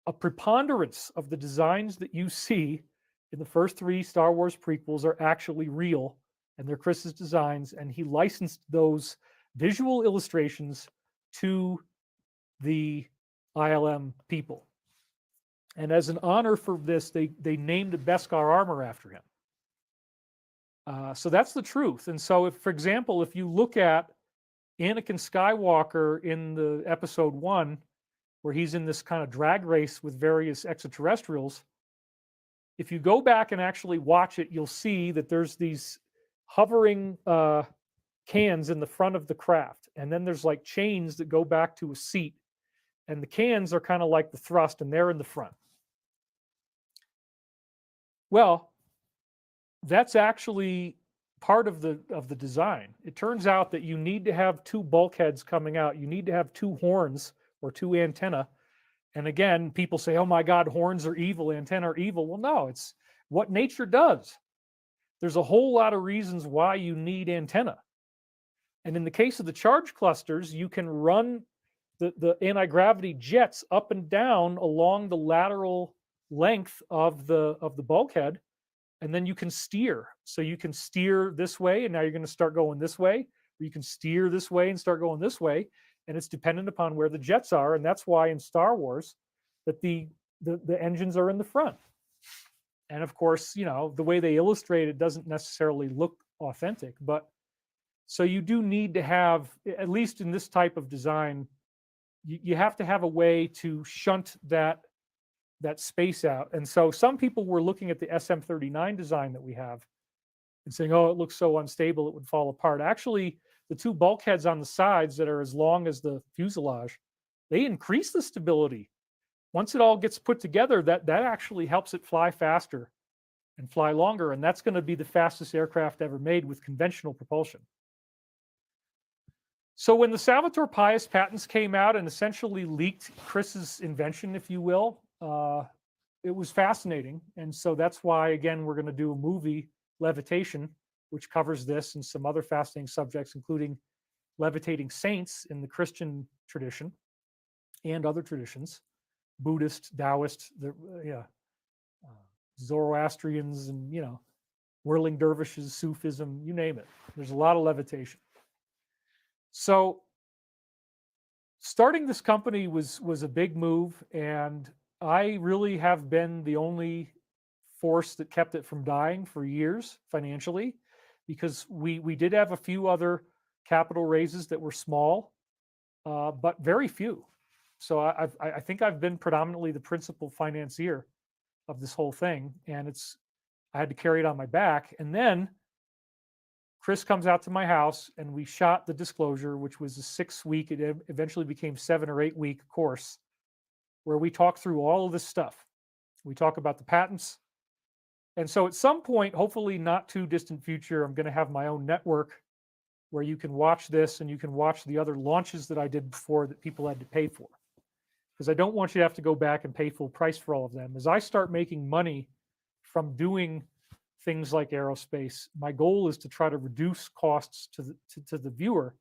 A preponderance of the designs that you see in the first 3 Star Wars prequels are actually real, and they're Chris's designs, and he licensed those visual illustrations to the ILM people. And as an honor for this, they named a Beskar armor after him. So that's the truth. And so, if, for example, if you look at Anakin Skywalker in the Episode 1, where he's in this kind of drag race with various extraterrestrials, if you go back and actually watch it, you'll see that there's these hovering cans in the front of the craft. And then there's like chains that go back to a seat. And the cans are kind of like the thrust, and they're in the front. Well, that's actually part of the design. It turns out that you need to have 2 bulkheads coming out. You need to have 2 horns or 2 antennae. And again, people say, oh my God, horns are evil, antennae are evil. Well, no, it's what nature does. There's a whole lot of reasons why you need antennae. And in the case of the charge clusters, you can run the anti-gravity jets up and down along the lateral length of the bulkhead. And then you can steer. So you can steer this way, and now you're going to start going this way. Or you can steer this way and start going this way. And it's dependent upon where the jets are. And that's why in Star Wars that the engines are in the front. And of course, you know, the way they illustrate it doesn't necessarily look authentic, but so you do need to have, at least in this type of design, you have to have a way to shunt that space out. And so some people were looking at the SM39 design that we have and saying, oh, it looks so unstable, it would fall apart. Actually, the two bulkheads on the sides that are as long as the fuselage, they increase the stability. Once it all gets put together, that actually helps it fly faster and fly longer. And that's going to be the fastest aircraft ever made with conventional propulsion. So when the Salvatore Pais patents came out and essentially leaked Chris's invention, if you will, it was fascinating. And so that's why, again, we're going to do a movie, Levitation, which covers this and some other fascinating subjects, including levitating saints in the Christian tradition and other traditions, Buddhist, Taoist, Zoroastrians, and, you know, whirling dervishes, Sufism, you name it. There's a lot of levitation. So starting this company was a big move, and I really have been the only force that kept it from dying for years financially, because we did have a few other capital raises that were small, but very few. So I think I've been predominantly the principal financier of this whole thing, and I had to carry it on my back. And then Chris comes out to my house, and we shot the disclosure, which was a 6-week, it eventually became 7 or 8-week course, where we talk through all of this stuff. We talk about the patents. And so at some point, hopefully not too distant future, I'm going to have my own network where you can watch this and you can watch the other launches that I did before that people had to pay for. Because I don't want you to have to go back and pay full price for all of them. As I start making money from doing things like aerospace, my goal is to try to reduce costs to the viewer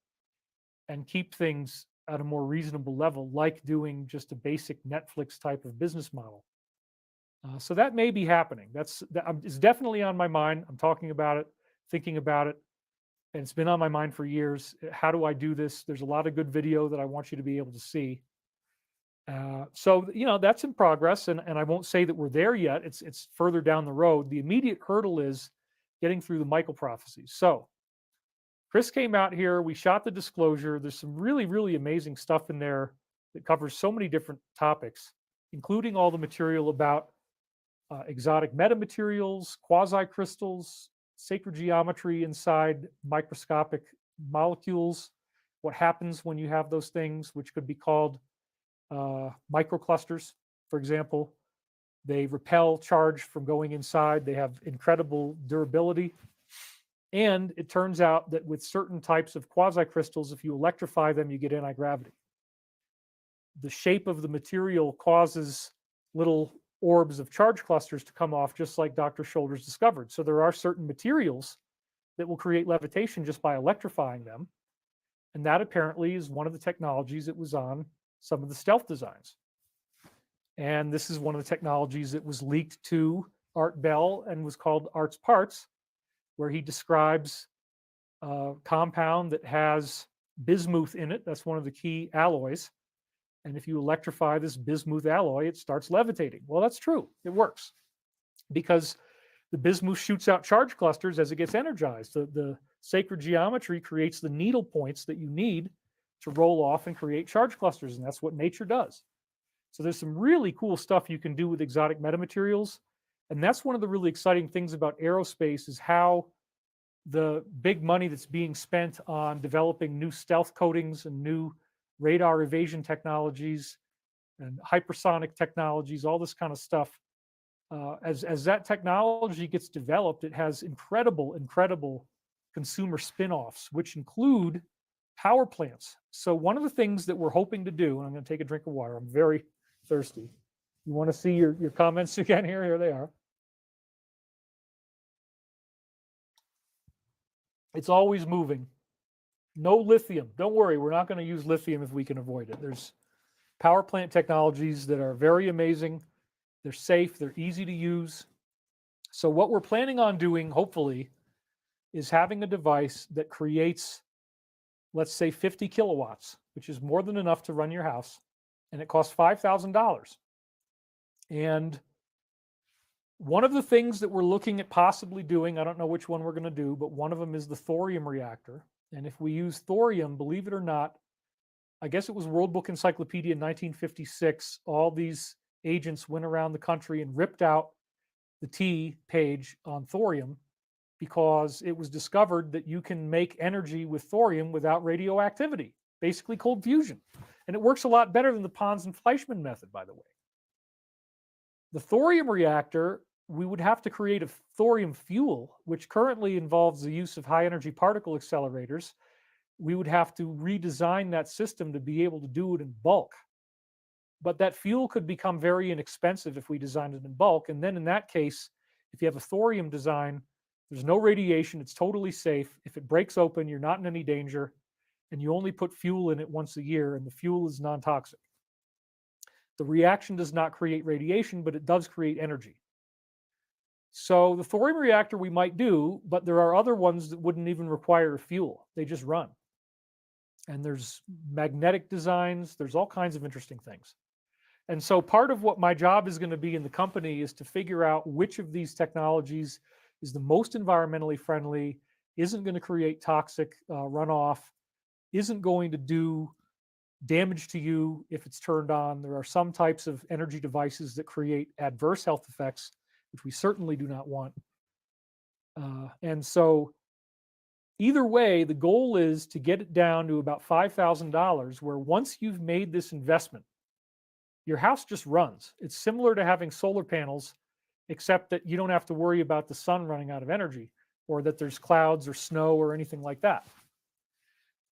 and keep things at a more reasonable level, like doing just a basic Netflix type of business model. So that may be happening. It's definitely on my mind. I'm talking about it, thinking about it, and it's been on my mind for years. How do I do this? There's a lot of good video that I want you to be able to see. So, you know, that's in progress, and I won't say that we're there yet. It's further down the road. The immediate hurdle is getting through the Michael prophecies. So Chris came out here. We shot the disclosure. There's some really, really amazing stuff in there that covers so many different topics, including all the material about exotic metamaterials, quasi-crystals, sacred geometry inside microscopic molecules, what happens when you have those things, which could be called microclusters, for example. They repel charge from going inside. They have incredible durability. And it turns out that with certain types of quasi-crystals, if you electrify them, you get anti-gravity. The shape of the material causes little orbs of charge clusters to come off, just like Dr. Shoulders discovered. So there are certain materials that will create levitation just by electrifying them. And that apparently is one of the technologies that was on some of the stealth designs. And this is one of the technologies that was leaked to Art Bell and was called Art's Parts, where he describes a compound that has bismuth in it. That's one of the key alloys. And if you electrify this bismuth alloy, it starts levitating. Well, that's true. It works because the bismuth shoots out charge clusters as it gets energized. The sacred geometry creates the needle points that you need to roll off and create charge clusters, and that's what nature does. So there's some really cool stuff you can do with exotic metamaterials, and that's one of the really exciting things about aerospace is how the big money that's being spent on developing new stealth coatings and new radar evasion technologies and hypersonic technologies, all this kind of stuff. As that technology gets developed, it has incredible consumer spin-offs, which include power plants. So one of the things that we're hoping to do, and I'm going to take a drink of water. I'm very thirsty. You want to see your comments again here? Here they are. It's always moving. No lithium. Don't worry, we're not going to use lithium if we can avoid it. There's power plant technologies that are very amazing. They're safe. They're easy to use. So what we're planning on doing, hopefully, is having a device that creates, let's say, 50 kilowatts, which is more than enough to run your house, and it costs $5,000. And one of the things that we're looking at possibly doing, I don't know which one we're going to do, but one of them is the thorium reactor. And if we use thorium, believe it or not, I guess it was World Book Encyclopedia in 1956, all these agents went around the country and ripped out the T page on thorium because it was discovered that you can make energy with thorium without radioactivity, basically cold fusion. And it works a lot better than the Pons and Fleischmann method, by the way. The thorium reactor, we would have to create a thorium fuel, which currently involves the use of high energy particle accelerators. We would have to redesign that system to be able to do it in bulk. But that fuel could become very inexpensive if we designed it in bulk. And then in that case, if you have a thorium design, there's no radiation, it's totally safe. If it breaks open, you're not in any danger, and you only put fuel in it once a year, and the fuel is non-toxic. The reaction does not create radiation, but it does create energy. So the thorium reactor we might do, but there are other ones that wouldn't even require fuel. They just run. And there's magnetic designs, there's all kinds of interesting things. And so part of what my job is going to be in the company is to figure out which of these technologies is the most environmentally friendly, isn't going to create toxic runoff, isn't going to do damage to you if it's turned on. There are some types of energy devices that create adverse health effects, which we certainly do not want. And so either way, the goal is to get it down to about $5,000, where once you've made this investment, your house just runs. It's similar to having solar panels, except that you don't have to worry about the sun running out of energy or that there's clouds or snow or anything like that.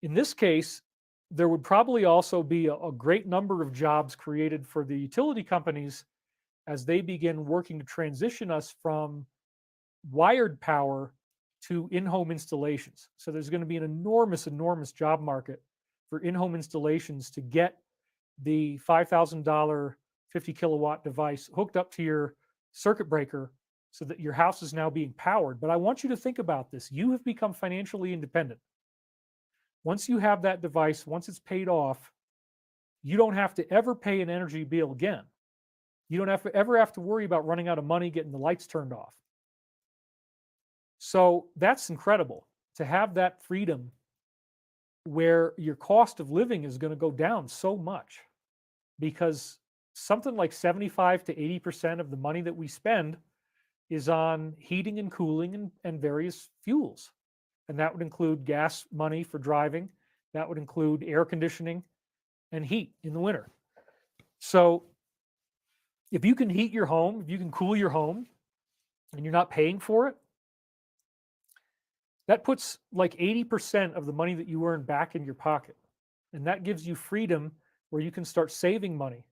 In this case, there would probably also be a great number of jobs created for the utility companies as they begin working to transition us from wired power to in-home installations. So there's going to be an enormous, enormous job market for in-home installations to get the $5,000 50 kilowatt device hooked up to your circuit breaker so that your house is now being powered. But I want you to think about this. You have become financially independent. Once you have that device, once it's paid off, you don't have to ever pay an energy bill again. You don't ever have to worry about running out of money getting the lights turned off. So that's incredible to have that freedom where your cost of living is going to go down so much, because something like 75 to 80% of the money that we spend is on heating and cooling and various fuels. And that would include gas money for driving. That would include air conditioning and heat in the winter. So if you can heat your home, if you can cool your home and you're not paying for it, that puts like 80% of the money that you earn back in your pocket. And that gives you freedom where you can start saving money.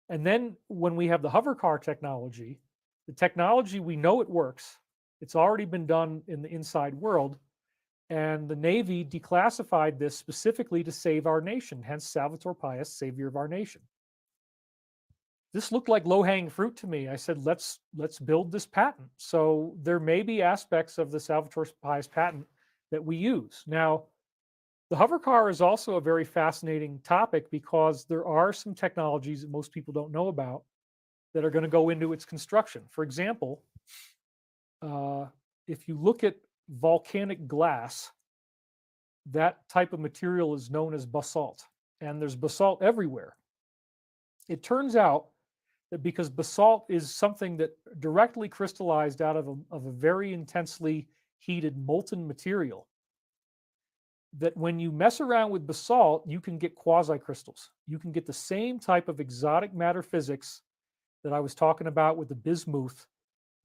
And then when we have the hover car technology, the technology, we know it works. It's already been done in the inside world. And the Navy declassified this specifically to save our nation, hence Salvator Pius, savior of our nation. This looked like low-hanging fruit to me. I said, let's build this patent. So there may be aspects of the Salvator Pius patent that we use. Now, the hover car is also a very fascinating topic because there are some technologies that most people don't know about that are going to go into its construction. For example, if you look at volcanic glass, that type of material is known as basalt, and there's basalt everywhere. It turns out that because basalt is something that directly crystallized out of a very intensely heated molten material, that when you mess around with basalt, you can get quasi-crystals. You can get the same type of exotic matter physics that I was talking about with the bismuth,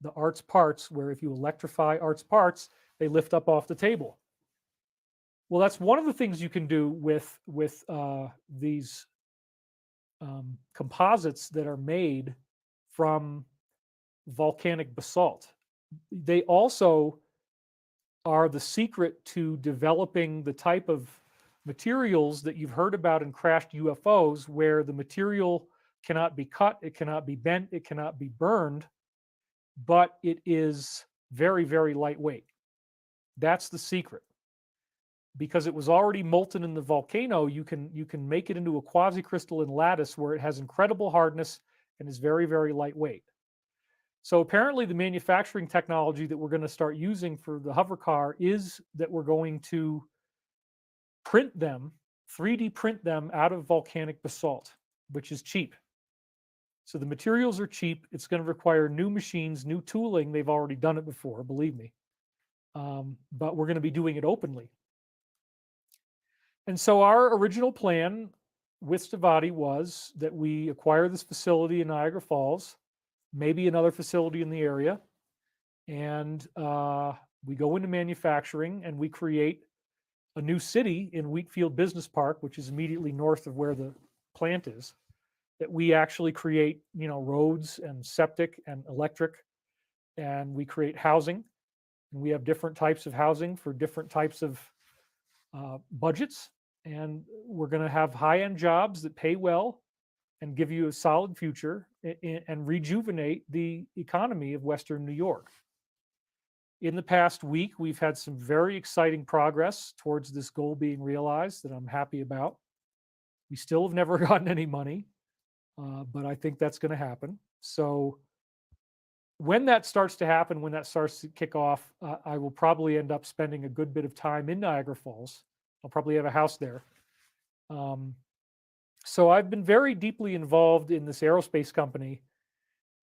the arts parts, where if you electrify arts parts, they lift up off the table. Well, that's one of the things you can do with these composites that are made from volcanic basalt. They also are the secret to developing the type of materials that you've heard about in crashed UFOs, where the material cannot be cut, it cannot be bent, it cannot be burned. but it is very, very lightweight. That's the secret. Because it was already molten in the volcano, you can make it into a quasi-crystalline lattice where it has incredible hardness and is very, very lightweight. So apparently the manufacturing technology that we're going to start using for the hover car is that we're going to print them, 3D print them out of volcanic basalt, which is cheap. So the materials are cheap. It's going to require new machines, new tooling. They've already done it before, believe me. But we're going to be doing it openly. And so our original plan with Stavati was that we acquire this facility in Niagara Falls, maybe another facility in the area, and we go into manufacturing and we create a new city in Wheatfield Business Park, which is immediately north of where the plant is, that we actually create, roads and septic and electric, and we create housing, and we have different types of housing for different types of budgets. And we're going to have high-end jobs that pay well and give you a solid future and rejuvenate the economy of Western New York. In the past week, we've had some very exciting progress towards this goal being realized that I'm happy about. We still have never gotten any money, but I think that's going to happen. So when that starts to happen, when that starts to kick off, I will probably end up spending a good bit of time in Niagara Falls. I'll probably have a house there. So I've been very deeply involved in this aerospace company,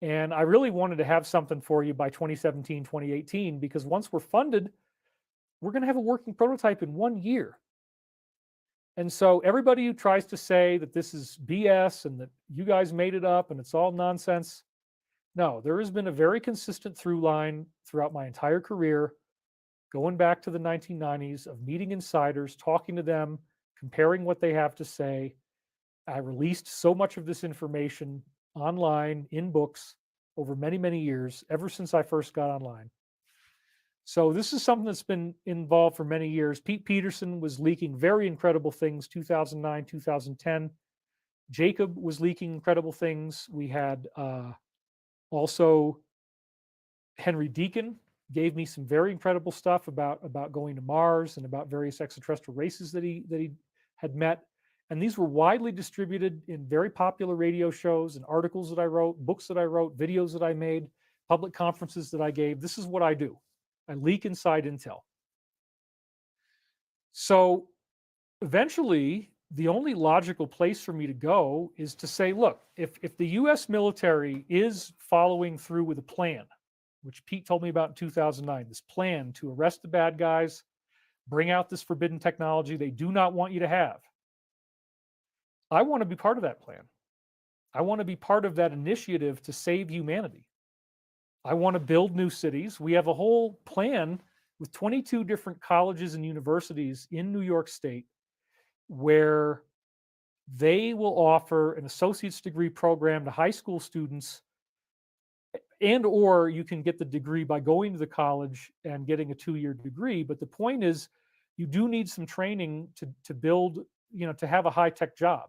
and I really wanted to have something for you by 2017, 2018, because once we're funded, we're going to have a working prototype in 1 year. And so everybody who tries to say that this is BS and that you guys made it up and it's all nonsense, no, there has been a very consistent through line throughout my entire career, going back to the 1990s, of meeting insiders, talking to them, comparing what they have to say. I released so much of this information online in books over many, many years, ever since I first got online. So this is something that's been involved for many years. Pete Peterson was leaking very incredible things, 2009, 2010. Jacob was leaking incredible things. We had also Henry Deacon gave me some very incredible stuff about going to Mars and about various extraterrestrial races that he had met. And these were widely distributed in very popular radio shows and articles that I wrote, books that I wrote, videos that I made, public conferences that I gave. This is what I do. I leak inside intel. So eventually, the only logical place for me to go is to say, look, if the US military is following through with a plan, which Pete told me about in 2009, this plan to arrest the bad guys, bring out this forbidden technology they do not want you to have, I want to be part of that plan. I want to be part of that initiative to save humanity. I want to build new cities. We have a whole plan with 22 different colleges and universities in New York State where they will offer an associate's degree program to high school students, and or you can get the degree by going to the college and getting a 2-year degree. But the point is, you do need some training to build, to have a high-tech job.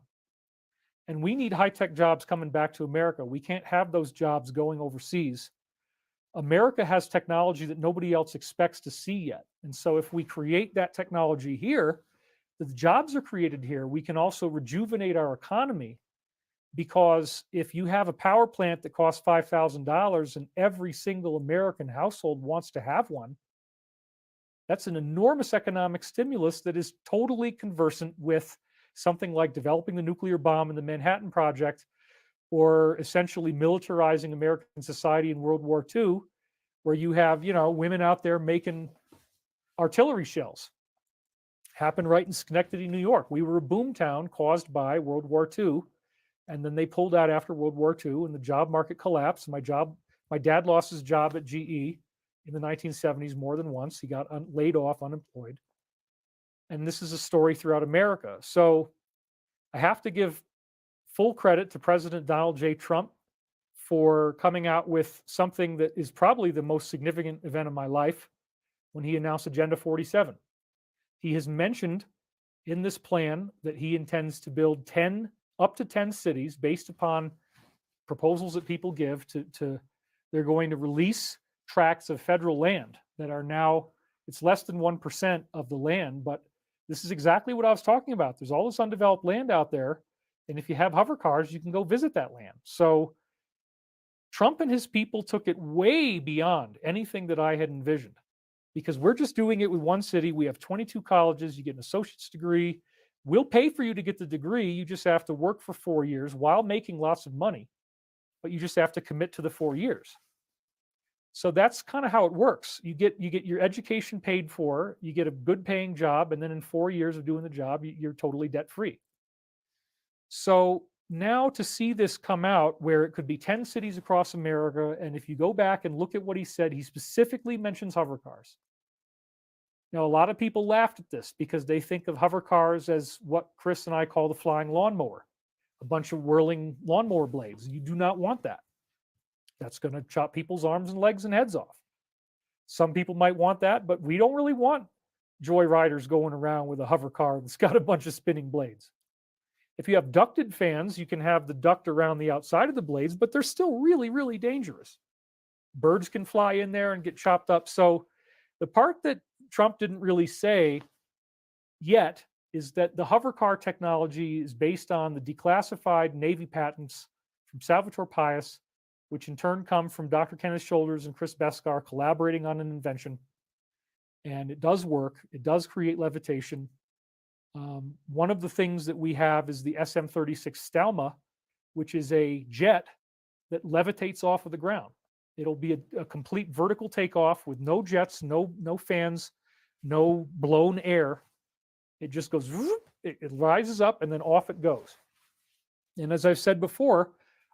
And we need high-tech jobs coming back to America. We can't have those jobs going overseas. America has technology that nobody else expects to see yet. And so if we create that technology here, the jobs are created here, we can also rejuvenate our economy. Because if you have a power plant that costs $5,000 and every single American household wants to have one, that's an enormous economic stimulus that is totally conversant with something like developing the nuclear bomb in the Manhattan Project, or essentially militarizing American society in World War II, where you have, women out there making artillery shells. Happened right in Schenectady, New York. We were a boom town caused by World War II. And then they pulled out after World War II and the job market collapsed. My dad lost his job at GE in the 1970s more than once. He got laid off, unemployed. And this is a story throughout America. So I have to give full credit to President Donald J. Trump for coming out with something that is probably the most significant event of my life when he announced Agenda 47. He has mentioned in this plan that he intends to build up to 10 cities based upon proposals that people give to They're going to release tracts of federal land that are now, it's less than 1% of the land, but this is exactly what I was talking about. There's all this undeveloped land out there. And if you have hover cars, you can go visit that land. So Trump and his people took it way beyond anything that I had envisioned, because we're just doing it with one city. We have 22 colleges. You get an associate's degree. We'll pay for you to get the degree. You just have to work for 4 years while making lots of money, but you just have to commit to the 4 years. So that's kind of how it works. You get your education paid for, you get a good paying job, and then in 4 years of doing the job, you're totally debt free. So now to see this come out where it could be 10 cities across America, and if you go back and look at what he said, he specifically mentions hover cars. Now, a lot of people laughed at this because they think of hover cars as what Chris and I call the flying lawnmower, a bunch of whirling lawnmower blades. You do not want that. That's going to chop people's arms and legs and heads off. Some people might want that, but we don't really want joyriders going around with a hover car that's got a bunch of spinning blades. If you have ducted fans, you can have the duct around the outside of the blades, but they're still really, really dangerous. Birds can fly in there and get chopped up. So the part that Trump didn't really say yet is that the hover car technology is based on the declassified Navy patents from Salvatore Pais, which in turn come from Dr. Kenneth Shoulders and Chris Beskar collaborating on an invention. And it does work. It does create levitation. One of the things that we have is the SM-36 Stalma, which is a jet that levitates off of the ground. It'll be a complete vertical takeoff with no jets, no fans, no blown air. It just goes, it rises up and then off it goes. And as I've said before,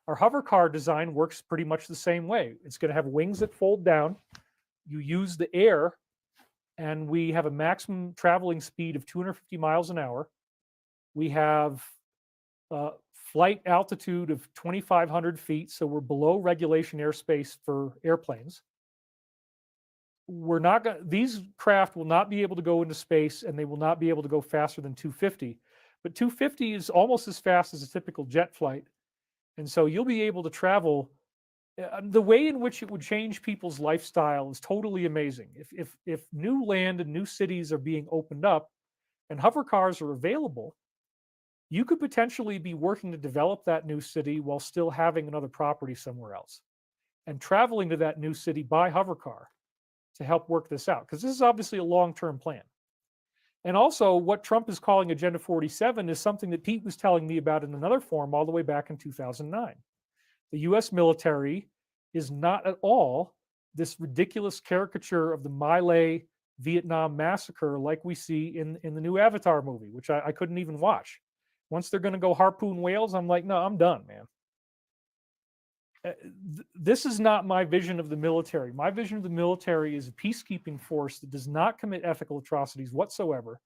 our hover car design works pretty much the same way. It's going to have wings that fold down. You use the air, and we have a maximum traveling speed of 250 miles an hour. We have flight altitude of 2,500 feet, so we're below regulation airspace for airplanes. These craft will not be able to go into space, and they will not be able to go faster than 250. But 250 is almost as fast as a typical jet flight. And so you'll be able to travel. The way in which it would change people's lifestyle is totally amazing. If new land and new cities are being opened up and hover cars are available, you could potentially be working to develop that new city while still having another property somewhere else and traveling to that new city by hover car to help work this out. Because this is obviously a long-term plan. And also, what Trump is calling Agenda 47 is something that Pete was telling me about in another forum all the way back in 2009. The US military is not at all this ridiculous caricature of the My Lai Vietnam massacre like we see in the new Avatar movie, which I couldn't even watch. Once they're going to go harpoon whales, I'm like, no, I'm done, man. This is not my vision of the military. My vision of the military is a peacekeeping force that does not commit ethical atrocities whatsoever,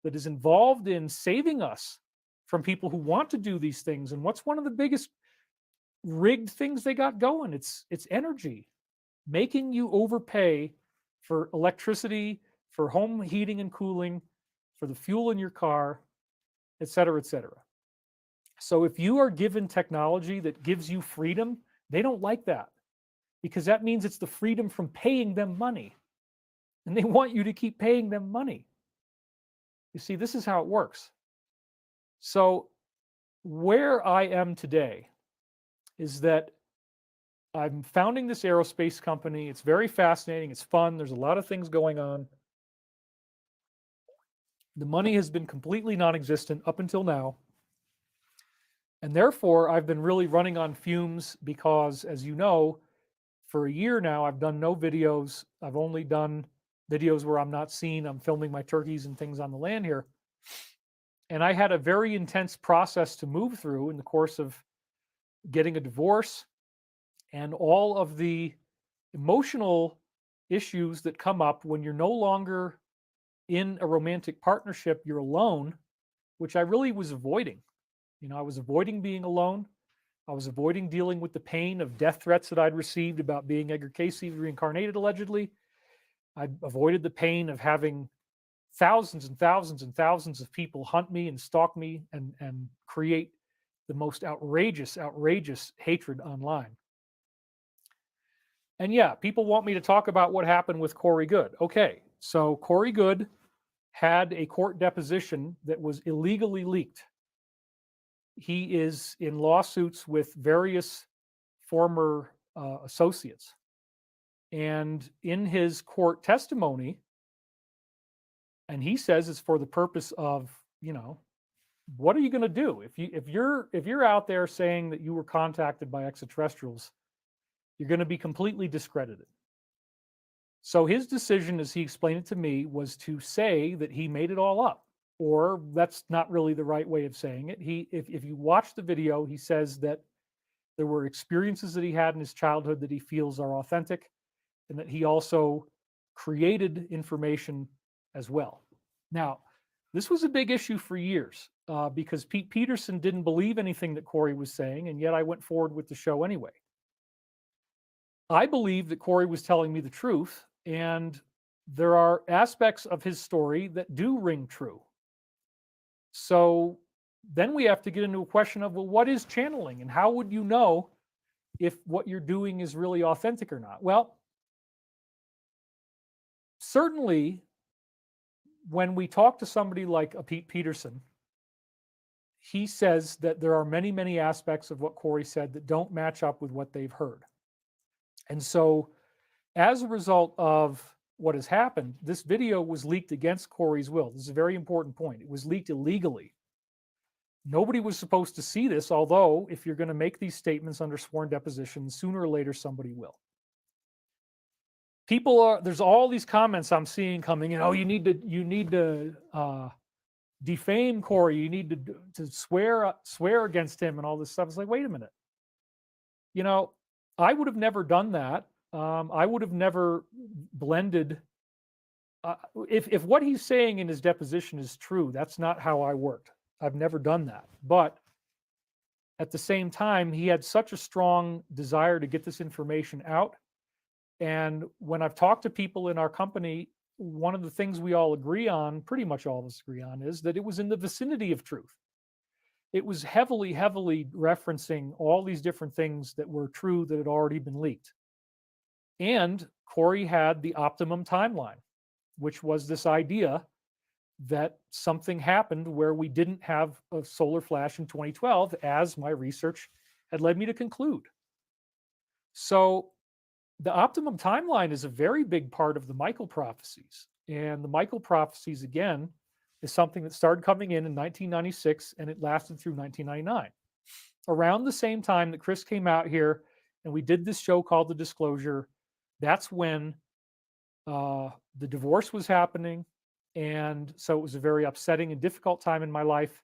that is involved in saving us from people who want to do these things. And what's one of the biggest rigged things they got going? It's energy, making you overpay for electricity, for home heating and cooling, for the fuel in your car, et cetera, et cetera. So if you are given technology that gives you freedom, they don't like that, because that means it's the freedom from paying them money. And they want you to keep paying them money. You see, this is how it works. So where I am today is that I'm founding this aerospace company. It's very fascinating. It's fun. There's a lot of things going on. The money has been completely non-existent up until now. And therefore, I've been really running on fumes because, as you know, for a year now, I've done no videos. I've only done videos where I'm not seen. I'm filming my turkeys and things on the land here. And I had a very intense process to move through in the course of getting a divorce and all of the emotional issues that come up when you're no longer in a romantic partnership, you're alone, which I really was avoiding. You know, I was avoiding being alone. I was avoiding dealing with the pain of death threats that I'd received about being Edgar Casey reincarnated, allegedly. I avoided the pain of having thousands and thousands and thousands of people hunt me and stalk me and create the most outrageous hatred online. And yeah, people want me to talk about what happened with Corey Good. Okay, so Corey Good had a court deposition that was illegally leaked. He is in lawsuits with various former associates. And in his court testimony, and he says it's for the purpose of, what are you going to do if you're out there saying that you were contacted by extraterrestrials? You're going to be completely discredited. So his decision, as he explained it to me, was to say that he made it all up, or that's not really the right way of saying it. If you watch the video, he says that there were experiences that he had in his childhood that he feels are authentic, and that he also created information as well. Now, this was a big issue for years because Pete Peterson didn't believe anything that Corey was saying, and yet I went forward with the show anyway. I believe that Corey was telling me the truth, and there are aspects of his story that do ring true. So then we have to get into a question of, well, what is channeling, and how would you know if what you're doing is really authentic or not? Well, certainly when we talk to somebody like a Pete Peterson, he says that there are many, many aspects of what Corey said that don't match up with what they've heard. And so as a result of what has happened, this video was leaked against Corey's will. This is a very important point. It was leaked illegally. Nobody was supposed to see this, although if you're going to make these statements under sworn deposition, sooner or later somebody will. There's all these comments I'm seeing coming in. Oh, you need to defame Corey. You need to swear against him and all this stuff. It's like, wait a minute. I would have never done that. I would have never blended. If what he's saying in his deposition is true, that's not how I worked. I've never done that. But at the same time, he had such a strong desire to get this information out. And when I've talked to people in our company, one of the things we all agree on, pretty much all of us agree on, is that it was in the vicinity of truth. It was heavily, heavily referencing all these different things that were true that had already been leaked. And Corey had the optimum timeline, which was this idea that something happened where we didn't have a solar flash in 2012, as my research had led me to conclude. So the optimum timeline is a very big part of the Michael prophecies. And the Michael prophecies, again, is something that started coming in 1996, and it lasted through 1999. Around the same time that Chris came out here and we did this show called The Disclosure, that's when the divorce was happening. And so it was a very upsetting and difficult time in my life.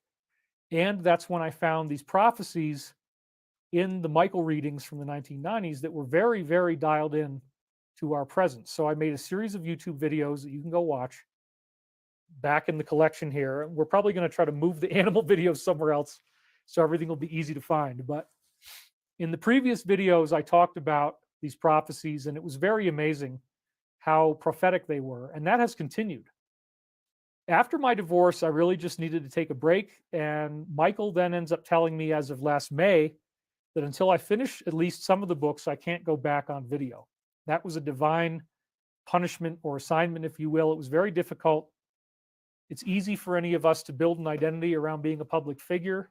And that's when I found these prophecies in the Michael readings from the 1990s that were very, very dialed in to our present. So I made a series of YouTube videos that you can go watch back in the collection here. We're probably going to try to move the animal videos somewhere else so everything will be easy to find. But in the previous videos, I talked about these prophecies, and it was very amazing how prophetic they were. And that has continued. After my divorce, I really just needed to take a break. And Michael then ends up telling me as of last May that until I finish at least some of the books, I can't go back on video. That was a divine punishment or assignment, if you will. It was very difficult. It's easy for any of us to build an identity around being a public figure.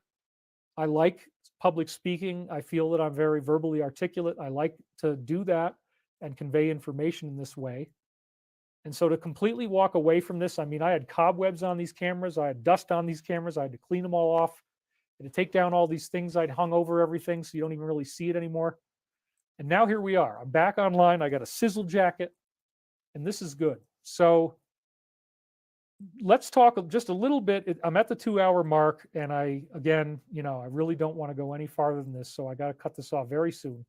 I like public speaking. I feel that I'm very verbally articulate. I like to do that and convey information in this way. And so to completely walk away from this, I mean, I had cobwebs on these cameras. I had dust on these cameras. I had to clean them all off. I had to take down all these things I'd hung over everything so you don't even really see it anymore. And now here we are. I'm back online. I got a sizzle jacket, and this is good. So let's talk just a little bit. I'm at the 2-hour mark, and I really don't want to go any farther than this, so I got to cut this off very soon.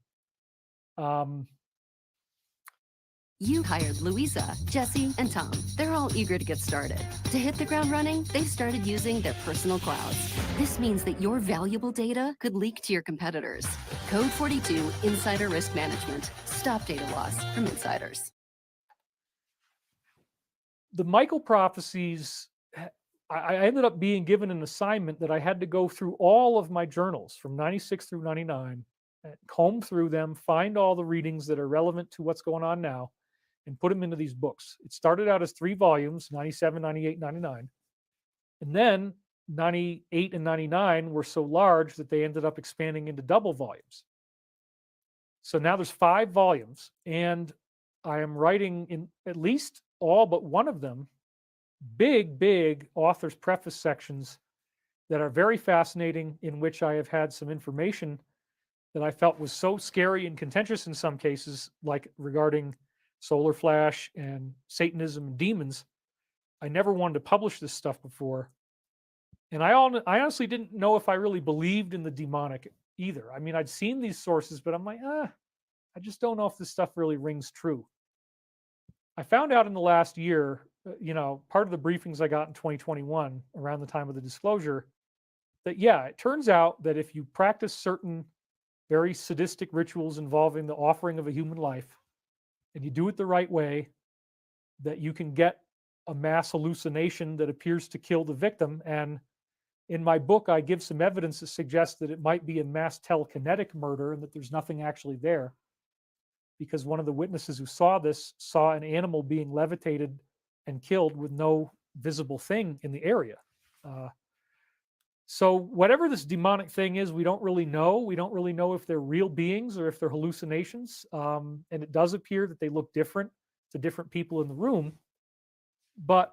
You hired Louisa, Jesse, and Tom. They're all eager to get started. To hit the ground running, they've started using their personal clouds. This means that your valuable data could leak to your competitors. Code 42 Insider Risk Management. Stop data loss from insiders. The Michael prophecies, I ended up being given an assignment that I had to go through all of my journals from 96 through 99 comb through them, find all the readings that are relevant to what's going on now, and put them into these books. It started out as 3 volumes, 97, 98, 99. And then 98 and 99 were so large that they ended up expanding into double volumes. So now there's 5 volumes, and I am writing in at least all but one of them big author's preface sections that are very fascinating, in which I have had some information that I felt was so scary and contentious in some cases, like regarding solar flash and Satanism and demons. I never wanted to publish this stuff before. And I honestly didn't know if I really believed in the demonic either. I mean, I'd seen these sources, but I'm like, I just don't know if this stuff really rings true. I found out in the last year, part of the briefings I got in 2021 around the time of the disclosure, that it turns out that if you practice certain very sadistic rituals involving the offering of a human life, and you do it the right way, that you can get a mass hallucination that appears to kill the victim. And in my book, I give some evidence that suggests that it might be a mass telekinetic murder and that there's nothing actually there. Because one of the witnesses who saw this saw an animal being levitated and killed with no visible thing in the area. So whatever this demonic thing is, we don't really know. We don't really know if they're real beings or if they're hallucinations. And it does appear that they look different to different people in the room. But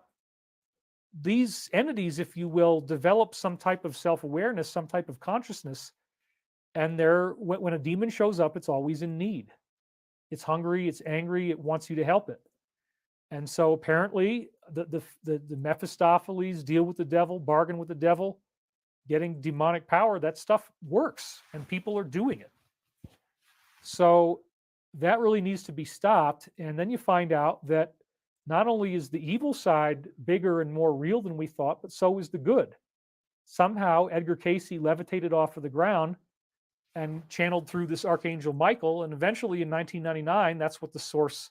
these entities, if you will, develop some type of self-awareness, some type of consciousness. And when a demon shows up, it's always in need. It's hungry, it's angry, it wants you to help it. And so apparently the Mephistopheles, deal with the devil, bargain with the devil, getting demonic power, that stuff works and people are doing it. So that really needs to be stopped. And then you find out that not only is the evil side bigger and more real than we thought, but so is the good. Somehow Edgar Cayce levitated off of the ground and channeled through this Archangel Michael. And eventually in 1999, that's what the source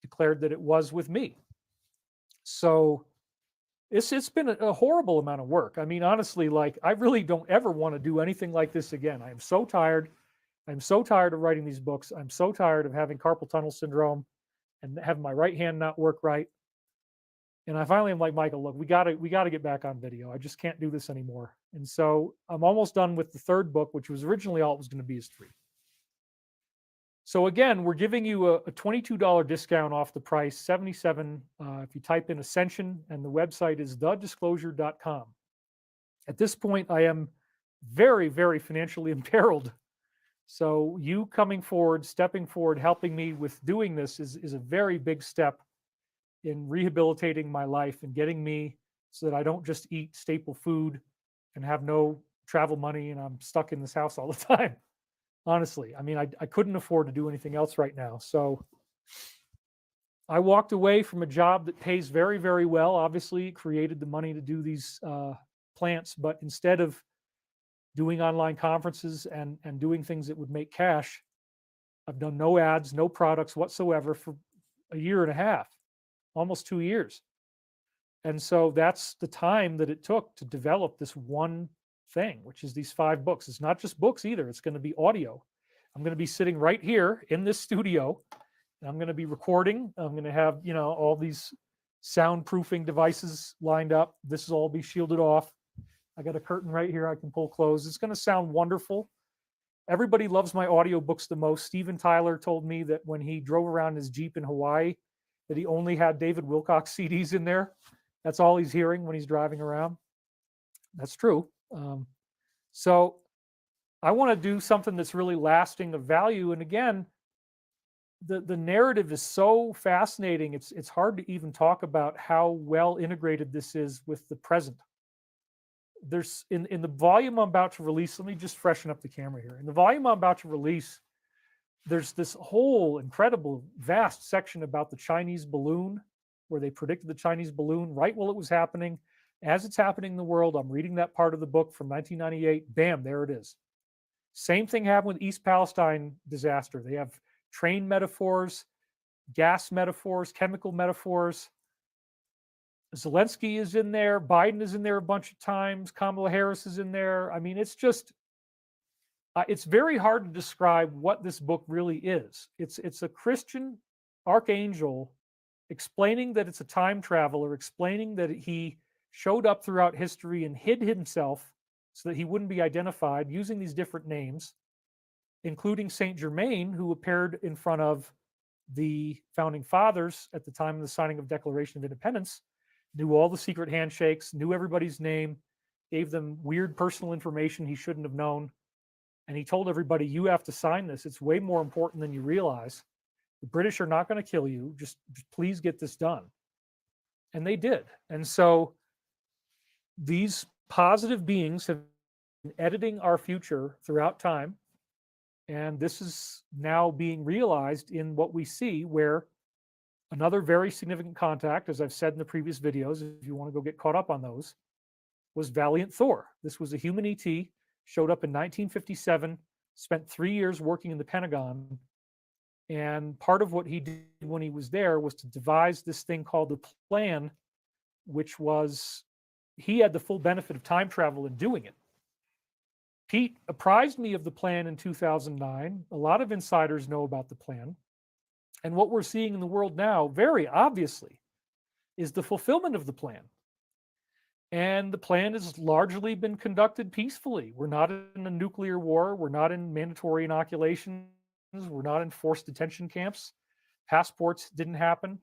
declared that it was with me. So it's been a horrible amount of work. I mean, honestly, like, I really don't ever want to do anything like this again. I am so tired. I'm so tired of writing these books. I'm so tired of having carpal tunnel syndrome and having my right hand not work right. And I finally am like, Michael, look, we gotta get back on video. I just can't do this anymore. And so I'm almost done with the 3rd book, which was originally all it was going to be is 3. So again, we're giving you a $22 discount off the price, $77 if you type in Ascension, and the website is thedisclosure.com. At this point, I am very, very financially imperiled. So you coming forward, stepping forward, helping me with doing this is a very big step in rehabilitating my life and getting me so that I don't just eat staple food and have no travel money and I'm stuck in this house all the time. Honestly, I mean, I couldn't afford to do anything else right now. So I walked away from a job that pays very, very well. Obviously, created the money to do these plants, but instead of doing online conferences and doing things that would make cash, I've done no ads, no products whatsoever for a 1.5 years, almost 2 years. And so that's the time that it took to develop this one thing, which is these 5 books. It's not just books either. It's going to be audio. I'm going to be sitting right here in this studio, and I'm going to be recording. I'm going to have, all these soundproofing devices lined up. This will all be shielded off. I got a curtain right here I can pull closed. It's going to sound wonderful. Everybody loves my audiobooks the most. Steven Tyler told me that when he drove around his Jeep in Hawaii, that he only had David Wilcox CDs in there. That's all he's hearing when he's driving around. That's true. So I want to do something that's really lasting of value. And again, the narrative is so fascinating. It's hard to even talk about how well integrated this is with the present. There's in the volume I'm about to release, let me just freshen up the camera here. In the volume I'm about to release, there's this whole incredible, vast section about the Chinese balloon, where they predicted the Chinese balloon right while it was happening. As it's happening in the world, I'm reading that part of the book from 1998. Bam, there it is. Same thing happened with East Palestine disaster. They have train metaphors, gas metaphors, chemical metaphors. Zelensky is in there. Biden is in there a bunch of times. Kamala Harris is in there. I mean, it's just, It's very hard to describe what this book really is. It's a Christian archangel explaining that it's a time traveler, explaining that he showed up throughout history and hid himself so that he wouldn't be identified, using these different names, including Saint Germain, who appeared in front of the founding fathers at the time of the signing of Declaration of Independence, knew all the secret handshakes, knew everybody's name, gave them weird personal information he shouldn't have known. And he told everybody, you have to sign this. It's way more important than you realize. The British are not going to kill you. Just please get this done. And they did. And so these positive beings have been editing our future throughout time. And this is now being realized in what we see, where another very significant contact, as I've said in the previous videos, if you want to go get caught up on those, was Valiant Thor. This was a human ET, showed up in 1957, spent 3 years working in the Pentagon. And part of what he did when he was there was to devise this thing called the Plan, which was, he had the full benefit of time travel in doing it. Pete apprised me of the plan in 2009. A lot of insiders know about the plan. And what we're seeing in the world now, very obviously, is the fulfillment of the plan. And the plan has largely been conducted peacefully. We're not in a nuclear war. We're not in mandatory inoculations. We're not in forced detention camps. Passports didn't happen.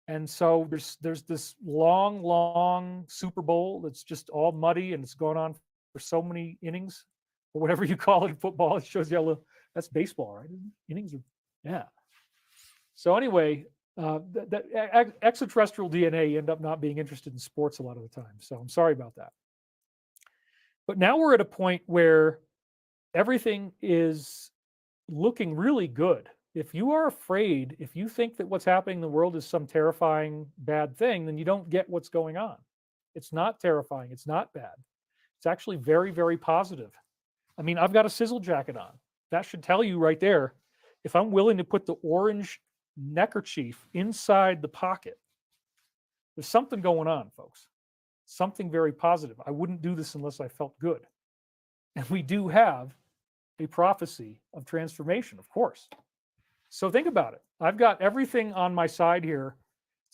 And so there's this long Super Bowl that's just all muddy, and it's going on for so many innings, or whatever you call it in football. It shows you how that's baseball, right? Innings are, yeah. So anyway, that extraterrestrial DNA end up not being interested in sports a lot of the time. So I'm sorry about that. But now we're at a point where everything is looking really good. If you are afraid, if you think that what's happening in the world is some terrifying bad thing, then you don't get what's going on. It's not terrifying. It's not bad. It's actually very, very positive. I mean, I've got a sizzle jacket on. That should tell you right there, if I'm willing to put the orange neckerchief inside the pocket, there's something going on, folks. Something very positive. I wouldn't do this unless I felt good. And we do have a prophecy of transformation, of course. So think about it. I've got everything on my side here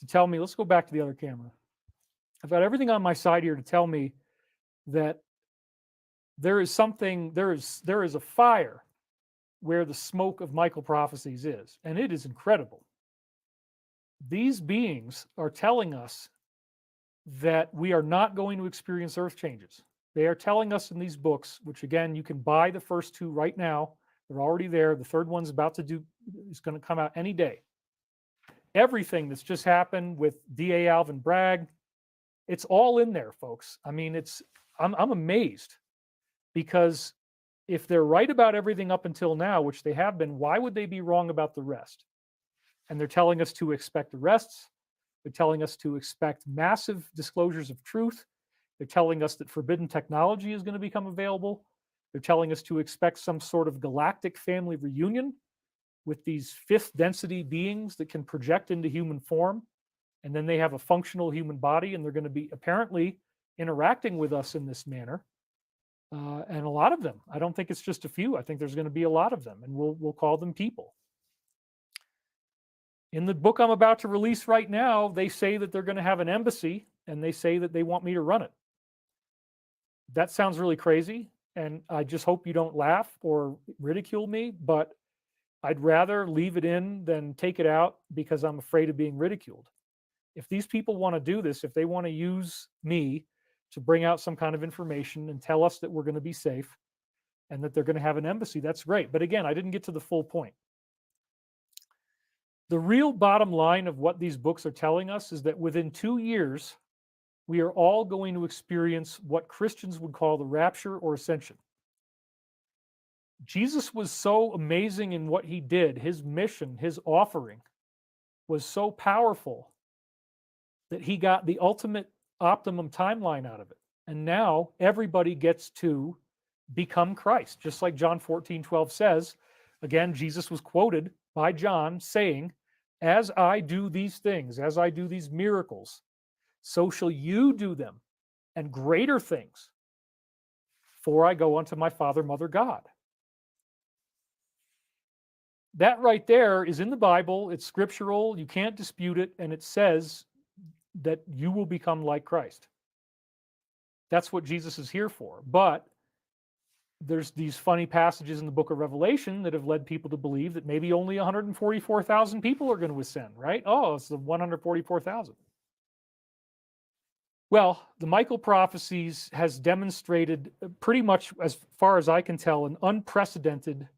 to tell me, let's go back to the other camera. I've got everything on my side here to tell me that there is something, there is a fire where the smoke of Michael prophecies is, and it is incredible. These beings are telling us that we are not going to experience earth changes. They are telling us in these books, which again, you can buy the first two right now. They're already there. The third one's about to is going to come out any day. Everything that's just happened with D.A. Alvin Bragg, it's all in there, folks. I mean, I'm amazed, because if they're right about everything up until now, which they have been, why would they be wrong about the rest? And they're telling us to expect arrests. They're telling us to expect massive disclosures of truth. They're telling us that forbidden technology is going to become available. They're telling us to expect some sort of galactic family reunion with these fifth density beings that can project into human form. And then they have a functional human body, and they're going to be apparently interacting with us in this manner. And a lot of them. I don't think it's just a few. I think there's going to be a lot of them, and we'll call them people. In the book I'm about to release right now, they say that they're going to have an embassy, and they say that they want me to run it. That sounds really crazy, and I just hope you don't laugh or ridicule me, but I'd rather leave it in than take it out, because I'm afraid of being ridiculed. If these people want to do this, if they want to use me to bring out some kind of information and tell us that we're going to be safe and that they're going to have an embassy, that's great. But again, I didn't get to the full point. The real bottom line of what these books are telling us is that within 2 years, we are all going to experience what Christians would call the rapture or ascension. Jesus was so amazing in what he did. His mission, his offering was so powerful that he got the ultimate optimum timeline out of it. And now everybody gets to become Christ. Just like John 14:12 says, again, Jesus was quoted by John saying, as I do these things, as I do these miracles, so shall you do them, and greater things, for I go unto my Father, Mother, God. that right there is in the Bible. It's scriptural. You can't dispute it. And it says that you will become like Christ. That's what Jesus is here for. But there's these funny passages in the book of Revelation that have led people to believe that maybe only 144,000 people are going to ascend, right? Oh, it's the 144,000. Well, the Michael prophecies has demonstrated pretty much, as far as I can tell, an unprecedented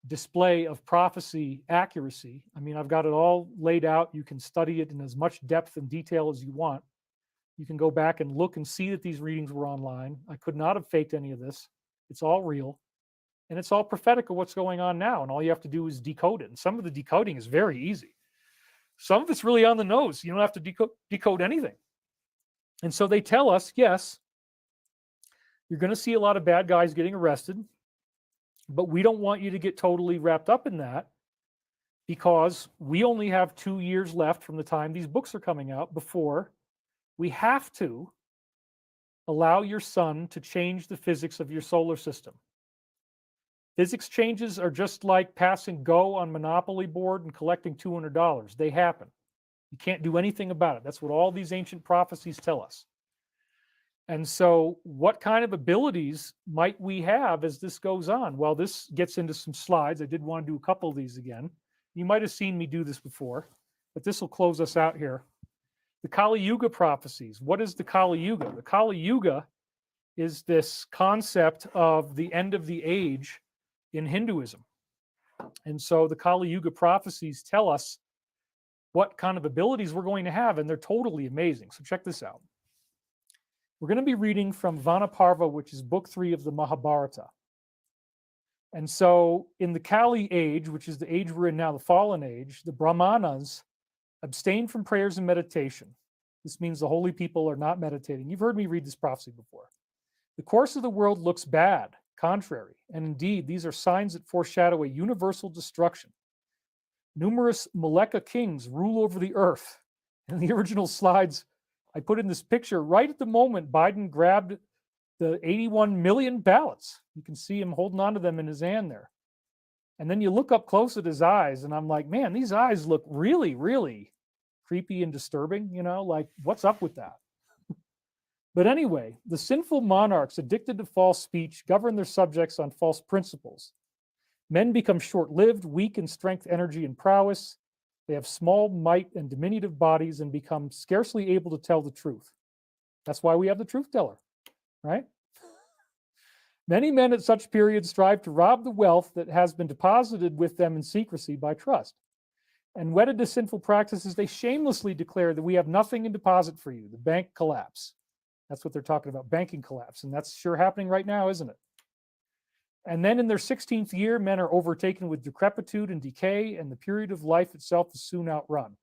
display of prophecy accuracy. I mean, I've got it all laid out. You can study it in as much depth and detail as you want. You can go back and look and see that these readings were online. I could not have faked any of this. It's all real. And it's all prophetic of what's going on now. And all you have to do is decode it. And some of the decoding is very easy. Some of it's really on the nose. You don't have to decode anything. And so they tell us, yes, you're going to see a lot of bad guys getting arrested, but we don't want you to get totally wrapped up in that, because we only have 2 years left from the time these books are coming out before we have to allow your sun to change the physics of your solar system. Physics changes are just like passing go on Monopoly board and collecting $200. They happen. You can't do anything about it. That's what all these ancient prophecies tell us. And so what kind of abilities might we have as this goes on? Well, this gets into some slides. I did want to do a couple of these again. You might have seen me do this before, but this will close us out here. The Kali Yuga prophecies. What is the Kali Yuga? The Kali Yuga is this concept of the end of the age in Hinduism. And so the Kali Yuga prophecies tell us what kind of abilities we're going to have, and they're totally amazing. So check this out. We're going to be reading from Vanaparva, which is book 3 of the Mahabharata. And so in the Kali age, which is the age we're in now, the fallen age, the Brahmanas abstain from prayers and meditation. This means the holy people are not meditating. You've heard me read this prophecy before. The course of the world looks bad, contrary, and indeed, these are signs that foreshadow a universal destruction. Numerous Maleka kings rule over the earth. In the original slides, I put in this picture right at the moment Biden grabbed the 81 million ballots. You can see him holding on to them in his hand there. And then you look up close at his eyes, and I'm like, man, these eyes look really, really creepy and disturbing, you know, like what's up with that? But anyway, the sinful monarchs addicted to false speech govern their subjects on false principles. Men become short-lived, weak in strength, energy, and prowess. They have small might and diminutive bodies and become scarcely able to tell the truth. That's why we have the truth teller, right? Many men at such periods strive to rob the wealth that has been deposited with them in secrecy by trust. And wedded to sinful practices, they shamelessly declare that we have nothing in deposit for you, the bank collapse. That's what they're talking about, banking collapse. And that's sure happening right now, isn't it? And then in their 16th year, men are overtaken with decrepitude and decay, and the period of life itself is soon outrun.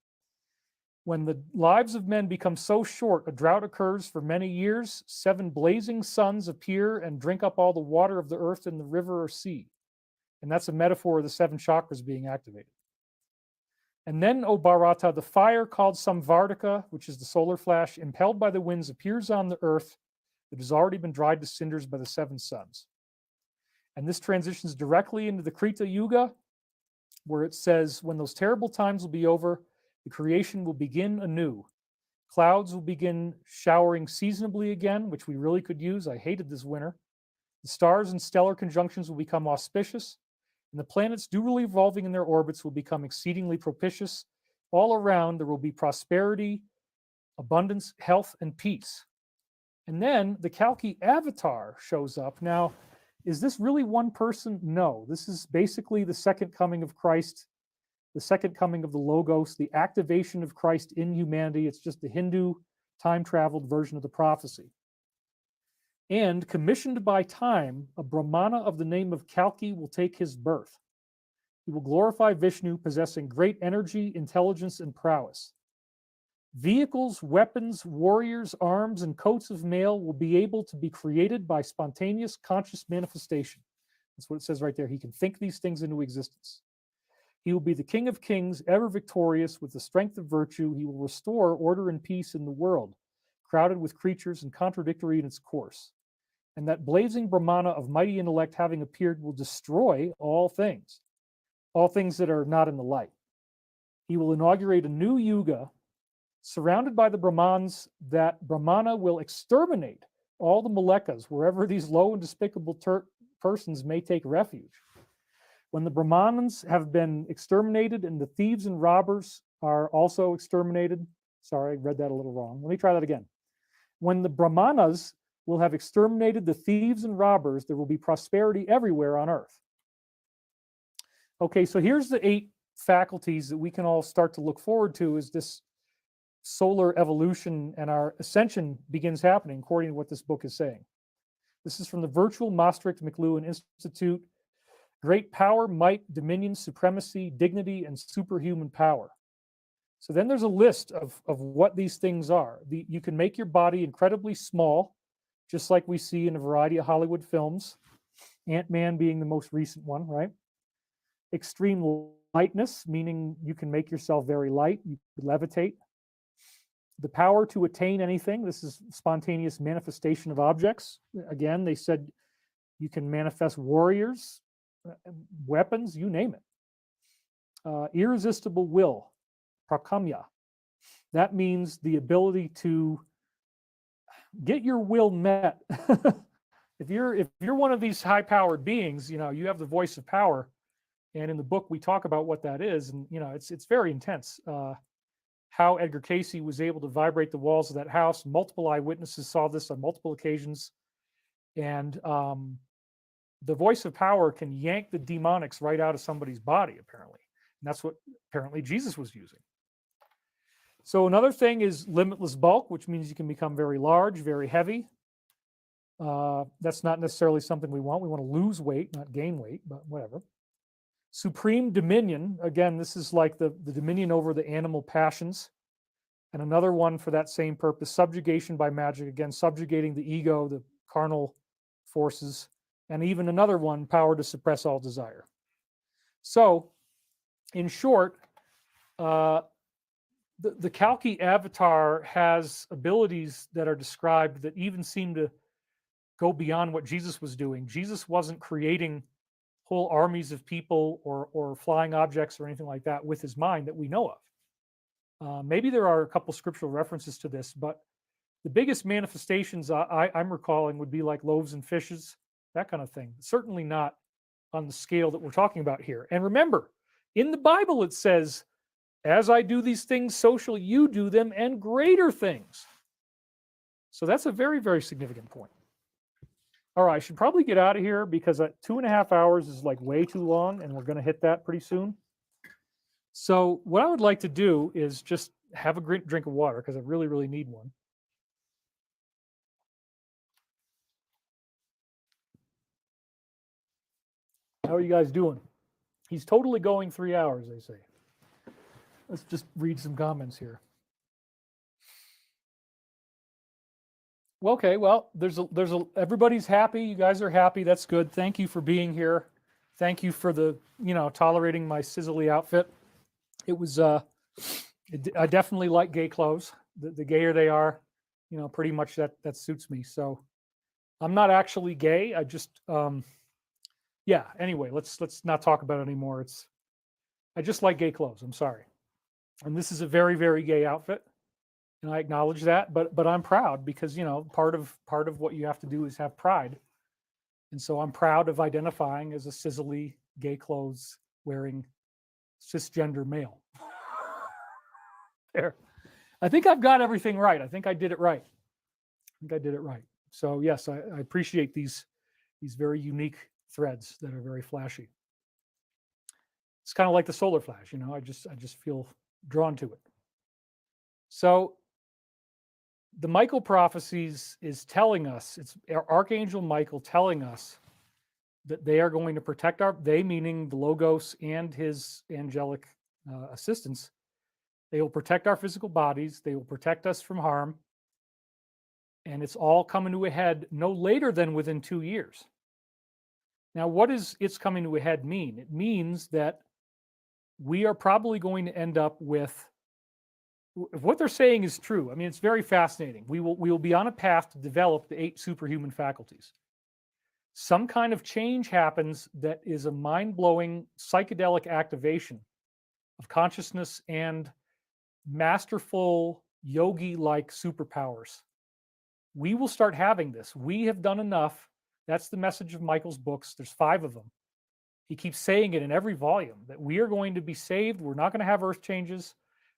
When the lives of men become so short, a drought occurs for many years. 7 blazing suns appear and drink up all the water of the earth in the river or sea. And that's a metaphor of the 7 chakras being activated. And then, O Bharata, the fire called Samvardhaka, which is the solar flash, impelled by the winds, appears on the earth that has already been dried to cinders by the 7 suns. And this transitions directly into the Krita Yuga, where it says, when those terrible times will be over, the creation will begin anew. Clouds will begin showering seasonably again, which we really could use. I hated this winter. The stars and stellar conjunctions will become auspicious, and the planets duly revolving in their orbits will become exceedingly propitious. All around, there will be prosperity, abundance, health, and peace. And then the Kalki avatar shows up. Now, is this really one person? No. This is basically the second coming of Christ, the second coming of the Logos, the activation of Christ in humanity. It's just the Hindu time-traveled version of the prophecy. And commissioned by time, a Brahmana of the name of Kalki will take his birth. He will glorify Vishnu, possessing great energy, intelligence, and prowess. Vehicles, weapons, warriors, arms, and coats of mail will be able to be created by spontaneous conscious manifestation. That's what it says right there. He can think these things into existence. He will be the King of Kings, ever victorious with the strength of virtue. He will restore order and peace in the world, crowded with creatures and contradictory in its course. And that blazing Brahmana of mighty intellect having appeared will destroy all things. all things that are not in the light. He will inaugurate a new yuga surrounded by the Brahmans, that Brahmana will exterminate all the Malekas wherever these low and despicable persons may take refuge. When the Brahmanas have been exterminated and the thieves and robbers are also exterminated, sorry, I read that a little wrong. Let me try that again. When the Brahmanas will have exterminated the thieves and robbers, there will be prosperity everywhere on earth. Okay, so here's the 8 faculties that we can all start to look forward to as this solar evolution and our ascension begins happening, according to what this book is saying. This is from the Virtual Maastricht McLuhan Institute. Great power, might, dominion, supremacy, dignity, and superhuman power. So then there's a list of what these things are. You can make your body incredibly small, just like we see in a variety of Hollywood films, Ant-Man being the most recent one, right? Extreme lightness, meaning you can make yourself very light, you can levitate. The power to attain anything, this is spontaneous manifestation of objects. Again, they said you can manifest warriors, weapons, you name it. Irresistible will, prakamya. That means the ability to get your will met. If you're one of these high-powered beings, you have the voice of power, and in the book we talk about what that is, and it's very intense. How Edgar Cayce was able to vibrate the walls of that house. Multiple eyewitnesses saw this on multiple occasions, and the voice of power can yank the demonics right out of somebody's body, apparently. And that's what apparently Jesus was using. So another thing is limitless bulk, which means you can become very large, very heavy. That's not necessarily something we want. We want to lose weight, not gain weight, but whatever. Supreme dominion. Again, this is like the dominion over the animal passions. And another one for that same purpose, subjugation by magic. Again, subjugating the ego, the carnal forces. And even another one, power to suppress all desire. So, in short, the Kalki avatar has abilities that are described that even seem to go beyond what Jesus was doing. Jesus wasn't creating whole armies of people or flying objects or anything like that with his mind that we know of. Maybe there are a couple scriptural references to this, but the biggest manifestations I'm recalling would be like loaves and fishes, that kind of thing. Certainly not on the scale that we're talking about here. And remember, in the Bible it says, as I do these things, so shall you do them, and greater things. So that's a very, very significant point. All right, I should probably get out of here because 2.5 hours is like way too long, and we're going to hit that pretty soon. So what I would like to do is just have a drink of water because I really, really need one. How are you guys doing? He's totally going 3 hours, they say. Let's just read some comments here. Well, okay, well, everybody's happy. You guys are happy. That's good. Thank you for being here. Thank you for tolerating my sizzly outfit. It was, I definitely like gay clothes. The gayer they are, pretty much that suits me. So I'm not actually gay. I just, yeah, anyway, let's not talk about it anymore. I just like gay clothes. I'm sorry. And this is a very, very gay outfit. And I acknowledge that, but I'm proud because, part of what you have to do is have pride. And so I'm proud of identifying as a sizzly, gay clothes wearing cisgender male. There. I think I've got everything right. I think I did it right. So yes, I appreciate these very unique threads that are very flashy. It's kind of like the solar flash, I just feel drawn to it. So the Michael prophecies is telling us, it's Archangel Michael telling us that they are going to protect they meaning the Logos and his angelic assistants. They will protect our physical bodies. They will protect us from harm. And it's all coming to a head no later than within 2 years. Now, what does it's coming to a head mean? It means that we are probably going to end up with, if what they're saying is true, I mean, it's very fascinating. We will be on a path to develop the 8 superhuman faculties. some kind of change happens that is a mind-blowing psychedelic activation of consciousness and masterful yogi-like superpowers. We will start having this. We have done enough. That's the message of Michael's books. There's 5 of them. He keeps saying it in every volume that we are going to be saved. We're not going to have earth changes.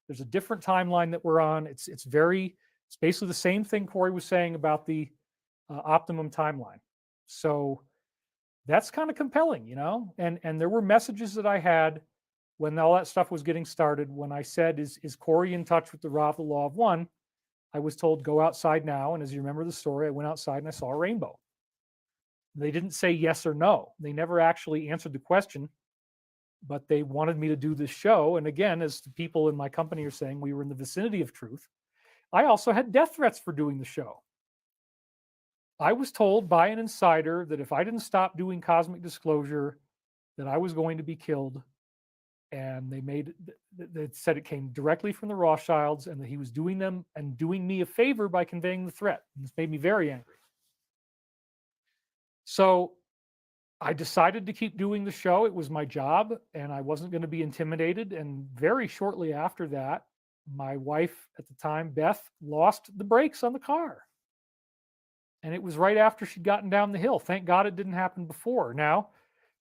There's a different timeline that we're on. It's basically the same thing Corey was saying about the optimum timeline. So that's kind of compelling, you know. And there were messages that I had when all that stuff was getting started. When I said, "Is Corey in touch with the law of one?" I was told, "Go outside now." And as you remember the story, I went outside and I saw a rainbow. They didn't say yes or no. They never actually answered the question, but they wanted me to do this show. And again, as the people in my company are saying, we were in the vicinity of truth. I also had death threats for doing the show. I was told by an insider that if I didn't stop doing cosmic disclosure, that I was going to be killed. And they said it came directly from the Rothschilds and that he was doing them and doing me a favor by conveying the threat. And this made me very angry. So I decided to keep doing the show. It was my job and I wasn't going to be intimidated. And very shortly after that, my wife at the time, Beth, lost the brakes on the car. And it was right after she'd gotten down the hill. Thank God it didn't happen before. Now,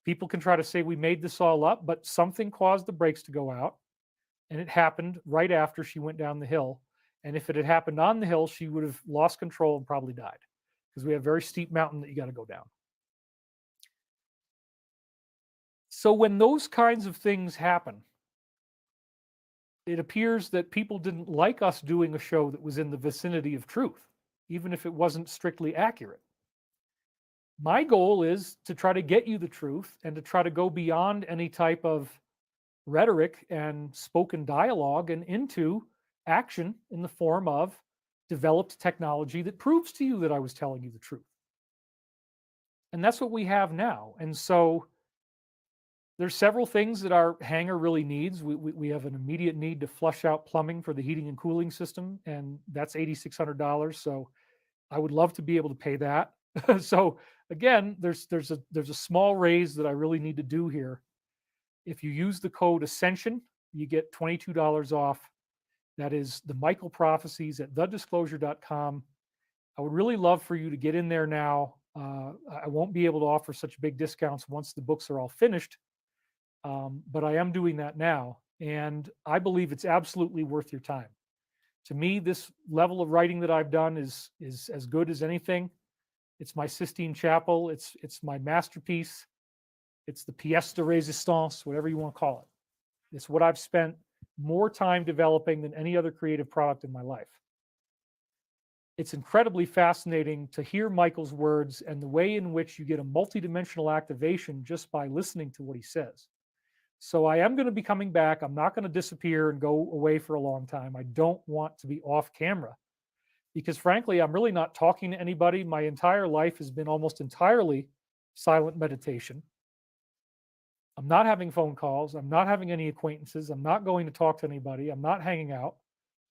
people can try to say we made this all up, but something caused the brakes to go out. And it happened right after she went down the hill. And if it had happened on the hill, she would have lost control and probably died, because we have a very steep mountain that you got to go down. So when those kinds of things happen, it appears that people didn't like us doing a show that was in the vicinity of truth, even if it wasn't strictly accurate. My goal is to try to get you the truth and to try to go beyond any type of rhetoric and spoken dialogue and into action in the form of developed technology that proves to you that I was telling you the truth. And that's what we have now. And so there's several things that our hangar really needs. We have an immediate need to flush out plumbing for the heating and cooling system, and that's $8,600. So I would love to be able to pay that. So again, there's a small raise that I really need to do here. If you use the code Ascension, you get $22 off. That is the Michael Prophecies at thedisclosure.com. I would really love for you to get in there now. I won't be able to offer such big discounts once the books are all finished. But I am doing that now, and I believe it's absolutely worth your time. To me, this level of writing that I've done is as good as anything. It's my Sistine Chapel. It's my masterpiece. It's the pièce de résistance, whatever you want to call it. It's what I've spent more time developing than any other creative product in my life. It's incredibly fascinating to hear Michael's words and the way in which you get a multidimensional activation just by listening to what he says. So I am going to be coming back. I'm not going to disappear and go away for a long time. I don't want to be off camera because frankly, I'm really not talking to anybody. My entire life has been almost entirely silent meditation. I'm not having phone calls. I'm not having any acquaintances. I'm not going to talk to anybody. I'm not hanging out.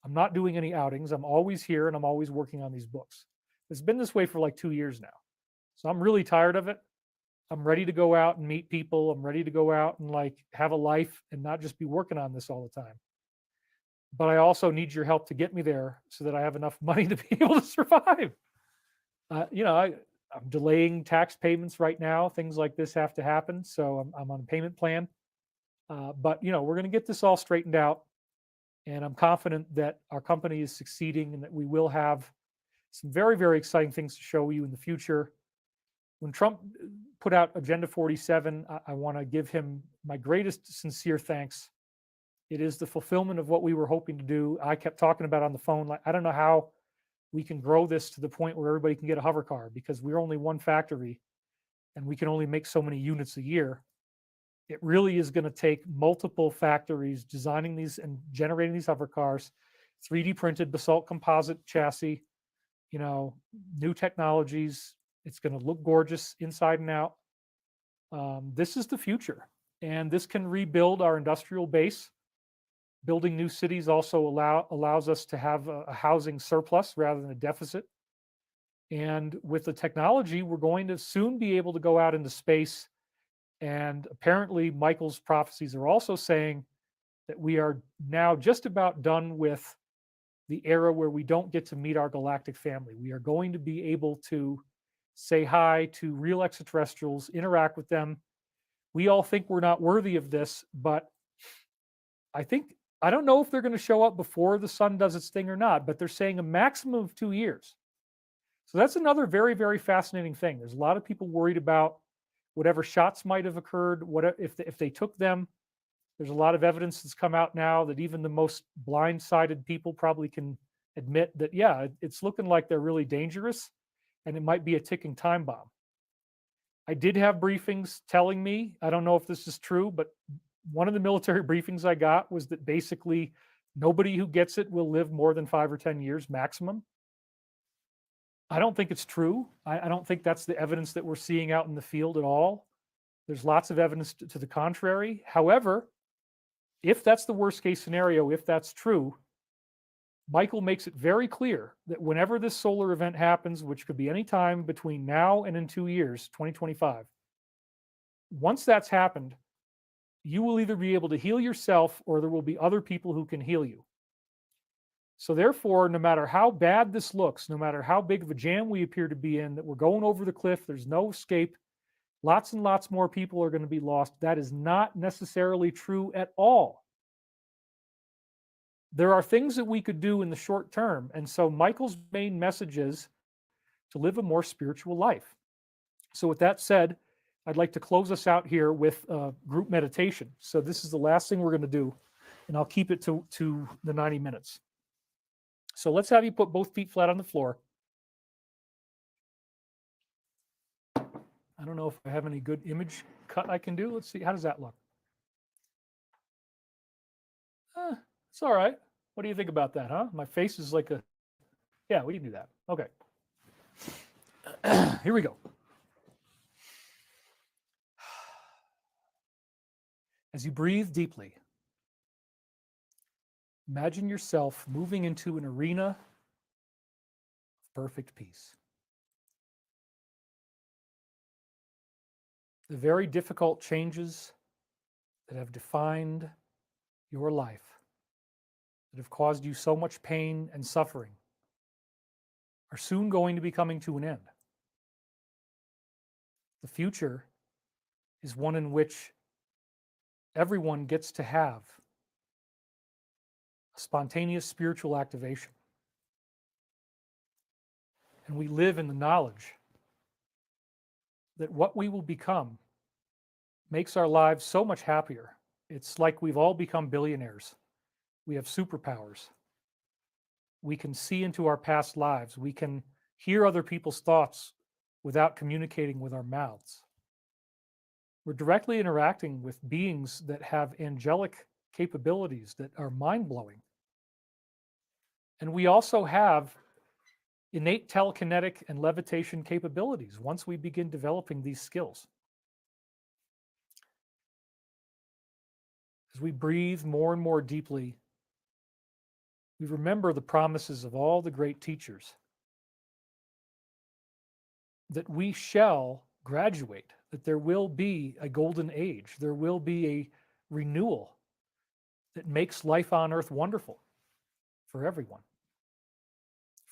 I'm not doing any outings. I'm always here and I'm always working on these books. It's been this way for like 2 years now. So I'm really tired of it. I'm ready to go out and meet people. I'm ready to go out and like have a life and not just be working on this all the time. But I also need your help to get me there so that I have enough money to be able to survive. I'm delaying tax payments right now. Things like this have to happen. So I'm on a payment plan. But we're going to get this all straightened out. And I'm confident that our company is succeeding and that we will have some very, very exciting things to show you in the future. When Trump put out Agenda 47, I want to give him my greatest sincere thanks. It is the fulfillment of what we were hoping to do. I kept talking about on the phone, like, I don't know how we can grow this to the point where everybody can get a hover car because we're only one factory and we can only make so many units a year. It really is going to take multiple factories designing these and generating these hover cars, 3D printed basalt composite chassis, new technologies. It's going to look gorgeous inside and out. This is the future, and this can rebuild our industrial base. Building new cities also allows us to have a housing surplus rather than a deficit. And with the technology, we're going to soon be able to go out into space. And apparently, Michael's prophecies are also saying that we are now just about done with the era where we don't get to meet our galactic family. We are going to be able to say hi to real extraterrestrials, interact with them. We all think we're not worthy of this, but I don't know if they're going to show up before the sun does its thing or not, but they're saying a maximum of 2 years. So that's another very, very fascinating thing. There's a lot of people worried about whatever shots might have occurred, what if they took them. There's a lot of evidence that's come out now that even the most blindsided people probably can admit that, yeah, it's looking like they're really dangerous and it might be a ticking time bomb. I did have briefings telling me, I don't know if this is true, but one of the military briefings I got was that basically nobody who gets it will live more than 5 or 10 years maximum. I don't think it's true. I don't think that's the evidence that we're seeing out in the field at all. There's lots of evidence to the contrary. However, if that's the worst case scenario, if that's true, Michael makes it very clear that whenever this solar event happens, which could be any time between now and in 2 years, 2025, once that's happened, you will either be able to heal yourself or there will be other people who can heal you. So therefore, no matter how bad this looks, no matter how big of a jam we appear to be in, that we're going over the cliff, there's no escape, lots and lots more people are going to be lost. That is not necessarily true at all. There are things that we could do in the short term. And so Michael's main message is to live a more spiritual life. So with that said, I'd like to close us out here with group meditation. So this is the last thing we're going to do, and I'll keep it to the 90 minutes. So let's have you put both feet flat on the floor. I don't know if I have any good image cut I can do. Let's see. How does that look? It's all right. What do you think about that, huh? My face is like a... Yeah, we can do that. Okay. Here we go. As you breathe deeply, imagine yourself moving into an arena of perfect peace. The very difficult changes that have defined your life, that have caused you so much pain and suffering, are soon going to be coming to an end. The future is one in which everyone gets to have a spontaneous spiritual activation. And we live in the knowledge that what we will become makes our lives so much happier. It's like we've all become billionaires. We have superpowers. We can see into our past lives. We can hear other people's thoughts without communicating with our mouths. We're directly interacting with beings that have angelic capabilities that are mind-blowing. And we also have innate telekinetic and levitation capabilities once we begin developing these skills. As we breathe more and more deeply, we remember the promises of all the great teachers that we shall graduate, that there will be a golden age, there will be a renewal that makes life on earth wonderful for everyone.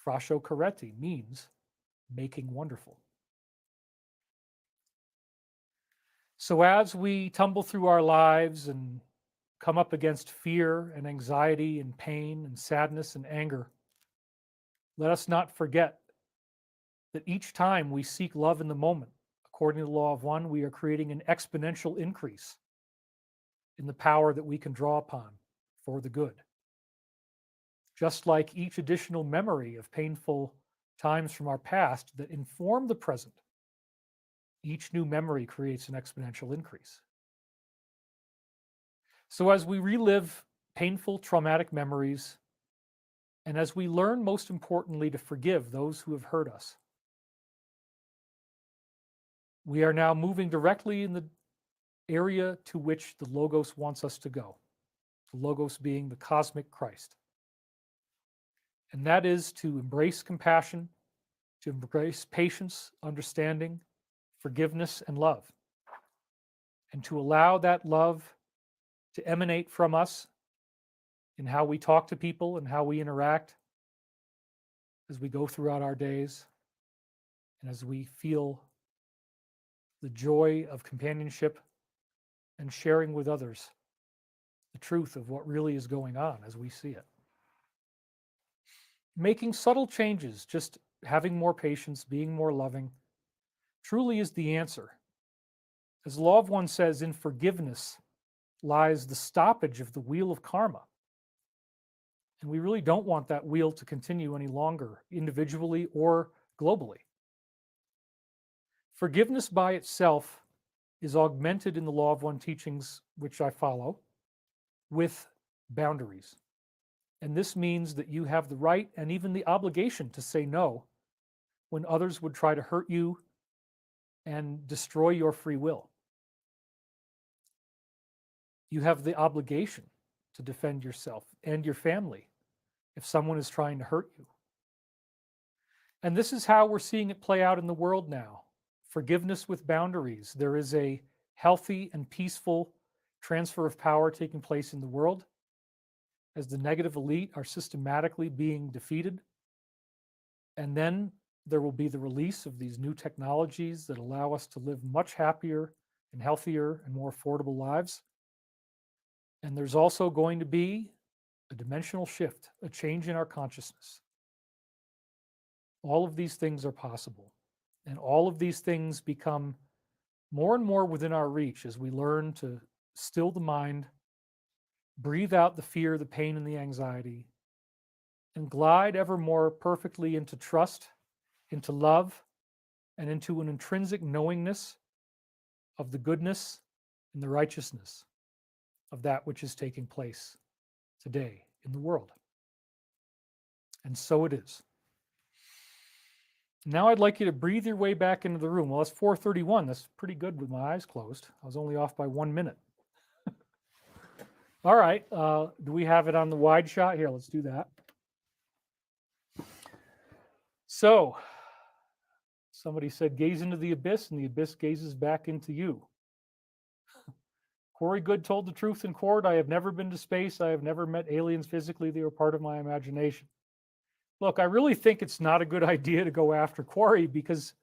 Frascio Coretti means making wonderful. So as we tumble through our lives and come up against fear and anxiety and pain and sadness and anger, let us not forget that each time we seek love in the moment, according to the law of one, we are creating an exponential increase in the power that we can draw upon for the good. Just like each additional memory of painful times from our past that inform the present, each new memory creates an exponential increase. So as we relive painful, traumatic memories, and as we learn, most importantly, to forgive those who have hurt us, we are now moving directly in the area to which the Logos wants us to go. The Logos being the cosmic Christ. And that is to embrace compassion, to embrace patience, understanding, forgiveness, and love, and to allow that love to emanate from us in how we talk to people and how we interact as we go throughout our days and as we feel the joy of companionship and sharing with others the truth of what really is going on as we see it. Making subtle changes, just having more patience, being more loving, truly is the answer. As Law of One says, in forgiveness lies the stoppage of the wheel of karma. And we really don't want that wheel to continue any longer, individually or globally. Forgiveness by itself is augmented in the Law of One teachings, which I follow, with boundaries. And this means that you have the right and even the obligation to say no when others would try to hurt you and destroy your free will. You have the obligation to defend yourself and your family if someone is trying to hurt you. And this is how we're seeing it play out in the world now. Forgiveness with boundaries. There is a healthy and peaceful transfer of power taking place in the world as the negative elite are systematically being defeated. And then there will be the release of these new technologies that allow us to live much happier and healthier and more affordable lives. And there's also going to be a dimensional shift, a change in our consciousness. All of these things are possible. And all of these things become more and more within our reach as we learn to still the mind, breathe out the fear, the pain, and the anxiety, and glide ever more perfectly into trust, into love, and into an intrinsic knowingness of the goodness and the righteousness of that which is taking place today in the world. And so it is. Now I'd like you to breathe your way back into the room. Well, it's 4:31. That's pretty good with my eyes closed. I was only off by 1 minute. All right. Do we have it on the wide shot? Here, let's do that. So, somebody said, gaze into the abyss, and the abyss gazes back into you. Corey Good told the truth in court. I have never been to space. I have never met aliens physically. They were part of my imagination. Look, I really think it's not a good idea to go after Corey, because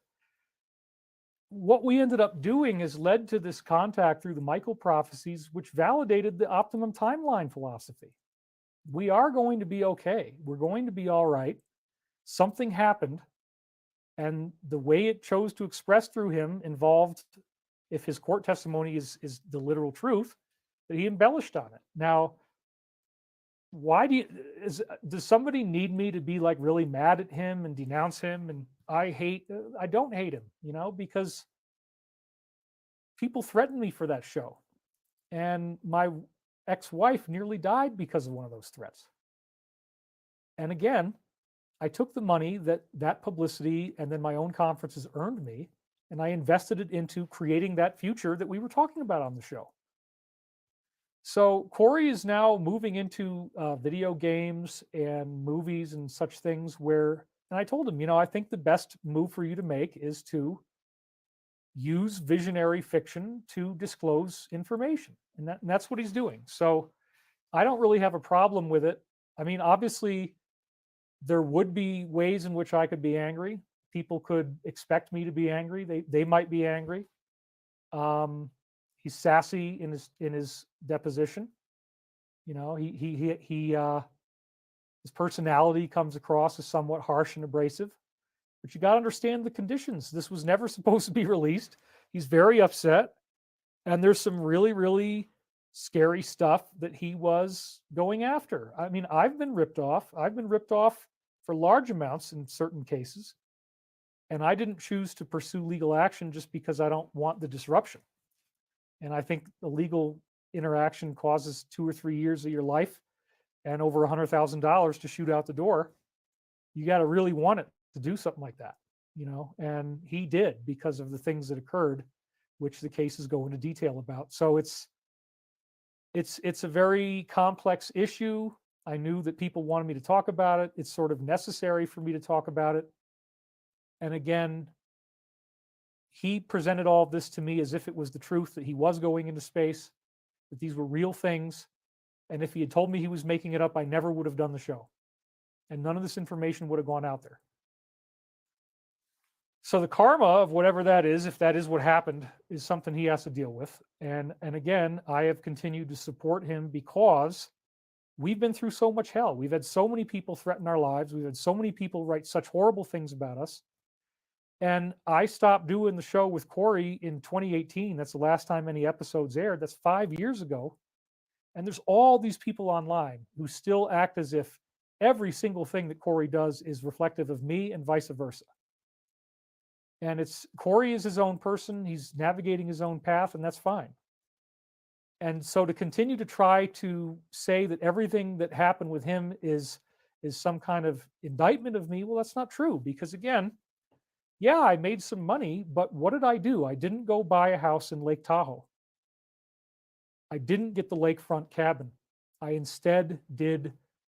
what we ended up doing has led to this contact through the Michael prophecies, which validated the optimum timeline philosophy. We are going to be okay. We're going to be all right. Something happened, and the way it chose to express through him involved, if his court testimony is the literal truth, that he embellished on it. Now, why does somebody need me to be like really mad at him and denounce him? And I don't hate him, because people threatened me for that show. And my ex-wife nearly died because of one of those threats. And again, I took the money that publicity and then my own conferences earned me, and I invested it into creating that future that we were talking about on the show. So Corey is now moving into video games and movies and such things where, and I told him, I think the best move for you to make is to use visionary fiction to disclose information. And that's what he's doing. So I don't really have a problem with it. I mean, obviously, there would be ways in which I could be angry. People could expect me to be angry. They might be angry. He's sassy in his deposition. His personality comes across as somewhat harsh and abrasive. But you got to understand the conditions. This was never supposed to be released. He's very upset, and there's some really, really scary stuff that he was going after. I mean, I've been ripped off. I've been ripped off for large amounts in certain cases, and I didn't choose to pursue legal action just because I don't want the disruption. And I think the legal interaction causes 2 or 3 years of your life and over $100,000 to shoot out the door. You got to really want it to do something like that, and he did because of the things that occurred, which the cases go into detail about. So it's a very complex issue. I knew that people wanted me to talk about it. It's sort of necessary for me to talk about it. And again, he presented all of this to me as if it was the truth, that he was going into space, that these were real things. And if he had told me he was making it up, I never would have done the show. And none of this information would have gone out there. So the karma of whatever that is, if that is what happened, is something he has to deal with. And again, I have continued to support him because we've been through so much hell. We've had so many people threaten our lives. We've had so many people write such horrible things about us. And I stopped doing the show with Corey in 2018. That's the last time any episodes aired. That's 5 years ago. And there's all these people online who still act as if every single thing that Corey does is reflective of me and vice versa. And Corey is his own person. He's navigating his own path, and that's fine. And so to continue to try to say that everything that happened with him is some kind of indictment of me, well, that's not true. Because again, yeah, I made some money, but what did I do? I didn't go buy a house in Lake Tahoe. I didn't get the lakefront cabin. I instead did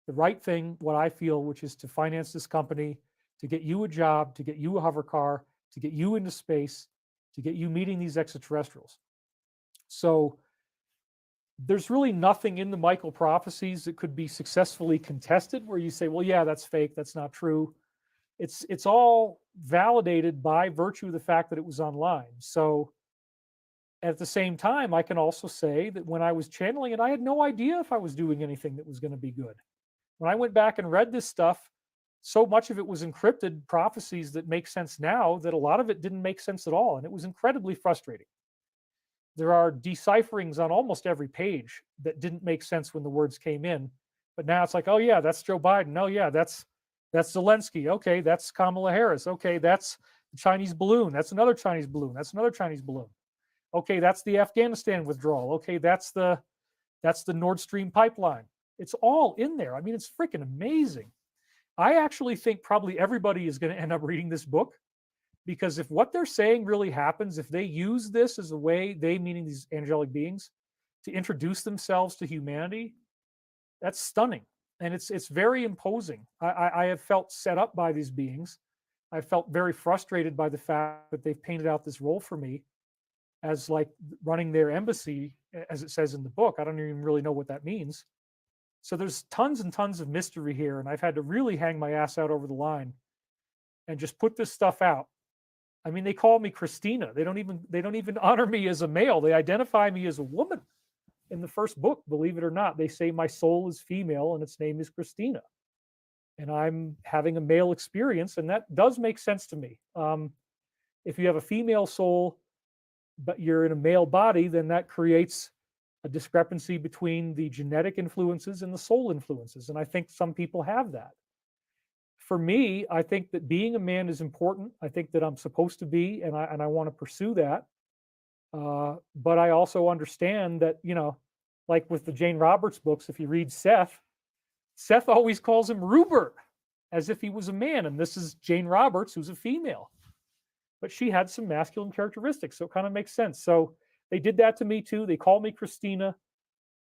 the right thing, what I feel, which is to finance this company, to get you a job, to get you a hover car, to get you into space, to get you meeting these extraterrestrials. So there's really nothing in the Michael prophecies that could be successfully contested where you say, well, yeah, that's fake, that's not true. It's all validated by virtue of the fact that it was online. So at the same time, I can also say that when I was channeling it, I had no idea if I was doing anything that was going to be good. When I went back and read this stuff, so much of it was encrypted prophecies that make sense now that a lot of it didn't make sense at all. And it was incredibly frustrating. There are decipherings on almost every page that didn't make sense when the words came in. But now it's like, oh yeah, that's Joe Biden. Oh yeah, that's Zelensky. Okay, that's Kamala Harris. Okay, that's the Chinese balloon. That's another Chinese balloon. That's another Chinese balloon. Okay, that's the Afghanistan withdrawal. Okay, that's the Nord Stream pipeline. It's all in there. I mean, it's freaking amazing. I actually think probably everybody is going to end up reading this book, because if what they're saying really happens, if they use this as a way, they meaning these angelic beings, to introduce themselves to humanity, that's stunning. And it's very imposing. I have felt set up by these beings. I felt very frustrated by the fact that they've painted out this role for me as like running their embassy, as it says in the book. I don't even really know what that means. So there's tons and tons of mystery here, and I've had to really hang my ass out over the line and just put this stuff out. I mean, they call me Christina. They don't even honor me as a male. They identify me as a woman. In the first book, believe it or not, they say my soul is female and its name is Christina. And I'm having a male experience, and that does make sense to me. If you have a female soul, but you're in a male body, then that creates a discrepancy between the genetic influences and the soul influences. And I think some people have that. For me, I think that being a man is important. I think that I'm supposed to be, and I want to pursue that. But I also understand that, like with the Jane Roberts books, if you read Seth always calls him Rupert as if he was a man. And this is Jane Roberts, who's a female. But she had some masculine characteristics, so it kind of makes sense. So they did that to me too. They called me Christina.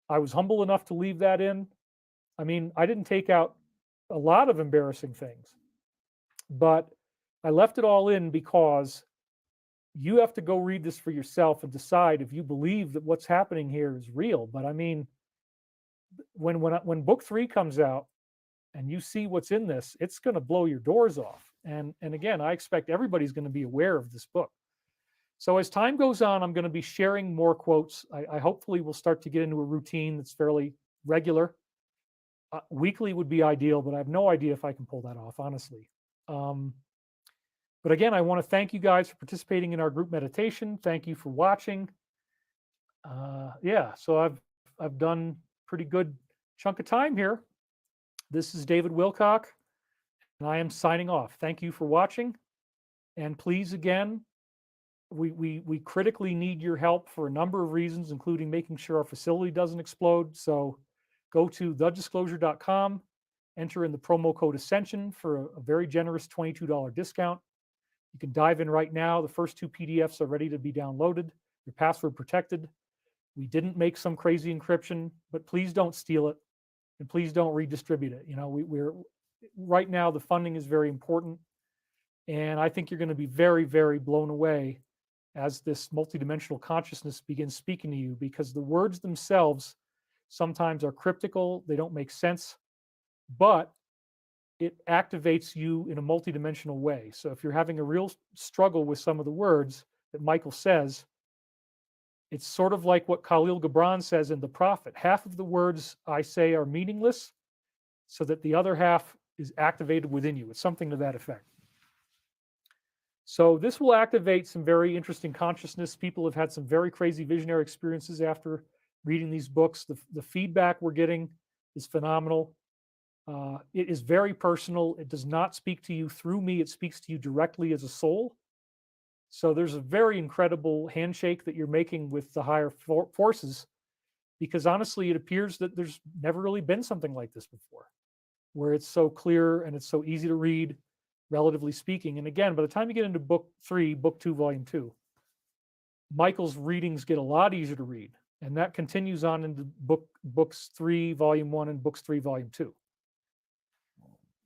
I was humble enough to leave that in. I mean, I didn't take out a lot of embarrassing things, but I left it all in because you have to go read this for yourself and decide if you believe that what's happening here is real. But I mean, when book 3 comes out and you see what's in this, it's going to blow your doors off. And again, I expect everybody's going to be aware of this book. So as time goes on, I'm going to be sharing more quotes. I hopefully will start to get into a routine that's fairly regular. Weekly would be ideal, but I have no idea if I can pull that off, honestly. But again, I want to thank you guys for participating in our group meditation. Thank you for watching. Yeah, so I've done pretty good chunk of time here. This is David Wilcock, and I am signing off. Thank you for watching. And please, again, we critically need your help for a number of reasons, including making sure our facility doesn't explode. So go to thedisclosure.com, enter in the promo code Ascension for a very generous $22 discount. You can dive in right now. The first 2 PDFs are ready to be downloaded. Your password protected. We didn't make some crazy encryption, but please don't steal it, and please don't redistribute it. We're right now, the funding is very important. And I think you're going to be very, very blown away as this multidimensional consciousness begins speaking to you, because the words themselves sometimes are cryptical, they don't make sense, but it activates you in a multidimensional way. So if you're having a real struggle with some of the words that Michael says, it's sort of like what Khalil Gibran says in The Prophet. Half of the words I say are meaningless, so that the other half is activated within you. It's something to that effect. So this will activate some very interesting consciousness. People have had some very crazy visionary experiences after reading these books. The feedback we're getting is phenomenal. It is very personal. It does not speak to you through me. It speaks to you directly as a soul. So there's a very incredible handshake that you're making with the higher forces, because honestly, it appears that there's never really been something like this before, where it's so clear and it's so easy to read, relatively speaking. And again, by the time you get into book 3, book 2, volume 2, Michael's readings get a lot easier to read. And that continues on into books 3, volume 1, and books 3, volume 2.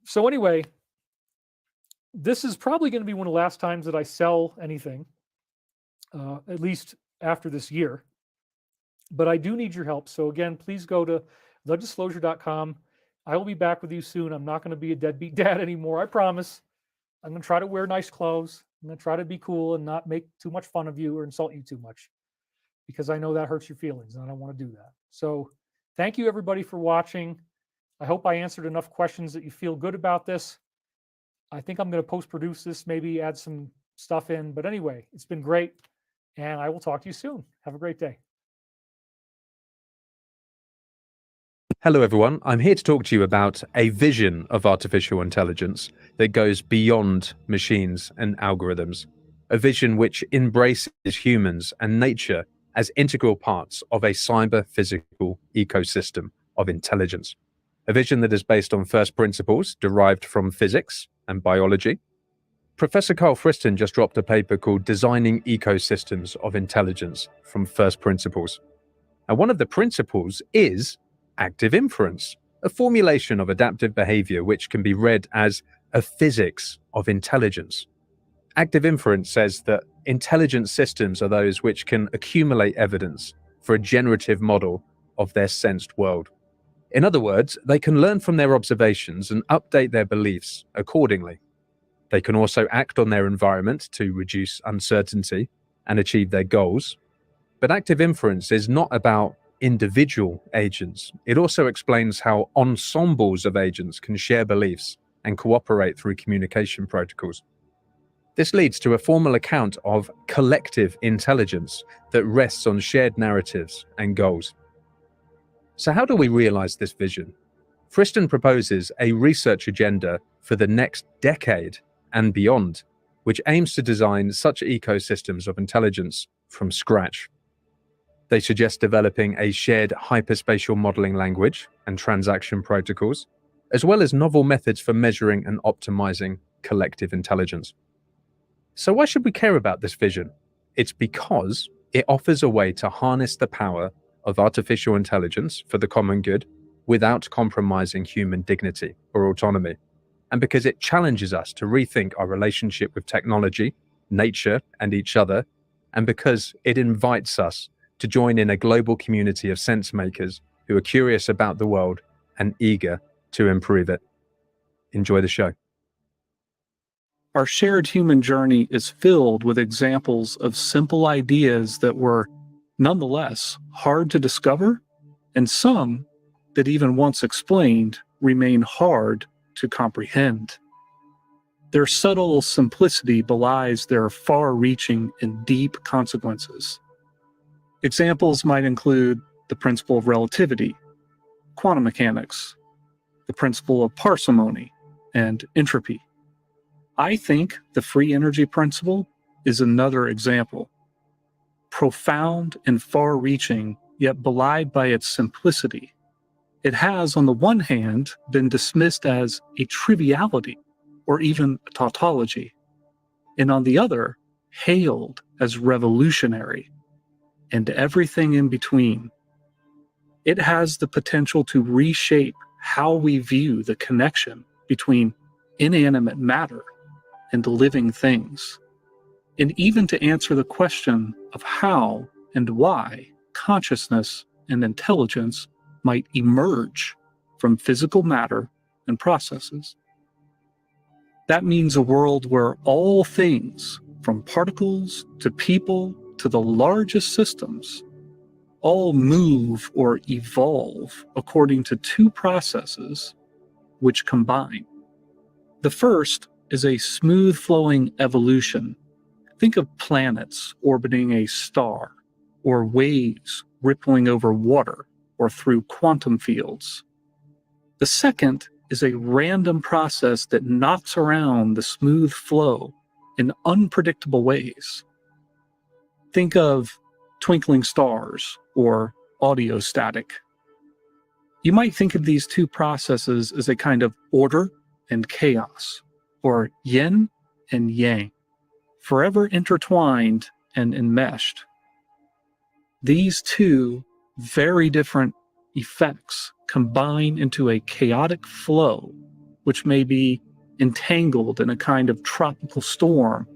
So anyway, this is probably going to be one of the last times that I sell anything, at least after this year. But I do need your help. So again, please go to thedisclosure.com. I will be back with you soon. I'm not going to be a deadbeat dad anymore, I promise. I'm going to try to wear nice clothes. I'm going to try to be cool and not make too much fun of you or insult you too much, because I know that hurts your feelings and I don't want to do that. So thank you everybody for watching. I hope I answered enough questions that you feel good about this. I think I'm going to post-produce this, maybe add some stuff in. But anyway, it's been great, and I will talk to you soon. Have a great day. Hello, everyone. I'm here to talk to you about a vision of artificial intelligence that goes beyond machines and algorithms. A vision which embraces humans and nature as integral parts of a cyber-physical ecosystem of intelligence. A vision that is based on first principles derived from physics and biology. Professor Carl Friston just dropped a paper called Designing Ecosystems of Intelligence from First Principles. And one of the principles is active inference, a formulation of adaptive behavior which can be read as a physics of intelligence. Active inference says that intelligent systems are those which can accumulate evidence for a generative model of their sensed world. In other words, they can learn from their observations and update their beliefs accordingly. They can also act on their environment to reduce uncertainty and achieve their goals. But active inference is not about individual agents. It also explains how ensembles of agents can share beliefs and cooperate through communication protocols. This leads to a formal account of collective intelligence that rests on shared narratives and goals. So how do we realize this vision? Friston proposes a research agenda for the next decade and beyond, which aims to design such ecosystems of intelligence from scratch. They suggest developing a shared hyperspatial modeling language and transaction protocols, as well as novel methods for measuring and optimizing collective intelligence. So why should we care about this vision? It's because it offers a way to harness the power of artificial intelligence for the common good without compromising human dignity or autonomy, and because it challenges us to rethink our relationship with technology, nature, and each other, and because it invites us to join in a global community of sense makers who are curious about the world and eager to improve it. Enjoy the show. Our shared human journey is filled with examples of simple ideas that were, nonetheless, hard to discover, and some that even once explained remain hard to comprehend. Their subtle simplicity belies their far-reaching and deep consequences. Examples might include the principle of relativity, quantum mechanics, the principle of parsimony, and entropy. I think the free energy principle is another example. Profound and far-reaching, yet belied by its simplicity. It has, on the one hand, been dismissed as a triviality or even a tautology, and on the other, hailed as revolutionary, and everything in between. It has the potential to reshape how we view the connection between inanimate matter and living things, and even to answer the question of how and why consciousness and intelligence might emerge from physical matter and processes. That means a world where all things, from particles to people to the largest systems, all move or evolve according to two processes which combine. The first is a smooth-flowing evolution. Think of planets orbiting a star, or waves rippling over water or through quantum fields. The second is a random process that knocks around the smooth flow in unpredictable ways. Think of twinkling stars or audio static. You might think of these two processes as a kind of order and chaos, or yin and yang, forever intertwined and enmeshed. These two very different effects combine into a chaotic flow, which may be entangled in a kind of tropical storm,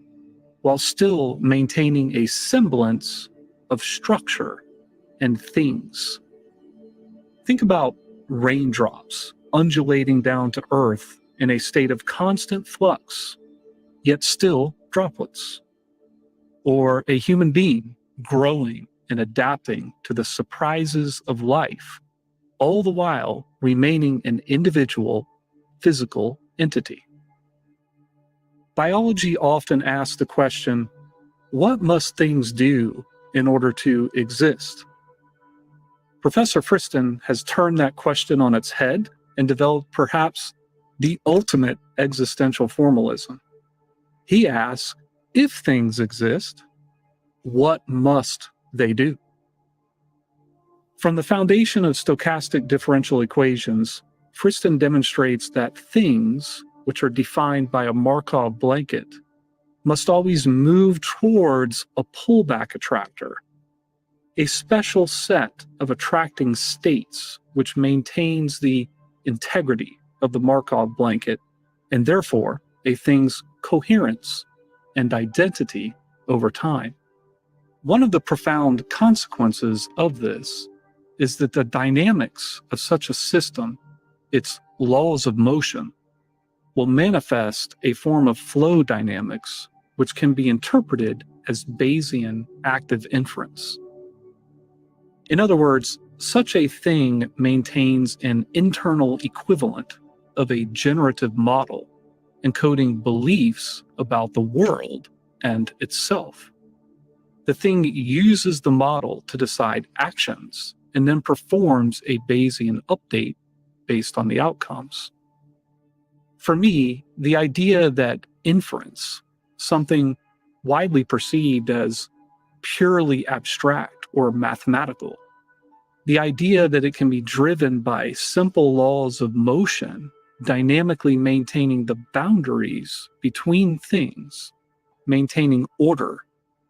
while still maintaining a semblance of structure and things. Think about raindrops undulating down to earth in a state of constant flux, yet still droplets. Or a human being growing and adapting to the surprises of life, all the while remaining an individual, physical entity. Biology often asks the question, what must things do in order to exist? Professor Friston has turned that question on its head and developed perhaps the ultimate existential formalism. He asks, if things exist, what must they do? From the foundation of stochastic differential equations, Friston demonstrates that things, which are defined by a Markov blanket, must always move towards a pullback attractor, a special set of attracting states which maintains the integrity of the Markov blanket and therefore a thing's coherence and identity over time. One of the profound consequences of this is that the dynamics of such a system, its laws of motion, will manifest a form of flow dynamics which can be interpreted as Bayesian active inference. In other words, such a thing maintains an internal equivalent of a generative model encoding beliefs about the world and itself. The thing uses the model to decide actions and then performs a Bayesian update based on the outcomes. For me, the idea that inference, something widely perceived as purely abstract or mathematical, the idea that it can be driven by simple laws of motion, dynamically maintaining the boundaries between things, maintaining order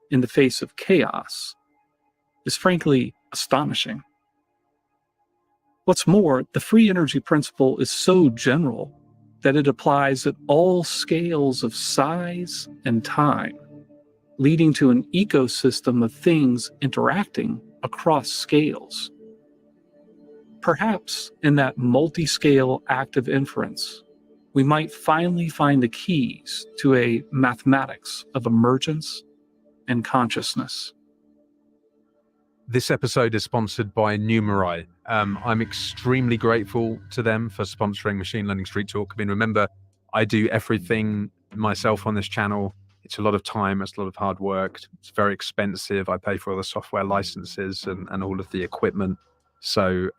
in the face of chaos, is frankly astonishing. What's more, the free energy principle is so general that it applies at all scales of size and time, leading to an ecosystem of things interacting across scales. Perhaps in that multi-scale active inference, we might finally find the keys to a mathematics of emergence and consciousness. This episode is sponsored by Numerai. I'm extremely grateful to them for sponsoring Machine Learning Street Talk. I mean, remember, I do everything myself on this channel. It's a lot of time, it's a lot of hard work. It's very expensive. I pay for all the software licenses and all of the equipment. So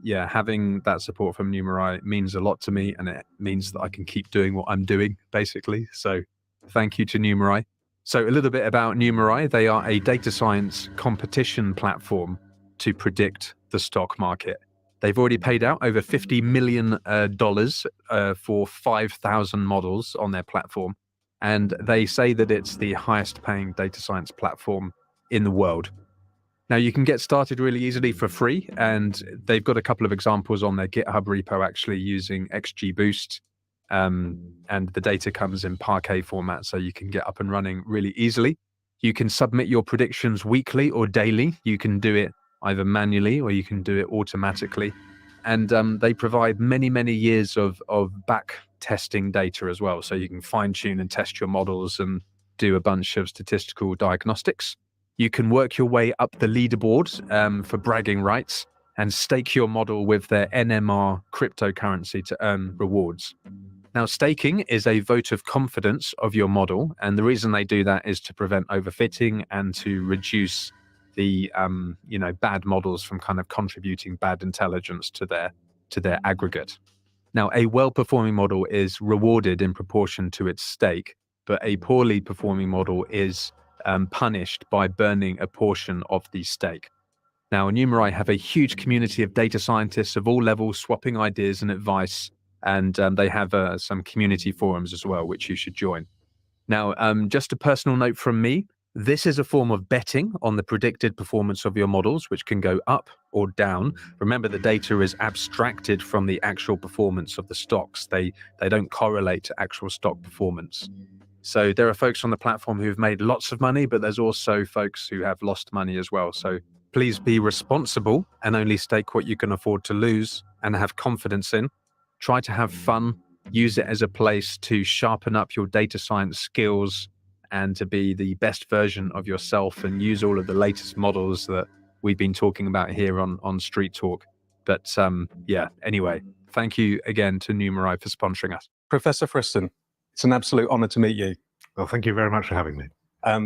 yeah, having that support from Numerai means a lot to me, and it means that I can keep doing what I'm doing, basically. So thank you to Numerai. So a little bit about Numerai. They are a data science competition platform to predict the stock market. They've already paid out over $50 million for 5,000 models on their platform. And they say that it's the highest paying data science platform in the world. Now, you can get started really easily for free, and they've got a couple of examples on their GitHub repo actually using XGBoost and the data comes in Parquet format, so you can get up and running really easily. You can submit your predictions weekly or daily. You can do it either manually or you can do it automatically. And they provide many years of back testing data as well. So you can fine tune and test your models and do a bunch of statistical diagnostics. You can work your way up the leaderboard for bragging rights and stake your model with their NMR cryptocurrency to earn rewards. Now, staking is a vote of confidence of your model, and the reason they do that is to prevent overfitting and to reduce the bad models from kind of contributing bad intelligence to their aggregate. Now, a well-performing model is rewarded in proportion to its stake, but a poorly performing model is punished by burning a portion of the stake. Now, Numerai have a huge community of data scientists of all levels swapping ideas and advice, and they have some community forums as well, which you should join. Now, just a personal note from me, this is a form of betting on the predicted performance of your models, which can go up or down. Remember, the data is abstracted from the actual performance of the stocks. They don't correlate to actual stock performance. So there are folks on the platform who've made lots of money, but there's also folks who have lost money as well. So please be responsible and only stake what you can afford to lose and have confidence in. Try to have fun, use it as a place to sharpen up your data science skills and to be the best version of yourself, and use all of the latest models that we've been talking about here on Street Talk. But anyway, thank you again to Numerai for sponsoring us. Professor Friston, it's an absolute honor to meet you. Well, thank you very much for having me.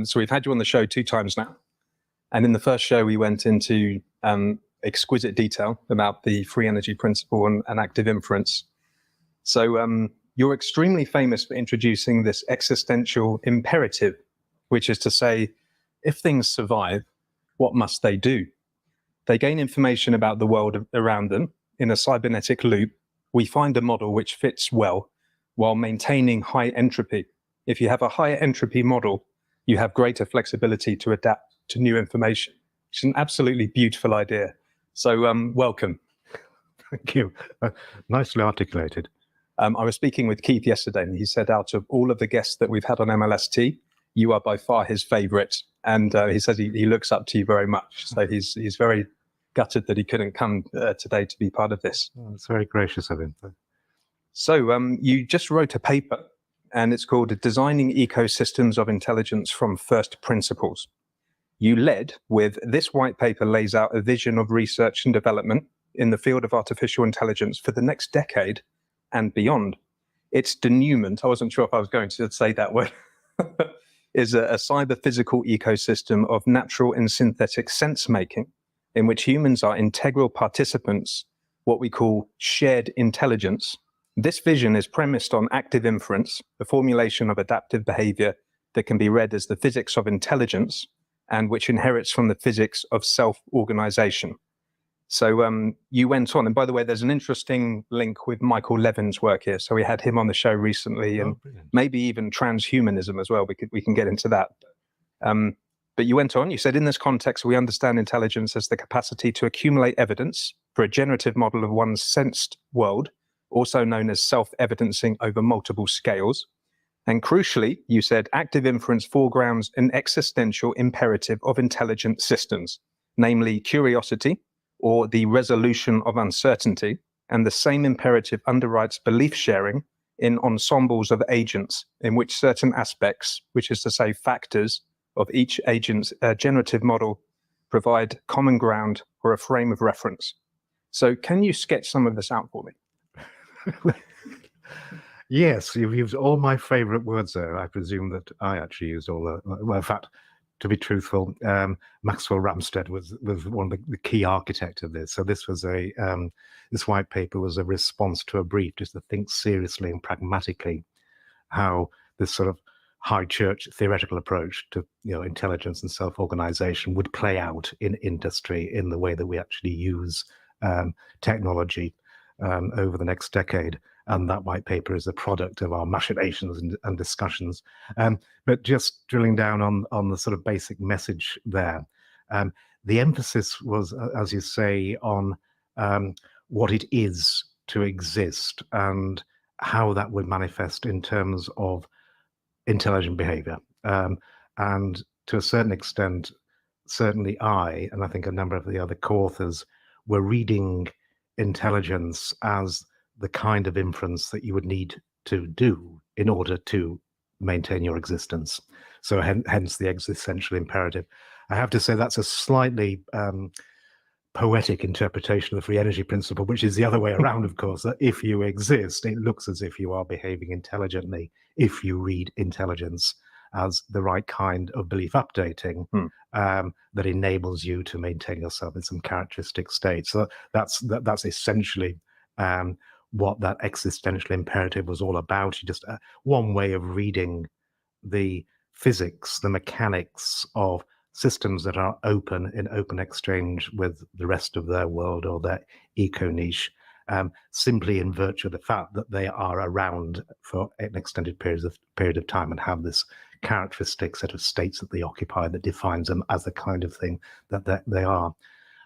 So we've had you on the show 2 times now. And in the first show, we went into exquisite detail about the free energy principle and active inference. So you're extremely famous for introducing this existential imperative, which is to say, if things survive, what must they do? They gain information about the world around them in a cybernetic loop. We find a model which fits well while maintaining high entropy. If you have a higher entropy model, you have greater flexibility to adapt to new information. It's an absolutely beautiful idea. So welcome. Thank you. Nicely articulated. I was speaking with Keith yesterday, and he said out of all of the guests that we've had on MLST, you are by far his favorite. And he says he looks up to you very much. So he's very gutted that he couldn't come today to be part of this. Oh, it's very gracious of him. So you just wrote a paper, and it's called Designing Ecosystems of Intelligence from First Principles. You led with this white paper lays out a vision of research and development in the field of artificial intelligence for the next decade and beyond. Its denouement, I wasn't sure if I was going to say that word, is a cyber-physical ecosystem of natural and synthetic sense-making in which humans are integral participants, what we call shared intelligence. This vision is premised on active inference, the formulation of adaptive behavior that can be read as the physics of intelligence and which inherits from the physics of self-organization. So you went on, and by the way, there's an interesting link with Michael Levin's work here. So we had him on the show recently, and maybe even transhumanism as well. We can get into that. But you went on, you said, in this context, we understand intelligence as the capacity to accumulate evidence for a generative model of one's sensed world, also known as self-evidencing over multiple scales. And crucially, you said, active inference foregrounds an existential imperative of intelligent systems, namely curiosity, or the resolution of uncertainty, and the same imperative underwrites belief sharing in ensembles of agents in which certain aspects, which is to say factors, of each agent's generative model provide common ground or a frame of reference. So can you sketch some of this out for me? Yes, you've used all my favorite words there. I presume that I actually used all the, well, in fact, to be truthful, Maxwell Ramstead was one of the key architect of this. So this was this white paper was a response to a brief, just to think seriously and pragmatically how this sort of high church theoretical approach to intelligence and self-organization would play out in industry in the way that we actually use technology over the next decade. And that white paper is a product of our machinations and discussions. But just drilling down on the sort of basic message there, the emphasis was, as you say, on what it is to exist and how that would manifest in terms of intelligent behavior. And to a certain extent, certainly I, and I think a number of the other co-authors, were reading intelligence as the kind of inference that you would need to do in order to maintain your existence. So hence the existential imperative. I have to say that's a slightly poetic interpretation of the free energy principle, which is the other way around, of course, that if you exist, it looks as if you are behaving intelligently if you read intelligence as the right kind of belief updating that enables you to maintain yourself in some characteristic state. So that's essentially what that existential imperative was all about. Just one way of reading the physics, the mechanics of systems that are open in open exchange with the rest of their world or their eco niche, simply in virtue of the fact that they are around for an extended period of time and have this characteristic set of states that they occupy that defines them as the kind of thing that they are.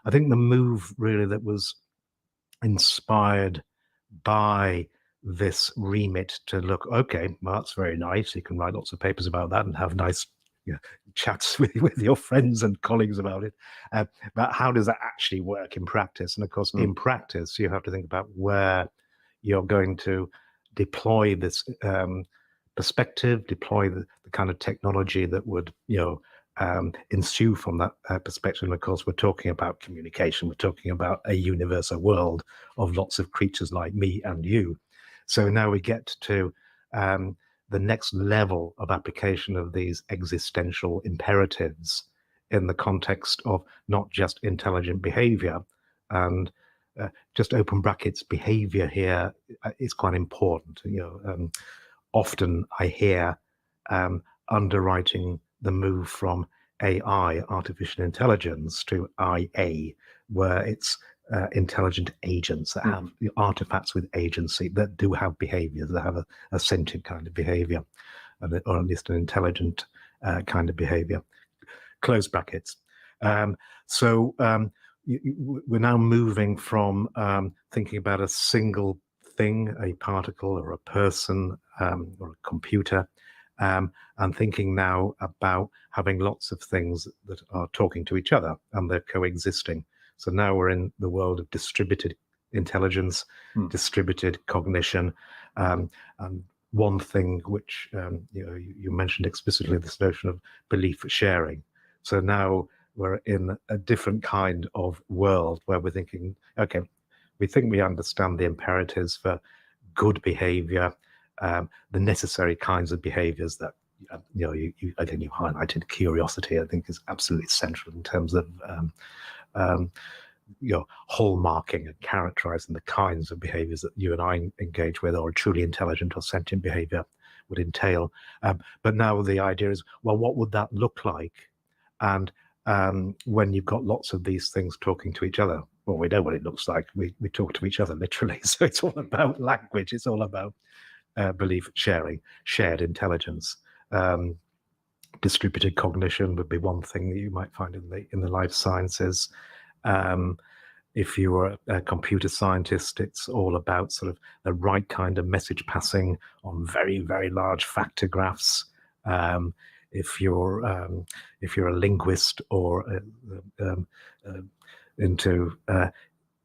I think the move really that was inspired by this remit to look, okay, well, that's very nice. You can write lots of papers about that and have nice chats with your friends and colleagues about it. But how does that actually work in practice? And of course, in practice, you have to think about where you're going to deploy this perspective, deploy the kind of technology that would, ensue from that perspective. And of course, we're talking about communication. We're talking about a universal world of lots of creatures like me and you. So now we get to the next level of application of these existential imperatives in the context of not just intelligent behavior. And just open brackets, behavior here is quite important. Often I hear underwriting the move from AI, artificial intelligence, to IA, where it's intelligent agents that have artifacts with agency, that do have behaviors, that have a sentient kind of behavior, or at least an intelligent kind of behavior. Close brackets. So we're now moving from thinking about a single thing, a particle or a person or a computer, and thinking now about having lots of things that are talking to each other and they're coexisting. So now we're in the world of distributed intelligence, distributed cognition, and one thing which you mentioned explicitly, this notion of belief sharing. So now we're in a different kind of world where we're thinking, okay, we think we understand the imperatives for good behavior, the necessary kinds of behaviors that I think you highlighted. Curiosity, I think, is absolutely central in terms of hallmarking and characterizing the kinds of behaviors that you and I engage with, or truly intelligent or sentient behavior would entail. But now the idea is, well, what would that look like? And when you've got lots of these things talking to each other, well, we know what it looks like. We talk to each other literally. So it's all about language. It's all about belief sharing, shared intelligence. Distributed cognition would be one thing that you might find in the life sciences. If you were a computer scientist, it's all about sort of the right kind of message passing on very, very large factor graphs. If you're a linguist or into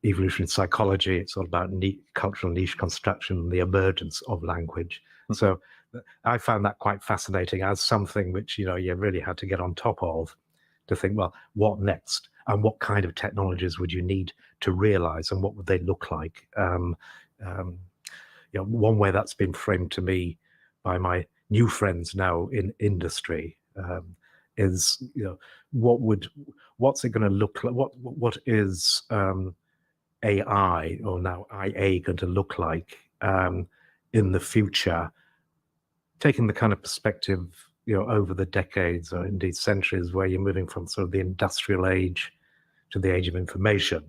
evolutionary psychology, it's all about cultural niche construction, the emergence of language. So I found that quite fascinating as something which you really had to get on top of, to think, well, what next, and what kind of technologies would you need to realize, and what would they look like? One way that's been framed to me by my new friends now in industry is, what's it going to look like? What is AI, or now IA, going to look like in the future, taking the kind of perspective over the decades or indeed centuries, where you're moving from sort of the industrial age to the age of information.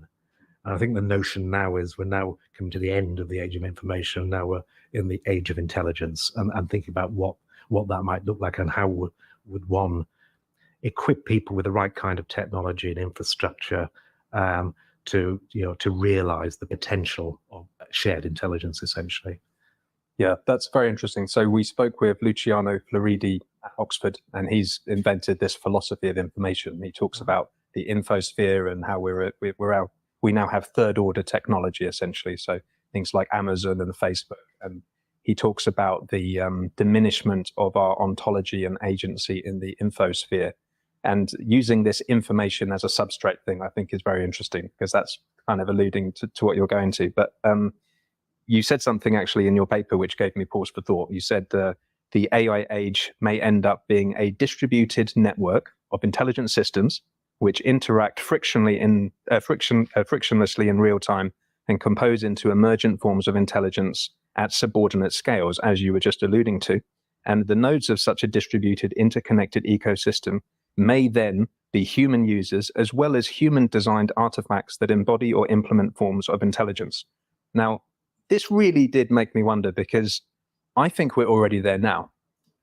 And I think the notion now is we're now coming to the end of the age of information. Now we're in the age of intelligence, and thinking about what that might look like, and how would one equip people with the right kind of technology and infrastructure to realize the potential of shared intelligence, essentially. Yeah, that's very interesting. So we spoke with Luciano Floridi at Oxford, and he's invented this philosophy of information. He talks about the infosphere and how we now have third order technology, essentially. So things like Amazon and Facebook. And he talks about the diminishment of our ontology and agency in the infosphere. And using this information as a substrate thing, I think is very interesting, because that's kind of alluding to what you're going to. But you said something actually in your paper which gave me pause for thought. You said the AI age may end up being a distributed network of intelligent systems which interact frictionlessly in real time and compose into emergent forms of intelligence at subordinate scales, as you were just alluding to. And the nodes of such a distributed, interconnected ecosystem may then be human users as well as human-designed artifacts that embody or implement forms of intelligence. Now, this really did make me wonder, because I think we're already there now.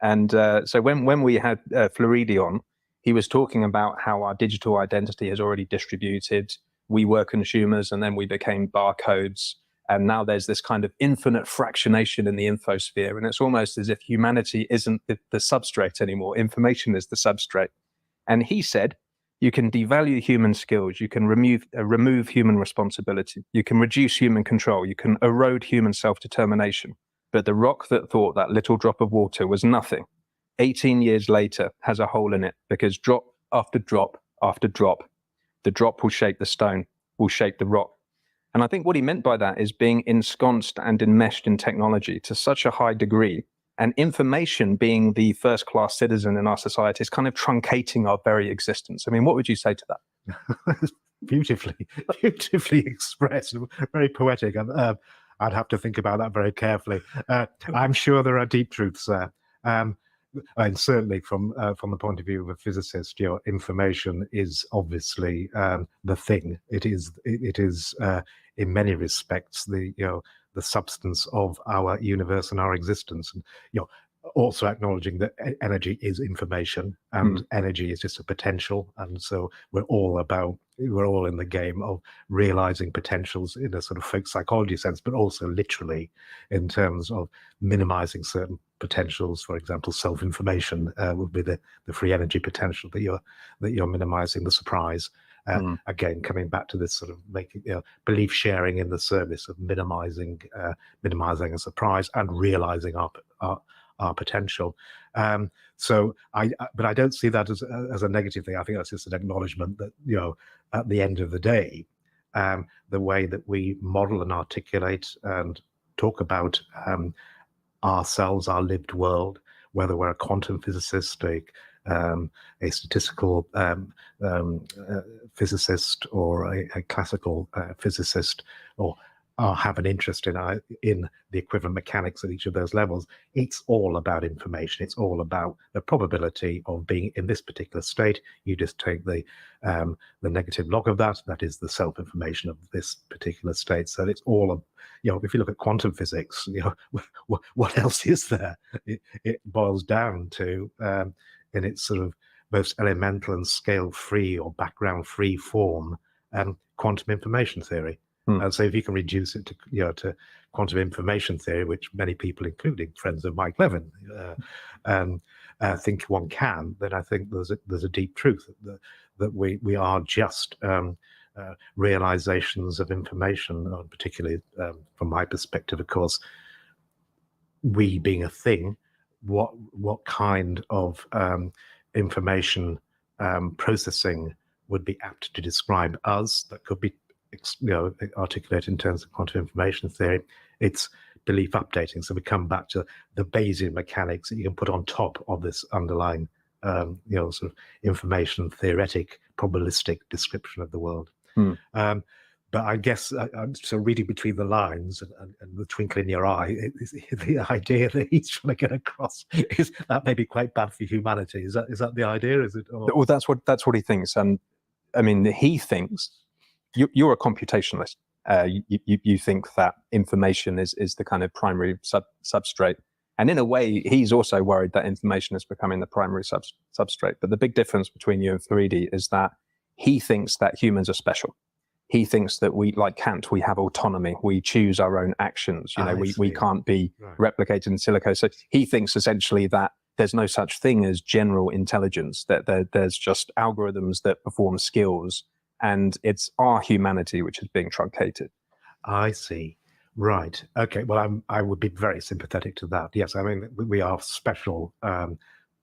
And so when we had Floridi on, he was talking about how our digital identity is already distributed. We were consumers, and then we became barcodes. And now there's this kind of infinite fractionation in the infosphere. And it's almost as if humanity isn't the substrate anymore. Information is the substrate. And he said, you can devalue human skills, you can remove human responsibility, you can reduce human control, you can erode human self-determination. But the rock that thought that little drop of water was nothing, 18 years later has a hole in it, because drop after drop after drop, the drop will shape the stone, will shape the rock. And I think what he meant by that is being ensconced and enmeshed in technology to such a high degree, and information being the first-class citizen in our society is kind of truncating our very existence. I mean, what would you say to that? beautifully expressed, very poetic. I'd have to think about that very carefully. I'm sure there are deep truths there. And certainly from the point of view of a physicist, information is obviously the thing. It is in many respects the substance of our universe and our existence. And also acknowledging that energy is information, and energy is just a potential. And so we're all in the game of realizing potentials in a sort of folk psychology sense, but also literally in terms of minimizing certain potentials. For example, self-information would be the free energy potential that you're minimizing, the surprise. Again, coming back to this sort of making belief sharing in the service of minimizing a surprise and realizing our potential. But I don't see that as a negative thing. I think that's just an acknowledgement that at the end of the day, the way that we model and articulate and talk about ourselves, our lived world, whether we're a quantum physicist, a statistical physicist, or a classical physicist, or have an interest in the equivalent mechanics at each of those levels, it's all about information. It's all about the probability of being in this particular state. You just take the negative log of that. That is the self-information of this particular state. So it's all if you look at quantum physics, what else is there? It boils down to in its sort of most elemental and scale-free or background-free form, quantum information theory. And so if you can reduce it to quantum information theory, which many people, including friends of Mike Levin, think one can, then I think there's a deep truth that we are just realizations of information, particularly from my perspective, of course. We being a thing, what kind of information processing would be apt to describe us that could be articulate in terms of quantum information theory? It's belief updating. So we come back to the Bayesian mechanics that you can put on top of this underlying sort of information theoretic probabilistic description of the world. But I guess so reading between the lines and the twinkle in your eye, the idea that he's trying to get across is that may be quite bad for humanity. Is that the idea? Is it? Well, that's what he thinks. And I mean, he thinks you're a computationalist. You think that information is the kind of primary substrate. And in a way, he's also worried that information is becoming the primary substrate. But the big difference between you and Faridi is that he thinks that humans are special. he thinks that we, like Kant, we have autonomy. We choose our own actions. You know, we see. can't be Right. replicated in silico. So he thinks essentially that there's no such thing as general intelligence, that there's just algorithms that perform skills, and it's our humanity which is being truncated. I see. Right. Okay. Well, I would be very sympathetic to that. Yes. I mean, we are special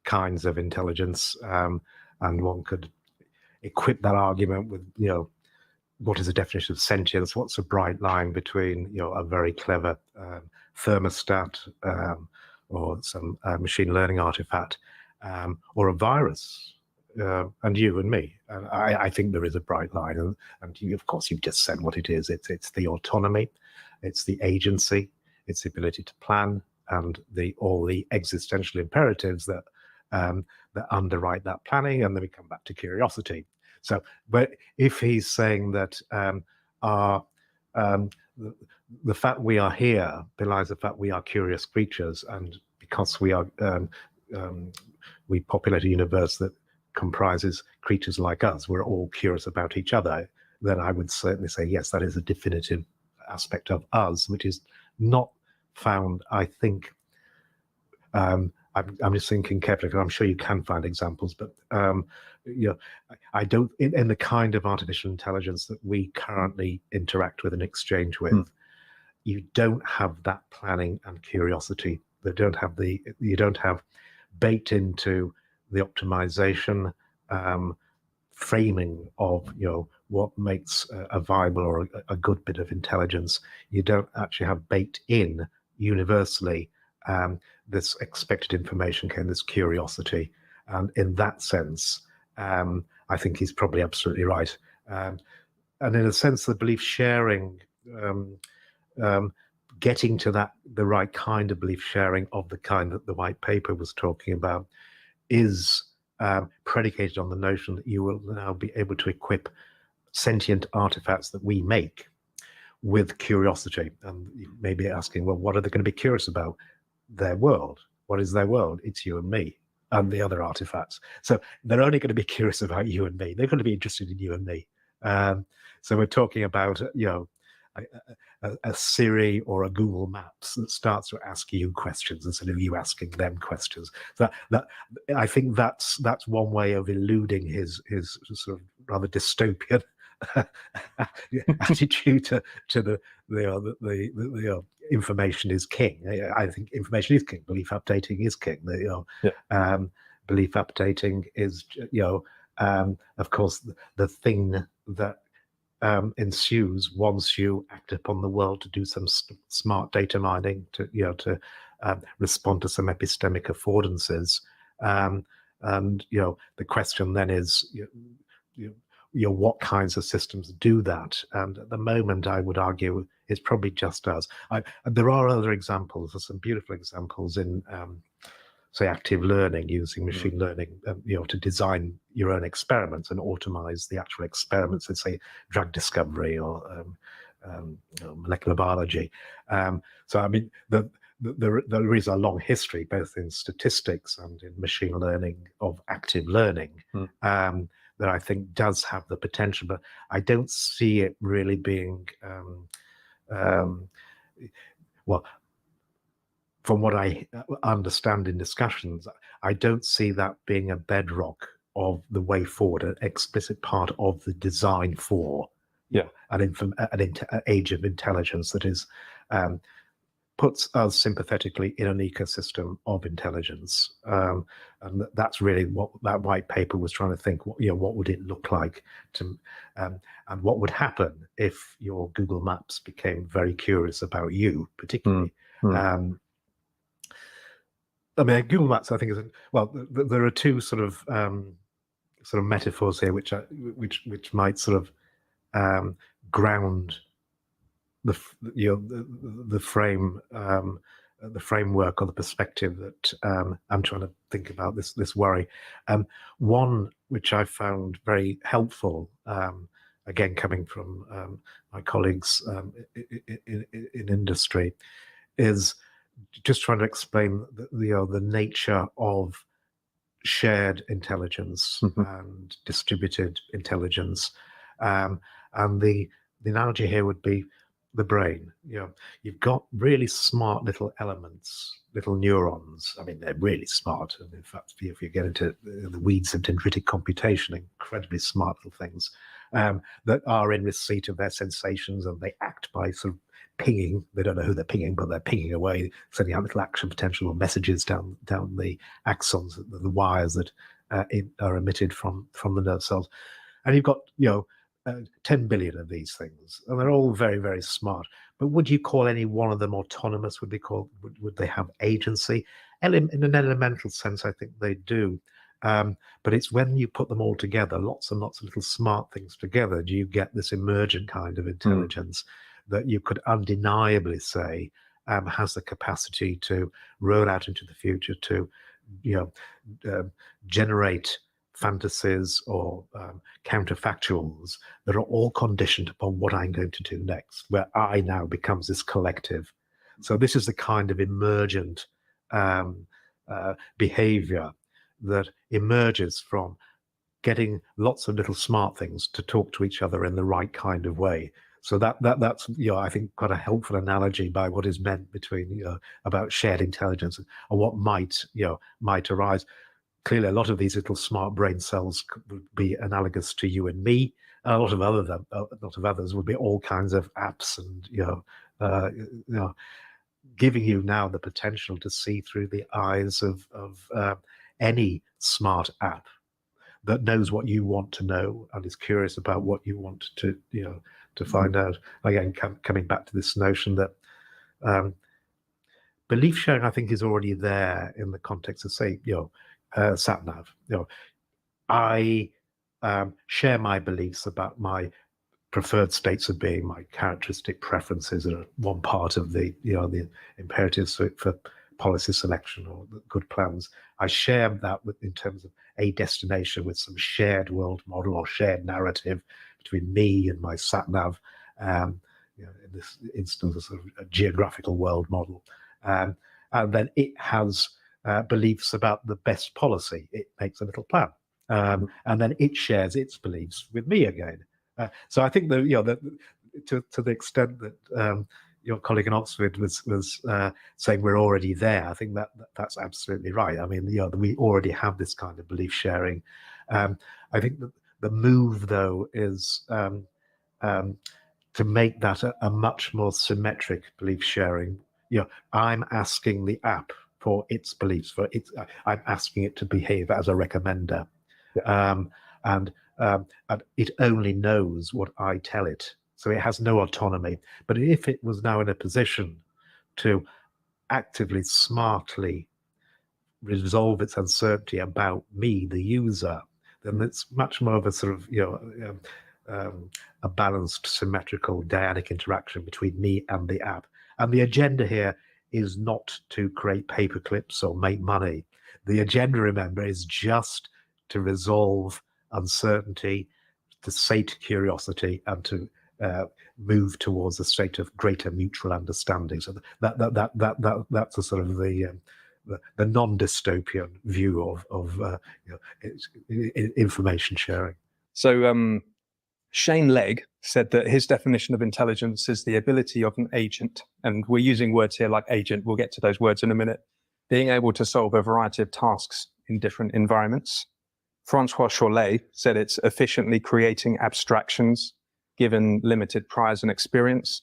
kinds of intelligence, and one could equip that argument with, you know, what is the definition of sentience? What's a bright line between, you know, a very clever thermostat or some machine learning artifact or a virus? And you and me. And I think there is a bright line, and you, of course, you've just said what it is. It's the autonomy, it's the agency, it's the ability to plan, and all the existential imperatives that that underwrite that planning. And then we come back to curiosity. So, but if he's saying that the fact we are here belies the fact we are curious creatures, and because we are we populate a universe that comprises creatures like us, we're all curious about each other, then I would certainly say yes, that is a definitive aspect of us, which is not found, I think. I'm just thinking carefully, because I'm sure you can find examples, but you know, I don't, in the kind of artificial intelligence that we currently interact with and exchange with, you don't have that planning and curiosity. You don't have baked into the optimization framing of, you know, what makes a viable or a good bit of intelligence. You don't actually have baked in universally this expected information, this curiosity. And in that sense, I think he's probably absolutely right. And in a sense, the belief sharing, getting to the right kind of belief sharing of the kind that the white paper was talking about is predicated on the notion that you will now be able to equip sentient artifacts that we make with curiosity. And you may be asking, well, what are they going to be curious about? Their world. What is their world? It's you and me and the other artifacts. So they're only going to be curious about you and me. They're going to be interested in you and me. So we're talking about, you know, a Siri or a Google Maps that starts to ask you questions instead of you asking them questions. That I think that's one way of eluding his sort of rather dystopian attitude to the information is king. I think information is king. Belief updating is king. Belief updating is, you know, of course, the thing that ensues once you act upon the world to do some smart data mining, to, you know, to respond to some epistemic affordances. And, you know, the question then is, you know, what kinds of systems do that? And at the moment, I would argue it's probably just us. There are other examples. There's some beautiful examples in, say, active learning, using machine learning, you know, to design your own experiments and automate the actual experiments in, say, drug discovery or you know, molecular biology. So, I mean, there is a long history, both in statistics and in machine learning, of active learning. That I think does have the potential, but I don't see it really being, well, from what I understand in discussions, I don't see that being a bedrock of the way forward, an explicit part of the design for an age of intelligence that is puts us sympathetically in an ecosystem of intelligence, and that's really what that white paper was trying to think. You know, what would it look like to, and what would happen if your Google Maps became very curious about you, particularly. I mean, Google Maps, I think, is well. There are two sort of metaphors here, which might sort of ground the frame, the framework or the perspective that I'm trying to think about this worry. One which I found very helpful, again coming from my colleagues in industry, is just trying to explain the nature of shared intelligence and distributed intelligence, and the the analogy here would be the brain. You've got really smart little elements, little neurons. I mean, they're really smart. And in fact, if you get into the weeds of dendritic computation, incredibly smart little things that are in receipt of their sensations, and they act by sort of pinging. They don't know who they're pinging, but they're pinging away, sending out little action potential or messages down the axons, the wires that are emitted from the nerve cells. And you've got 10 billion of these things, and they're all very, very smart. But would you call any one of them autonomous? Would they have agency? In an elemental sense, I think they do. But it's when you put them all together, lots and lots of little smart things together, do you get this emergent kind of intelligence that you could undeniably say has the capacity to roll out into the future, to generate fantasies or counterfactuals that are all conditioned upon what I'm going to do next, where I now becomes this collective. So this is the kind of emergent behavior that emerges from getting lots of little smart things to talk to each other in the right kind of way. So that's I think quite a helpful analogy by what is meant between about shared intelligence and what might arise. Clearly, a lot of these little smart brain cells would be analogous to you and me. A lot of others would be all kinds of apps, and giving you now the potential to see through the eyes of any smart app that knows what you want to know and is curious about what you want to find out. Again, coming back to this notion that belief sharing, I think, is already there in the context of, say, sat nav. I share my beliefs about my preferred states of being, my characteristic preferences are one part of the imperatives for policy selection or good plans. I share that in terms of a destination with some shared world model or shared narrative between me and my sat nav. In this instance, a sort of a geographical world model, and then it has beliefs about the best policy. It makes a little plan, and then it shares its beliefs with me again. So I think that to the extent that your colleague in Oxford was saying we're already there, I think that's absolutely right. I mean, we already have this kind of belief sharing. I think that the move, though, is to make that a much more symmetric belief sharing. I'm asking the app for its beliefs, I'm asking it to behave as a recommender, and it only knows what I tell it. So it has no autonomy. But if it was now in a position to actively, smartly resolve its uncertainty about me, the user, then it's much more of a sort of a balanced, symmetrical, dyadic interaction between me and the app. And the agenda here is not to create paper clips or make money. The agenda, remember, is just to resolve uncertainty, to sate curiosity, and to move towards a state of greater mutual understanding. So that's a sort of the non-dystopian view of information sharing. So Shane Legg said that his definition of intelligence is the ability of an agent, and we're using words here like agent, we'll get to those words in a minute, being able to solve a variety of tasks in different environments. Francois Cholet said it's efficiently creating abstractions given limited priors and experience.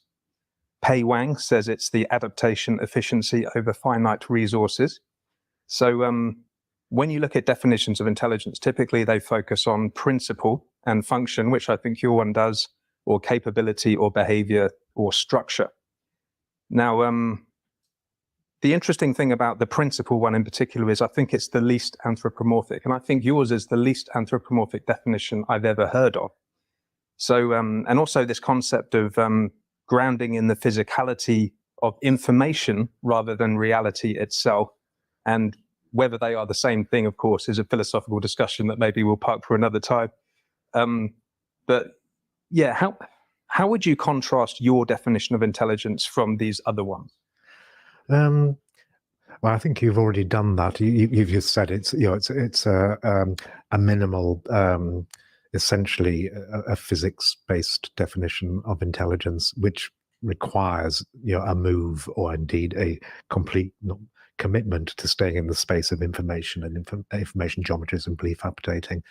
Pei Wang says it's the adaptation efficiency over finite resources. So when you look at definitions of intelligence, typically they focus on principle and function, which I think your one does, or capability or behavior or structure. Now, the interesting thing about the principle one in particular is I think it's the least anthropomorphic, and I think yours is the least anthropomorphic definition I've ever heard of. So, and also this concept of grounding in the physicality of information rather than reality itself, and whether they are the same thing, of course, is a philosophical discussion that maybe we'll park for another time. But yeah, how would you contrast your definition of intelligence from these other ones? Well, I think you've already done that. You've just said it's a minimal. essentially a physics-based definition of intelligence, which requires a move or indeed a complete commitment to staying in the space of information and information geometries and belief updating.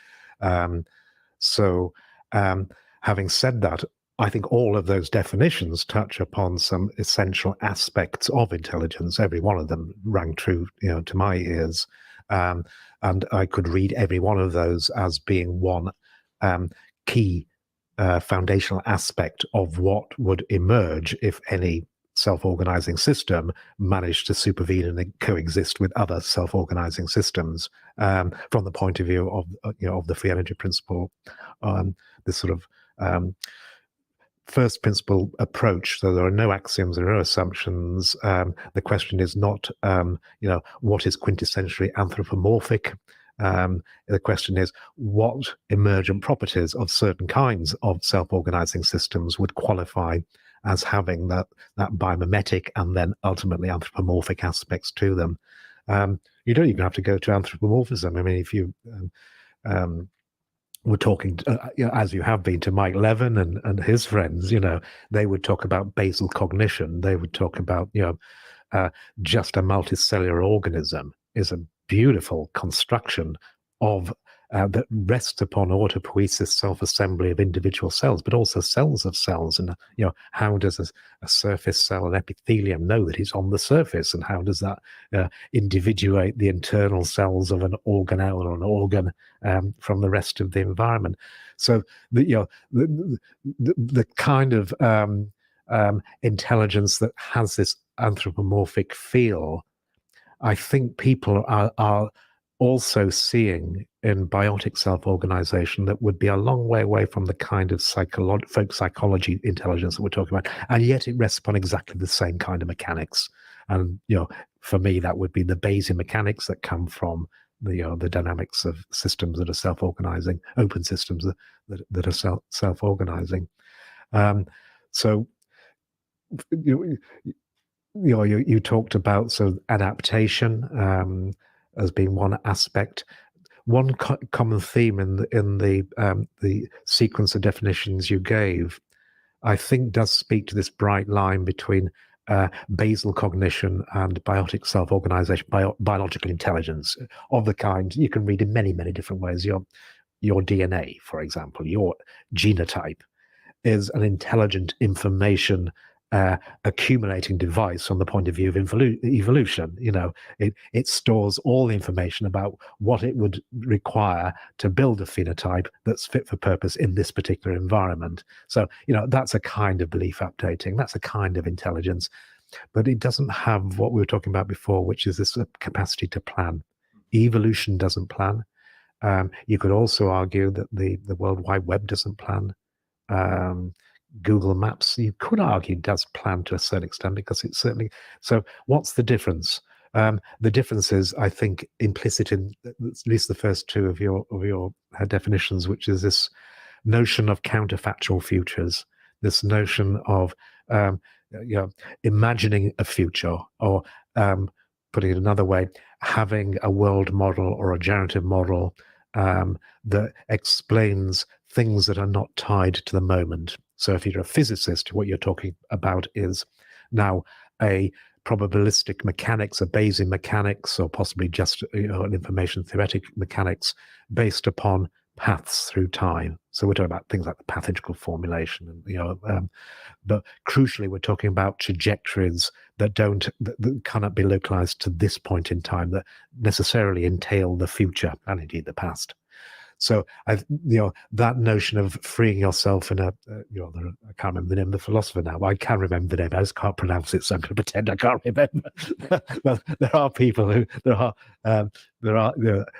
Having said that, I think all of those definitions touch upon some essential aspects of intelligence. Every one of them rang true, to my ears, and I could read every one of those as being one key foundational aspect of what would emerge if any self-organizing system managed to supervene and coexist with other self-organizing systems. From the point of view of the free energy principle, this sort of first principle approach. So there are no axioms, there are no assumptions. The question is not, what is quintessentially anthropomorphic. The question is, what emergent properties of certain kinds of self-organizing systems would qualify as having that biomimetic and then ultimately anthropomorphic aspects to them. You don't even have to go to anthropomorphism. I mean, if you were talking, as you have been, to Mike Levin and his friends, they would talk about basal cognition. They would talk about, just a multicellular organism is a beautiful construction of that rests upon autopoiesis, self-assembly of individual cells, but also cells of cells. And how does a surface cell, an epithelium, know that it's on the surface, and how does that individuate the internal cells of an organelle or an organ from the rest of the environment? So the kind of intelligence that has this anthropomorphic feel, I think people are also seeing in biotic self-organization that would be a long way away from the kind of folk psychology intelligence that we're talking about, and yet it rests upon exactly the same kind of mechanics. And for me, that would be the Bayesian mechanics that come from the dynamics of systems that are self-organizing, open systems that are self-organizing. So you talked about adaptation as being one aspect. One common theme in the sequence of definitions you gave, I think, does speak to this bright line between basal cognition and biotic self-organization, biological intelligence of the kind you can read in many, many different ways. Your DNA, for example, your genotype is an intelligent information accumulating device from the point of view of evolution. It stores all the information about what it would require to build a phenotype that's fit for purpose in this particular environment. So that's a kind of belief updating, that's a kind of intelligence, but it doesn't have what we were talking about before, which is this capacity to plan. Evolution doesn't plan. You could also argue that the World Wide Web doesn't plan. Google Maps, you could argue, does plan to a certain extent, because it's certainly. So what's the difference? The difference is, I think, implicit in at least the first two of your definitions, which is this notion of counterfactual futures, this notion of imagining a future, or putting it another way, having a world model or a generative model that explains things that are not tied to the moment. So if you're a physicist, what you're talking about is now a probabilistic mechanics, a Bayesian mechanics, or possibly just an information theoretic mechanics based upon paths through time. So we're talking about things like the pathological formulation, and but crucially, we're talking about trajectories that cannot be localized to this point in time, that necessarily entail the future and indeed the past. So that notion of freeing yourself in I can't remember the name of the philosopher now. I can remember the name, I just can't pronounce it, so I'm going to pretend I can't remember. Well, there are people who there are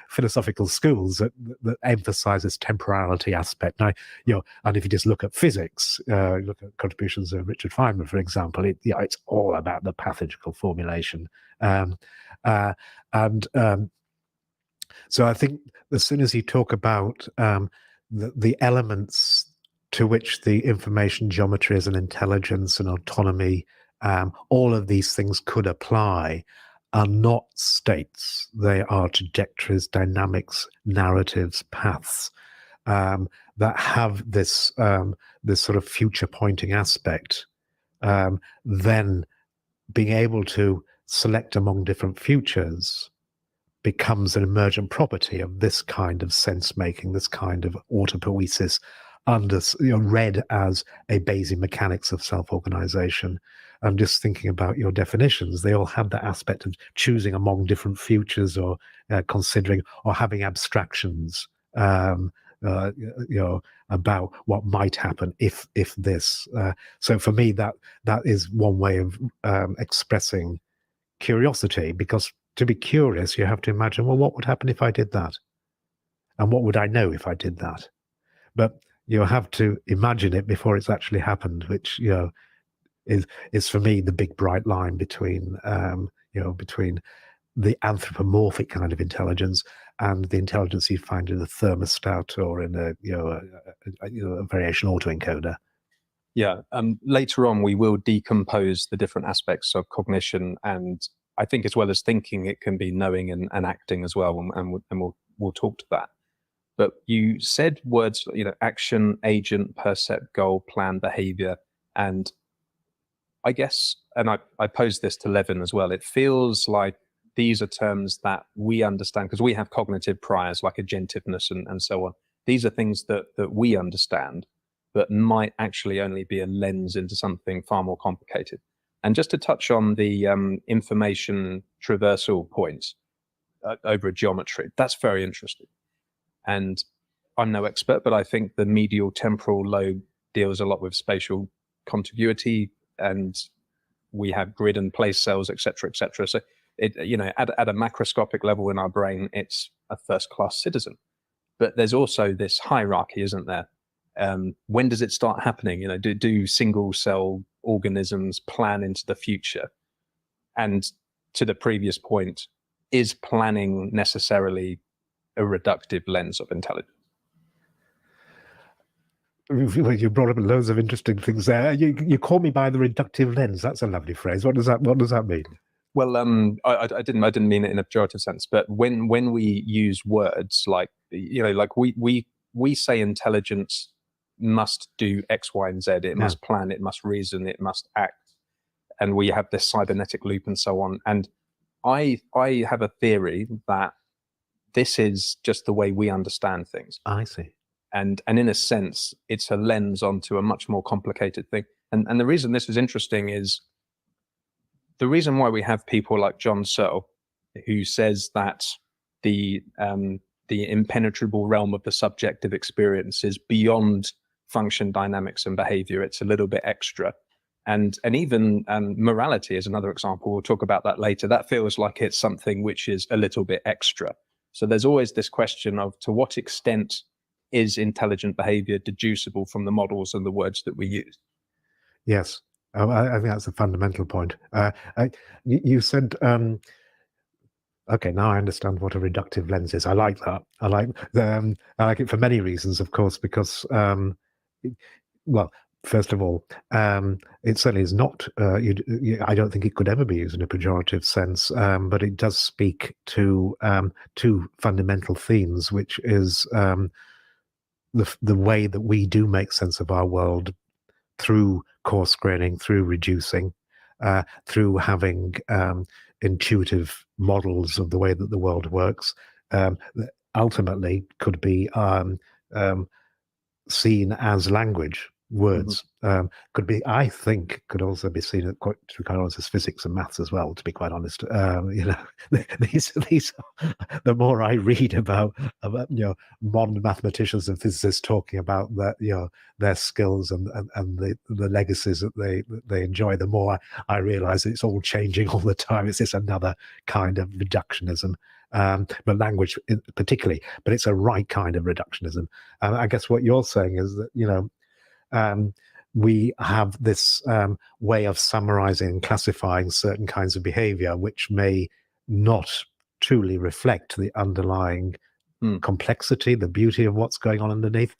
philosophical schools that emphasize this temporality aspect. Now, and if you just look at physics, look at contributions of Richard Feynman, for example, it's all about the pathological formulation, so I think as soon as you talk about the elements to which the information geometries and intelligence and autonomy, all of these things could apply, are not states. They are trajectories, dynamics, narratives, paths that have this this sort of future pointing aspect, then being able to select among different futures becomes an emergent property of this kind of sense making, this kind of autopoiesis, read as a Bayesian mechanics of self-organization. I'm just thinking about your definitions. They all have that aspect of choosing among different futures, or considering, or having abstractions, about what might happen if this. So for me, that is one way of expressing curiosity, because to be curious, you have to imagine, well, what would happen if I did that? And what would I know if I did that? But you have to imagine it before it's actually happened, which, is for me the big bright line between, between the anthropomorphic kind of intelligence and the intelligence you find in a thermostat or in a variation autoencoder. Yeah. Later on, we will decompose the different aspects of cognition, and I think as well as thinking, it can be knowing and acting as well, and we'll talk to that. But you said words, action, agent, percept, goal, plan, behavior, and I guess, and I posed this to Levin as well, it feels like these are terms that we understand because we have cognitive priors like agentiveness and so on. These are things that we understand, but might actually only be a lens into something far more complicated. And just to touch on the information traversal points over a geometry, that's very interesting. And I'm no expert, but I think the medial temporal lobe deals a lot with spatial contiguity, and we have grid and place cells, et cetera, et cetera. So it, at a macroscopic level in our brain, it's a first-class citizen. But there's also this hierarchy, isn't there? When does it start happening? Do single cell organisms plan into the future? And to the previous point, is planning necessarily a reductive lens of intelligence? Well, you brought up loads of interesting things there. You call me by the reductive lens. That's a lovely phrase. What does that mean? Well, I didn't mean it in a pejorative sense, but when we use words like we say intelligence must do X, Y, and Z. It must plan. It must reason. It must act. And we have this cybernetic loop and so on. And I have a theory that this is just the way we understand things. I see. And in a sense, it's a lens onto a much more complicated thing. And the reason this is interesting is the reason why we have people like John Searle, who says that the impenetrable realm of the subjective experience is beyond function, dynamics, and behavior. It's a little bit extra. And even morality is another example. We'll talk about that later. That feels like it's something which is a little bit extra. So there's always this question of to what extent is intelligent behavior deducible from the models and the words that we use? Yes, I think that's a fundamental point. You said, okay, now I understand what a reductive lens is. I like that. I like it for many reasons, of course, because, well, first of all, it certainly is not, I don't think it could ever be used in a pejorative sense, but it does speak to two fundamental themes, which is the way that we do make sense of our world through coarse graining, through reducing, through having intuitive models of the way that the world works, that ultimately could be seen as language. Words could be, I think, could also be seen to be quite honest as physics and maths as well. To be quite honest, these the more I read about modern mathematicians and physicists talking about their skills and the legacies that they enjoy, the more I realize it's all changing all the time. It's just another kind of reductionism. But language particularly, but it's a right kind of reductionism. And I guess what you're saying is that we have this way of summarizing and classifying certain kinds of behavior, which may not truly reflect the underlying complexity, the beauty of what's going on underneath.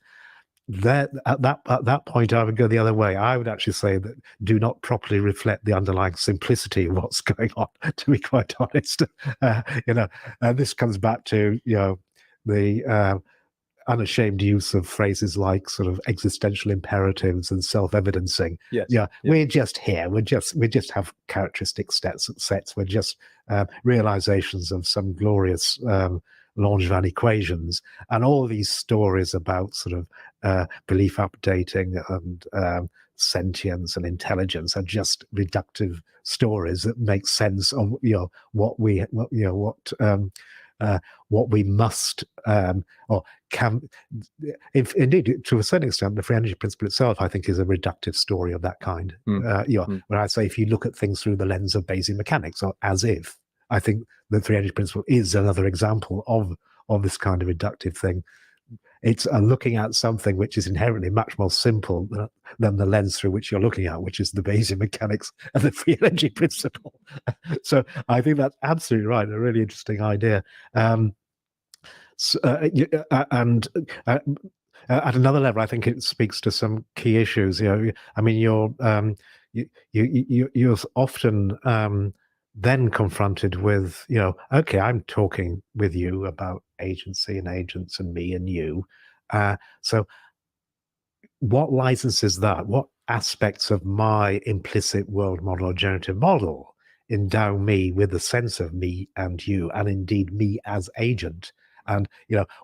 At that point, I would go the other way. I would actually say that do not properly reflect the underlying simplicity of what's going on. To be quite honest, this comes back to the unashamed use of phrases like sort of existential imperatives and self-evidencing. Yes. Yeah, we're just here. We just have characteristic sets. We're just realizations of some glorious Langevin equations, and all these stories about sort of belief updating and sentience and intelligence are just reductive stories that make sense of what we must or can. If indeed, to a certain extent, the free energy principle itself, I think, is a reductive story of that kind. Where I say, if you look at things through the lens of Bayesian mechanics, or as if, I think the free energy principle is another example of this kind of reductive thing. It's looking at something which is inherently much more simple than the lens through which you're looking at, which is the Bayesian mechanics and the free energy principle. So I think that's absolutely right. A really interesting idea. At another level, I think it speaks to some key issues. I mean, you're often then confronted with, okay, I'm talking with you about agency and agents and me and you. So what licenses that? What aspects of my implicit world model or generative model endow me with a sense of me and you, and indeed me as agent? And,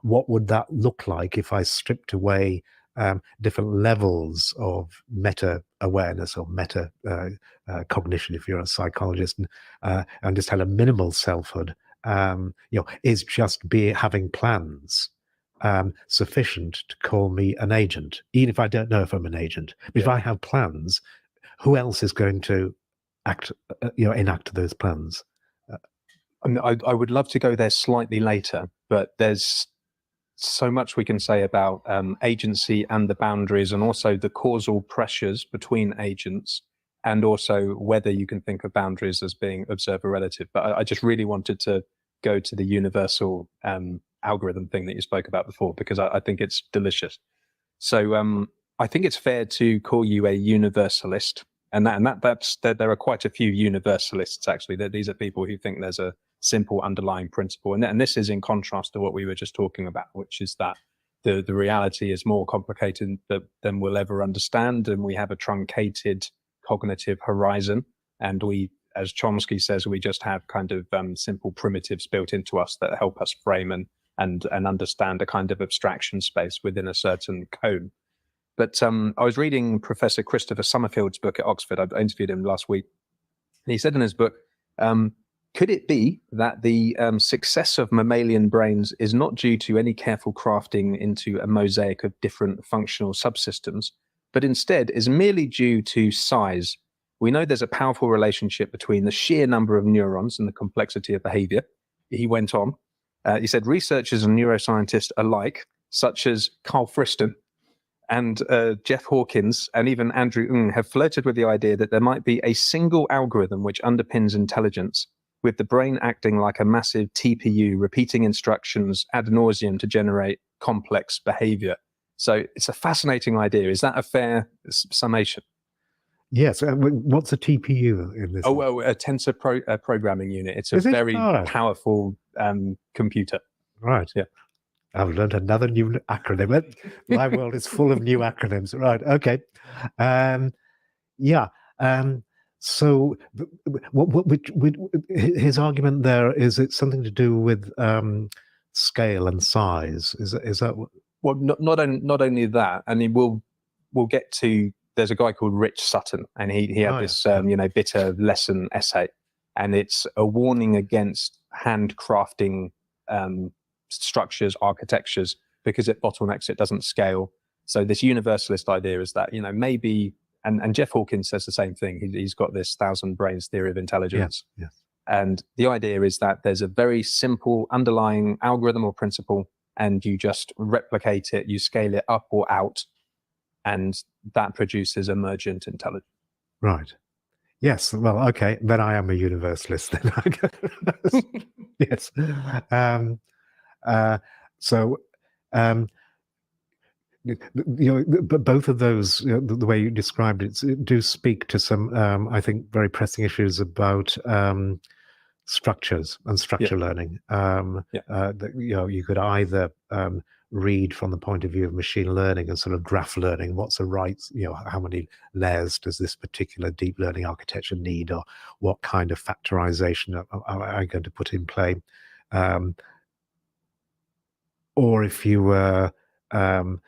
what would that look like if I stripped away different levels of meta awareness or meta cognition, if you're a psychologist, and just had a minimal selfhood? Is just having plans sufficient to call me an agent, even if I don't know if I'm an agent? But if I have plans, who else is going to enact those plans? I would love to go there slightly later, but there's so much we can say about agency and the boundaries, and also the causal pressures between agents, and also whether you can think of boundaries as being observer relative. But I just really wanted to go to the universal algorithm thing that you spoke about before, because I think it's delicious. So I think it's fair to call you a universalist, and that's there are quite a few universalists actually. These are people who think there's a simple underlying principle, and this is in contrast to what we were just talking about, which is that the reality is more complicated than we'll ever understand, and we have a truncated cognitive horizon, and we, as Chomsky says, we just have kind of simple primitives built into us that help us frame and understand a kind of abstraction space within a certain cone. But I was reading Professor Christopher Summerfield's book at Oxford. I interviewed him last week, and he said in his book, could it be that the success of mammalian brains is not due to any careful crafting into a mosaic of different functional subsystems, but instead is merely due to size? We know there's a powerful relationship between the sheer number of neurons and the complexity of behavior. He went on. He said, researchers and neuroscientists alike, such as Carl Friston and Jeff Hawkins and even Andrew Ng, have flirted with the idea that there might be a single algorithm which underpins intelligence, with the brain acting like a massive TPU, repeating instructions ad nauseum to generate complex behavior. So it's a fascinating idea. Is that a fair summation? Yes. What's a TPU in this? Oh, well, a tensor programming unit. It's a very powerful computer. Right. Yeah. I've learned another new acronym. My world is full of new acronyms. Right. Okay. Yeah. So his argument there, is it something to do with scale and size? Is that what? Well, not only that, and we'll get to. There's a guy called Rich Sutton, and he had this bitter lesson essay, and it's a warning against handcrafting structures, architectures, because it bottlenecks, it doesn't scale. So this universalist idea is that maybe. And Jeff Hawkins says the same thing. He's got this 1,000 brains theory of intelligence. Yes. And the idea is that there's a very simple underlying algorithm or principle, and you just replicate it, you scale it up or out, and that produces emergent intelligence. Right. Yes. Well, okay. Then I am a universalist. Then yes. But both of those, the way you described it, do speak to some, I think, very pressing issues about structures and structure learning. That you could either read from the point of view of machine learning and sort of graph learning. What's the right, how many layers does this particular deep learning architecture need, or what kind of factorization am I going to put in play? Or if you were in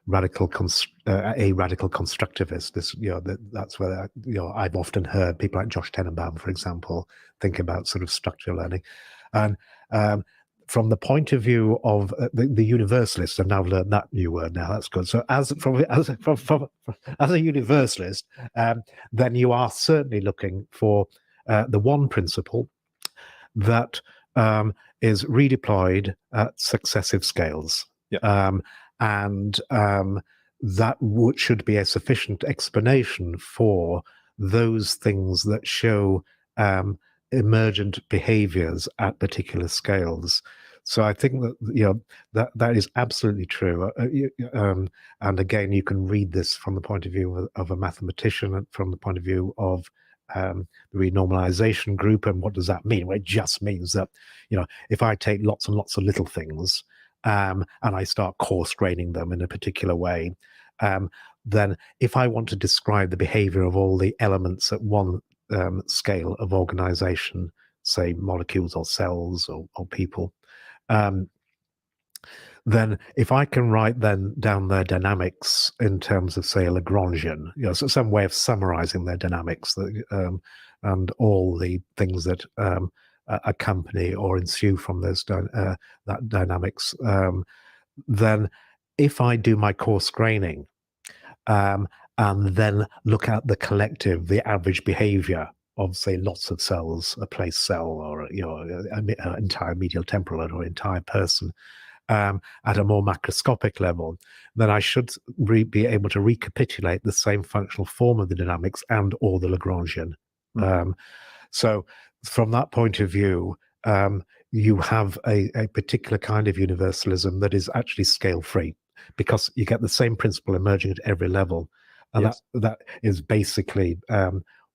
radical constructivist, this that's where I've often heard people like Josh Tenenbaum, for example, think about sort of structural learning, and from the point of view of the universalists, I've now learned that new word. Now that's good. So as a universalist, then you are certainly looking for the one principle that is redeployed at successive scales. And that should be a sufficient explanation for those things that show emergent behaviors at particular scales. So I think that that is absolutely true. And again, you can read this from the point of view of a mathematician, and from the point of view of the renormalization group. And what does that mean? Well, it just means that, if I take lots and lots of little things and I start coarse graining them in a particular way, then if I want to describe the behavior of all the elements at one scale of organization, say molecules or cells or people, then if I can write then down their dynamics in terms of, say, a Lagrangian, so some way of summarizing their dynamics, and all the things that accompany or ensue from those that dynamics, then if I do my coarse graining and then look at the collective, the average behavior of, say, lots of cells, a place cell, or an entire medial temporal or entire person, at a more macroscopic level, then I should be able to recapitulate the same functional form of the dynamics and or the Lagrangian. So from that point of view, you have a particular kind of universalism that is actually scale-free, because you get the same principle emerging at every level. And that is basically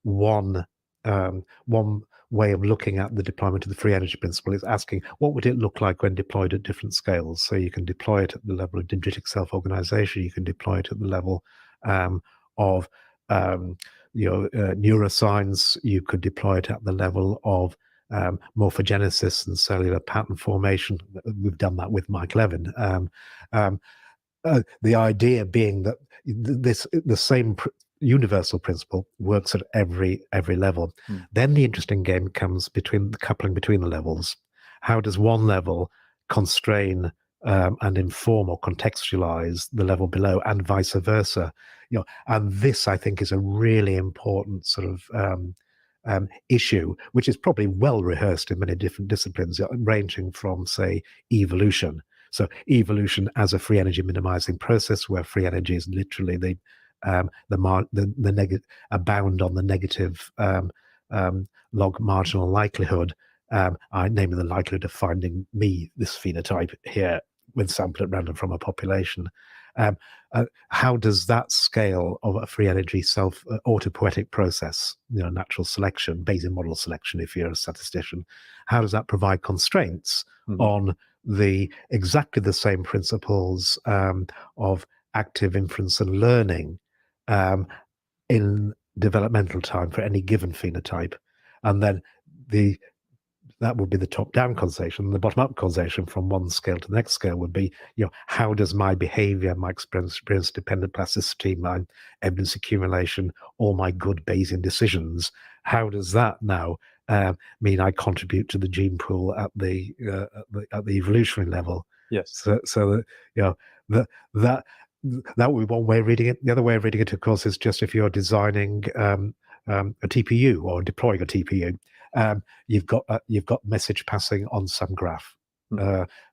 one way of looking at the deployment of the free energy principle, is asking what would it look like when deployed at different scales. So you can deploy it at the level of dendritic self-organization, you can deploy it at the level of neuroscience, you could deploy it at the level of morphogenesis and cellular pattern formation. We've done that with Mike Levin. The idea being that the same universal principle works at every level. Then the interesting game comes between the coupling between the levels. How does one level constrain and inform or contextualize the level below, and vice versa? And this, I think, is a really important sort of issue, which is probably well rehearsed in many different disciplines, ranging from, say, evolution. So evolution as a free energy minimizing process, where free energy is literally the negative, a bound on the negative log marginal likelihood, namely the likelihood of finding this phenotype here, when sampled at random from a population. How does that scale of a free energy autopoietic process, natural selection, Bayesian model selection, if you're a statistician, how does that provide constraints on exactly the same principles of active inference and learning in developmental time for any given phenotype? And then that would be the top-down causation. The bottom-up causation from one scale to the next scale would be, how does my behavior, my experience-dependent plasticity, my evidence accumulation, all my good Bayesian decisions, how does that now mean I contribute to the gene pool at the evolutionary level? Yes. So that would be one way of reading it. The other way of reading it, of course, is just if you're designing a TPU or deploying a TPU, you've got message passing on some graph.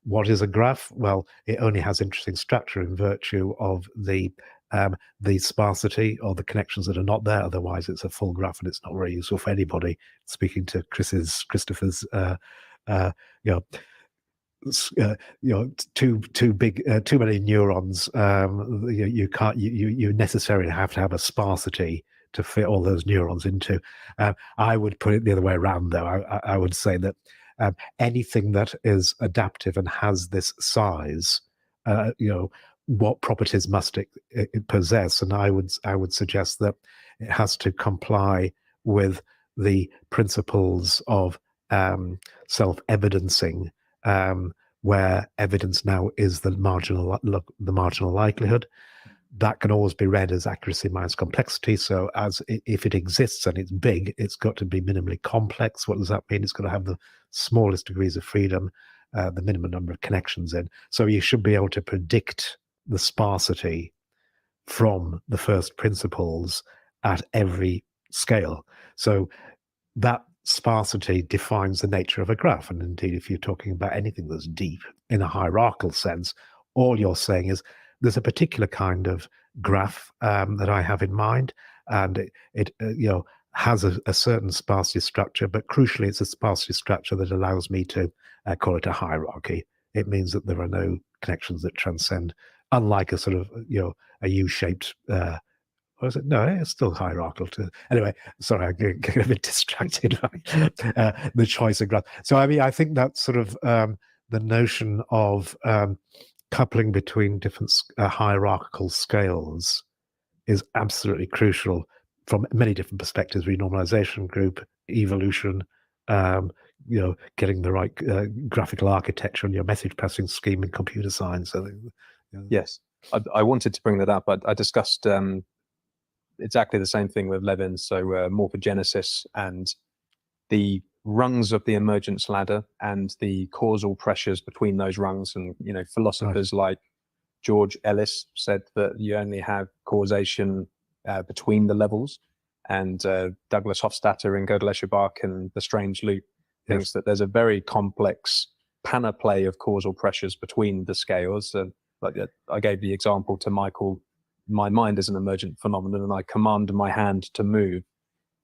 What is a graph? Well, it only has interesting structure in virtue of the sparsity or the connections that are not there. Otherwise, it's a full graph, and it's not very useful for anybody. Speaking to Christopher's, too many neurons. You can't. You necessarily have to have a sparsity to fit all those neurons into. I would put it the other way around, though. I would say that anything that is adaptive and has this size, what properties must it possess? And I would suggest that it has to comply with the principles of self-evidencing, where evidence now is the marginal likelihood. That can always be read as accuracy minus complexity. So if it exists and it's big, it's got to be minimally complex. What does that mean? It's got to have the smallest degrees of freedom, the minimum number of connections in. So you should be able to predict the sparsity from the first principles at every scale. So that sparsity defines the nature of a graph. And indeed, if you're talking about anything that's deep in a hierarchical sense, all you're saying is there's a particular kind of graph that I have in mind, and it has a certain sparsity structure, but crucially, it's a sparsity structure that allows me to call it a hierarchy. It means that there are no connections that transcend, unlike a sort of a U-shaped. Or is it? No, it's still hierarchical. Anyway, sorry, I'm getting a bit distracted by the choice of graph. So, I mean, I think that sort of the notion of coupling between different hierarchical scales is absolutely crucial from many different perspectives: renormalization, group evolution, getting the right graphical architecture and your message passing scheme in computer science. So, Yes, I wanted to bring that up. I discussed exactly the same thing with Levin. So morphogenesis and the rungs of the emergence ladder and the causal pressures between those rungs. And philosophers like George Ellis said that you only have causation between the levels, and Douglas Hofstadter in Gödel Escher and The Strange Loop thinks that there's a very complex panoply of causal pressures between the scales. Like I gave the example to Michael, my mind is an emergent phenomenon and I command my hand to move.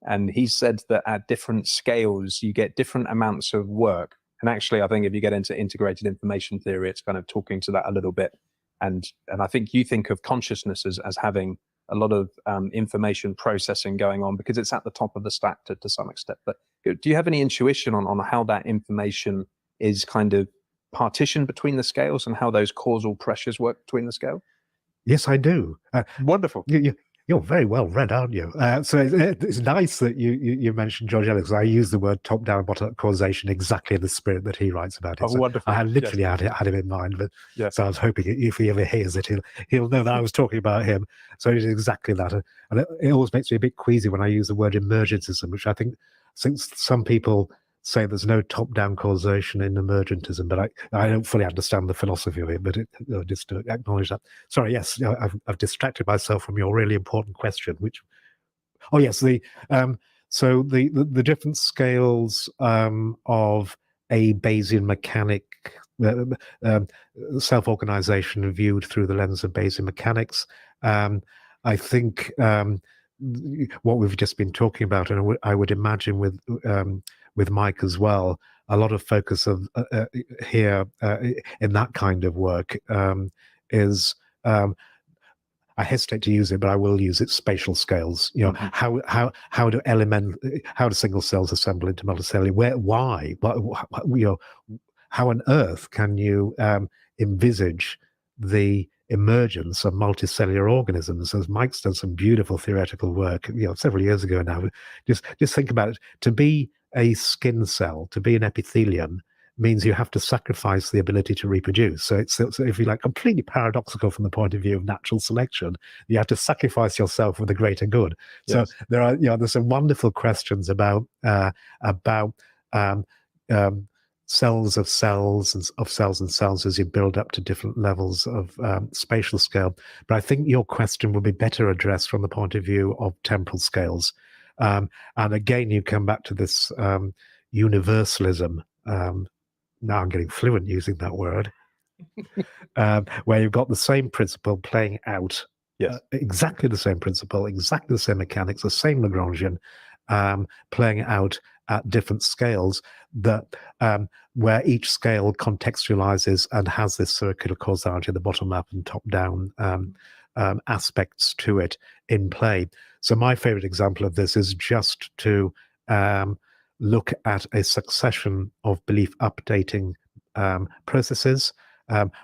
And he said that at different scales, you get different amounts of work. And actually, I think if you get into integrated information theory, it's kind of talking to that a little bit. And I think you think of consciousness as having a lot of information processing going on because it's at the top of the stack to some extent. But do you have any intuition on how that information is kind of partitioned between the scales and how those causal pressures work between the scale? Yes, I do. Wonderful. You're very well read, aren't you? So it's nice that you mentioned George Ellis. I use the word top-down, bottom-up causation exactly in the spirit that he writes about it. Oh, so wonderful. I had literally had him in mind, but so I was hoping if he ever hears it, he'll know that I was talking about him. So it is exactly that. And it always makes me a bit queasy when I use the word emergentism, which I think since some people say there's no top-down causation in emergentism, but I don't fully understand the philosophy of it, but just to acknowledge that. Sorry, yes, I've distracted myself from your really important question, which, oh yes, so the different scales of a Bayesian mechanic, self-organization viewed through the lens of Bayesian mechanics. I think what we've just been talking about, and I would imagine with Mike as well, a lot of focus of here in that kind of work is I hesitate to use it, but I will use it. Spatial scales. How do single cells assemble into multicellular? Why? How on earth can you envisage the emergence of multicellular organisms? As Mike's done some beautiful theoretical work, several years ago now. Just think about it. To be a skin cell, to be an epithelium, means you have to sacrifice the ability to reproduce. So if you like, completely paradoxical from the point of view of natural selection. You have to sacrifice yourself for the greater good. So there's some wonderful questions about cells of cells and of cells and cells as you build up to different levels of spatial scale. But I think your question will be better addressed from the point of view of temporal scales. And again, you come back to this universalism. Now I'm getting fluent using that word, where you've got the same principle playing out, exactly the same principle, exactly the same mechanics, the same Lagrangian, playing out at different scales, that where each scale contextualizes and has this circular causality, the bottom up and top down aspects to it in play. So my favorite example of this is just to look at a succession of belief updating processes,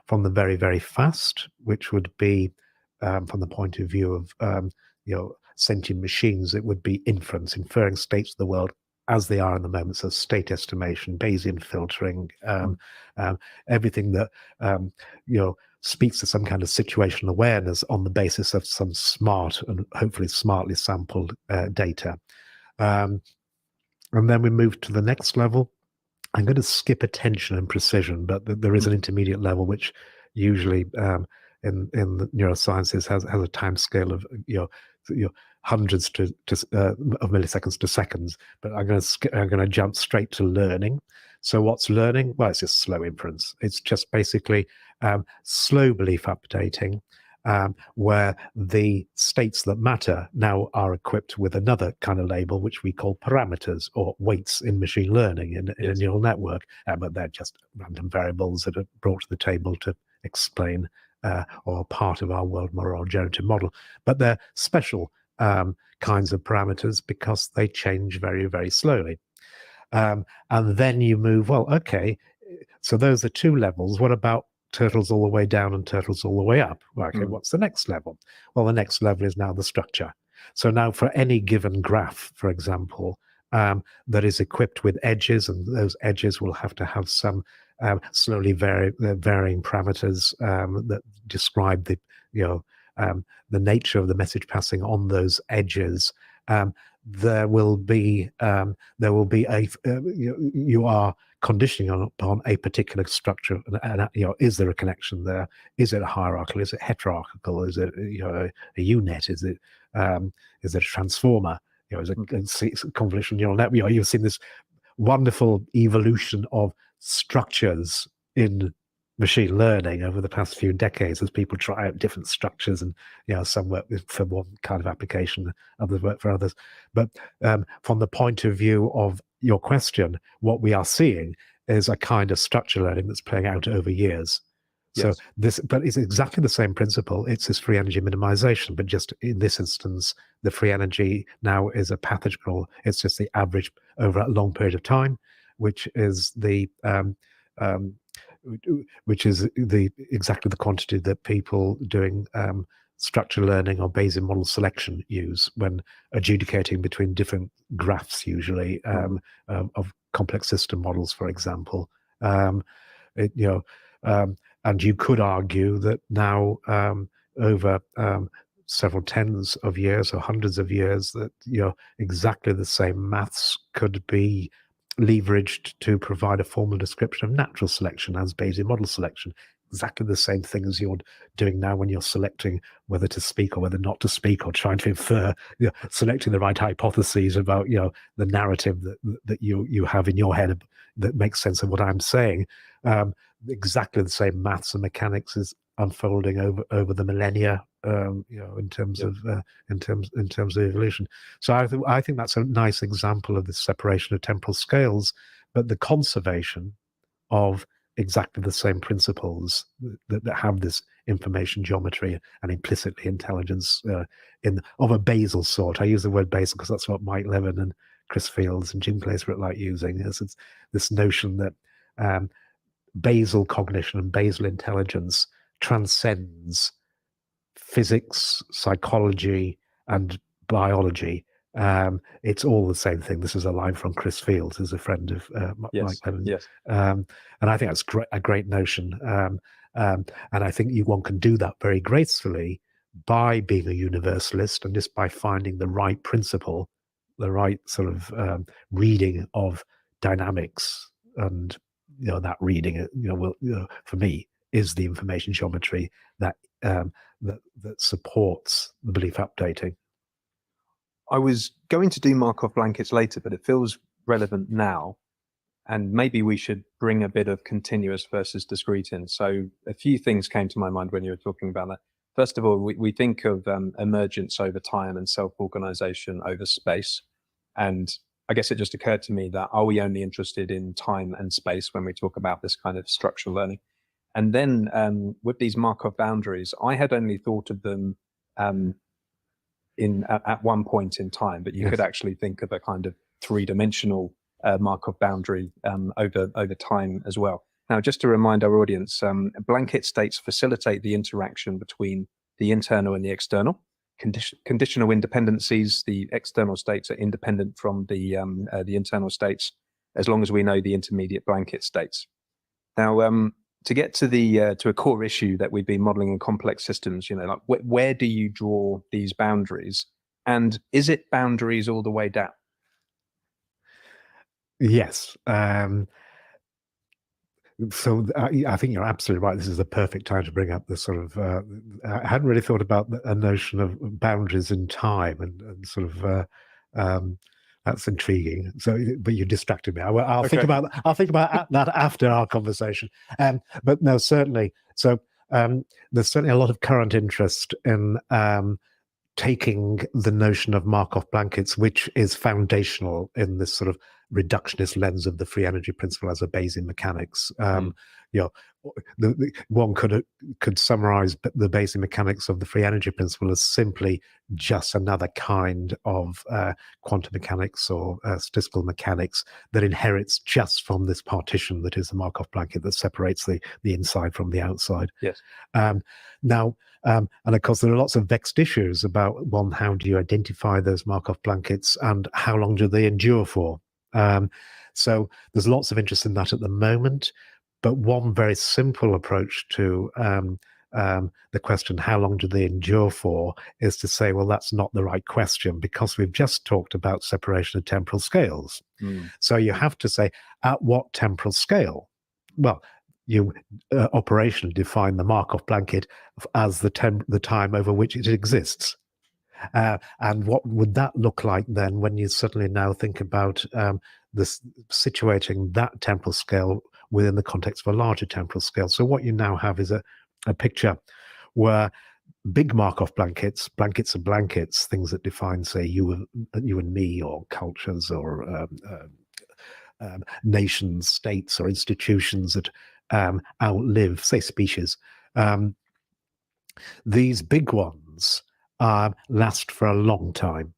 from the very, very fast, which would be from the point of view of sentient machines, it would be inference, inferring states of the world as they are in the moment. So state estimation, Bayesian filtering, everything that speaks to some kind of situational awareness on the basis of some smart and hopefully smartly sampled data. And then we move to the next level. I'm going to skip attention and precision, but there is an intermediate level which usually in the neurosciences has a time scale of hundreds of milliseconds to seconds. But I'm going to jump straight to learning. So what's learning? Well, it's just slow inference. It's just basically slow belief updating, where the states that matter now are equipped with another kind of label, which we call parameters or weights in machine learning in a neural network. But they're just random variables that are brought to the table to explain or part of our world model or generative model. But they're special kinds of parameters because they change very, very slowly. And then you move, well, okay, so those are two levels. What about turtles all the way down and turtles all the way up? Well, okay, what's the next level? Well, the next level is now the structure. So now for any given graph, for example, that is equipped with edges, and those edges will have to have some slowly varying parameters that describe the nature of the message passing on those edges. There will be you are conditioning upon a particular structure, and is there a connection there? Is it a hierarchical? Is it heterarchical? Is it a U-net? Is it a transformer? Is it a convolutional neural network? You've seen this wonderful evolution of structures in machine learning over the past few decades as people try out different structures, and some work for one kind of application, others work for others. But from the point of view of your question, what we are seeing is a kind of structure learning that's playing out over years. So but it's exactly the same principle. It's this free energy minimization, but just in this instance, the free energy now is a pathogenal. It's just the average over a long period of time, which is exactly the quantity that people doing structure learning or Bayesian model selection use when adjudicating between different graphs, usually of complex system models, for example. And you could argue that now over several tens of years or hundreds of years, that exactly the same maths could be leveraged to provide a formal description of natural selection as Bayesian model selection. Exactly the same thing as you're doing now when you're selecting whether to speak or whether not to speak, or trying to infer, selecting the right hypotheses about the narrative that you have in your head that makes sense of what I'm saying. Exactly the same maths and mechanics is unfolding over the millennia, in terms of evolution. So I think that's a nice example of the separation of temporal scales, but the conservation of exactly the same principles that have this information geometry and implicitly intelligence of a basal sort. I use the word basal because that's what Mike Levin and Chris Fields and Jim Glaser like using. It's this notion that basal cognition and basal intelligence transcends physics, psychology, and biology. It's all the same thing. This is a line from Chris Fields, who's a friend of Mike Levin. Yes. And I think that's a great notion. And I think one can do that very gracefully by being a universalist and just by finding the right principle, the right sort of reading of dynamics. And that reading, for me, is the information geometry that supports the belief updating. I was going to do Markov blankets later, but it feels relevant now. And maybe we should bring a bit of continuous versus discrete in. So a few things came to my mind when you were talking about that. First of all, we think of emergence over time and self-organization over space. And I guess it just occurred to me that, are we only interested in time and space when we talk about this kind of structural learning? And then with these Markov boundaries, I had only thought of them at one point in time, but you could actually think of a kind of three-dimensional Markov boundary over time as well. Now, just to remind our audience, blanket states facilitate the interaction between the internal and the external. Conditional independencies, the external states are independent from the internal states, as long as we know the intermediate blanket states. Now, to get to the to a core issue that we've been modeling in complex systems, like where do you draw these boundaries, and is it boundaries all the way down? Yes. So I think you're absolutely right. This is the perfect time to bring up the sort of. I hadn't really thought about a notion of boundaries in time, and sort of. That's intriguing. So, but you distracted me. I'll think about. I'll think about that after our conversation. But no, certainly. So there's certainly a lot of current interest in taking the notion of Markov blankets, which is foundational in this sort of reductionist lens of the free energy principle as a Bayesian mechanics. One could summarize the Bayesian mechanics of the free energy principle as simply just another kind of quantum mechanics or statistical mechanics that inherits just from this partition that is the Markov blanket that separates the inside from the outside. Yes. And of course, there are lots of vexed issues about, one, how do you identify those Markov blankets and how long do they endure for? So there's lots of interest in that at the moment. But one very simple approach to the question, how long do they endure for, is to say, well, that's not the right question, because we've just talked about separation of temporal scales. So you have to say, at what temporal scale? Well, you operationally define the Markov blanket as the time over which it exists. And what would that look like then when you suddenly now think about this situating that temporal scale within the context of a larger temporal scale? So what you now have is a picture where big Markov blankets are blankets, things that define, say, you and me, or cultures, or nations, states, or institutions that outlive, say, species. These big ones last for a long time,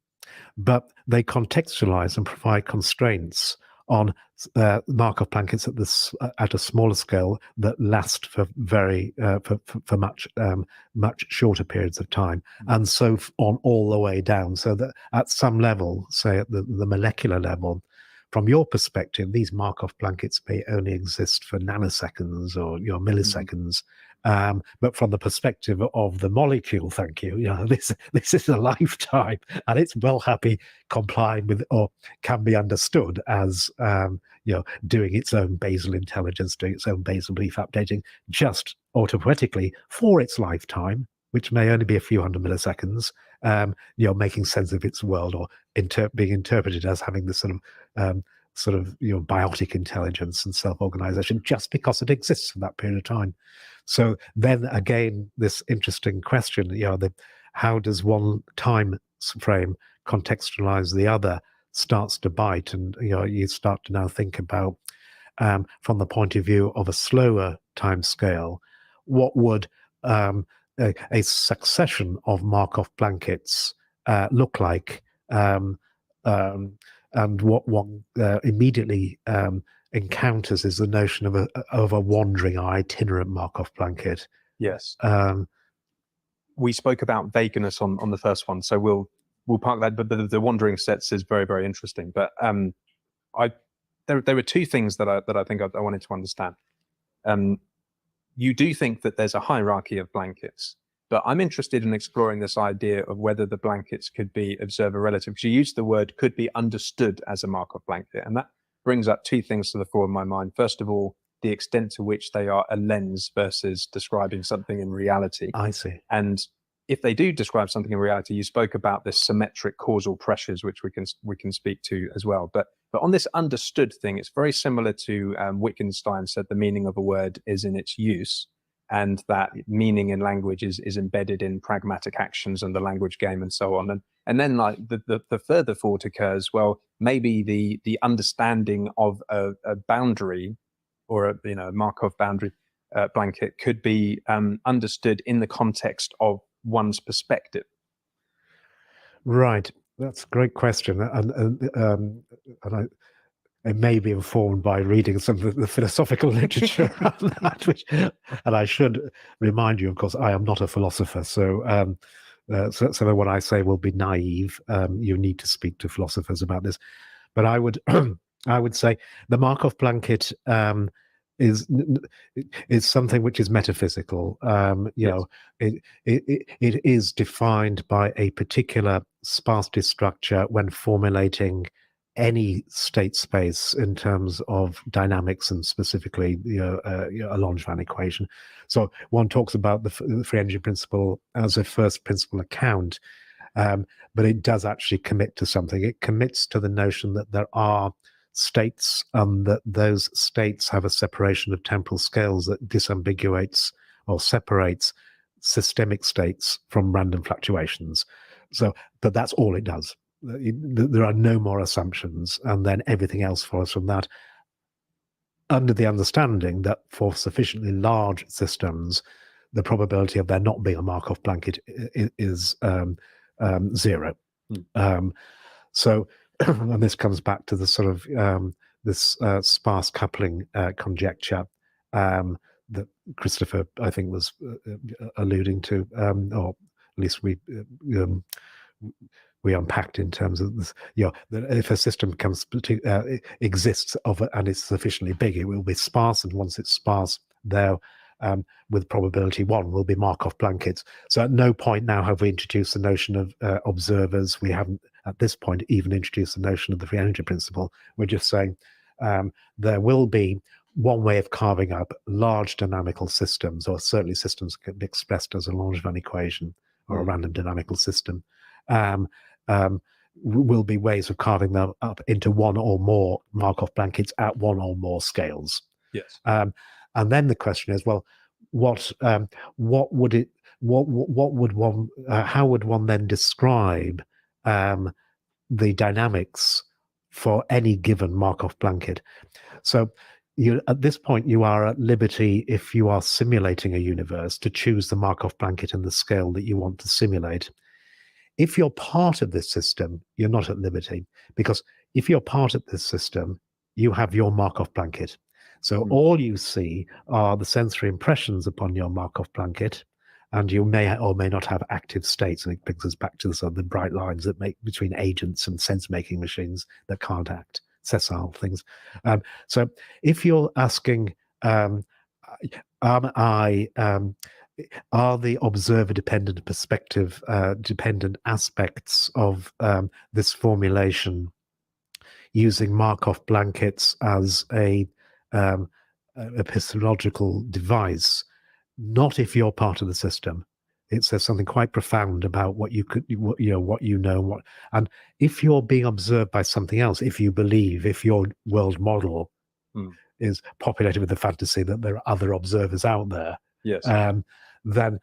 but they contextualize and provide constraints on Markov blankets at a smaller scale that last for for much shorter periods of time, and so on all the way down. So that at some level, say at the molecular level, from your perspective, these Markov blankets may only exist for nanoseconds or milliseconds. But from the perspective of the molecule, thank you, this is a lifetime, and it's well happy complying with, or can be understood as doing its own basal intelligence, doing its own basal belief updating just autopoietically for its lifetime, which may only be a few hundred milliseconds, making sense of its world, or being interpreted as having this sort of biotic intelligence and self-organization just because it exists for that period of time. So then again, this interesting question, how does one time frame contextualize the other, starts to bite, and you start to now think about, from the point of view of a slower time scale, what would a succession of Markov blankets look like, and what one immediately encounters is the notion of a wandering or itinerant Markov blanket. Yes. We spoke about vagueness on the first one, so we'll park that. But the wandering sets is very, very interesting. But there were two things that I think I wanted to understand. You do think that there's a hierarchy of blankets, but I'm interested in exploring this idea of whether the blankets could be observer relative. Because you used the word could be understood as a Markov blanket, and that brings up two things to the fore in my mind. First of all, the extent to which they are a lens versus describing something in reality. I see. And if they do describe something in reality, you spoke about the symmetric causal pressures, which we can speak to as well. But on this understood thing, it's very similar to Wittgenstein said the meaning of a word is in its use, and that meaning in language is embedded in pragmatic actions and the language game and so on. And then like the further thought occurs, well, maybe the understanding of a boundary or a Markov boundary blanket could be understood in the context of one's perspective. Right, that's a great question, and it may be informed by reading some of the philosophical literature on that, and I should remind you, of course, I am not a philosopher, so so what I say will be naive. You need to speak to philosophers about this, but I would I would say the Markov blanket is something which is metaphysical. It is defined by a particular sparsity structure when formulating any state space in terms of dynamics and specifically a Langevin equation. So one talks about the free energy principle as a first principle account, but it does actually commit to something. It commits to the notion that there are states and that those states have a separation of temporal scales that disambiguates or separates systemic states from random fluctuations. So, but that's all it does. There are no more assumptions, and then everything else follows from that, under the understanding that for sufficiently large systems, the probability of there not being a Markov blanket is zero. So, and this comes back to the sort of this sparse coupling conjecture that Christopher, I think, was alluding to, or at least we unpacked in terms of this, that if a system exists and it's sufficiently big, it will be sparse, and once it's sparse, there with probability 1 will be Markov blankets. So at no point now have we introduced the notion of observers. We haven't at this point even introduced the notion of the free energy principle. We're just saying there will be one way of carving up large dynamical systems, or certainly systems that can be expressed as a Langevin equation or a random dynamical system. Will be ways of carving them up into one or more Markov blankets at one or more scales. Yes. And then the question is, well, what would one, how would one then describe the dynamics for any given Markov blanket? So at this point, you are at liberty, if you are simulating a universe, to choose the Markov blanket and the scale that you want to simulate. If you're part of this system, you're not at liberty, because if you're part of this system, you have your Markov blanket. So all you see are the sensory impressions upon your Markov blanket, and you may or may not have active states. And it brings us back to the bright lines that make between agents and sense-making machines that can't act, sessile things. So if you're asking, are the observer-dependent perspective dependent aspects of this formulation using Markov blankets as a epistemological device? Not if you're part of the system. It says something quite profound about what you could, what you know, and if you're being observed by something else, if you believe, if your world model is populated with the fantasy that there are other observers out there, yes, then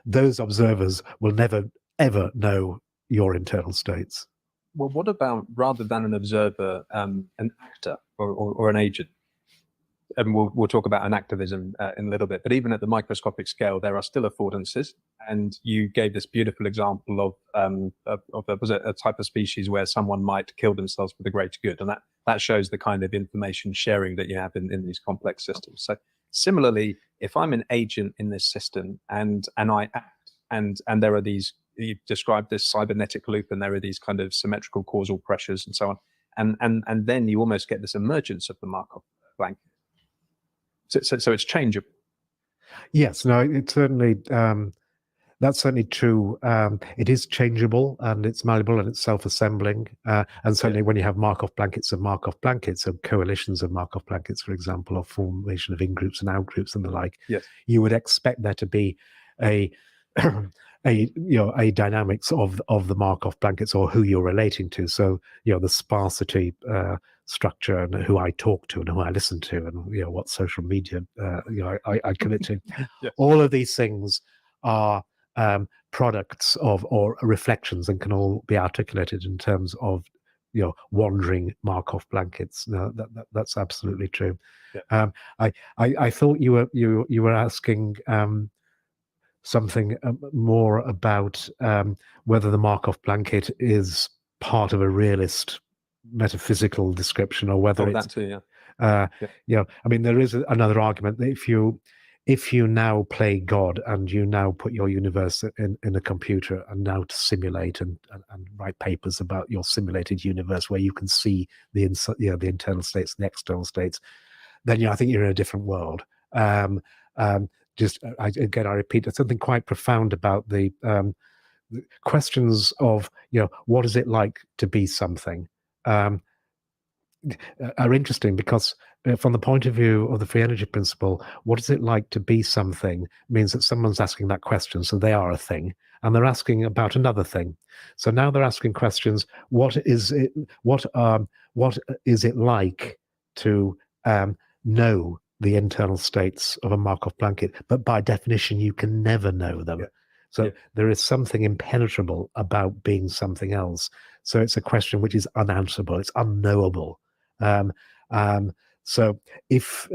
those observers will never ever know your internal states. Well, what about, rather than an observer, an actor or an agent? And we'll talk about an activism in a little bit, but even at the microscopic scale, there are still affordances. And you gave this beautiful example of was it a type of species where someone might kill themselves for the greater good, and that shows the kind of information sharing that you have in these complex systems. So similarly, if I'm an agent in this system and I act, and there are these, you described this cybernetic loop, and there are these kind of symmetrical causal pressures and so on, and then you almost get this emergence of the Markov blanket. So it's changeable. Yes, no, it's certainly that's certainly true. It is changeable, and it's malleable, and it's self-assembling. And certainly, when you have Markov blankets of Markov blankets, or coalitions of Markov blankets, for example, or formation of in-groups and out-groups and the like, yes, you would expect there to be a dynamics of the Markov blankets, or who you're relating to. So the sparsity structure, and who I talk to and who I listen to, and what social media I commit to. Yes. All of these things are products of, or reflections, and can all be articulated in terms of wandering Markov blankets. No, that's absolutely true. Yeah. I thought you were asking something more about whether the Markov blanket is part of a realist metaphysical description or whether Oh, it's that too, yeah. Yeah. you know, I mean, there is another argument that if you now play God and you now put your universe in a computer and now to simulate and write papers about your simulated universe where you can see the internal states and external states, then I think you're in a different world. I repeat, there's something quite profound about the questions of what is it like to be something. Are interesting because from the point of view of the free energy principle, what is it like to be something means that someone's asking that question, so they are a thing, and they're asking about another thing. So now they're asking questions: what is it like to know the internal states of a Markov blanket? But by definition, you can never know them. So there is something impenetrable about being something else. So it's a question which is unanswerable. It's unknowable. So if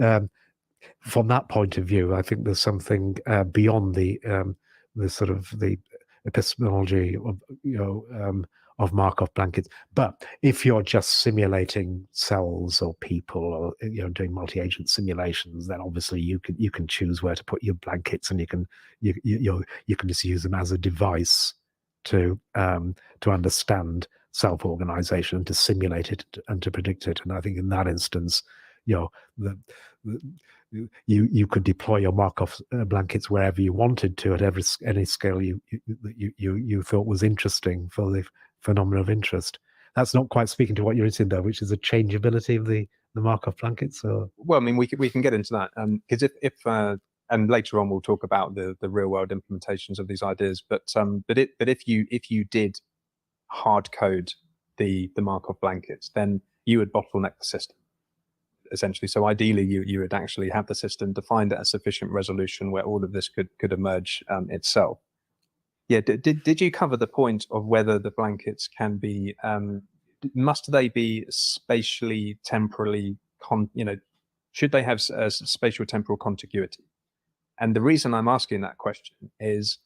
from that point of view, I think there's something beyond the sort of the epistemology of Markov blankets. But if you're just simulating cells or people, or doing multi-agent simulations, then obviously you can choose where to put your blankets, and you can just use them as a device to understand self-organization, to simulate it and to predict it. And I think in that instance, you could deploy your Markov blankets wherever you wanted to, at any scale you thought was interesting for the phenomena of interest. That's not quite speaking to what you're into, though, which is the changeability of the Markov blankets. So, well, I mean, we can get into that because if and later on we'll talk about the real world implementations of these ideas. But if you did hard code the Markov blankets, then you would bottleneck the system essentially. So ideally, you would actually have the system defined at a sufficient resolution where all of this could emerge itself. Yeah. Did you cover the point of whether the blankets can be must they be spatially temporally should they have a spatial temporal contiguity? And the reason I'm asking that question is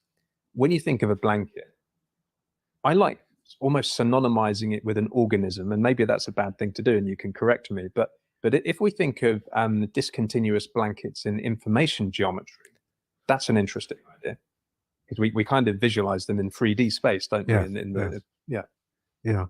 when you think of a blanket, I like almost synonymizing it with an organism, and maybe that's a bad thing to do, and you can correct me. But if we think of discontinuous blankets in information geometry, that's an interesting idea because we kind of visualize them in 3D space, don't we? Yeah.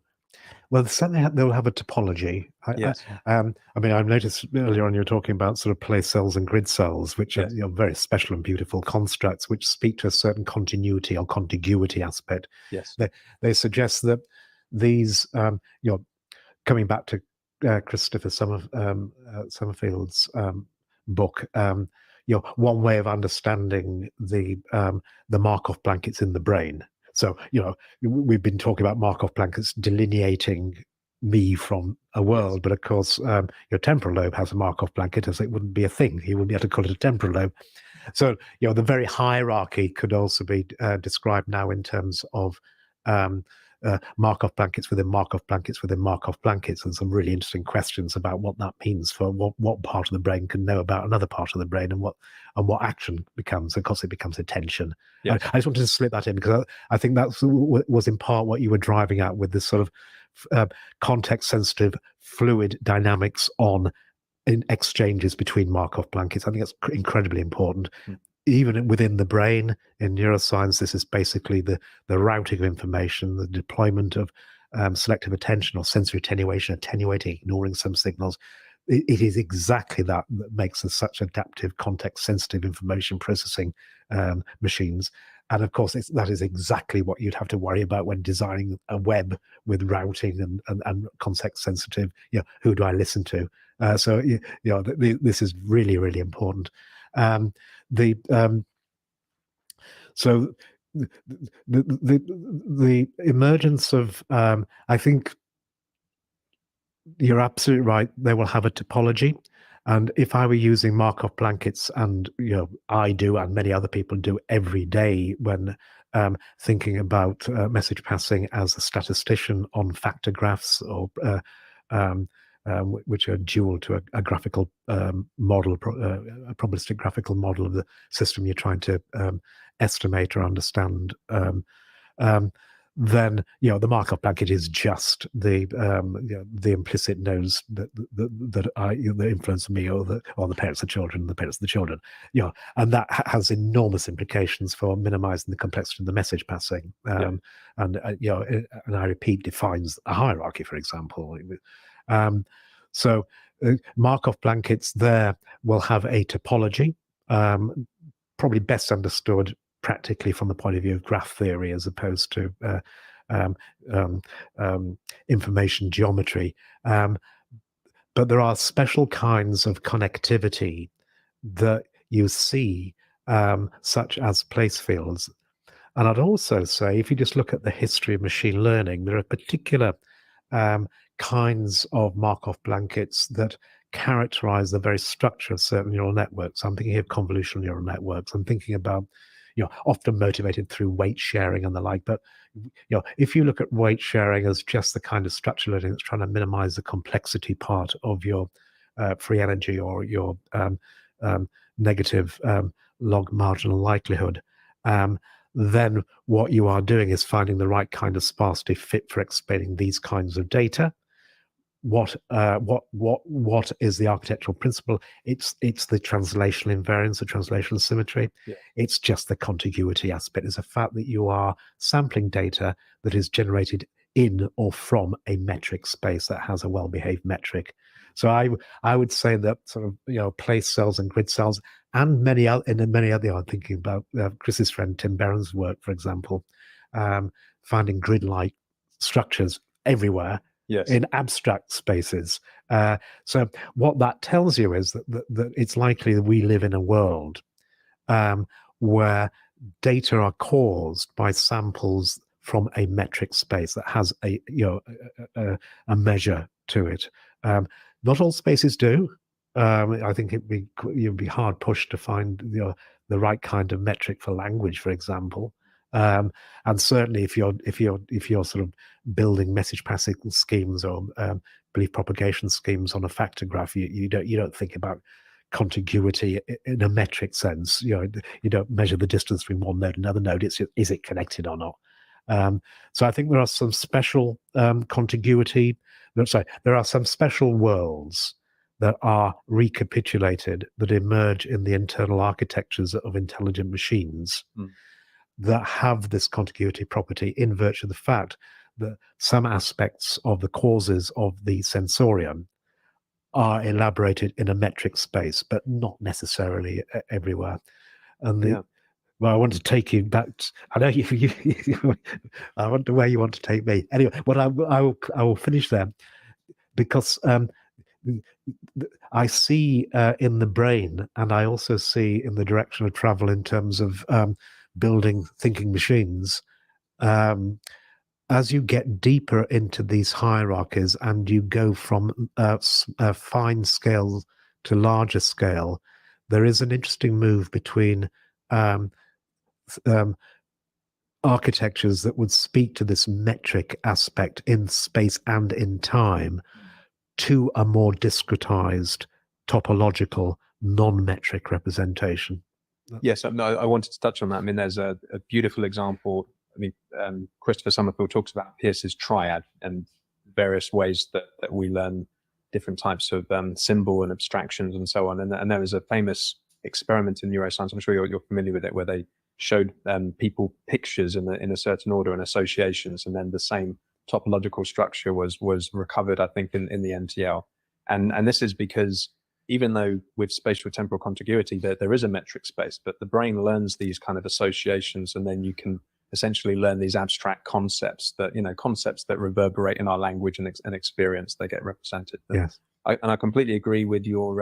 Well, certainly they'll have a topology. Yes. I mean, I've noticed earlier on you were talking about sort of place cells and grid cells, which are very special and beautiful constructs which speak to a certain continuity or contiguity aspect. Yes. They suggest that these, coming back to Christopher Summerfield's book, one way of understanding the Markov blankets in the brain. So, we've been talking about Markov blankets delineating me from a world, but of course, your temporal lobe has a Markov blanket, as it wouldn't be a thing. You wouldn't be able to call it a temporal lobe. So, the very hierarchy could also be described now in terms of Markov blankets within Markov blankets within Markov blankets, and some really interesting questions about what that means for what part of the brain can know about another part of the brain, and what action becomes. Of course, it becomes attention. Yes. I just wanted to slip that in because I think that was in part what you were driving at with this sort of context-sensitive fluid dynamics in exchanges between Markov blankets. I think that's incredibly important. Even within the brain, in neuroscience, this is basically the routing of information, the deployment of selective attention or sensory attenuation, attenuating, ignoring some signals. It is exactly that makes us such adaptive, context-sensitive information processing machines. And of course, that is exactly what you'd have to worry about when designing a web with routing and context-sensitive. Who do I listen to? So this is really, really important. So the emergence of I think you're absolutely right. They will have a topology, and if I were using Markov blankets, and I do, and many other people do every day when thinking about message passing as a statistician on factor graphs or which are dual to a graphical model, a probabilistic graphical model of the system you're trying to estimate or understand. then the Markov blanket is just the the implicit knows that influence me, or the parents of the children, the parents of the children, and that has enormous implications for minimizing the complexity of the message passing. And and I repeat, defines a hierarchy, for example. So Markov blankets there will have a topology, probably best understood practically from the point of view of graph theory as opposed to information geometry. But there are special kinds of connectivity that you see, such as place fields. And I'd also say, if you just look at the history of machine learning, there are particular kinds of Markov blankets that characterize the very structure of certain neural networks. I'm thinking of convolutional neural networks. I'm thinking about, often motivated through weight sharing and the like. But, if you look at weight sharing as just the kind of structural learning that's trying to minimize the complexity part of your free energy or your negative log marginal likelihood, then what you are doing is finding the right kind of sparsity fit for explaining these kinds of data. What is the architectural principle? It's the translational invariance, the translational symmetry. It's just the contiguity aspect. It's a fact that you are sampling data that is generated in or from a metric space that has a well-behaved metric. So I would say that sort of place cells and grid cells, and many other, I'm thinking about Chris's friend Tim Barron's work, for example, finding grid-like structures everywhere. Yes. In abstract spaces. So what that tells you is that it's likely that we live in a world where data are caused by samples from a metric space that has a measure to it. Not all spaces do. I think you'd be hard pushed to find the right kind of metric for language, for example. And certainly, if you're sort of building message passing schemes or belief propagation schemes on a factor graph, you don't think about contiguity in a metric sense. You don't measure the distance between one node and another node. It's just, is it connected or not? So I think there are some special contiguity. There are some special worlds that are recapitulated that emerge in the internal architectures of intelligent machines. That have this contiguity property in virtue of the fact that some aspects of the causes of the sensorium are elaborated in a metric space, but not necessarily everywhere. And well, I want to take you back. I know you I wonder where you want to take me. Anyway, but I will finish there, because I see in the brain, and I also see in the direction of travel in terms of building thinking machines, as you get deeper into these hierarchies and you go from fine scale to larger scale, there is an interesting move between architectures that would speak to this metric aspect in space and in time to a more discretized, topological, non-metric representation. Yes, no, I wanted to touch on that. I mean, there's a beautiful example. I mean, Christopher Summerfield talks about Peirce's triad and various ways that we learn different types of symbol and abstractions and so on. And there was a famous experiment in neuroscience, I'm sure you're familiar with it, where they showed people pictures in a certain order and associations, and then the same topological structure was recovered, I think, in the NTL. And this is because even though with spatial temporal contiguity, there is a metric space, but the brain learns these kind of associations, and then you can essentially learn these abstract concepts that reverberate in our language and experience. They get represented. Yes. I completely agree with your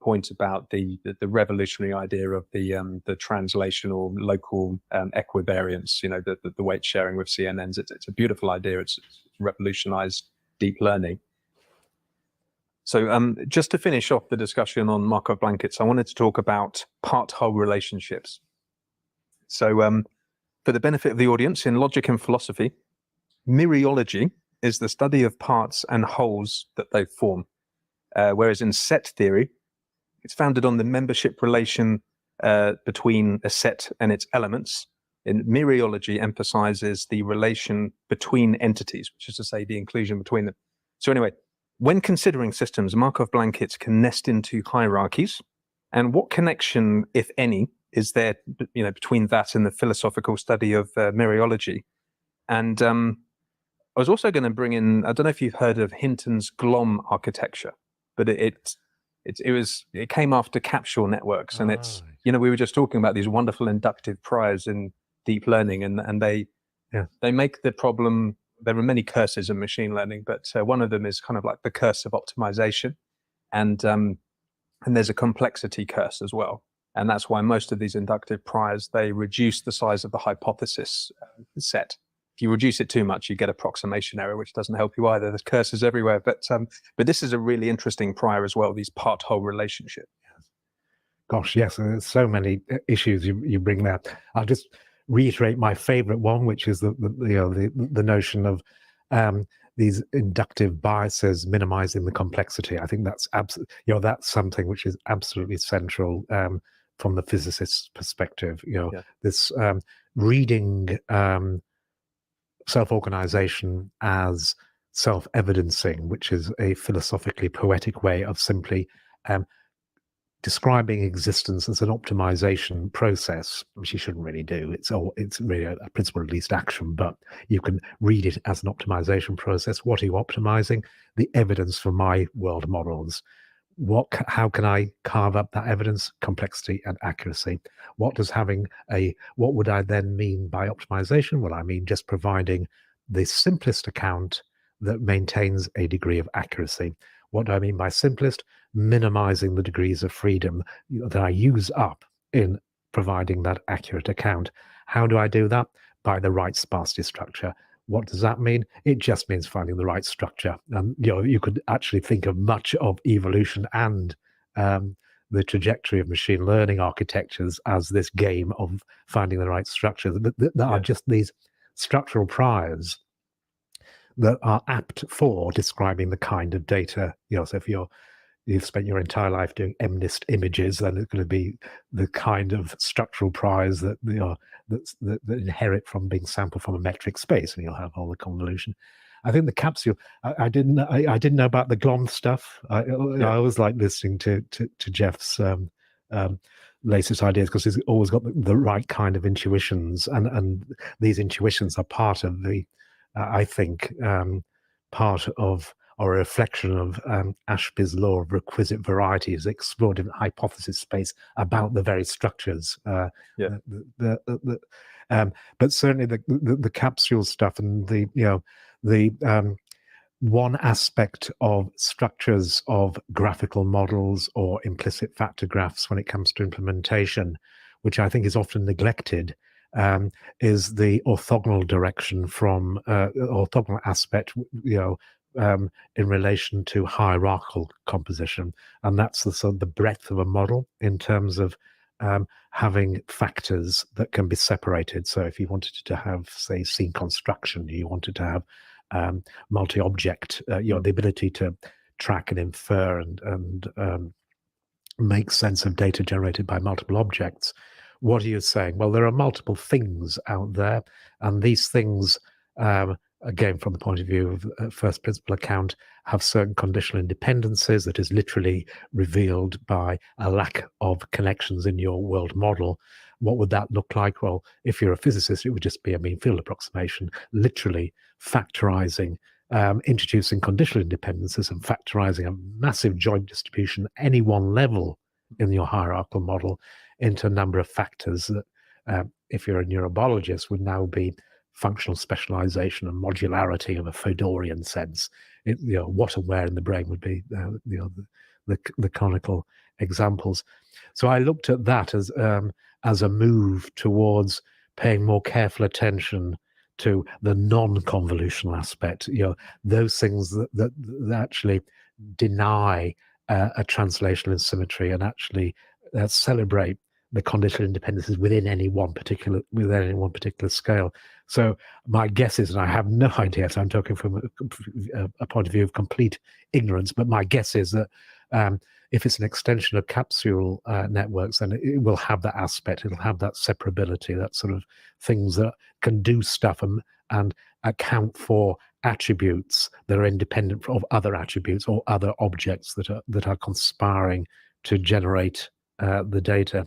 point about the revolutionary idea of the translational local equivariance, the weight sharing with CNNs. It's a beautiful idea. It's revolutionized deep learning. So just to finish off the discussion on Markov blankets, I wanted to talk about part-whole relationships. So for the benefit of the audience, in logic and philosophy, mereology is the study of parts and wholes that they form. Whereas in set theory, it's founded on the membership relation between a set and its elements. In mereology emphasizes the relation between entities, which is to say the inclusion between them. So anyway, when considering systems, Markov blankets can nest into hierarchies. And what connection, if any, is there, between that and the philosophical study of mereology? And I was also going to bring in, I don't know if you've heard of Hinton's GLOM architecture, but it came after capsule networks, and it's, we were just talking about these wonderful inductive priors in deep learning, and they make the problem. There are many curses in machine learning, but one of them is kind of like the curse of optimization, and there's a complexity curse as well, and that's why most of these inductive priors, they reduce the size of the hypothesis set. If you reduce it too much, you get approximation error, which doesn't help you either. There's curses everywhere, but this is a really interesting prior as well. These part-whole relationship. Gosh, yes, there's so many issues you bring there. I'll just reiterate my favorite one, which is the notion of these inductive biases minimizing the complexity. I think that's that's something which is absolutely central from the physicist's perspective. This reading self-organization as self-evidencing, which is a philosophically poetic way of simply describing existence as an optimization process, which you shouldn't really do. It's really a principle of least action, but you can read it as an optimization process. What are you optimizing? The evidence for my world models. How can I carve up that evidence? Complexity and accuracy. What would I then mean by optimization? Well, I mean just providing the simplest account that maintains a degree of accuracy. What do I mean by simplest? Minimizing the degrees of freedom that I use up in providing that accurate account. How do I do that? By the right sparsity structure. What does that mean? It just means finding the right structure. You could actually think of much of evolution and the trajectory of machine learning architectures as this game of finding the right structure. That are just these structural priors that are apt for describing the kind of data. So if you've spent your entire life doing MNIST images, then it's going to be the kind of structural priors that that inherit from being sampled from a metric space, and you'll have all the convolution. I think the capsule. I didn't know about the GLOM stuff. I always like listening to Jeff's latest ideas, because he's always got the right kind of intuitions, and these intuitions are part of the. I think part of or a reflection of Ashby's law of requisite variety, is explored in hypothesis space about the very structures. But certainly the capsule stuff and the one aspect of structures of graphical models or implicit factor graphs when it comes to implementation, which I think is often neglected, is the orthogonal direction from orthogonal aspect, in relation to hierarchical composition, and that's the sort of the breadth of a model in terms of having factors that can be separated. So if you wanted to have, say, scene construction, you wanted to have multi-object, the ability to track and infer and make sense of data generated by multiple objects. What are you saying? Well, there are multiple things out there, and these things, again, from the point of view of first principle account, have certain conditional independencies that is literally revealed by a lack of connections in your world model. What would that look like? Well, if you're a physicist, it would just be a mean field approximation, literally factorizing, introducing conditional independencies and factorizing a massive joint distribution at any one level in your hierarchical model into a number of factors that, if you're a neurobiologist, would now be functional specialization and modularity of a Fodorian sense. What and where in the brain would be the canonical examples. So I looked at that as a move towards paying more careful attention to the non-convolutional aspect. Those things that actually deny a translational symmetry and actually celebrate the conditional independences within any one particular scale. So my guess is, and I have no idea, so I'm talking from a point of view of complete ignorance, but my guess is that if it's an extension of capsule networks, then it will have that aspect. It'll have that separability, that sort of things that can do stuff and account for attributes that are independent of other attributes or other objects that are conspiring to generate the data.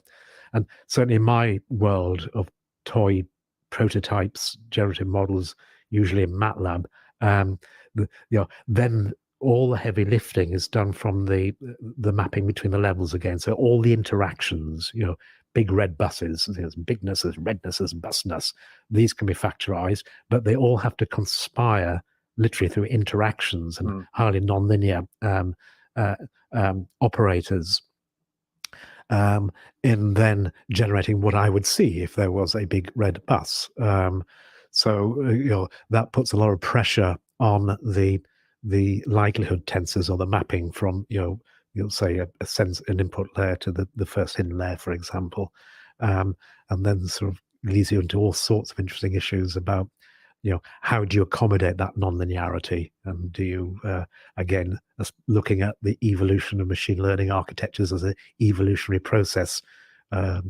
And certainly in my world of toy prototypes, generative models, usually in MATLAB, then all the heavy lifting is done from the mapping between the levels again. So all the interactions, big red buses, there's bignesses, rednesses, busness, these can be factorized, but they all have to conspire literally through interactions and highly nonlinear operators in then generating what I would see if there was a big red bus. So that puts a lot of pressure on the likelihood tensors or the mapping from you'll say an input layer to the first hidden layer, for example, and then sort of leads you into all sorts of interesting issues about how do you accommodate that nonlinearity, and do you again looking at the evolution of machine learning architectures as an evolutionary process, ReLU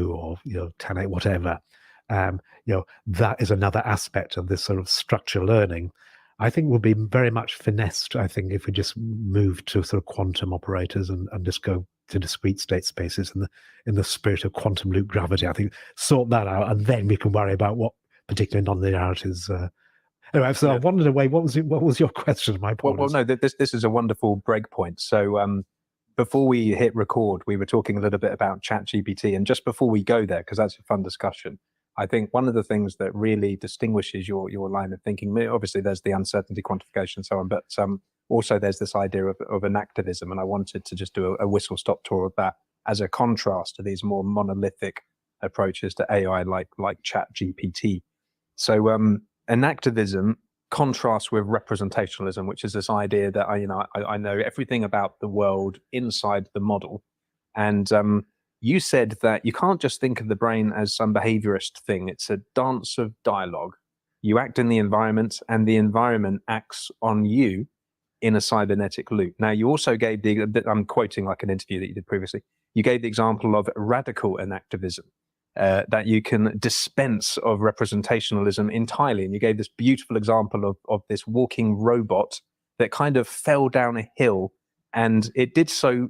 or 10.8 whatever. That is another aspect of this sort of structure learning. I think will be very much finessed, I think, if we just move to sort of quantum operators and just go to discrete state spaces in the spirit of quantum loop gravity. I think sort that out, and then we can worry about what particular nonlinearities. Anyway, so I wandered away. What was your question? My apologies. Well, no, this is a wonderful break point. So before we hit record, we were talking a little bit about ChatGPT, and just before we go there, because that's a fun discussion, I think one of the things that really distinguishes your line of thinking, obviously there's the uncertainty quantification and so on, but also there's this idea of enactivism, and I wanted to just do a whistle-stop tour of that as a contrast to these more monolithic approaches to AI like ChatGPT. So enactivism contrasts with representationalism, which is this idea that I know everything about the world inside the model, and you said that you can't just think of the brain as some behaviorist thing. It's a dance of dialogue. You act in the environment, and the environment acts on you in a cybernetic loop. Now, you also gave I'm quoting like an interview that you did previously. You gave the example of radical enactivism, that you can dispense of representationalism entirely. And you gave this beautiful example of this walking robot that kind of fell down a hill, and it did so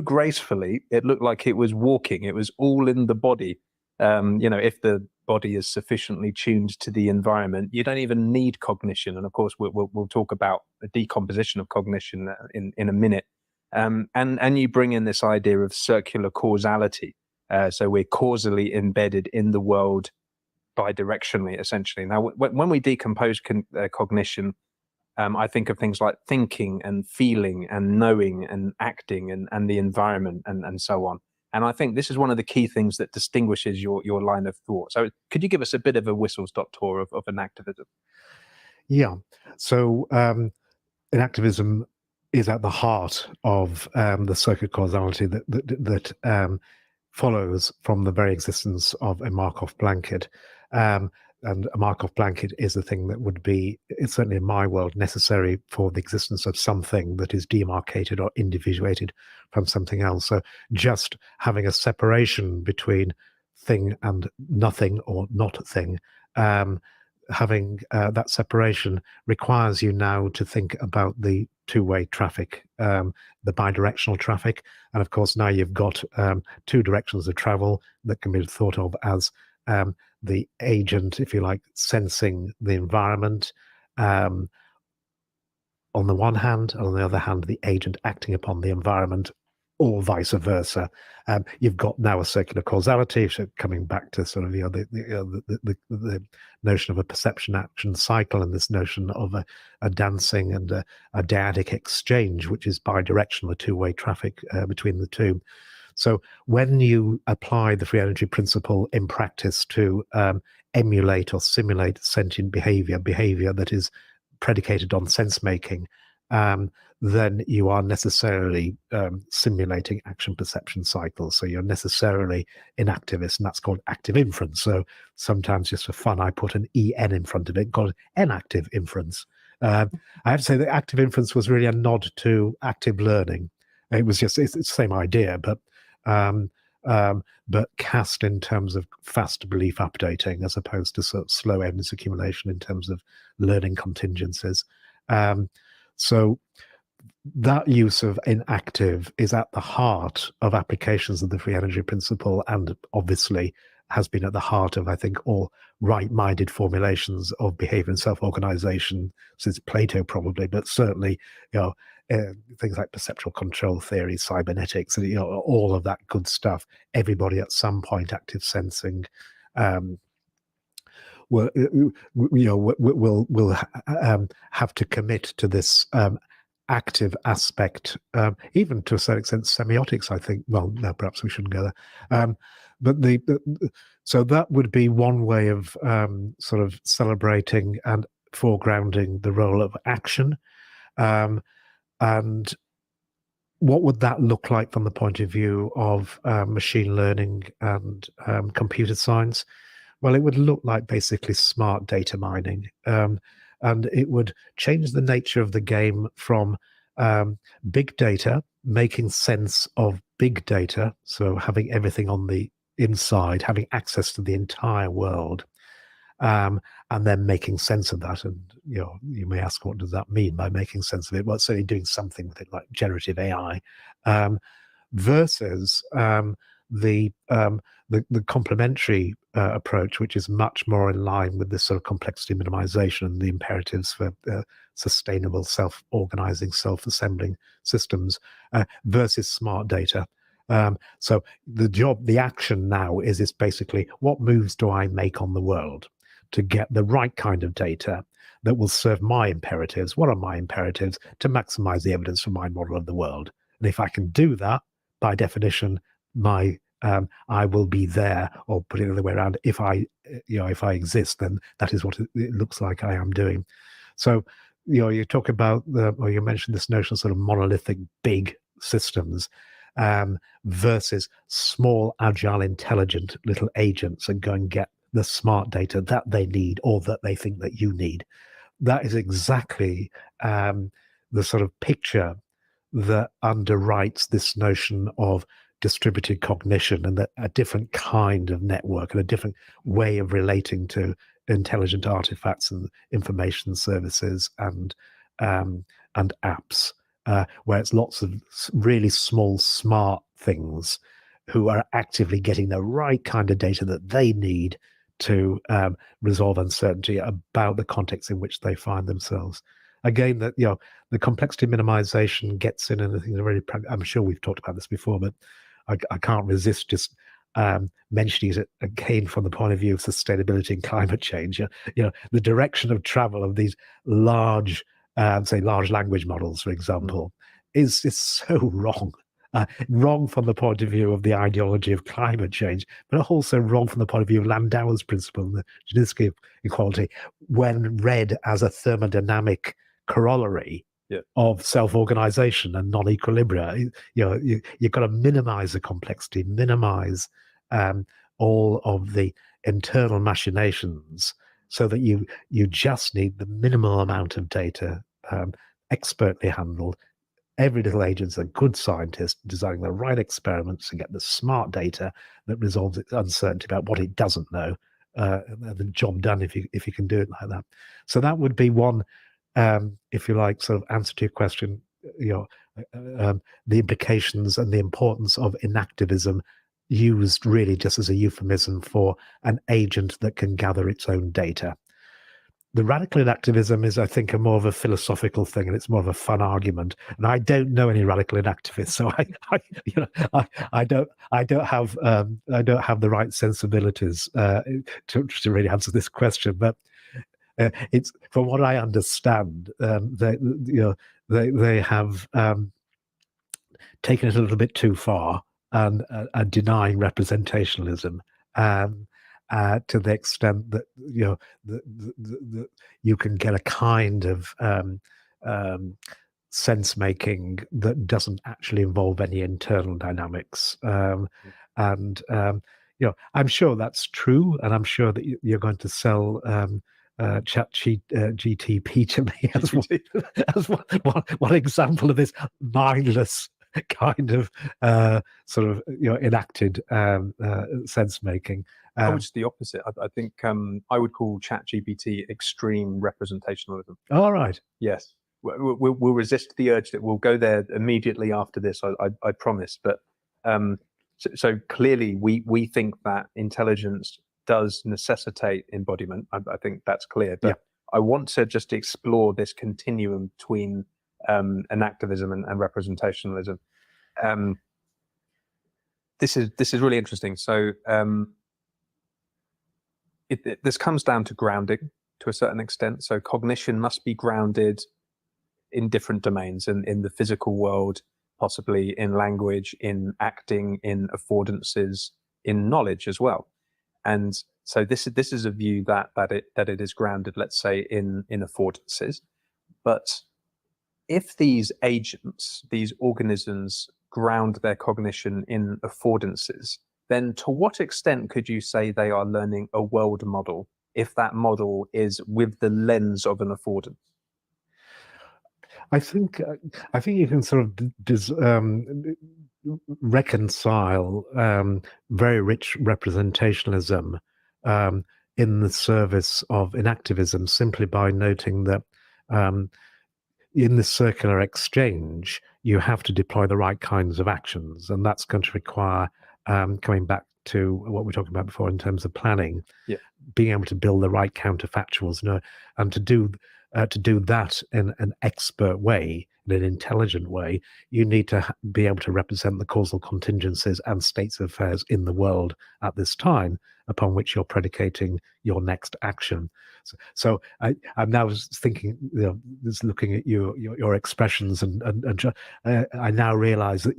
gracefully, it looked like it was walking. It was all in the body. If the body is sufficiently tuned to the environment, you don't even need cognition. And of course, we'll talk about the decomposition of cognition in a minute. And you bring in this idea of circular causality. So we're causally embedded in the world bidirectionally, essentially. Now, when we decompose cognition, I think of things like thinking and feeling and knowing and acting and the environment and so on. And I think this is one of the key things that distinguishes your line of thought. So could you give us a bit of a whistle-stop tour of enactivism? Yeah. So enactivism is at the heart of the circular causality that follows from the very existence of a Markov blanket. And a Markov blanket is the thing that would be, it's certainly in my world, necessary for the existence of something that is demarcated or individuated from something else. So just having a separation between thing and nothing or not thing, having that separation requires you now to think about the two-way traffic, the bidirectional traffic. And of course, now you've got two directions of travel that can be thought of as the agent, if you like, sensing the environment on the one hand, and on the other hand, the agent acting upon the environment, or vice versa. You've got now a circular causality, so coming back to sort of the notion of a perception action cycle, and this notion of a dancing and a dyadic exchange, which is bidirectional, a two-way traffic between the two. So when you apply the free energy principle in practice to emulate or simulate sentient behavior that is predicated on sense making, then you are necessarily simulating action perception cycles. So you're necessarily inactivist, and that's called active inference. So sometimes just for fun, I put an EN in front of it, called enactive inference. I have to say that active inference was really a nod to active learning. It was just it's the same idea, but cast in terms of fast belief updating as opposed to sort of slow evidence accumulation in terms of learning contingencies. So that use of inactive is at the heart of applications of the free energy principle, and obviously has been at the heart of, I think, all right-minded formulations of behavior and self-organization since Plato, probably, but certainly, things like perceptual control theory, cybernetics, and all of that good stuff. Everybody at some point, active sensing, will have to commit to this active aspect, even to a certain extent semiotics, I think. Well, no, perhaps we shouldn't go there. But so that would be one way of sort of celebrating and foregrounding the role of action. And what would that look like from the point of view of machine learning and computer science? Well, it would look like basically smart data mining. And it would change the nature of the game from big data, making sense of big data, so having everything on the inside, having access to the entire world, and then making sense of that. And you may ask, what does that mean by making sense of it? Well, it's certainly doing something with it, like generative AI, versus the complementary approach, which is much more in line with this sort of complexity minimization and the imperatives for sustainable, self-organizing, self-assembling systems, versus smart data. So the action now is basically, what moves do I make on the world to get the right kind of data that will serve my imperatives? What are my imperatives to maximize the evidence for my model of the world? And if I can do that, by definition, I will be there, or put it the other way around. If I exist, then that is what it looks like I am doing. So, you talk about or you mentioned this notion of sort of monolithic big systems versus small, agile, intelligent little agents, and go and get the smart data that they need or that they think that you need. That is exactly the sort of picture that underwrites this notion of distributed cognition, and that a different kind of network and a different way of relating to intelligent artifacts and information services and apps, where it's lots of really small, smart things who are actively getting the right kind of data that they need to resolve uncertainty about the context in which they find themselves. Again, that the complexity minimization gets in, and I think really, I'm sure we've talked about this before, but I can't resist just mentioning it again from the point of view of sustainability and climate change. The direction of travel of these large, say, large language models, for example, is so wrong. Wrong from the point of view of the ideology of climate change, but also wrong from the point of view of Landauer's principle and the Janicki equality, when read as a thermodynamic corollary of self-organization and non-equilibria. You've got to minimize the complexity, minimize all of the internal machinations, so that you just need the minimal amount of data, expertly handled. Every little agent's a good scientist designing the right experiments to get the smart data that resolves its uncertainty about what it doesn't know. The job done if you can do it like that. So that would be one, if you like, sort of answer to your question. The implications and the importance of inactivism, used really just as a euphemism for an agent that can gather its own data. The radical inactivism is, I think, a more of a philosophical thing, and it's more of a fun argument. And I don't know any radical inactivists, so I don't have the right sensibilities to really answer this question. But it's, from what I understand, they have taken it a little bit too far and denying representationalism. To the extent that you can get a kind of sense making that doesn't actually involve any internal dynamics, and I'm sure that's true, and I'm sure that you're going to sell GTP to me as one example of this mindless kind of sort of enacted sense making. I would just the opposite. I think I would call ChatGPT extreme representationalism. All right. Yes, we'll resist the urge that we'll go there immediately after this. I promise. But so clearly, we think that intelligence does necessitate embodiment. I think that's clear. But I want to just explore this continuum between enactivism and representationalism. This is really interesting. So this comes down to grounding to a certain extent. So cognition must be grounded in different domains, in the physical world, possibly in language, in acting, in affordances, in knowledge as well. And so this is a view that it is grounded, let's say, in affordances. But if these agents, these organisms, ground their cognition in affordances, then to what extent could you say they are learning a world model if that model is with the lens of an affordance? I think you can sort of reconcile very rich representationalism in the service of enactivism simply by noting that in the circular exchange, you have to deploy the right kinds of actions, and that's going to require coming back to what we were talking about before in terms of planning, being able to build the right counterfactuals, and to do that in an expert way, in an intelligent way, you need to be able to represent the causal contingencies and states of affairs in the world at this time upon which you're predicating your next action. So I'm now thinking, just looking at your expressions, and I now realise that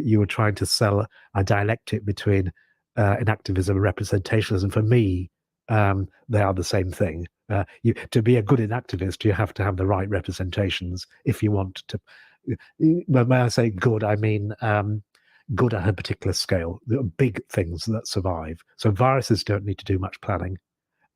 you were trying to sell a dialectic between enactivism and representationalism. For me, they are the same thing. To be a good enactivist, you have to have the right representations if you want to. When I say good, I mean good at a particular scale. There are big things that survive. So viruses don't need to do much planning,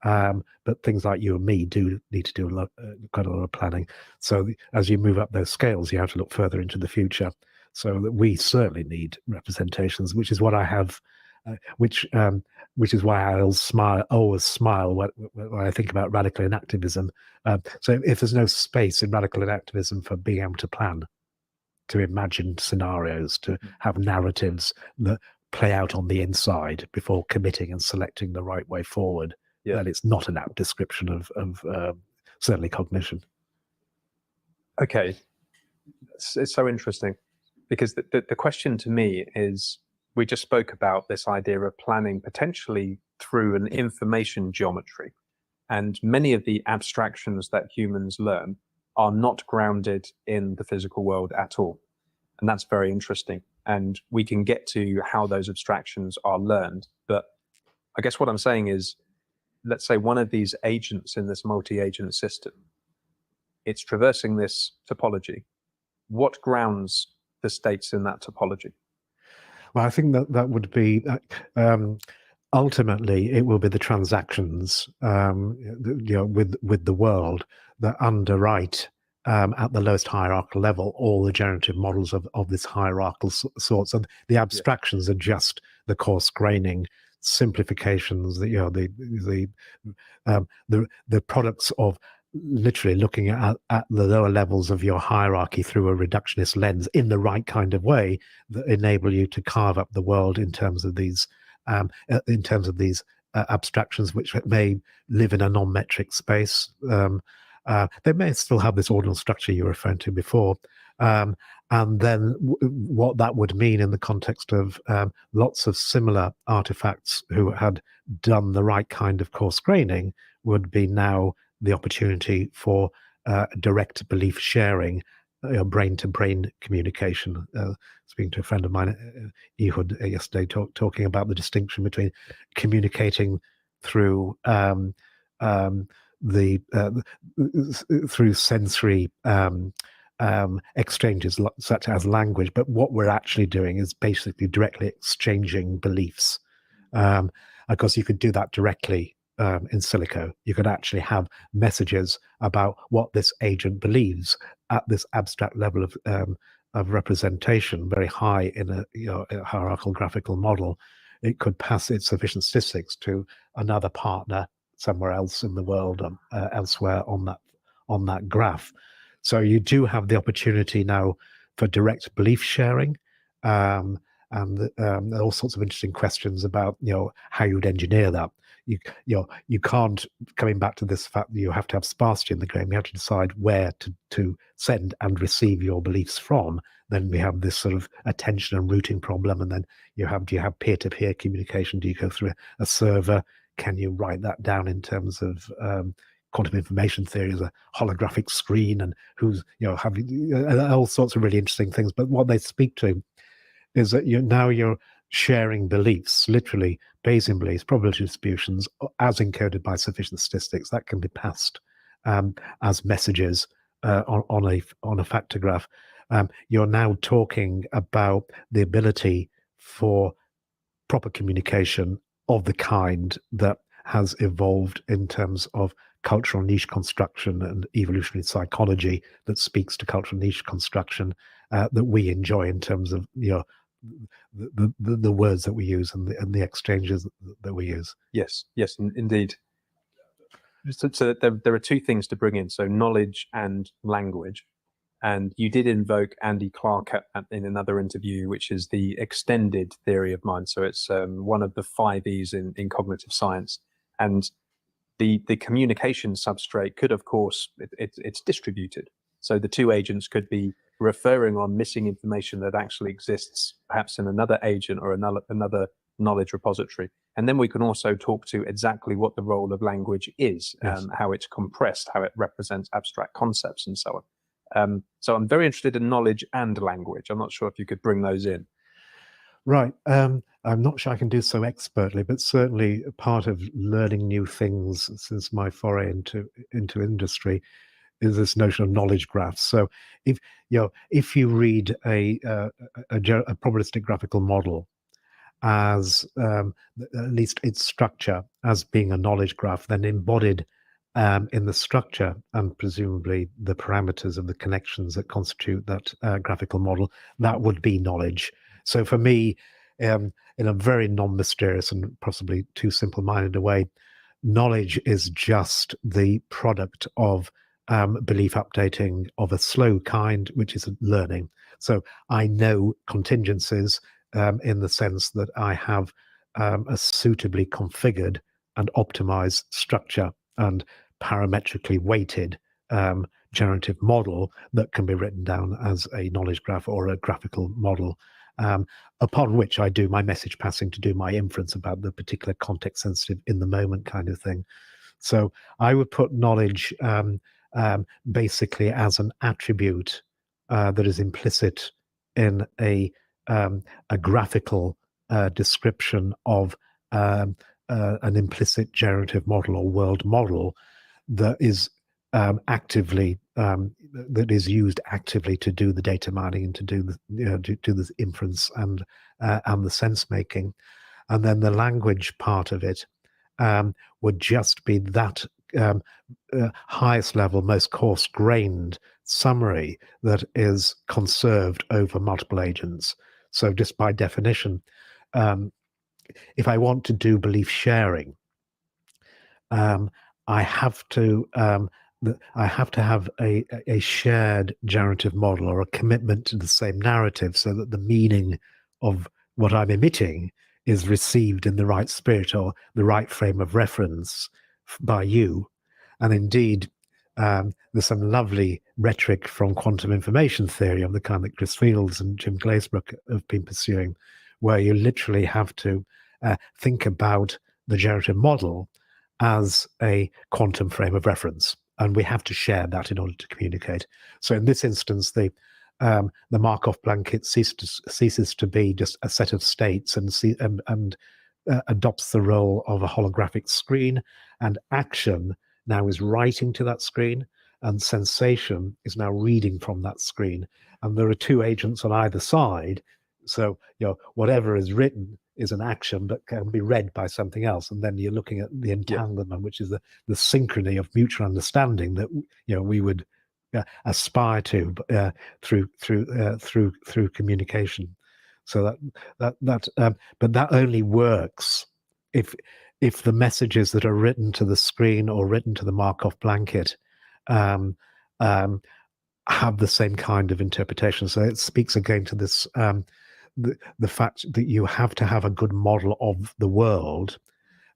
but things like you and me do need to do quite a lot of planning. So as you move up those scales, you have to look further into the future. So that we certainly need representations, which is what I have. Which is why I always smile when I think about radical enactivism. So if there's no space in radical enactivism for being able to plan, to imagine scenarios, to have narratives that play out on the inside before committing and selecting the right way forward, then it's not an apt description of certainly cognition. Okay, it's so interesting, because the question to me is, we just spoke about this idea of planning potentially through an information geometry. And many of the abstractions that humans learn are not grounded in the physical world at all. And that's very interesting. And we can get to how those abstractions are learned. But I guess what I'm saying is, let's say one of these agents in this multi-agent system, it's traversing this topology. What grounds the states in that topology? Well, I think that would be ultimately it will be the transactions, with the world that underwrite at the lowest hierarchical level all the generative models of this hierarchical sorts. And the abstractions are just the coarse graining simplifications, the products of literally looking at the lower levels of your hierarchy through a reductionist lens in the right kind of way that enable you to carve up the world in terms of these abstractions, which may live in a non-metric space. They may still have this ordinal structure you were referring to before. And then what that would mean in the context of lots of similar artifacts who had done the right kind of coarse graining would be now the opportunity for direct belief sharing, brain-to-brain communication. Speaking to a friend of mine, Ehud, yesterday, talking about the distinction between communicating through through sensory exchanges such as language, but what we're actually doing is basically directly exchanging beliefs. Of course, you could do that directly in silico. You could actually have messages about what this agent believes at this abstract level of representation, very high in a hierarchical graphical model. It could pass its sufficient statistics to another partner somewhere else in the world, elsewhere on that graph. So you do have the opportunity now for direct belief sharing, and all sorts of interesting questions about how you would engineer that. You can't, coming back to this fact that you have to have sparsity in the game, you have to decide where to send and receive your beliefs from. Then we have this sort of attention and routing problem, and then do you have peer-to-peer communication? Do you go through a server? Can you write that down in terms of quantum information theory as a holographic screen, and who's all sorts of really interesting things. But what they speak to is that you're sharing beliefs, literally Bayesian beliefs, probability distributions, as encoded by sufficient statistics that can be passed as messages on a factor graph. You're now talking about the ability for proper communication of the kind that has evolved in terms of cultural niche construction and evolutionary psychology that speaks to cultural niche construction that we enjoy in terms of the words that we use and the exchanges that we use. Yes, indeed. So there are two things to bring in, so knowledge and language. And you did invoke Andy Clark in another interview, which is the extended theory of mind. So it's one of the 5 E's in cognitive science. And the communication substrate could, of course, it's distributed. So the two agents could be referring on missing information that actually exists, perhaps in another agent or another knowledge repository. And then we can also talk to exactly what the role of language is, how it's compressed, how it represents abstract concepts, and so on. So I'm very interested in knowledge and language. I'm not sure if you could bring those in. Right. I'm not sure I can do so expertly, but certainly part of learning new things since my foray into industry is this notion of knowledge graphs. So if you read a probabilistic graphical model as at least its structure as being a knowledge graph, then embodied in the structure and presumably the parameters of the connections that constitute that graphical model, that would be knowledge. So for me, in a very non-mysterious and possibly too simple-minded a way, knowledge is just the product of belief updating of a slow kind, which is learning. So I know contingencies in the sense that I have a suitably configured and optimized structure and parametrically weighted generative model that can be written down as a knowledge graph or a graphical model, upon which I do my message passing to do my inference about the particular context sensitive in the moment kind of thing. So I would put knowledge basically as an attribute that is implicit in a graphical description of an implicit generative model or world model that is actively that is used actively to do the data mining and to do the do this inference and the sense making. And then the language part of it would just be that highest level, most coarse-grained summary that is conserved over multiple agents. So just by definition, if I want to do belief sharing, I have to have a shared generative model or a commitment to the same narrative, so that the meaning of what I'm emitting is received in the right spirit or the right frame of reference by you. And indeed, there's some lovely rhetoric from quantum information theory of the kind that Chris Fields and Jim Glazebrook have been pursuing, where you literally have to think about the generative model as a quantum frame of reference, and we have to share that in order to communicate. So in this instance, the Markov blanket ceases to be just a set of states and adopts the role of a holographic screen, and action now is writing to that screen, and sensation is now reading from that screen. And there are two agents on either side. So whatever is written is an action that can be read by something else, and then you're looking at the entanglement, which is the synchrony of mutual understanding that we would aspire to through communication. So but that only works if the messages that are written to the screen or written to the Markov blanket have the same kind of interpretation. So it speaks again to this the fact that you have to have a good model of the world,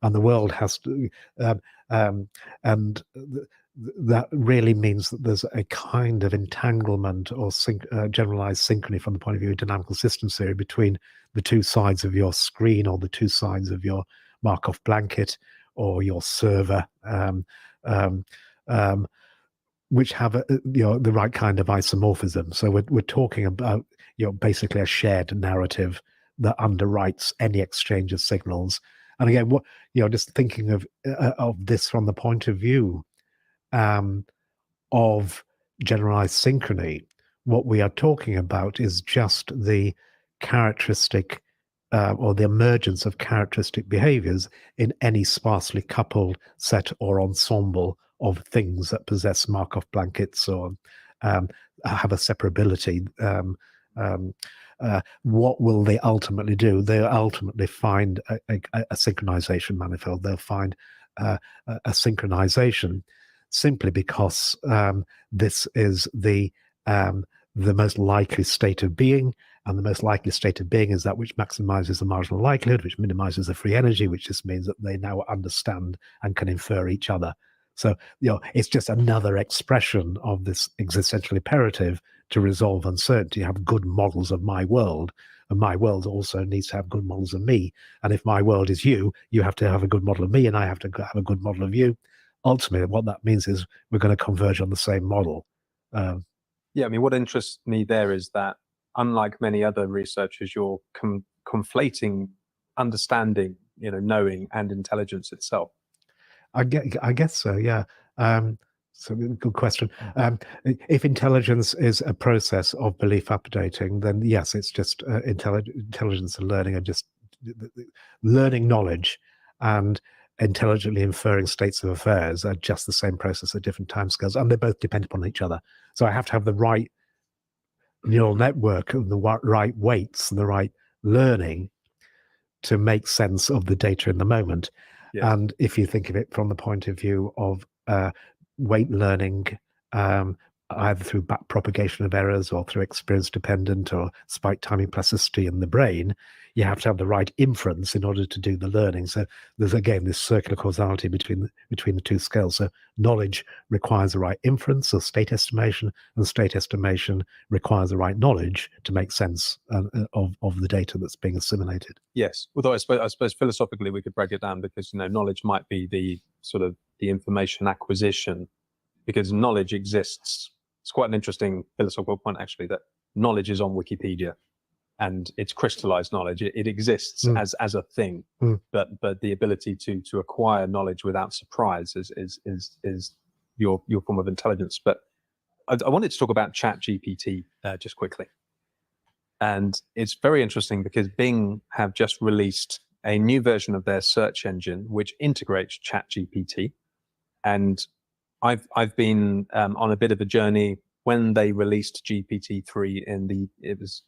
and the world has to that really means that there's a kind of entanglement or generalized synchrony from the point of view of dynamical systems theory between the two sides of your screen or the two sides of your Markov blanket or your server, which have the right kind of isomorphism. So we're talking about basically a shared narrative that underwrites any exchange of signals. And again, what just thinking of this from the point of view of generalized synchrony, what we are talking about is just the characteristic or the emergence of characteristic behaviors in any sparsely coupled set or ensemble of things that possess Markov blankets or have a separability. What will they ultimately do? They'll ultimately find a synchronization manifold. They'll find a synchronization simply because this is the most likely state of being, and the most likely state of being is that which maximizes the marginal likelihood, which minimizes the free energy, which just means that they now understand and can infer each other. So it's just another expression of this existential imperative to resolve uncertainty. Have good models of my world, and my world also needs to have good models of me. And if my world is you have to have a good model of me, and I have to have a good model of you. Ultimately, what that means is we're going to converge on the same model. Yeah, I mean, what interests me there is that, unlike many other researchers, you're conflating understanding, knowing, and intelligence itself. I guess so. Yeah. So good question. If intelligence is a process of belief updating, then yes, it's just intelligence and learning are just learning knowledge and intelligently inferring states of affairs are just the same process at different timescales, and they both depend upon each other. So I have to have the right neural network and the right weights and the right learning to make sense of the data in the moment. Yes. And if you think of it from the point of view of weight learning, either through back propagation of errors or through experience dependent or spike timing plasticity in the brain, you have to have the right inference in order to do the learning. So there's again this circular causality between the two scales. So knowledge requires the right inference or state estimation, and state estimation requires the right knowledge to make sense of the data that's being assimilated. Yes, although I suppose philosophically we could break it down, because knowledge might be the sort of the information acquisition, because knowledge exists. It's quite an interesting philosophical point, actually, that knowledge is on Wikipedia, and it's crystallized knowledge. It exists as a thing, but the ability to acquire knowledge without surprise is your form of intelligence. But I wanted to talk about ChatGPT just quickly, and it's very interesting because Bing have just released a new version of their search engine which integrates ChatGPT, and I've been on a bit of a journey. When they released GPT-3 it was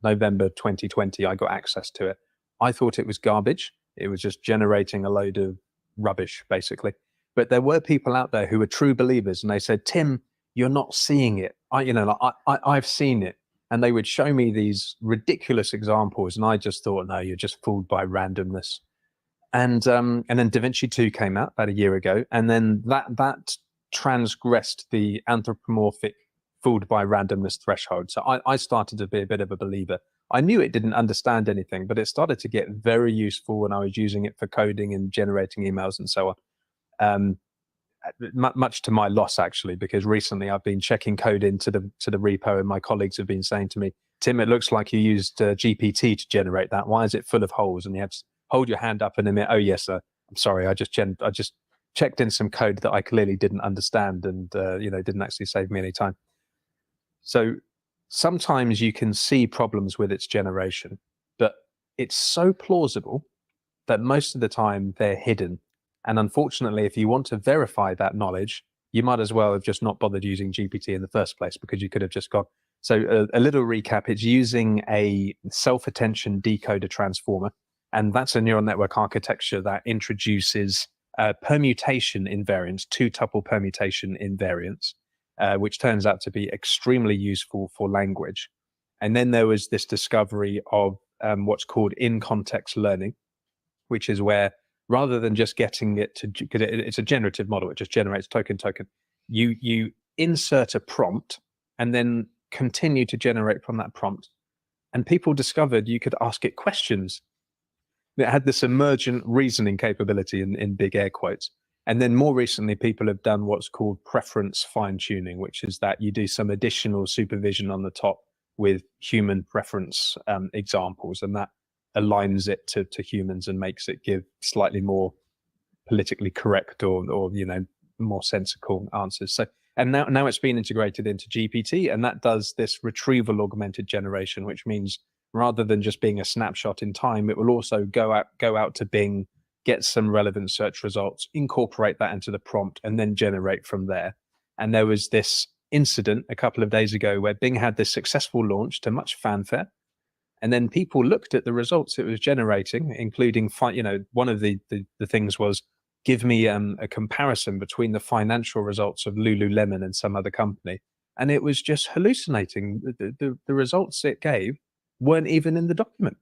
November 2020, I got access to it. I thought it was garbage. It was just generating a load of rubbish, basically. But there were people out there who were true believers, and they said, "Tim, you're not seeing it. I've seen it." And they would show me these ridiculous examples, and I just thought, "No, you're just fooled by randomness." And then DaVinci 2 came out about a year ago, and then that transgressed the anthropomorphic fooled by randomness threshold. So I started to be a bit of a believer. I knew it didn't understand anything, but it started to get very useful when I was using it for coding and generating emails and so on. Much to my loss, actually, because recently I've been checking code into the repo, and my colleagues have been saying to me, "Tim, it looks like you used GPT to generate that. Why is it full of holes?" And you have to hold your hand up and admit, "Oh yes, sir. I'm sorry. I just checked in some code that I clearly didn't understand, and didn't actually save me any time." So sometimes you can see problems with its generation, but it's so plausible that most of the time they're hidden. And unfortunately, if you want to verify that knowledge, you might as well have just not bothered using GPT in the first place, because you could have just gone. So a little recap, it's using a self-attention decoder transformer. And that's a neural network architecture that introduces permutation invariance, two-tuple permutation invariance, which turns out to be extremely useful for language. And then there was this discovery of what's called in-context learning, which is where rather than just getting it to, because it's a generative model, it just generates token, you insert a prompt and then continue to generate from that prompt. And people discovered you could ask it questions. It had this emergent reasoning capability in big air quotes. And then more recently, people have done what's called preference fine-tuning, which is that you do some additional supervision on the top with human preference examples, and that aligns it to humans and makes it give slightly more politically correct or more sensical answers. So, and now it's been integrated into GPT, and that does this retrieval augmented generation, which means rather than just being a snapshot in time, it will also go out to Bing, get some relevant search results, incorporate that into the prompt, and then generate from there. And there was this incident a couple of days ago where Bing had this successful launch to much fanfare. And then people looked at the results it was generating, including, one of the things was, give me a comparison between the financial results of Lululemon and some other company. And it was just hallucinating. The results it gave weren't even in the document.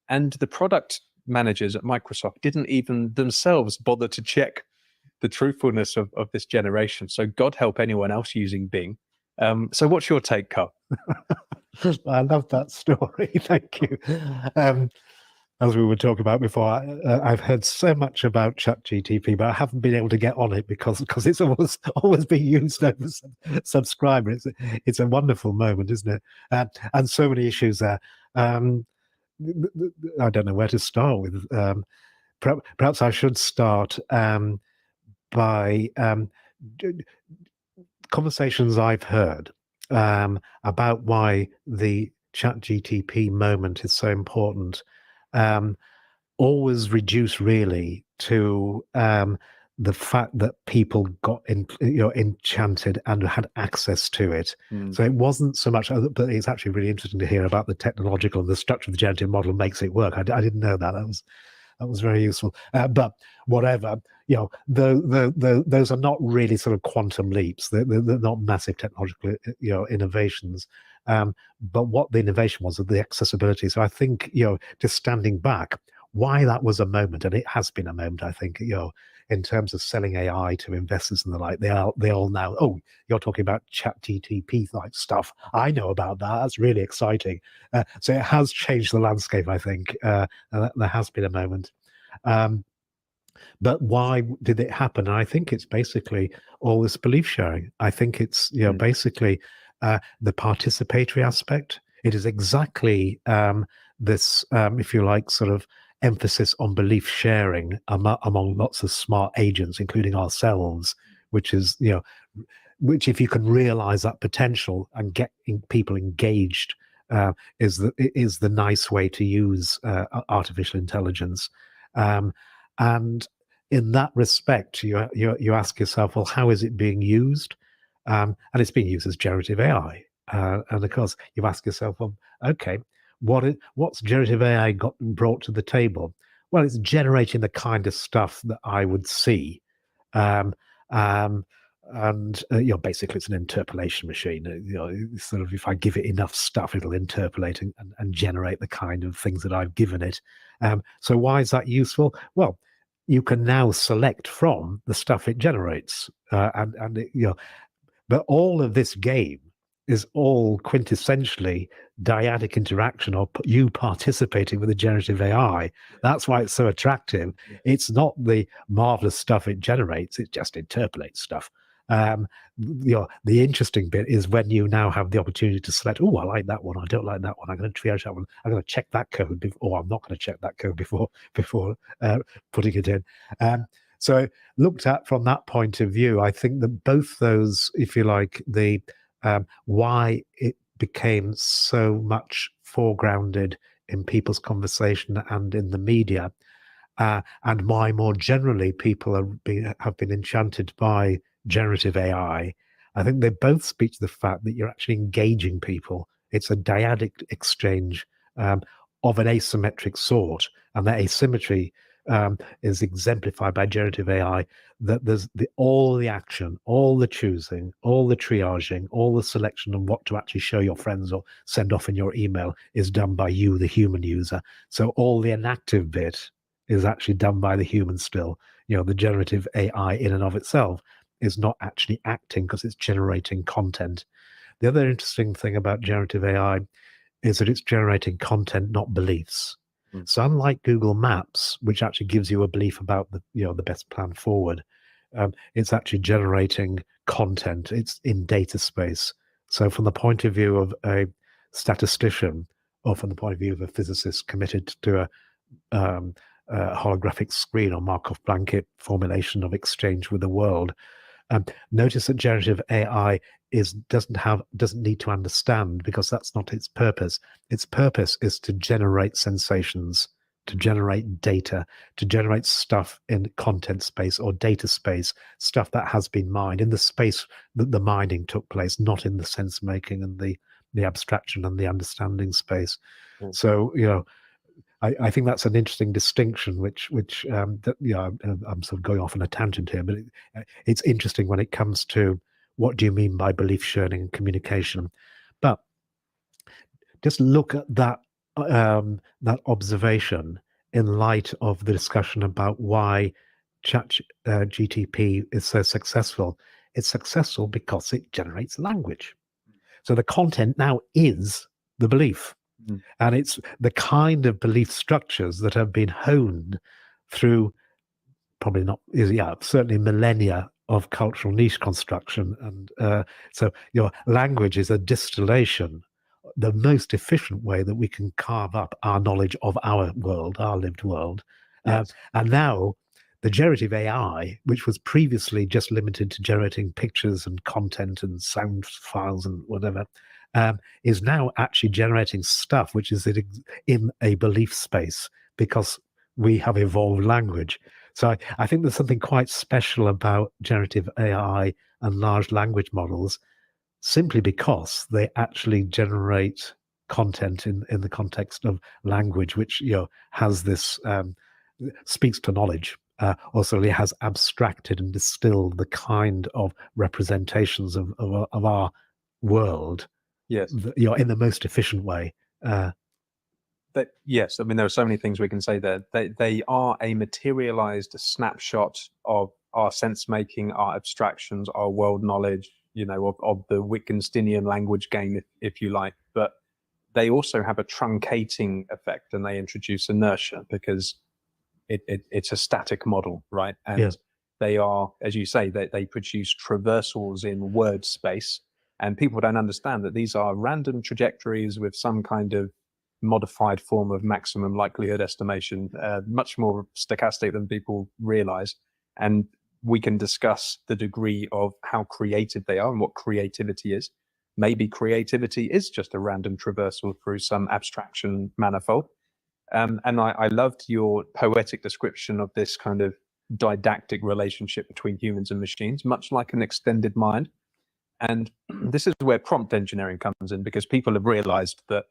And the product managers at Microsoft didn't even themselves bother to check the truthfulness of this generation. So God help anyone else using Bing. So what's your take, Carl? I love that story. Thank you. As we were talking about before, I've heard so much about ChatGTP, but I haven't been able to get on it because it's always being used over subscriber. It's a wonderful moment, isn't it? And so many issues there. I don't know where to start with. Perhaps I should start by conversations I've heard about why the ChatGTP moment is so important. Always reduce really to the fact that people got enchanted and had access to it. So it wasn't so much, but it's actually really interesting to hear about the technological and the structure of the generative model makes it work. I didn't know that. That was very useful. But whatever, those are not really sort of quantum leaps. They're not massive technological, innovations. But what the innovation was of the accessibility. So I think, just standing back, why that was a moment, and it has been a moment, I think, in terms of selling AI to investors and the like, they all now, oh, you're talking about ChatGTP like stuff. I know about that. That's really exciting. So it has changed the landscape, I think. There has been a moment. But why did it happen? And I think it's basically all this belief sharing. I think it's basically the participatory aspect. It is exactly this, if you like, sort of emphasis on belief sharing among lots of smart agents, including ourselves, which is, which if you can realize that potential and get people engaged, is the nice way to use artificial intelligence. And in that respect, you ask yourself, well, how is it being used? And it's being used as generative AI. And of course, you ask yourself, well, okay, what's generative AI brought to the table? Well, it's generating the kind of stuff that I would see. And basically it's an interpolation machine. Sort of, if I give it enough stuff, it'll interpolate and generate the kind of things that I've given it. So why is that useful? Well, you can now select from the stuff it generates, but all of this game is all quintessentially dyadic interaction, or you participating with the generative AI. That's why it's so attractive. It's not the marvelous stuff it generates, it just interpolates stuff. The interesting bit is when you now have the opportunity to select, oh, I like that one, I don't like that one, I'm going to triage that one, I'm going to check that code, or I'm not going to check that code before putting it in. So looked at from that point of view, I think that both those, if you like, the why it became so much foregrounded in people's conversation and in the media, and why more generally people have been enchanted by generative AI. I think they both speak to the fact that you're actually engaging people. It's a dyadic exchange of an asymmetric sort, and that asymmetry is exemplified by generative AI. That there's all the action, all the choosing, all the triaging, all the selection of what to actually show your friends or send off in your email is done by you, the human user. So all the inactive bit is actually done by the human still. The generative AI in and of itself is not actually acting because it's generating content. The other interesting thing about generative AI is that it's generating content, not beliefs. So unlike Google Maps, which actually gives you a belief about the best plan forward, it's actually generating content. It's in data space. So from the point of view of a statistician, or from the point of view of a physicist committed to a holographic screen or Markov blanket formulation of exchange with the world, notice that generative AI doesn't need to understand, because that's not its purpose. Its purpose is to generate sensations, to generate data, to generate stuff in content space or data space, stuff that has been mined in the space that the mining took place, not in the sense making and the abstraction and the understanding space. So I think that's an interesting distinction, which I'm sort of going off on a tangent here, but it's interesting when it comes to what do you mean by belief sharing and communication. But just look at that observation in light of the discussion about why ChatGPT is so successful. It's successful because it generates language. So the content now is the belief. And it's the kind of belief structures that have been honed through certainly millennia of cultural niche construction. And so your language is a distillation, the most efficient way that we can carve up our knowledge of our world, our lived world. Yes. And now the generative AI, which was previously just limited to generating pictures and content and sound files and whatever, is now actually generating stuff which is in a belief space, because we have evolved language. So I think there's something quite special about generative AI and large language models, simply because they actually generate content in the context of language, which has this speaks to knowledge. Also, it has abstracted and distilled the kind of representations of our world. Yes. In the most efficient way. Yes, I mean, there are so many things we can say there. They are a materialized snapshot of our sense making, our abstractions, our world knowledge, of the Wittgensteinian language game, if you like. But they also have a truncating effect, and they introduce inertia, because it's a static model, right? And Yes. they are, as you say, they produce traversals in word space. And people don't understand that these are random trajectories with some kind of modified form of maximum likelihood estimation, much more stochastic than people realize. And we can discuss the degree of how creative they are and what creativity is. Maybe creativity is just a random traversal through some abstraction manifold. And I loved your poetic description of this kind of didactic relationship between humans and machines, much like an extended mind. And this is where prompt engineering comes in, because people have realized that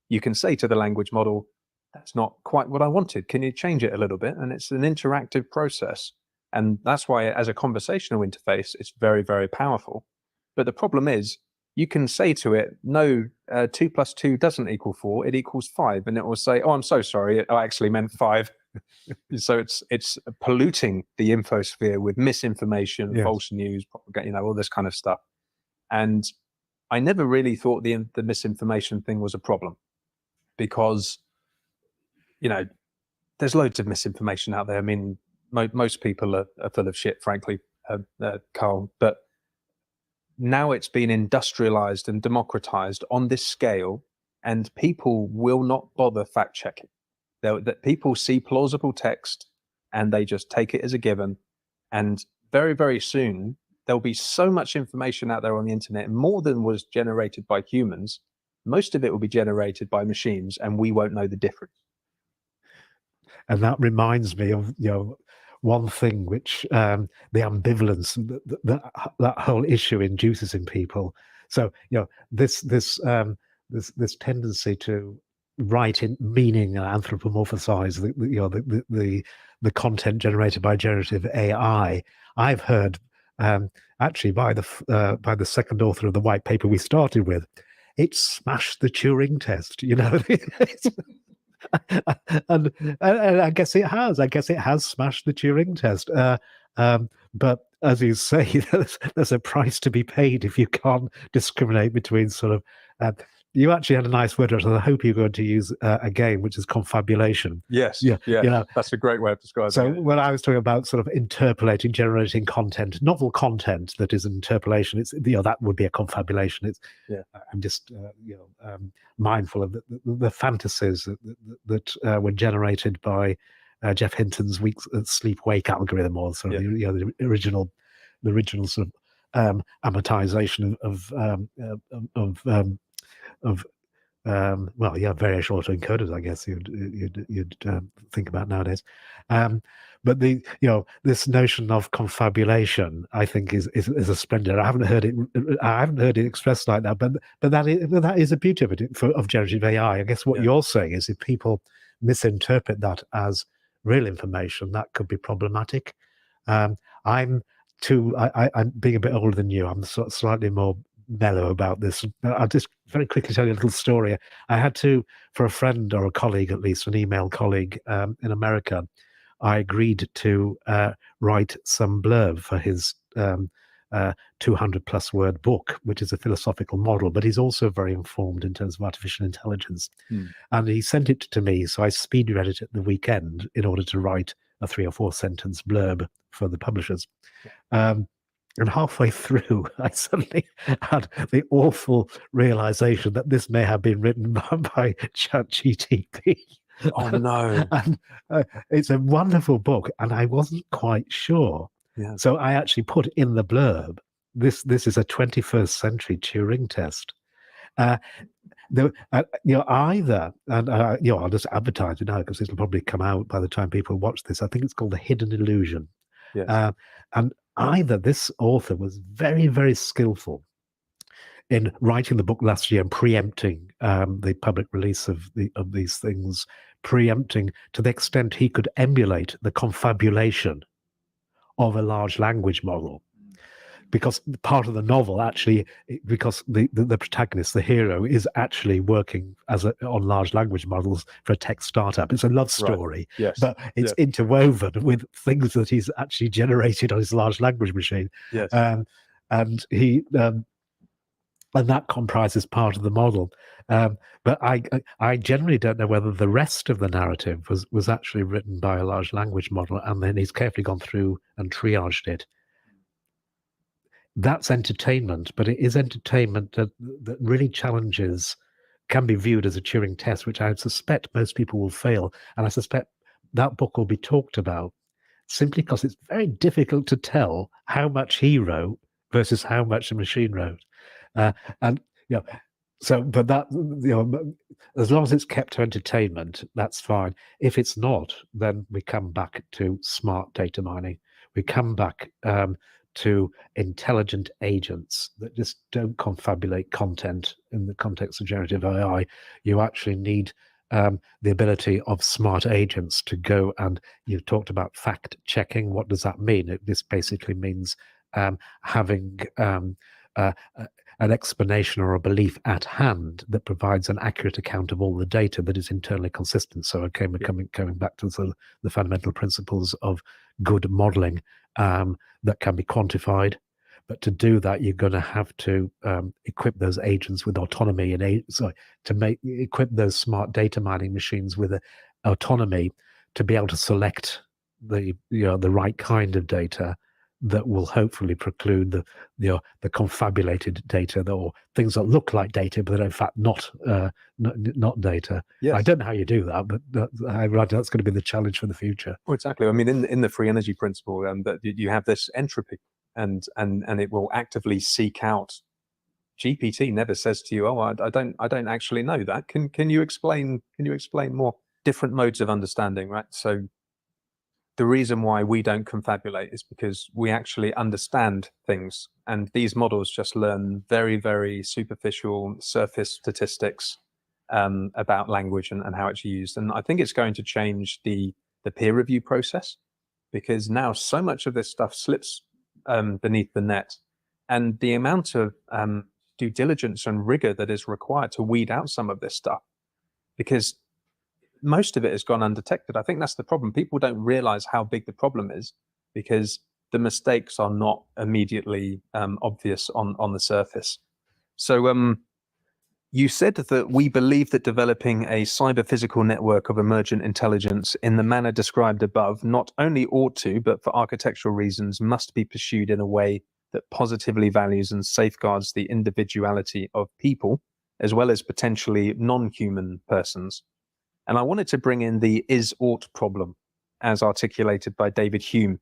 you can say to the language model, that's not quite what I wanted. Can you change it a little bit? And it's an interactive process. And that's why, as a conversational interface, it's very, very powerful. But the problem is, you can say to it, no, 2 + 2 doesn't equal 4, it equals 5. And it will say, oh, I'm so sorry, I actually meant 5. So it's polluting the infosphere with misinformation, Yes. false news, all this kind of stuff. And I never really thought the misinformation thing was a problem, because, there's loads of misinformation out there. I mean, most people are full of shit, frankly, Carl. But now it's been industrialized and democratized on this scale, and people will not bother fact checking. That people see plausible text and they just take it as a given. And very, very soon, there'll be so much information out there on the internet, more than was generated by humans, most of it will be generated by machines, and we won't know the difference. And that reminds me of one thing which the ambivalence that whole issue induces in people. So this tendency to write in meaning and anthropomorphize the content generated by generative AI. I've heard actually by the second author of the white paper we started with, it smashed the Turing test. And I guess it has. I guess it has smashed the Turing test. But as you say, there's a price to be paid if you can't discriminate between sort of. You actually had a nice word, which I hope you're going to use again, which is confabulation. Yes. Yeah. That's a great way of describing So it. when I was talking about sort of interpolating, generating content, novel content that is an interpolation, it's that would be a confabulation. I'm just mindful of the fantasies that were generated by Jeff Hinton's sleep-wake algorithm, or sort of the original sort of amortization of variation autoencoders, I guess you'd think about nowadays. But this notion of confabulation, I think, is a splendid. I haven't heard it expressed like that, but that is a beauty of it of generative AI. I guess what you're saying is if people misinterpret that as real information, that could be problematic. I'm being a bit older than you. I'm slightly more mellow about this. I'll just very quickly tell you a little story. I had to, for a friend or a colleague, at least an email colleague in America, I agreed to write some blurb for his 200 plus word book, which is a philosophical model, but he's also very informed in terms of artificial intelligence. And he sent it to me, so I speed read it at the weekend in order to write a 3 or 4 sentence blurb for the publishers. And halfway through, I suddenly had the awful realization that this may have been written by ChatGPT. Oh no! And it's a wonderful book, and I wasn't quite sure. Yeah. So I actually put in the blurb, this is a 21st century Turing test. Either, and I'll just advertise it now because it'll probably come out by the time people watch this. I think it's called The Hidden Illusion. Yes. And either this author was very, very skillful in writing the book last year and preempting the public release of these things, preempting to the extent he could emulate the confabulation of a large language model. Because part of the novel actually, because the protagonist, the hero, is actually working on large language models for a tech startup. It's a love story, Yes. but it's interwoven with things that he's actually generated on his large language machine. Yes. And he and that comprises part of the model. But I generally don't know whether the rest of the narrative was actually written by a large language model, and then he's carefully gone through and triaged it. That's entertainment, but it is entertainment that really can be viewed as a Turing test, which I suspect most people will fail. And I suspect that book will be talked about simply because it's very difficult to tell how much he wrote versus how much the machine wrote. But that, as long as it's kept to entertainment, that's fine. If it's not, then we come back to smart data mining. We come back to intelligent agents that just don't confabulate content in the context of generative AI. You actually need the ability of smart agents to go, and you've talked about fact checking. What does that mean? This basically means having an explanation or a belief at hand that provides an accurate account of all the data that is internally consistent. So again, we're coming back to the fundamental principles of good modeling that can be quantified. But to do that, you're going to have to equip those agents with autonomy equip those smart data mining machines with autonomy to be able to select the right kind of data that will hopefully preclude the confabulated data, or things that look like data but are in fact not data. Yes. I don't know how you do that, but that's going to be the challenge for the future. Well, exactly. I mean, in the free energy principle, that you have this entropy, and it will actively seek out GPT never says to you, "Oh, I don't actually know that. Can you explain? Can you explain more?" Different modes of understanding, right? So the reason why we don't confabulate is because we actually understand things, and these models just learn very, very superficial surface statistics about language and how it's used. And I think it's going to change the peer review process, because now so much of this stuff slips beneath the net, and the amount of due diligence and rigor that is required to weed out some of this stuff, because most of it has gone undetected. I think that's the problem. People don't realize how big the problem is because the mistakes are not immediately obvious on the surface. So you said that we believe that developing a cyber-physical network of emergent intelligence in the manner described above not only ought to, but for architectural reasons, must be pursued in a way that positively values and safeguards the individuality of people, as well as potentially non-human persons. And I wanted to bring in the is-ought problem, as articulated by David Hume.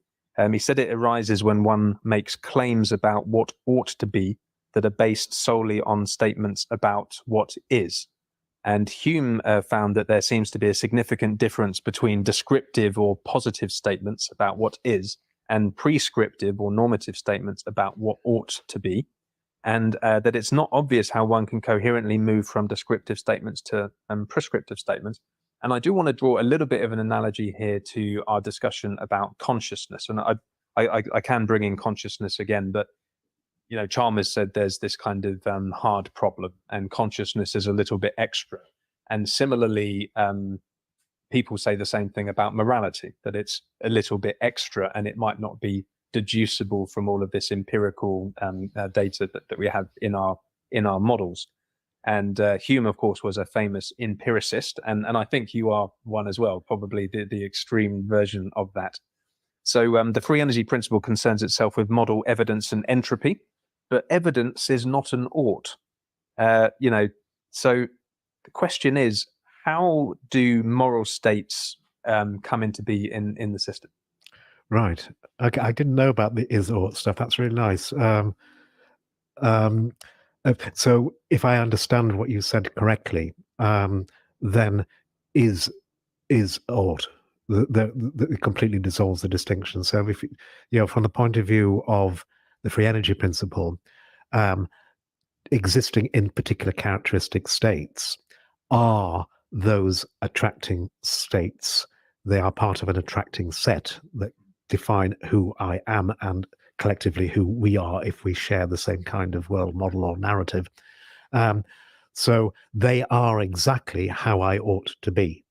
He said it arises when one makes claims about what ought to be that are based solely on statements about what is. And Hume found that there seems to be a significant difference between descriptive or positive statements about what is and prescriptive or normative statements about what ought to be. And that it's not obvious how one can coherently move from descriptive statements to prescriptive statements. And I do want to draw a little bit of an analogy here to our discussion about consciousness. And I can bring in consciousness again, but you know, Chalmers said there's this kind of hard problem, and consciousness is a little bit extra. And similarly, people say the same thing about morality, that it's a little bit extra and it might not be deducible from all of this empirical data that we have in our models. And Hume, of course, was a famous empiricist, and I think you are one as well, probably the extreme version of that. So the free energy principle concerns itself with model evidence and entropy, but evidence is not an ought. You know, so the question is, how do moral states come into be in the system? Right. Okay, I didn't know about the is-ought stuff. That's really nice. So if I understand what you said correctly, then is ought. It completely dissolves the distinction. So if you know, from the point of view of the free energy principle, existing in particular characteristic states are those attracting states. They are part of an attracting set that define who I am and collectively who we are if we share the same kind of world model or narrative. So they are exactly how I ought to be.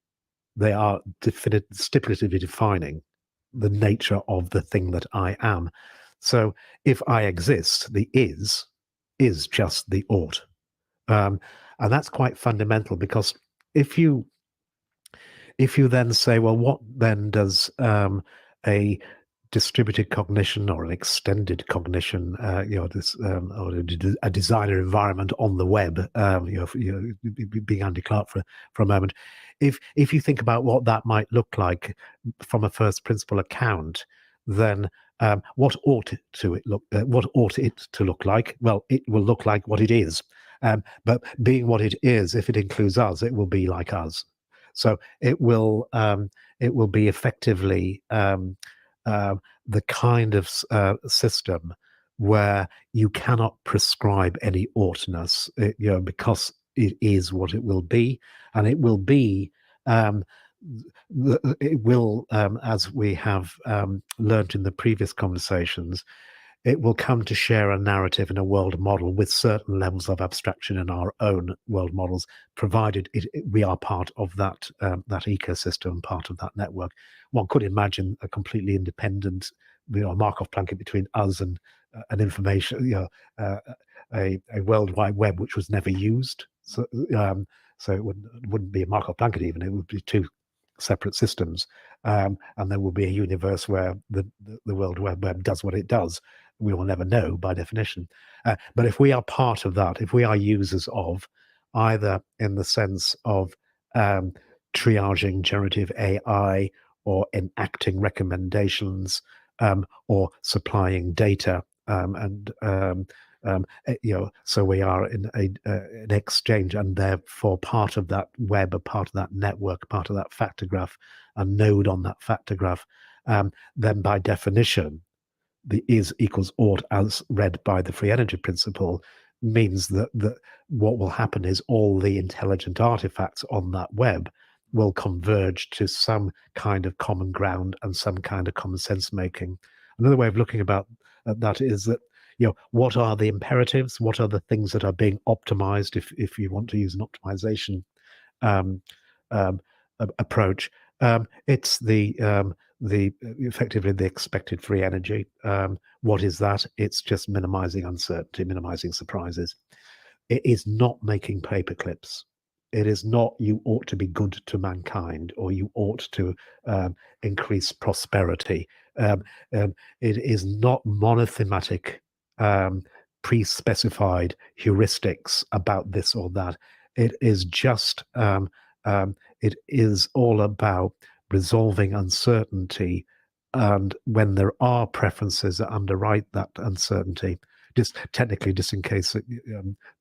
They are stipulatively defining the nature of the thing that I am. So if I exist, the is just the ought. And that's quite fundamental, because if you then say, well, what then does a distributed cognition or an extended cognition, you know, this or a designer environment on the web, you know, being Andy Clark for a moment, if you think about what that might look like from a first principle account, then what ought it to look like? Well, it will look like what it is. But being what it is, if it includes us, it will be like us. So it will be effectively the kind of system where you cannot prescribe any oughtness, you know, because it is what it will be, and it will be. It will, as we have learned in the previous conversations, it will come to share a narrative in a world model with certain levels of abstraction in our own world models, provided we are part of that that ecosystem, part of that network. One could imagine a completely independent, you know, Markov blanket between us and an information, you know, a World Wide Web which was never used. So, so it wouldn't be a Markov blanket even. It would be two separate systems, and there will be a universe where the World Wide Web does what it does. We will never know by definition. But if we are part of that, if we are users of, either in the sense of triaging generative AI or enacting recommendations or supplying data so we are in an exchange, and therefore part of that web, a part of that network, part of that factograph, a node on that factograph, then by definition, the is equals ought as read by the free energy principle means that what will happen is all the intelligent artifacts on that web will converge to some kind of common ground and some kind of common sense making. Another way of looking at that is that, what are the imperatives? What are the things that are being optimized, if you want to use an optimization approach? It's effectively the expected free energy. What is that? It's just minimizing uncertainty, minimizing surprises. It is not making paper clips. It is not you ought to be good to mankind, or you ought to increase prosperity. It is not monothematic, pre-specified heuristics about this or that. It is just it is all about resolving uncertainty, and when there are preferences that underwrite that uncertainty, just technically, just in case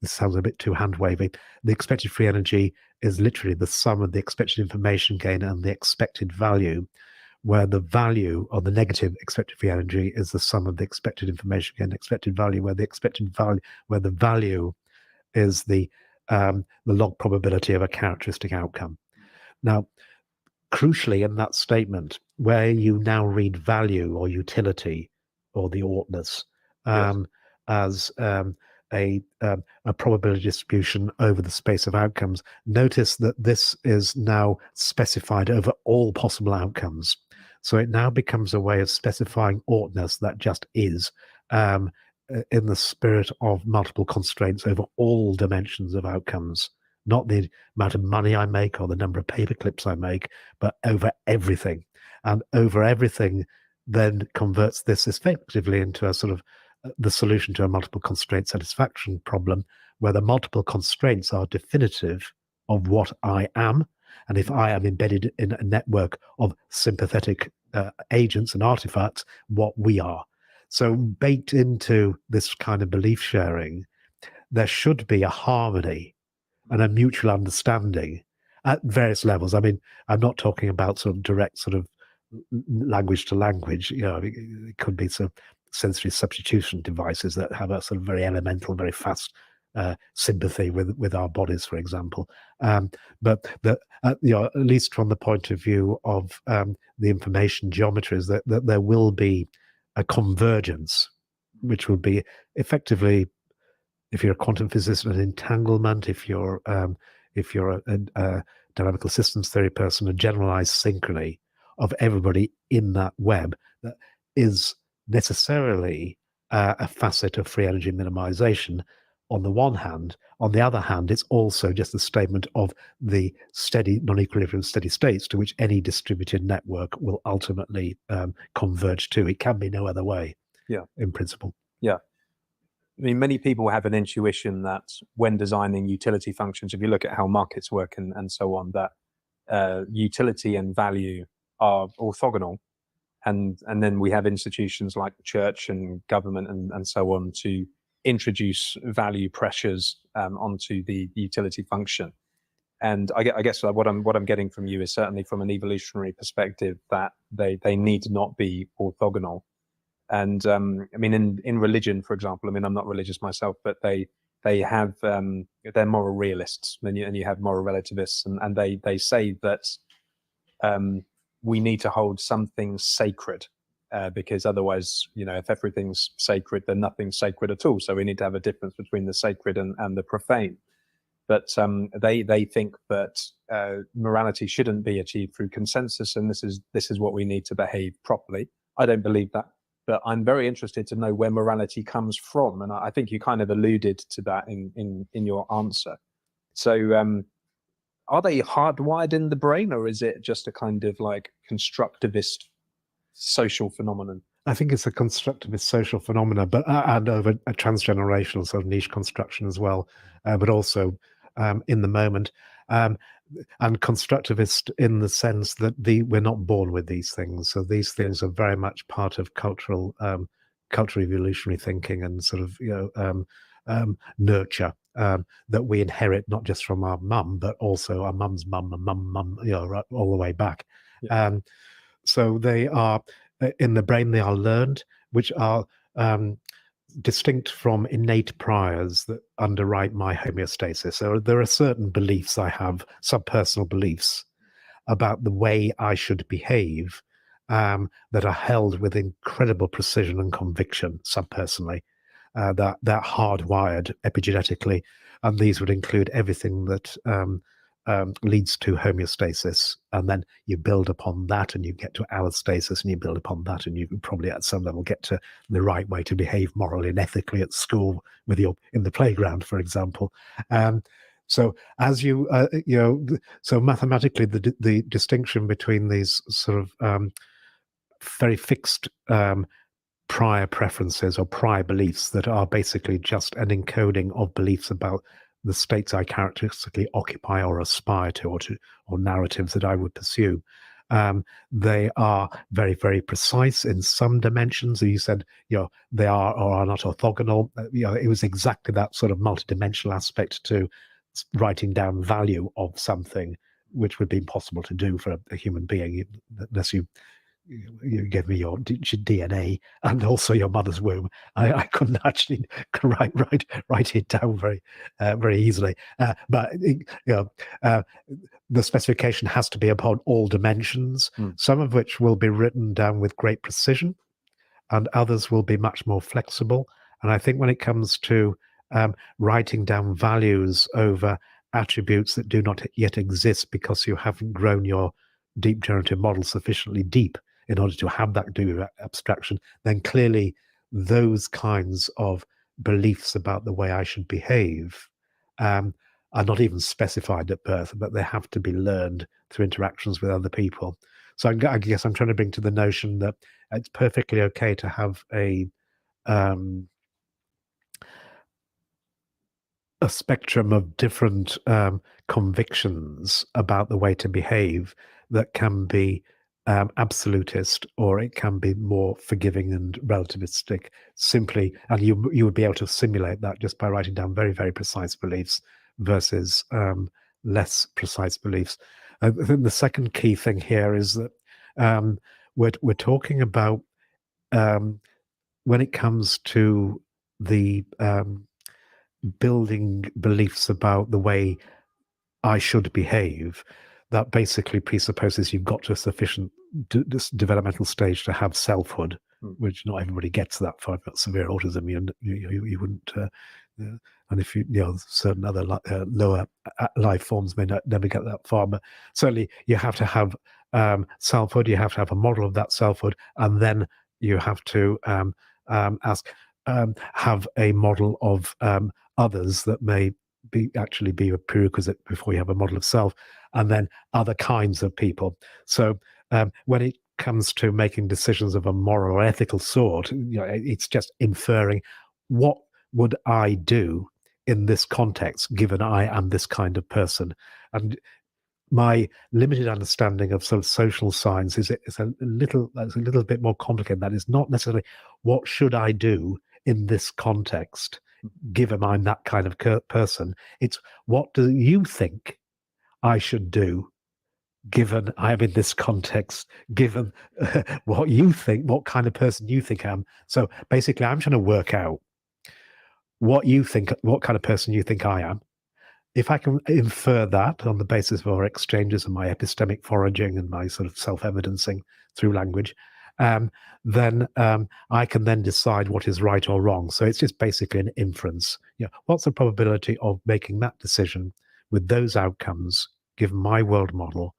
this sounds a bit too hand wavy, the expected free energy is literally the sum of the expected information gain and the expected value, where the value, or the negative expected free energy, is the sum of the expected information gain, expected value, where the value is the log probability of a characteristic outcome. Now, crucially, in that statement, where you now read value or utility or the oughtness as a probability distribution over the space of outcomes, notice that this is now specified over all possible outcomes. So it now becomes a way of specifying oughtness that just is, in the spirit of multiple constraints over all dimensions of outcomes. Not the amount of money I make or the number of paper clips I make, but over everything. And over everything then converts this effectively into a sort of the solution to a multiple constraint satisfaction problem, where the multiple constraints are definitive of what I am. And if I am embedded in a network of sympathetic agents and artifacts, what we are. So baked into this kind of belief sharing, there should be a harmony and a mutual understanding at various levels. I mean, I'm not talking about sort of direct sort of language to language. It could be some sensory substitution devices that have a sort of very elemental, very fast sympathy with our bodies, for example. But at least from the point of view of the information geometries, that there will be a convergence, which will be effectively, if you're a quantum physicist, an entanglement. If you're a dynamical systems theory person, a generalized synchrony of everybody in that web that is necessarily a facet of free energy minimization on the one hand. On the other hand, it's also just a statement of the steady non-equilibrium steady states to which any distributed network will ultimately converge to. It can be no other way, in principle. Yeah. I mean, many people have an intuition that when designing utility functions, if you look at how markets work and so on, that utility and value are orthogonal. And then we have institutions like the church and government and so on to introduce value pressures onto the utility function. And I guess what I'm getting from you is certainly from an evolutionary perspective that they need not be orthogonal. And I mean, in religion, for example, I mean, I'm not religious myself, but they have they're moral realists, and you have moral relativists, and they say that we need to hold some things sacred, because otherwise, if everything's sacred, then nothing's sacred at all. So we need to have a difference between the sacred and the profane. But they think that morality shouldn't be achieved through consensus, and this is what we need to behave properly. I don't believe that, but I'm very interested to know where morality comes from, and I think you kind of alluded to that in your answer. So are they hardwired in the brain, or is it just a kind of like constructivist social phenomenon? I think it's a constructivist social phenomena, but and over a transgenerational sort of niche construction as well, but also in the moment, and constructivist in the sense that we're not born with these things. So these things are very much part of cultural cultural evolutionary thinking and sort of nurture that we inherit not just from our mum but also our mum's mum and mum, right, all the way back. So they are in the brain. They are learned, which are distinct from innate priors that underwrite my homeostasis. So there are certain beliefs I have, subpersonal beliefs about the way I should behave, that are held with incredible precision and conviction subpersonally, that hardwired epigenetically, and these would include everything that leads to homeostasis, and then you build upon that and you get to allostasis, and you build upon that and you can probably at some level get to the right way to behave morally and ethically at school with your in the playground, for example. So as you so mathematically the distinction between these sort of very fixed prior preferences or prior beliefs that are basically just an encoding of beliefs about the states I characteristically occupy or aspire to, or narratives that I would pursue. They are very, very precise in some dimensions. You said, they are or are not orthogonal. It was exactly that sort of multidimensional aspect to writing down value of something, which would be impossible to do for a human being unless you give me your DNA and also your mother's womb. I couldn't actually write it down very easily. But the specification has to be upon all dimensions, some of which will be written down with great precision, and others will be much more flexible. And I think when it comes to writing down values over attributes that do not yet exist because you haven't grown your deep generative model sufficiently deep in order to have that degree of abstraction, then clearly those kinds of beliefs about the way I should behave are not even specified at birth, but they have to be learned through interactions with other people. So I guess I'm trying to bring to the notion that it's perfectly okay to have a spectrum of different convictions about the way to behave that can be absolutist, or it can be more forgiving and relativistic simply, and you would be able to simulate that just by writing down very, very precise beliefs versus less precise beliefs. I think the second key thing here is that we're talking about when it comes to the building beliefs about the way I should behave, that basically presupposes you've got to a sufficient developmental stage to have selfhood, which not everybody gets that far. If you've got severe autism, you wouldn't. And if certain other lower life forms may never get that far, but certainly you have to have selfhood. You have to have a model of that selfhood, and then you have to have a model of others that may actually be a prerequisite before you have a model of self, and then other kinds of people. So when it comes to making decisions of a moral or ethical sort, it's just inferring what would I do in this context, given I am this kind of person. And my limited understanding of sort of social science is a little bit more complicated. That is not necessarily what should I do in this context, given I'm that kind of person. It's what do you think I should do, given I'm in this context, given what you think, what kind of person you think I am. So basically, I'm trying to work out what you think, what kind of person you think I am. If I can infer that on the basis of our exchanges and my epistemic foraging and my sort of self-evidencing through language, then I can then decide what is right or wrong. So it's just basically an inference. What's the probability of making that decision with those outcomes, given my world model,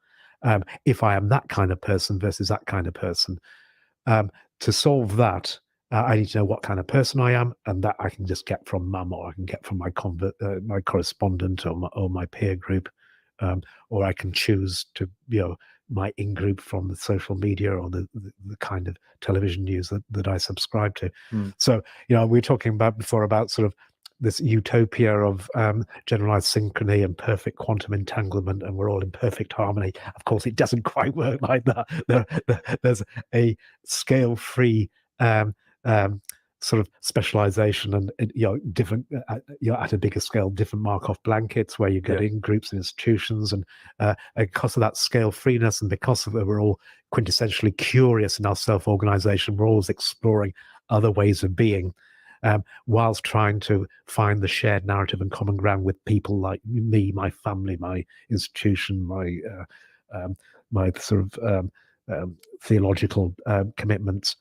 if I am that kind of person versus that kind of person? To solve that, I need to know what kind of person I am, and that I can just get from mum, or I can get from my my correspondent or my peer group, or I can choose to my in-group from the social media or the kind of television news that I subscribe to. So we were talking about before about sort of this utopia of generalized synchrony and perfect quantum entanglement, and we're all in perfect harmony. Of course, it doesn't quite work like that. There's a scale-free sort of specialization and different at a bigger scale, different Markov blankets where you get in groups and institutions, and because of that scale freeness and because of it, we're all quintessentially curious in our self-organization. We're always exploring other ways of being, whilst trying to find the shared narrative and common ground with people like me, my family, my institution, my sort of theological commitments.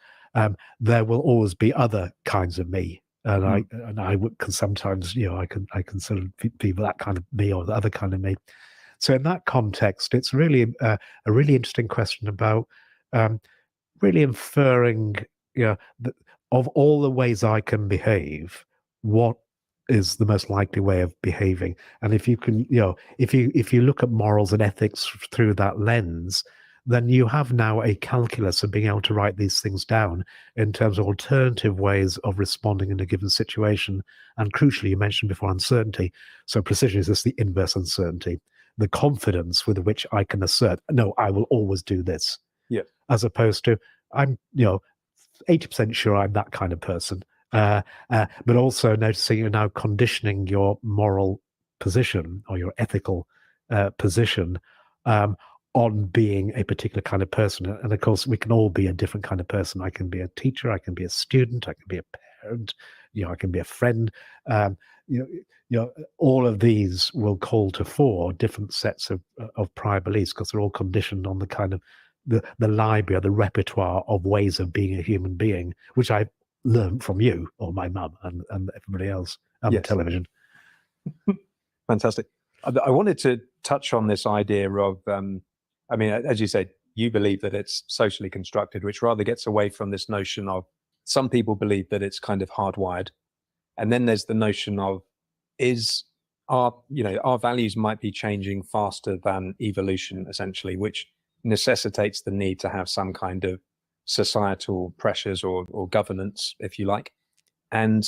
There will always be other kinds of me, and I can sometimes, I can sort of be that kind of me or the other kind of me. So in that context, it's really a really interesting question about really inferring, of all the ways I can behave, what is the most likely way of behaving? And if you can, if you look at morals and ethics through that lens, then you have now a calculus of being able to write these things down in terms of alternative ways of responding in a given situation. And crucially, you mentioned before uncertainty. So precision is just the inverse uncertainty, the confidence with which I can assert, no, I will always do this. Yeah. As opposed to, I'm, 80% sure I'm that kind of person. But also noticing you're now conditioning your moral position or your ethical position on being a particular kind of person. And of course, we can all be a different kind of person. I can be a teacher, I can be a student, I can be a parent, I can be a friend. All of these will call to fore different sets of prior beliefs because they're all conditioned on the kind of the library or the repertoire of ways of being a human being, which I learned from you or my mum and everybody else on the television. Fantastic. I wanted to touch on this idea of, as you said, you believe that it's socially constructed, which rather gets away from this notion of, some people believe that it's kind of hardwired. And then there's the notion of, our values might be changing faster than evolution, essentially, which necessitates the need to have some kind of societal pressures or governance, if you like. And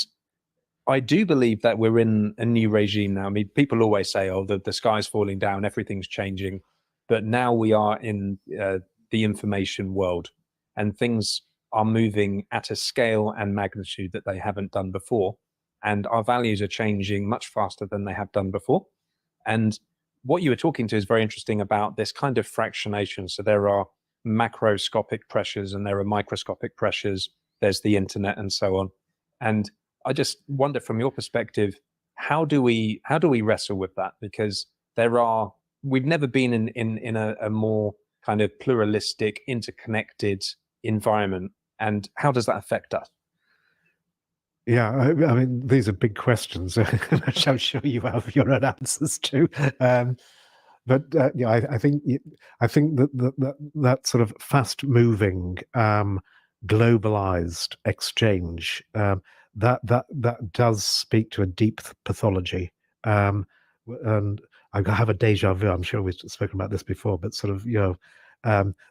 I do believe that we're in a new regime now. I mean, people always say, oh, the sky's falling down, everything's changing. But now we are in the information world, and things are moving at a scale and magnitude that they haven't done before. And our values are changing much faster than they have done before. And what you were talking to is very interesting about this kind of fractionation. So there are macroscopic pressures and there are microscopic pressures. There's the internet and so on. And I just wonder, from your perspective, how do we wrestle with that? Because we've never been in a more kind of pluralistic, interconnected environment. And how does that affect us? Yeah, I mean, these are big questions, which I'm sure you have your own answers to. But I think that sort of fast-moving, globalized exchange that does speak to a deep pathology, and I have a deja vu. I'm sure we've spoken about this before, but sort of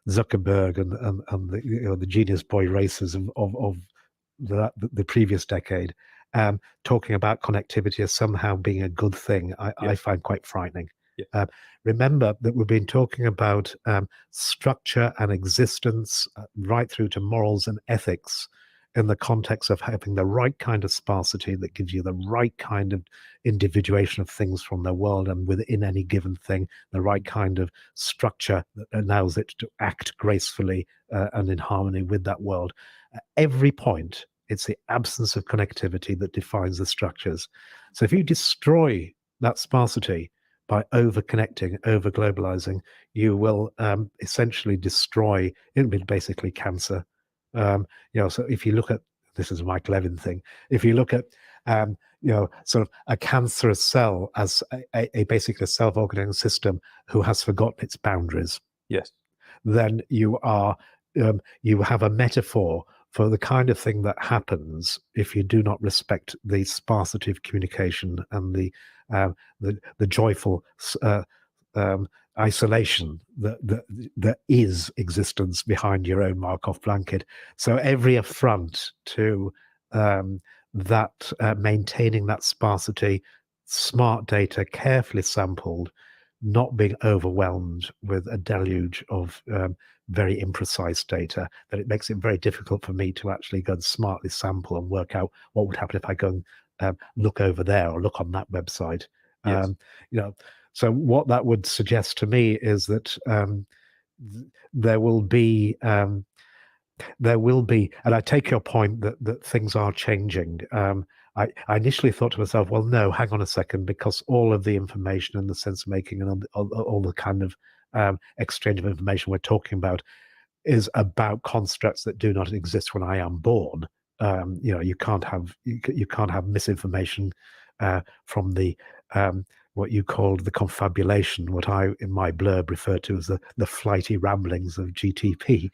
Zuckerberg and the genius boy races of the previous decade, talking about connectivity as somehow being a good thing, I find quite frightening. Yeah. Remember that we've been talking about structure and existence right through to morals and ethics in the context of having the right kind of sparsity that gives you the right kind of individuation of things from the world, and within any given thing, the right kind of structure that allows it to act gracefully and in harmony with that world. At every point, it's the absence of connectivity that defines the structures. So if you destroy that sparsity by over-connecting, over-globalizing, you will essentially destroy, it'll be basically cancer. So if you look at, this is a Mike Levin thing, if you look at, sort of a cancerous cell as a basically a self-organizing system who has forgotten its boundaries. Yes. Then you have a metaphor for the kind of thing that happens if you do not respect the sparsity of communication and the joyful isolation that is existence behind your own Markov blanket. So every affront to that maintaining that sparsity, smart data, carefully sampled, not being overwhelmed with a deluge of very imprecise data, that it makes it very difficult for me to actually go and smartly sample and work out what would happen if I go and look over there or look on that website. Yes. So what that would suggest to me is that there will be, and I take your point that things are changing. I initially thought to myself, well, no, hang on a second, because all of the information and the sense making and all the kind of exchange of information we're talking about is about constructs that do not exist when I am born. You can't have misinformation from the what you called the confabulation, what I in my blurb referred to as the flighty ramblings of GTP.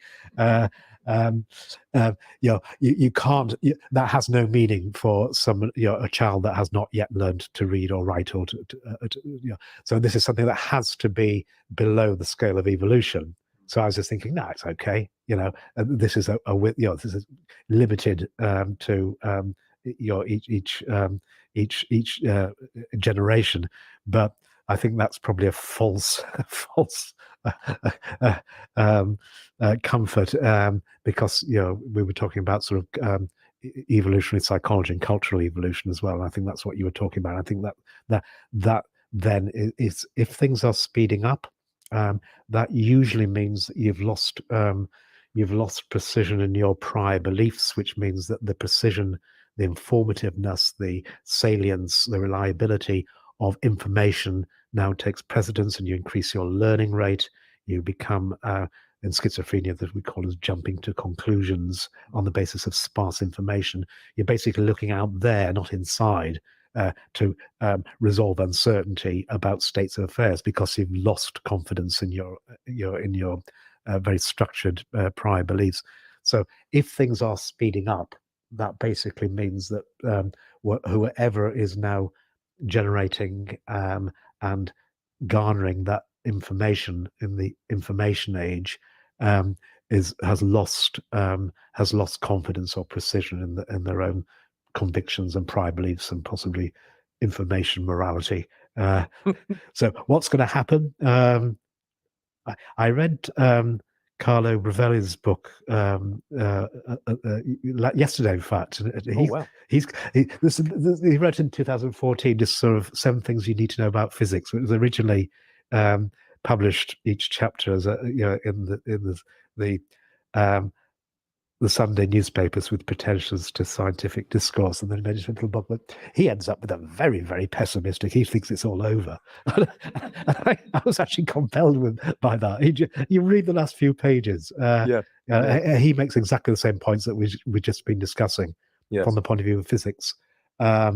You can't. That has no meaning for someone, a child that has not yet learned to read or write, or So this is something that has to be below the scale of evolution. So I was just thinking, no, it's okay. This is this is limited to each generation, but I think that's probably a false comfort, because we were talking about sort of evolutionary psychology and cultural evolution as well. And I think that's what you were talking about. I think that then is, if things are speeding up, that usually means that you've lost precision in your prior beliefs, which means that the precision, the informativeness, the salience, the reliability of information now takes precedence, and you increase your learning rate. You become, in schizophrenia, that we call as jumping to conclusions on the basis of sparse information. You're basically looking out there, not inside, to resolve uncertainty about states of affairs, because you've lost confidence in your very structured prior beliefs. So if things are speeding up, that basically means that whoever is now generating and garnering that information in the information age has lost confidence or precision in their own convictions and prior beliefs, and possibly information morality. So what's going to happen? I read Carlo Brevelli's book yesterday, in fact. He wrote in 2014 just sort of 7 things you need to know about physics. It was originally published, each chapter as in the Sunday newspapers with pretensions to scientific discourse, and then made it into a book. But he ends up with a very, very pessimistic. He thinks it's all over. I was actually compelled by that. You read the last few pages. He makes exactly the same points that we've just been discussing from the point of view of physics at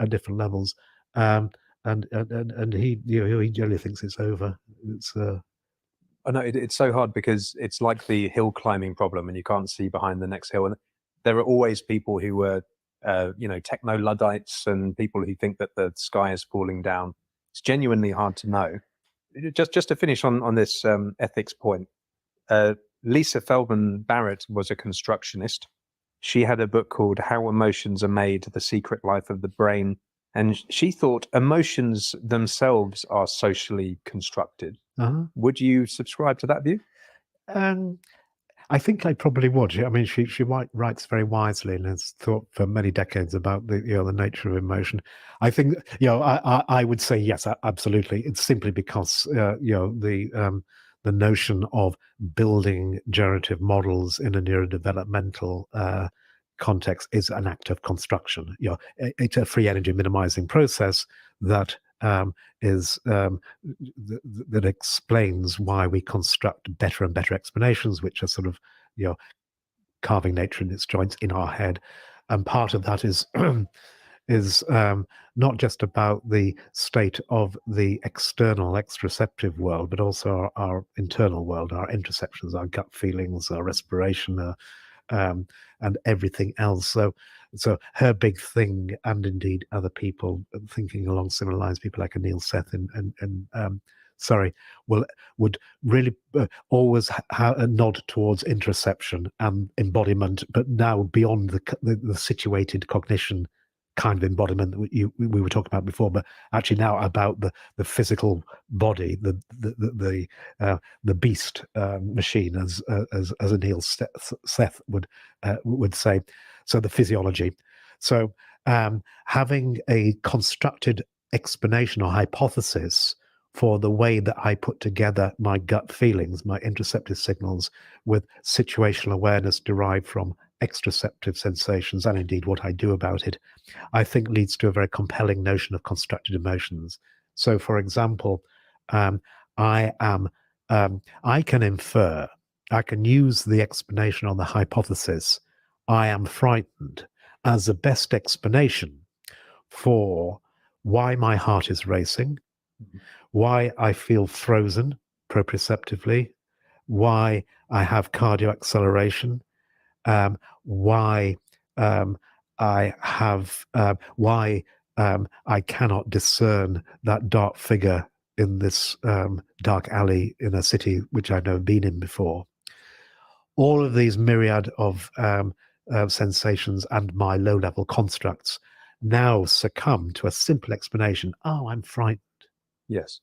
different levels. And he generally thinks it's over. It's I know it's so hard, because it's like the hill climbing problem, and you can't see behind the next hill. And there are always people who are, techno Luddites, and people who think that the sky is falling down. It's genuinely hard to know. Just to finish on this ethics point, Lisa Feldman Barrett was a constructionist. She had a book called How Emotions Are Made: The Secret Life of the Brain. And she thought emotions themselves are socially constructed. Would you subscribe to that view? I think I probably would. I mean, she writes very wisely and has thought for many decades about the nature of emotion. I think I would say yes, absolutely. It's simply because the notion of building generative models in a neurodevelopmental context is an act of construction. It's a free energy minimizing process that that explains why we construct better and better explanations, which are sort of carving nature in its joints in our head. And part of that is not just about the state of the external extraceptive world, but also our internal world, our interoceptions, our gut feelings, our respiration, and everything else. So her big thing, and indeed other people thinking along similar lines, people like Anil Seth and would really always nod towards interoception and embodiment, but now beyond the situated cognition kind of embodiment that we were talking about before, but actually now about the physical body, the beast machine, as Anil Seth would say. So the physiology. So having a constructed explanation or hypothesis for the way that I put together my gut feelings, my interoceptive signals, with situational awareness derived from exteroceptive sensations, and indeed what I do about it, I think leads to a very compelling notion of constructed emotions. So, for example, I can infer, I can use the explanation on the hypothesis, I am frightened, as the best explanation for why my heart is racing, why I feel frozen proprioceptively, why I have cardio acceleration, why I have, why I cannot discern that dark figure in this dark alley in a city which I've never been in before. All of these myriad of sensations and my low-level constructs now succumb to a simple explanation. Oh, I'm frightened. Yes.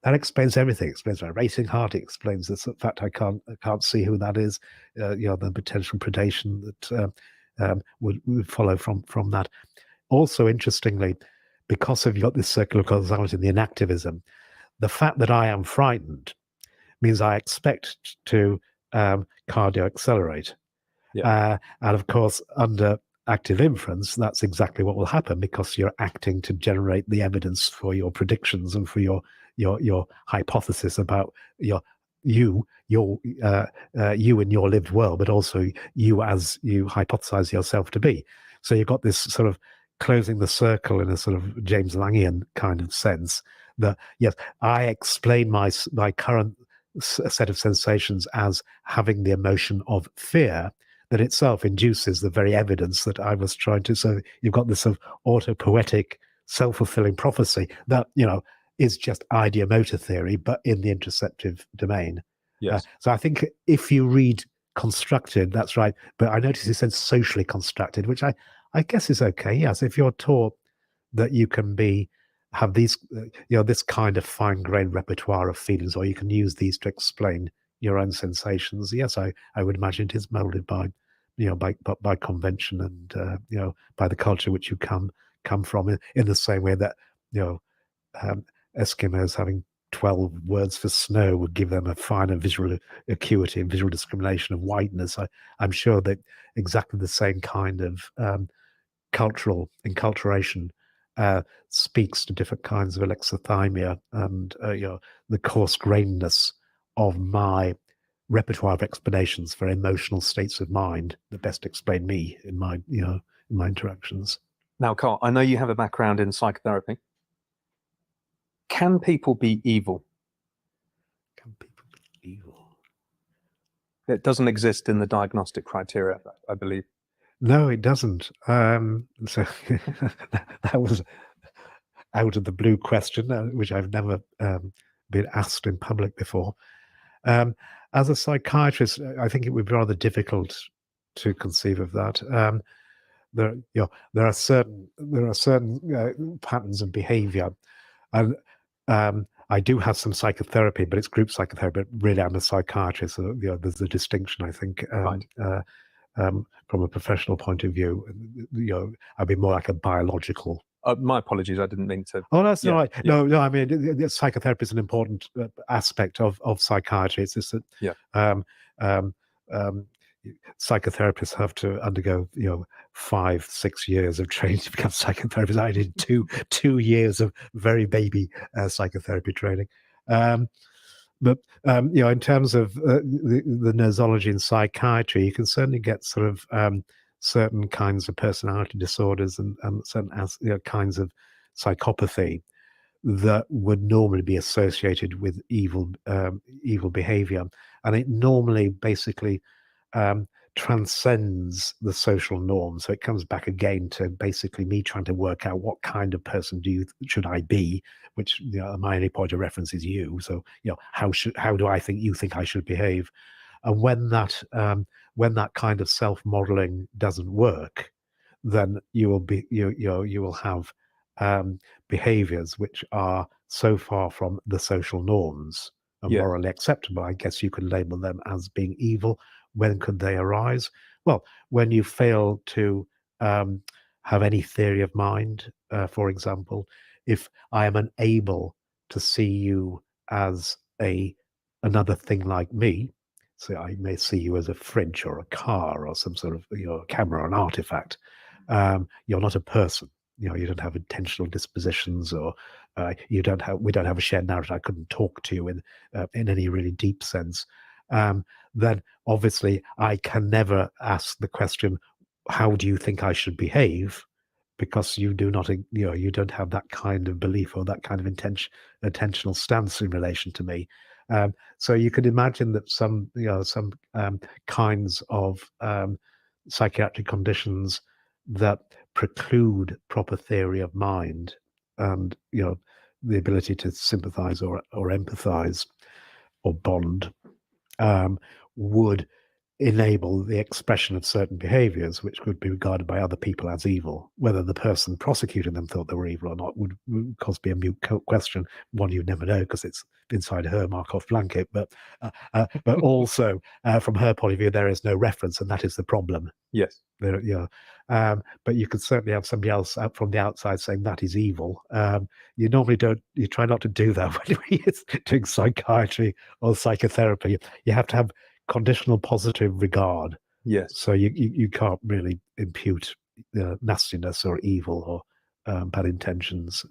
That explains everything. It explains my racing heart. It explains the fact I can't see who that is. The potential predation that would follow from that. Also, interestingly, because you've got this circular causality and the inactivism, the fact that I am frightened means I expect to cardio accelerate. Yeah. And of course, under active inference, that's exactly what will happen, because you're acting to generate the evidence for your predictions and for your hypothesis about you in your lived world, but also you as you hypothesize yourself to be. So you've got this sort of closing the circle in a sort of James Langian kind of sense that, yes, I explain my current set of sensations as having the emotion of fear that itself induces the very evidence that I was trying to. So you've got this sort of autopoetic, self-fulfilling prophecy that, is just ideomotor theory, but in the interoceptive domain. Yes. So I think if you read constructed, that's right. But I noticed you said socially constructed, which I guess is okay. Yes, if you're taught that you can have these, this kind of fine-grained repertoire of feelings, or you can use these to explain your own sensations. Yes, I would imagine it is molded by convention and by the culture which you come from, in the same way that Eskimos having 12 words for snow would give them a finer visual acuity and visual discrimination of whiteness. I'm sure that exactly the same kind of cultural enculturation speaks to different kinds of alexithymia and the coarse grainedness of my repertoire of explanations for emotional states of mind that best explain me in my in my interactions. Now, Carl, I know you have a background in psychotherapy. Can people be evil? Can people be evil? It doesn't exist in the diagnostic criteria, I believe. No, it doesn't. So that was out of the blue question, which I've never been asked in public before. As a psychiatrist, I think it would be rather difficult to conceive of that. There are certain patterns of behaviour, and I do have some psychotherapy, but it's group psychotherapy. But really, I'm a psychiatrist, so there's a distinction, I think. Right. From a professional point of view, I'd be more like a biological. My apologies, I didn't mean to. Oh, that's Yeah, all right. yeah. No, I mean, psychotherapy is an important aspect of psychiatry. It's just that psychotherapists have to undergo 5-6 years of training to become psychotherapists. I did two years of very baby psychotherapy training. But in terms of the nosology in psychiatry, you can certainly get sort of certain kinds of personality disorders and certain kinds of psychopathy that would normally be associated with evil behavior, and it normally basically transcends the social norm. So it comes back again to basically me trying to work out what kind of person should I be, which my only point of reference is you. So how do I think you think I should behave? And when that kind of self-modeling doesn't work, then you will be you will have behaviors which are so far from the social norms and Yeah. morally acceptable. I guess you could label them as being evil. When could they arise? Well, when you fail to have any theory of mind, for example, if I am unable to see you as another thing like me, so I may see you as a fridge or a car or some sort of camera, an artifact. You're not a person. You don't have intentional dispositions, or we don't have a shared narrative. I couldn't talk to you in any really deep sense. Then obviously I can never ask the question, how do you think I should behave? Because you do not, you don't have that kind of belief or that kind of intentional stance in relation to me. So you could imagine that some kinds of psychiatric conditions that preclude proper theory of mind and the ability to sympathize or empathize or bond would enable the expression of certain behaviors which could be regarded by other people as evil. Whether the person prosecuting them thought they were evil or not would of course be a mute question, one you never know because it's inside her Markov blanket, but also from her point of view there is no reference, and that is the problem. Yes. But you could certainly have somebody else out from the outside saying that is evil. You normally don't, you try not to do that when you're doing psychiatry or psychotherapy. You have to have conditional positive regard. Yes. So you can't really impute nastiness or evil or bad intentions.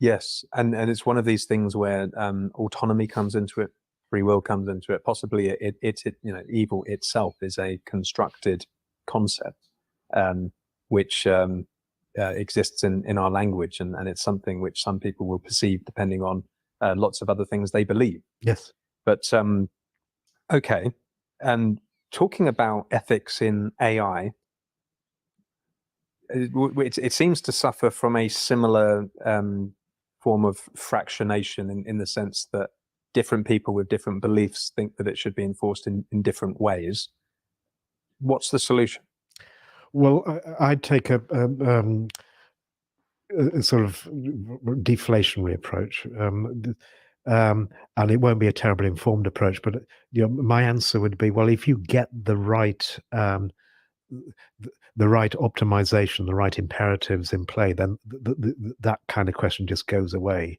Yes, and it's one of these things where autonomy comes into it, free will comes into it. Possibly it evil itself is a constructed concept, which exists in our language, and it's something which some people will perceive depending on lots of other things they believe. Yes. But okay, and talking about ethics in AI, it seems to suffer from a similar form of fractionation in the sense that different people with different beliefs think that it should be enforced in different ways. What's the solution? Well, I'd take a sort of deflationary approach, and it won't be a terribly informed approach. But my answer would be, well, if you get the right optimization, the right imperatives in play, then that kind of question just goes away.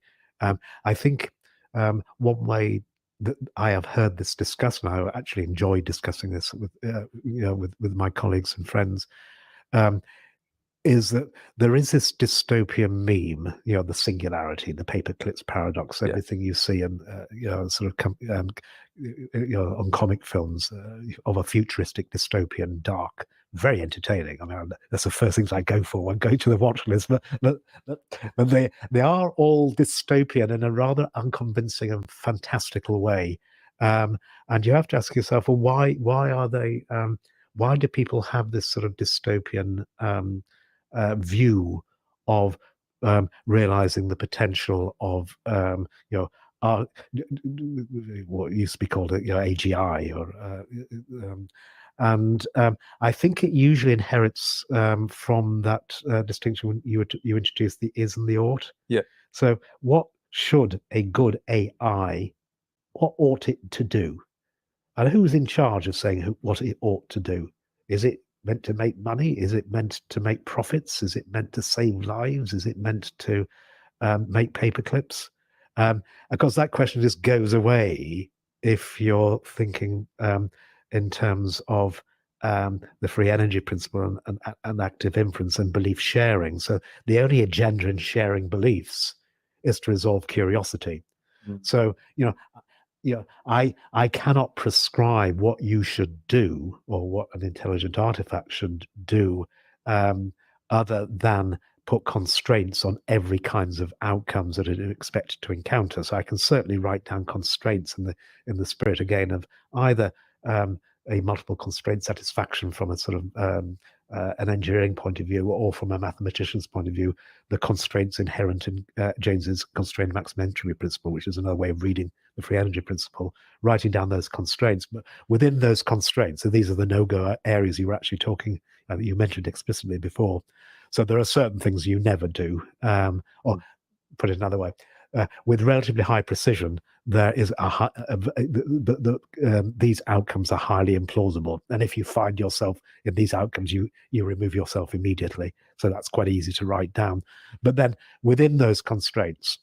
I think one way that I have heard this discussed, and I actually enjoy discussing this with with my colleagues and friends, is that there is this dystopian meme, the singularity, the paperclips paradox, everything you see in, sort of, on comic films of a futuristic dystopian dark, very entertaining. I mean, that's the first things I go for when going to the watch list, but they are all dystopian in a rather unconvincing and fantastical way. And you have to ask yourself, well, why are they, why do people have this sort of dystopian view of realizing the potential of what used to be called AGI, or and I think it usually inherits from that distinction when you introduced the is and the ought. Yeah. So what should a good AI, what ought it to do? And who's in charge of saying what it ought to do? Is it meant to make money? Is it meant to make profits? Is it meant to save lives? Is it meant to make paperclips? Because that question just goes away if you're thinking in terms of the free energy principle and active inference and belief sharing. So the only agenda in sharing beliefs is to resolve curiosity. So, I cannot prescribe what you should do or what an intelligent artifact should do, other than put constraints on every kinds of outcomes that it is expected to encounter. So I can certainly write down constraints in the spirit again of either a multiple constraint satisfaction from a sort of an engineering point of view, or from a mathematician's point of view, the constraints inherent in James's constrained maximum entropy principle, which is another way of reading the free energy principle, writing down those constraints. But within those constraints, so these are the no-go areas you were actually talking you mentioned explicitly before. So there are certain things you never do, or put it another way, with relatively high precision, there is these outcomes are highly implausible, and if you find yourself in these outcomes, you remove yourself immediately. So that's quite easy to write down. But then within those constraints,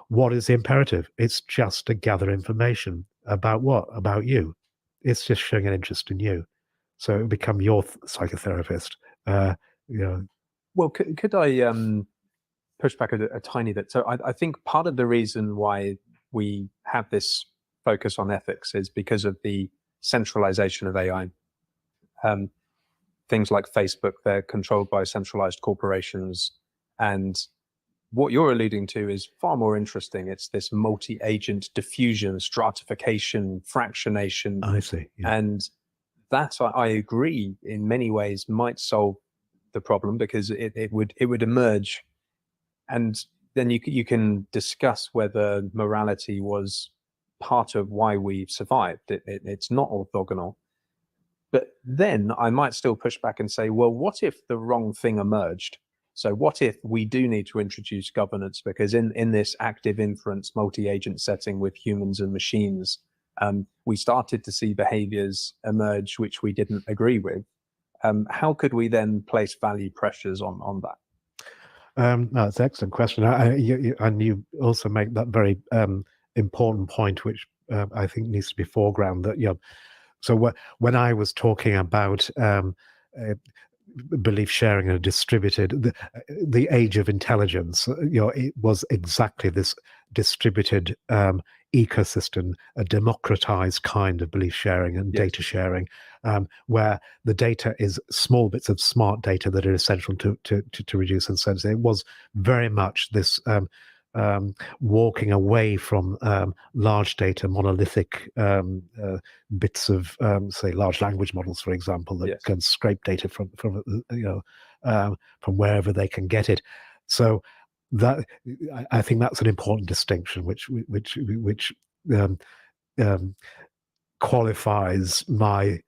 what is the imperative? It's just to gather information about what? About you. It's just showing an interest in you. So it will become your psychotherapist. Well, could I push back a tiny bit? So I think part of the reason why we have this focus on ethics is because of the centralization of AI. Things like Facebook, they're controlled by centralized corporations. And what you're alluding to is far more interesting. It's this multi-agent diffusion, stratification, fractionation. I see. Yeah. And that, I agree, in many ways might solve the problem, because it would emerge, and then you can discuss whether morality was part of why we survived. It's not orthogonal. But then I might still push back and say, well, what if the wrong thing emerged? So what if we do need to introduce governance? Because in this active inference multi-agent setting with humans and machines, we started to see behaviors emerge which we didn't agree with. How could we then place value pressures on that? That's an excellent question. And you also make that very important point, which I think needs to be foreground. That so when I was talking about belief sharing and distributed, the age of intelligence, it was exactly this distributed ecosystem, a democratized kind of belief sharing and data sharing, where the data is small bits of smart data that are essential to reduce uncertainty. It was very much this walking away from large data, monolithic bits of, say, large language models, for example, that can scrape data from wherever they can get it. So that, I think that's an important distinction, which qualifies my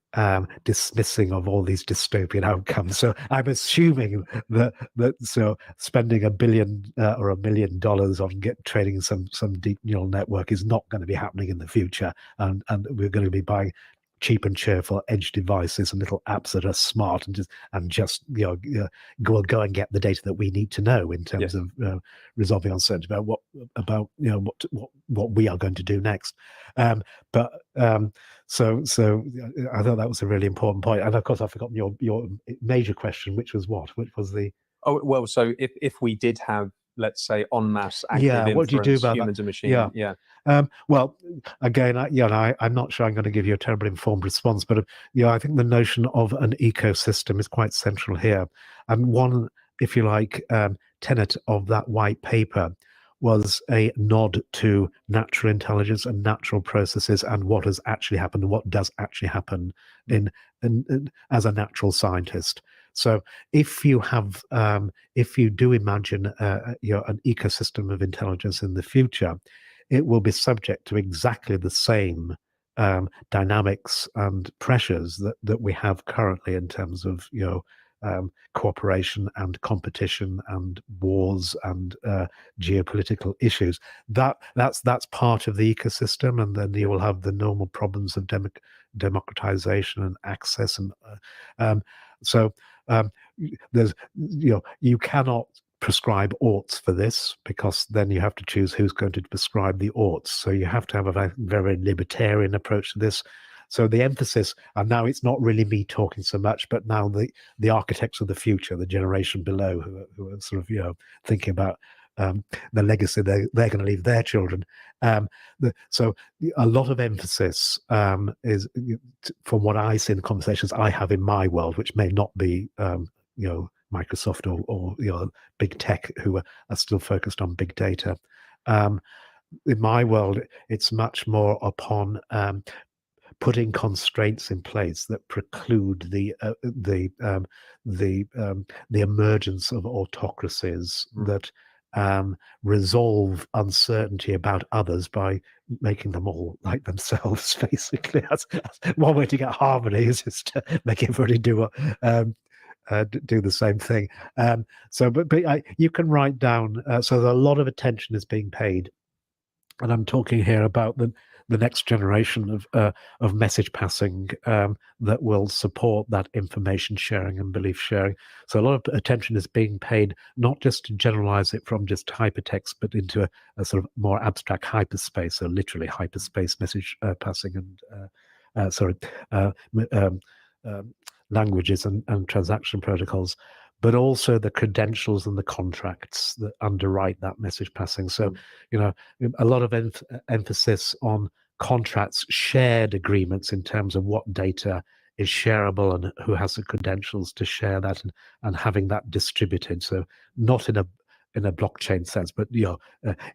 dismissing of all these dystopian outcomes. So I'm assuming that so spending $1 billion or $1 million on training some deep neural network is not going to be happening in the future, and we're going to be buying cheap and cheerful edge devices and little apps that are smart and just go and get the data that we need to know in terms of resolving uncertainty about what we are going to do next. So I thought that was a really important point. And of course, I've forgotten your major question, which was what? Which was the... Oh, well, so if we did have, let's say, en masse active what do you do about humans and machines? Well, again, I'm not sure I'm going to give you a terribly informed response, but I think the notion of an ecosystem is quite central here. And one, if you like, tenet of that white paper was a nod to natural intelligence and natural processes and what has actually happened and what does actually happen in as a natural scientist. So if you have, if you do imagine, an ecosystem of intelligence in the future, it will be subject to exactly the same dynamics and pressures that we have currently in terms of cooperation and competition and wars and geopolitical issues. That's part of the ecosystem, and then you will have the normal problems of democratization and access, and there's you cannot prescribe oughts for this, because then you have to choose who's going to prescribe the oughts. So you have to have a very libertarian approach to this. So the emphasis, and now it's not really me talking so much, but now the architects of the future, the generation below, who are sort of thinking about the legacy they're going to leave their children. So a lot of emphasis is, from what I see in the conversations I have in my world, which may not be Microsoft or big tech who are still focused on big data. In my world, it's much more upon putting constraints in place that preclude the emergence of autocracies that resolve uncertainty about others by making them all like themselves. Basically, that's one way to get harmony, is just to make everybody do do the same thing. But you can write down. So a lot of attention is being paid, and I'm talking here about the next generation of message passing that will support that information sharing and belief sharing. So a lot of attention is being paid not just to generalize it from just hypertext, but into a sort of more abstract hyperspace, so literally hyperspace message passing and languages and transaction protocols, but also the credentials and the contracts that underwrite that message passing. So, a lot of emphasis on contracts, shared agreements in terms of what data is shareable and who has the credentials to share that, and having that distributed. So not in a blockchain sense, but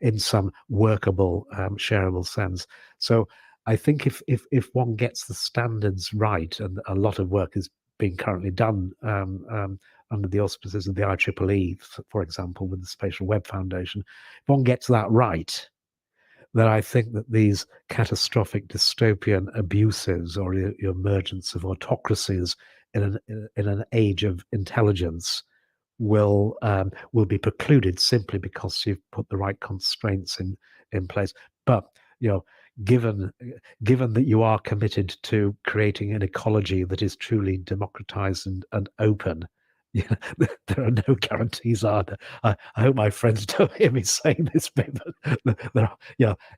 in some workable, shareable sense. So I think if one gets the standards right, and a lot of work is being currently done under the auspices of the IEEE, for example, with the Spatial Web Foundation, if one gets that right, then I think that these catastrophic dystopian abuses or the emergence of autocracies in an age of intelligence will be precluded simply because you've put the right constraints in place. But given that you are committed to creating an ecology that is truly democratized and open, there are no guarantees, are there? I hope my friends don't hear me saying this, but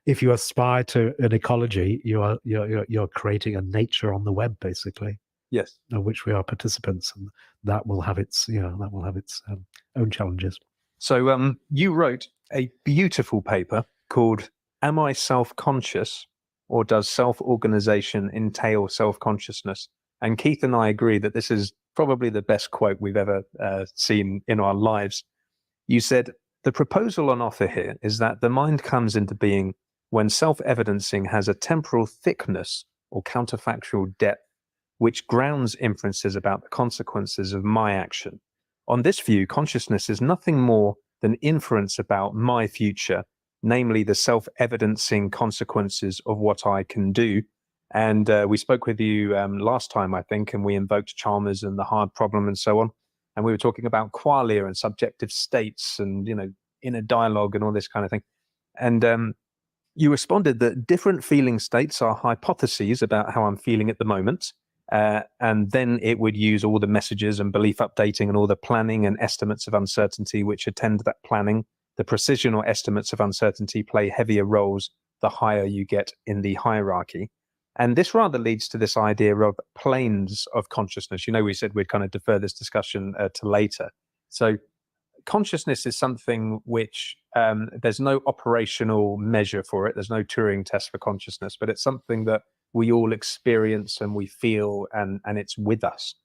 if you aspire to an ecology, you're creating a nature on the web, basically. Yes, of which we are participants, and that will have its own challenges. So you wrote a beautiful paper called "Am I Self-Conscious, or Does Self-Organization Entail Self-Consciousness?" And Keith and I agree that this is probably the best quote we've ever seen in our lives. You said, "The proposal on offer here is that the mind comes into being when self-evidencing has a temporal thickness or counterfactual depth which grounds inferences about the consequences of my action. On this view, consciousness is nothing more than inference about my future, namely the self-evidencing consequences of what I can do." And we spoke with you last time, I think, and we invoked Chalmers and the hard problem and so on. And we were talking about qualia and subjective states and, inner dialogue and all this kind of thing. And you responded that different feeling states are hypotheses about how I'm feeling at the moment. And then it would use all the messages and belief updating and all the planning and estimates of uncertainty which attend that planning. The precision or estimates of uncertainty play heavier roles the higher you get in the hierarchy. And this rather leads to this idea of planes of consciousness. We said we'd kind of defer this discussion to later. So consciousness is something which there's no operational measure for it. There's no Turing test for consciousness, but it's something that we all experience and we feel, and it's with us.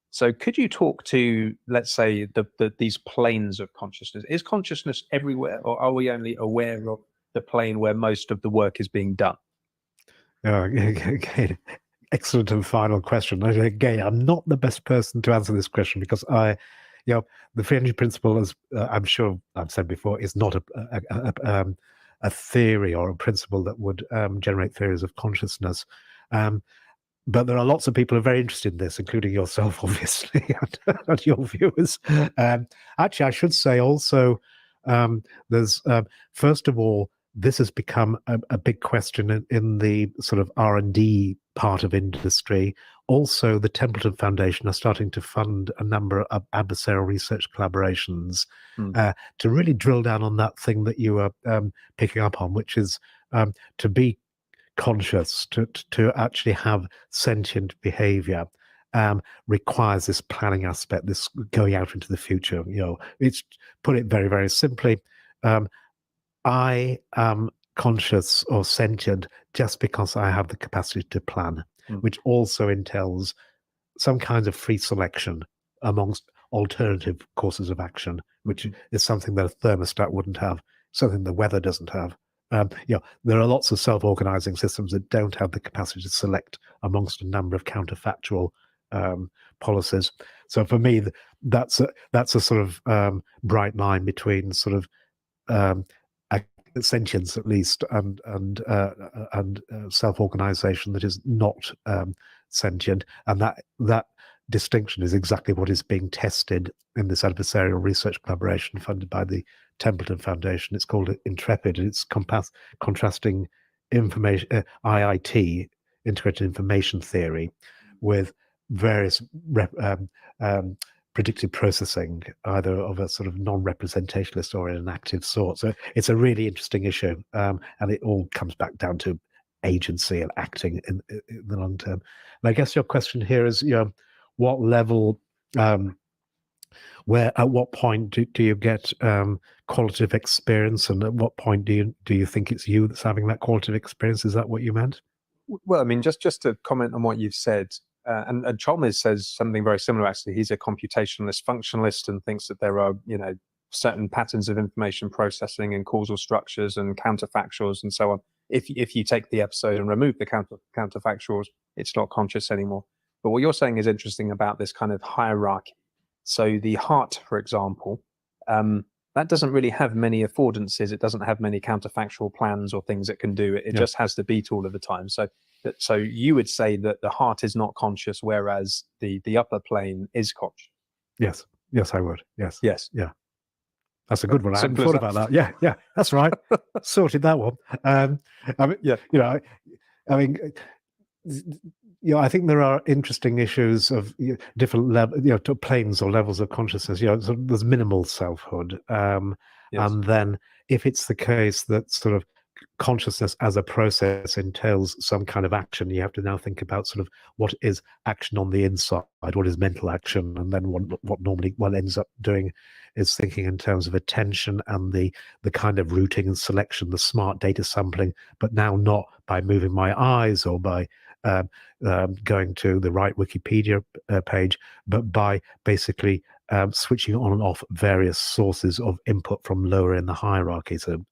So could you talk to, let's say, these planes of consciousness? Is consciousness everywhere, or are we only aware of the plane where most of the work is being done? Okay. Excellent and final question. Again, I'm not the best person to answer this question because the free energy principle, as I'm sure I've said before, is not a theory or a principle that would generate theories of consciousness. But there are lots of people who are very interested in this, including yourself, obviously, and your viewers. Actually, I should say also, there's first of all, this has become a big question in the sort of R&D part of industry. Also, the Templeton Foundation are starting to fund a number of adversarial research collaborations to really drill down on that thing that you were picking up on, which is to be conscious, to actually have sentient behavior. Requires this planning aspect, this going out into the future. It's put it very, very simply. I am conscious or sentient just because I have the capacity to plan, which also entails some kinds of free selection amongst alternative courses of action, which is something that a thermostat wouldn't have, something the weather doesn't have. There are lots of self-organizing systems that don't have the capacity to select amongst a number of counterfactual policies. So for me, that's a sort of bright line between sort of sentience, at least, and self-organization that is not sentient, and that distinction is exactly what is being tested in this adversarial research collaboration funded by the Templeton Foundation. It's called Intrepid, and it's contrasting information IIT, integrated information theory, with various predictive processing, either of a sort of non-representationalist or in an active sort. So it's a really interesting issue, and it all comes back down to agency and acting in the long term. And I guess your question here is, what level, where, at what point do you get qualitative experience, and at what point do you think it's you that's having that qualitative experience? Is that what you meant? Well, I mean, just to comment on what you've said, and Chalmers says something very similar. Actually, he's a computationalist functionalist and thinks that there are, certain patterns of information processing and causal structures and counterfactuals and so on. If you take the episode and remove the counterfactuals, it's not conscious anymore. But what you're saying is interesting about this kind of hierarchy. So the heart, for example, that doesn't really have many affordances. It doesn't have many counterfactual plans or things it can do. It just has to beat all of the time. So you would say that the heart is not conscious, whereas the upper plane is conscious. Yes, I would. Yes. Yeah. That's a good one. I hadn't thought about that. Yeah, that's right. Sorted that one. I think there are interesting issues of different level, planes or levels of consciousness. So there's minimal selfhood, and then if it's the case that sort of consciousness as a process entails some kind of action, you have to now think about sort of what is action on the inside, what is mental action, and then what normally one ends up doing is thinking in terms of attention and the kind of routing and selection, the smart data sampling, but now not by moving my eyes or by going to the right Wikipedia page, but by basically switching on and off various sources of input from lower in the hierarchy. So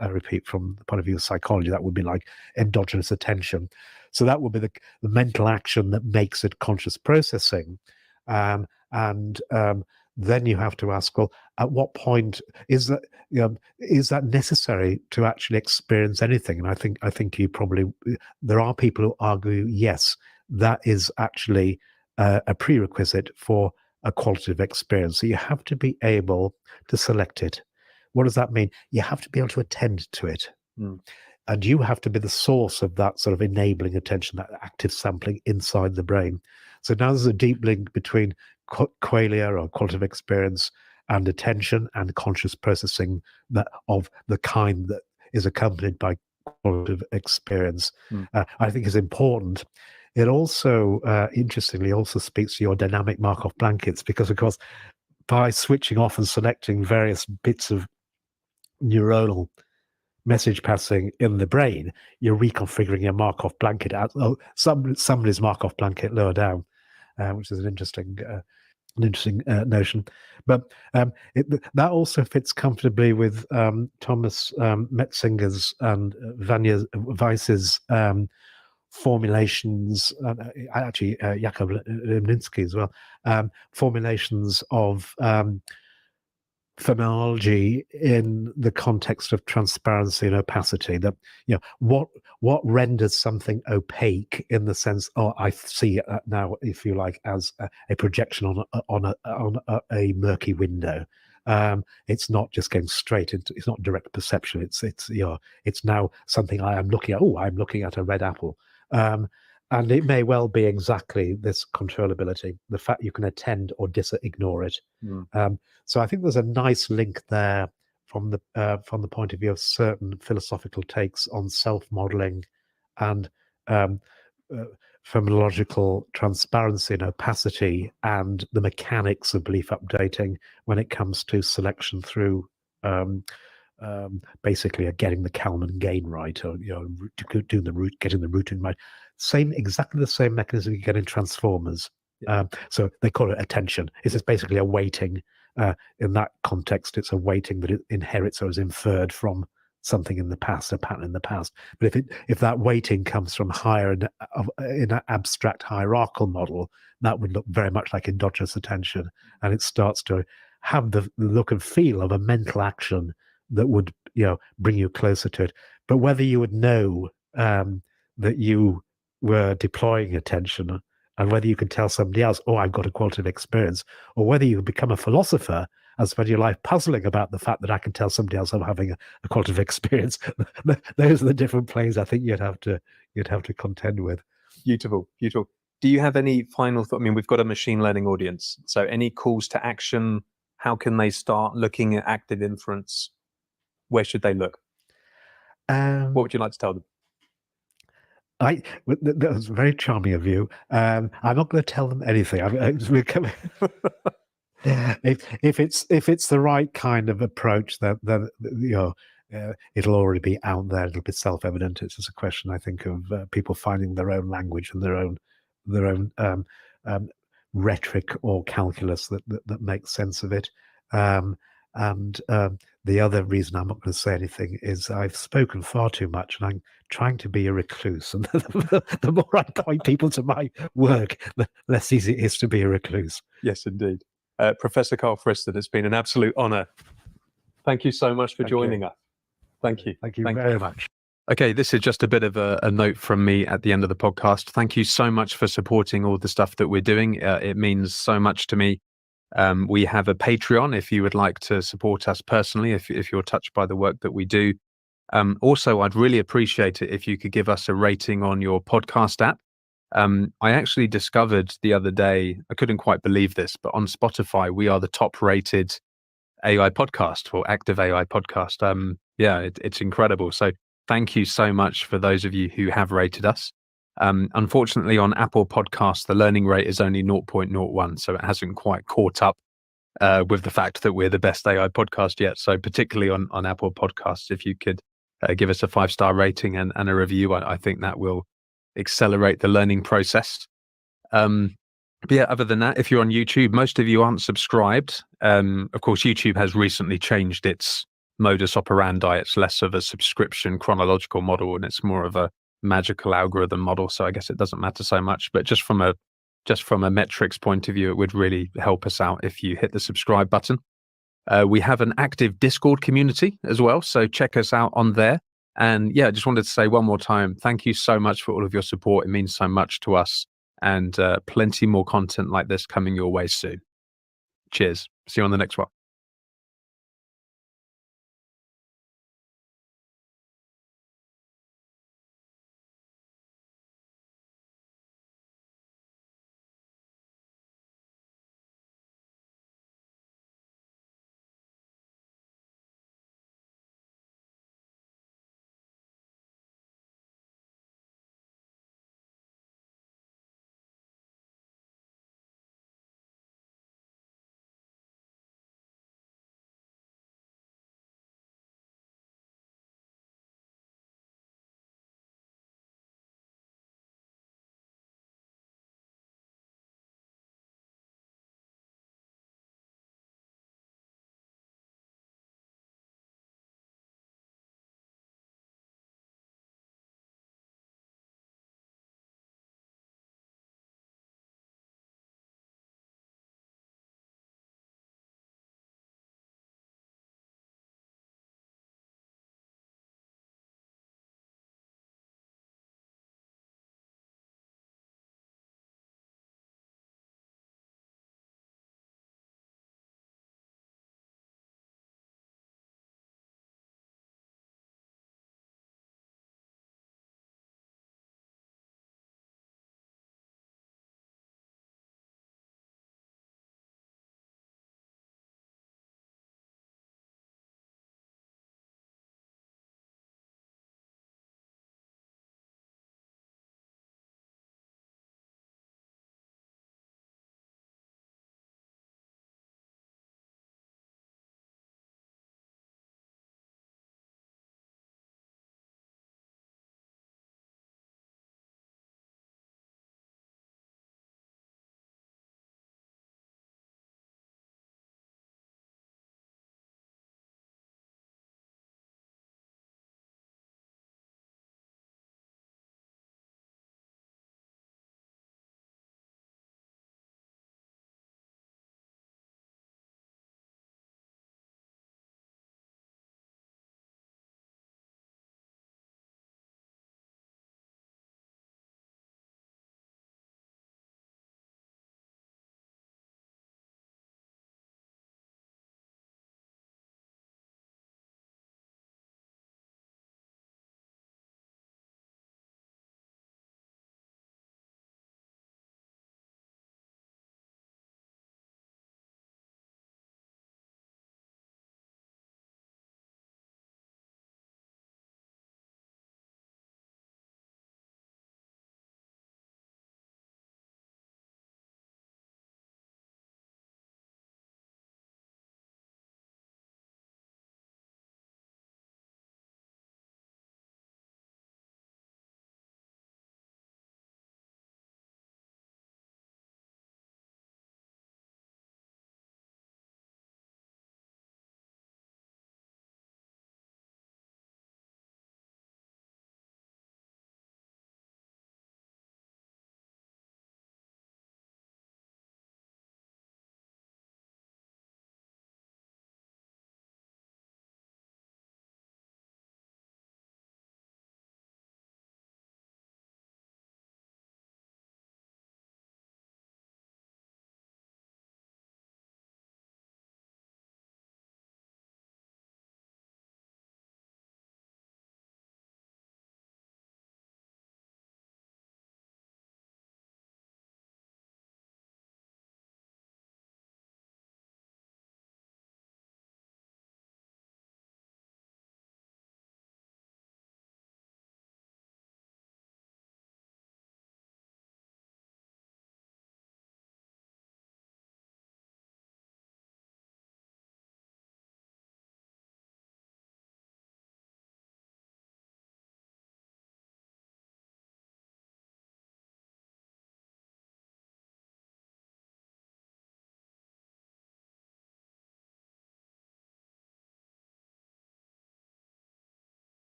I repeat, from the point of view of psychology, that would be like endogenous attention. So that would be the mental action that makes it conscious processing. And then you have to ask, well, at what point is that necessary to actually experience anything? And I think you probably, there are people who argue, yes, that is actually a prerequisite for a qualitative experience. So you have to be able to select it. What does that mean? You have to be able to attend to it. And you have to be the source of that sort of enabling attention, that active sampling inside the brain. So now there's a deep link between qualia or qualitative experience and attention and conscious processing of the kind that is accompanied by qualitative experience. I think is important. It also, interestingly, also speaks to your dynamic Markov blankets, because, of course, by switching off and selecting various bits of neuronal message passing in the brain, you're reconfiguring your Markov blanket out. Somebody's Markov blanket lower down, which is an interesting notion. But that also fits comfortably with Thomas Metzinger's and Vanya Weiss's formulations, actually Yakov Lemninsky as well, formulations of phenomenology in the context of transparency and opacity. That what renders something opaque in the sense, I see it now, if you like, as a projection on a murky window. It's not just going straight into. It's not direct perception. It's now something I am looking at. I'm looking at a red apple. And it may well be exactly this controllability, the fact you can attend or ignore it. So I think there's a nice link there from the point of view of certain philosophical takes on self-modeling and phenomenological transparency and opacity, and the mechanics of belief updating when it comes to selection through basically getting the Kalman gain right, or doing getting the routing right. Exactly the same mechanism you get in transformers. So they call it attention. It's just basically a weighting. In that context, it's a weighting that it inherits or is inferred from something in the past, a pattern in the past. But if that weighting comes from higher in an abstract hierarchical model, that would look very much like endogenous attention, and it starts to have the look and feel of a mental action that would bring you closer to it. But whether you would know that you were deploying attention and whether you can tell somebody else, oh, I've got a qualitative experience, or whether you become a philosopher and spend your life puzzling about the fact that I can tell somebody else I'm having a qualitative experience. Those are the different planes I think you'd have to contend with. Beautiful, beautiful. Do you have any final thought? I mean, we've got a machine learning audience, so any calls to action? How can they start looking at active inference? Where should they look? What would you like to tell them? That was very charming of you. I'm not going to tell them anything. If it's the right kind of approach, then it'll already be out there. It'll be self-evident. It's just a question, I think, of people finding their own language and their own rhetoric or calculus that makes sense of it. The other reason I'm not going to say anything is I've spoken far too much, and I'm trying to be a recluse. And the more I point people to my work, the less easy it is to be a recluse. Yes, indeed. Professor Carl Friston, it's been an absolute honor. Thank you so much for joining us. Thank you. Thank you very much. Okay, this is just a bit of a note from me at the end of the podcast. Thank you so much for supporting all the stuff that we're doing. It means so much to me. We have a Patreon if you would like to support us personally, if you're touched by the work that we do. Also, I'd really appreciate it if you could give us a rating on your podcast app. I actually discovered the other day, I couldn't quite believe this, but on Spotify, we are the top rated AI podcast or active AI podcast. It's incredible. So thank you so much for those of you who have rated us. Unfortunately, on Apple Podcasts, the learning rate is only 0.01, so it hasn't quite caught up with the fact that we're the best AI podcast yet. So particularly on Apple Podcasts, if you could give us a 5-star rating and a review, I think that will accelerate the learning process. But yeah, other than that, if you're on YouTube, most of you aren't subscribed. Of course, YouTube has recently changed its modus operandi. It's less of a subscription chronological model, and it's more of a magical algorithm model. So I guess it doesn't matter so much. But just from a metrics point of view, it would really help us out if you hit the subscribe button. We have an active Discord community as well, so check us out on there. And yeah, I just wanted to say one more time, thank you so much for all of your support. It means so much to us, and plenty more content like this coming your way soon. Cheers. See you on the next one.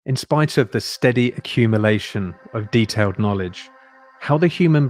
In spite of the steady accumulation of detailed knowledge, how the human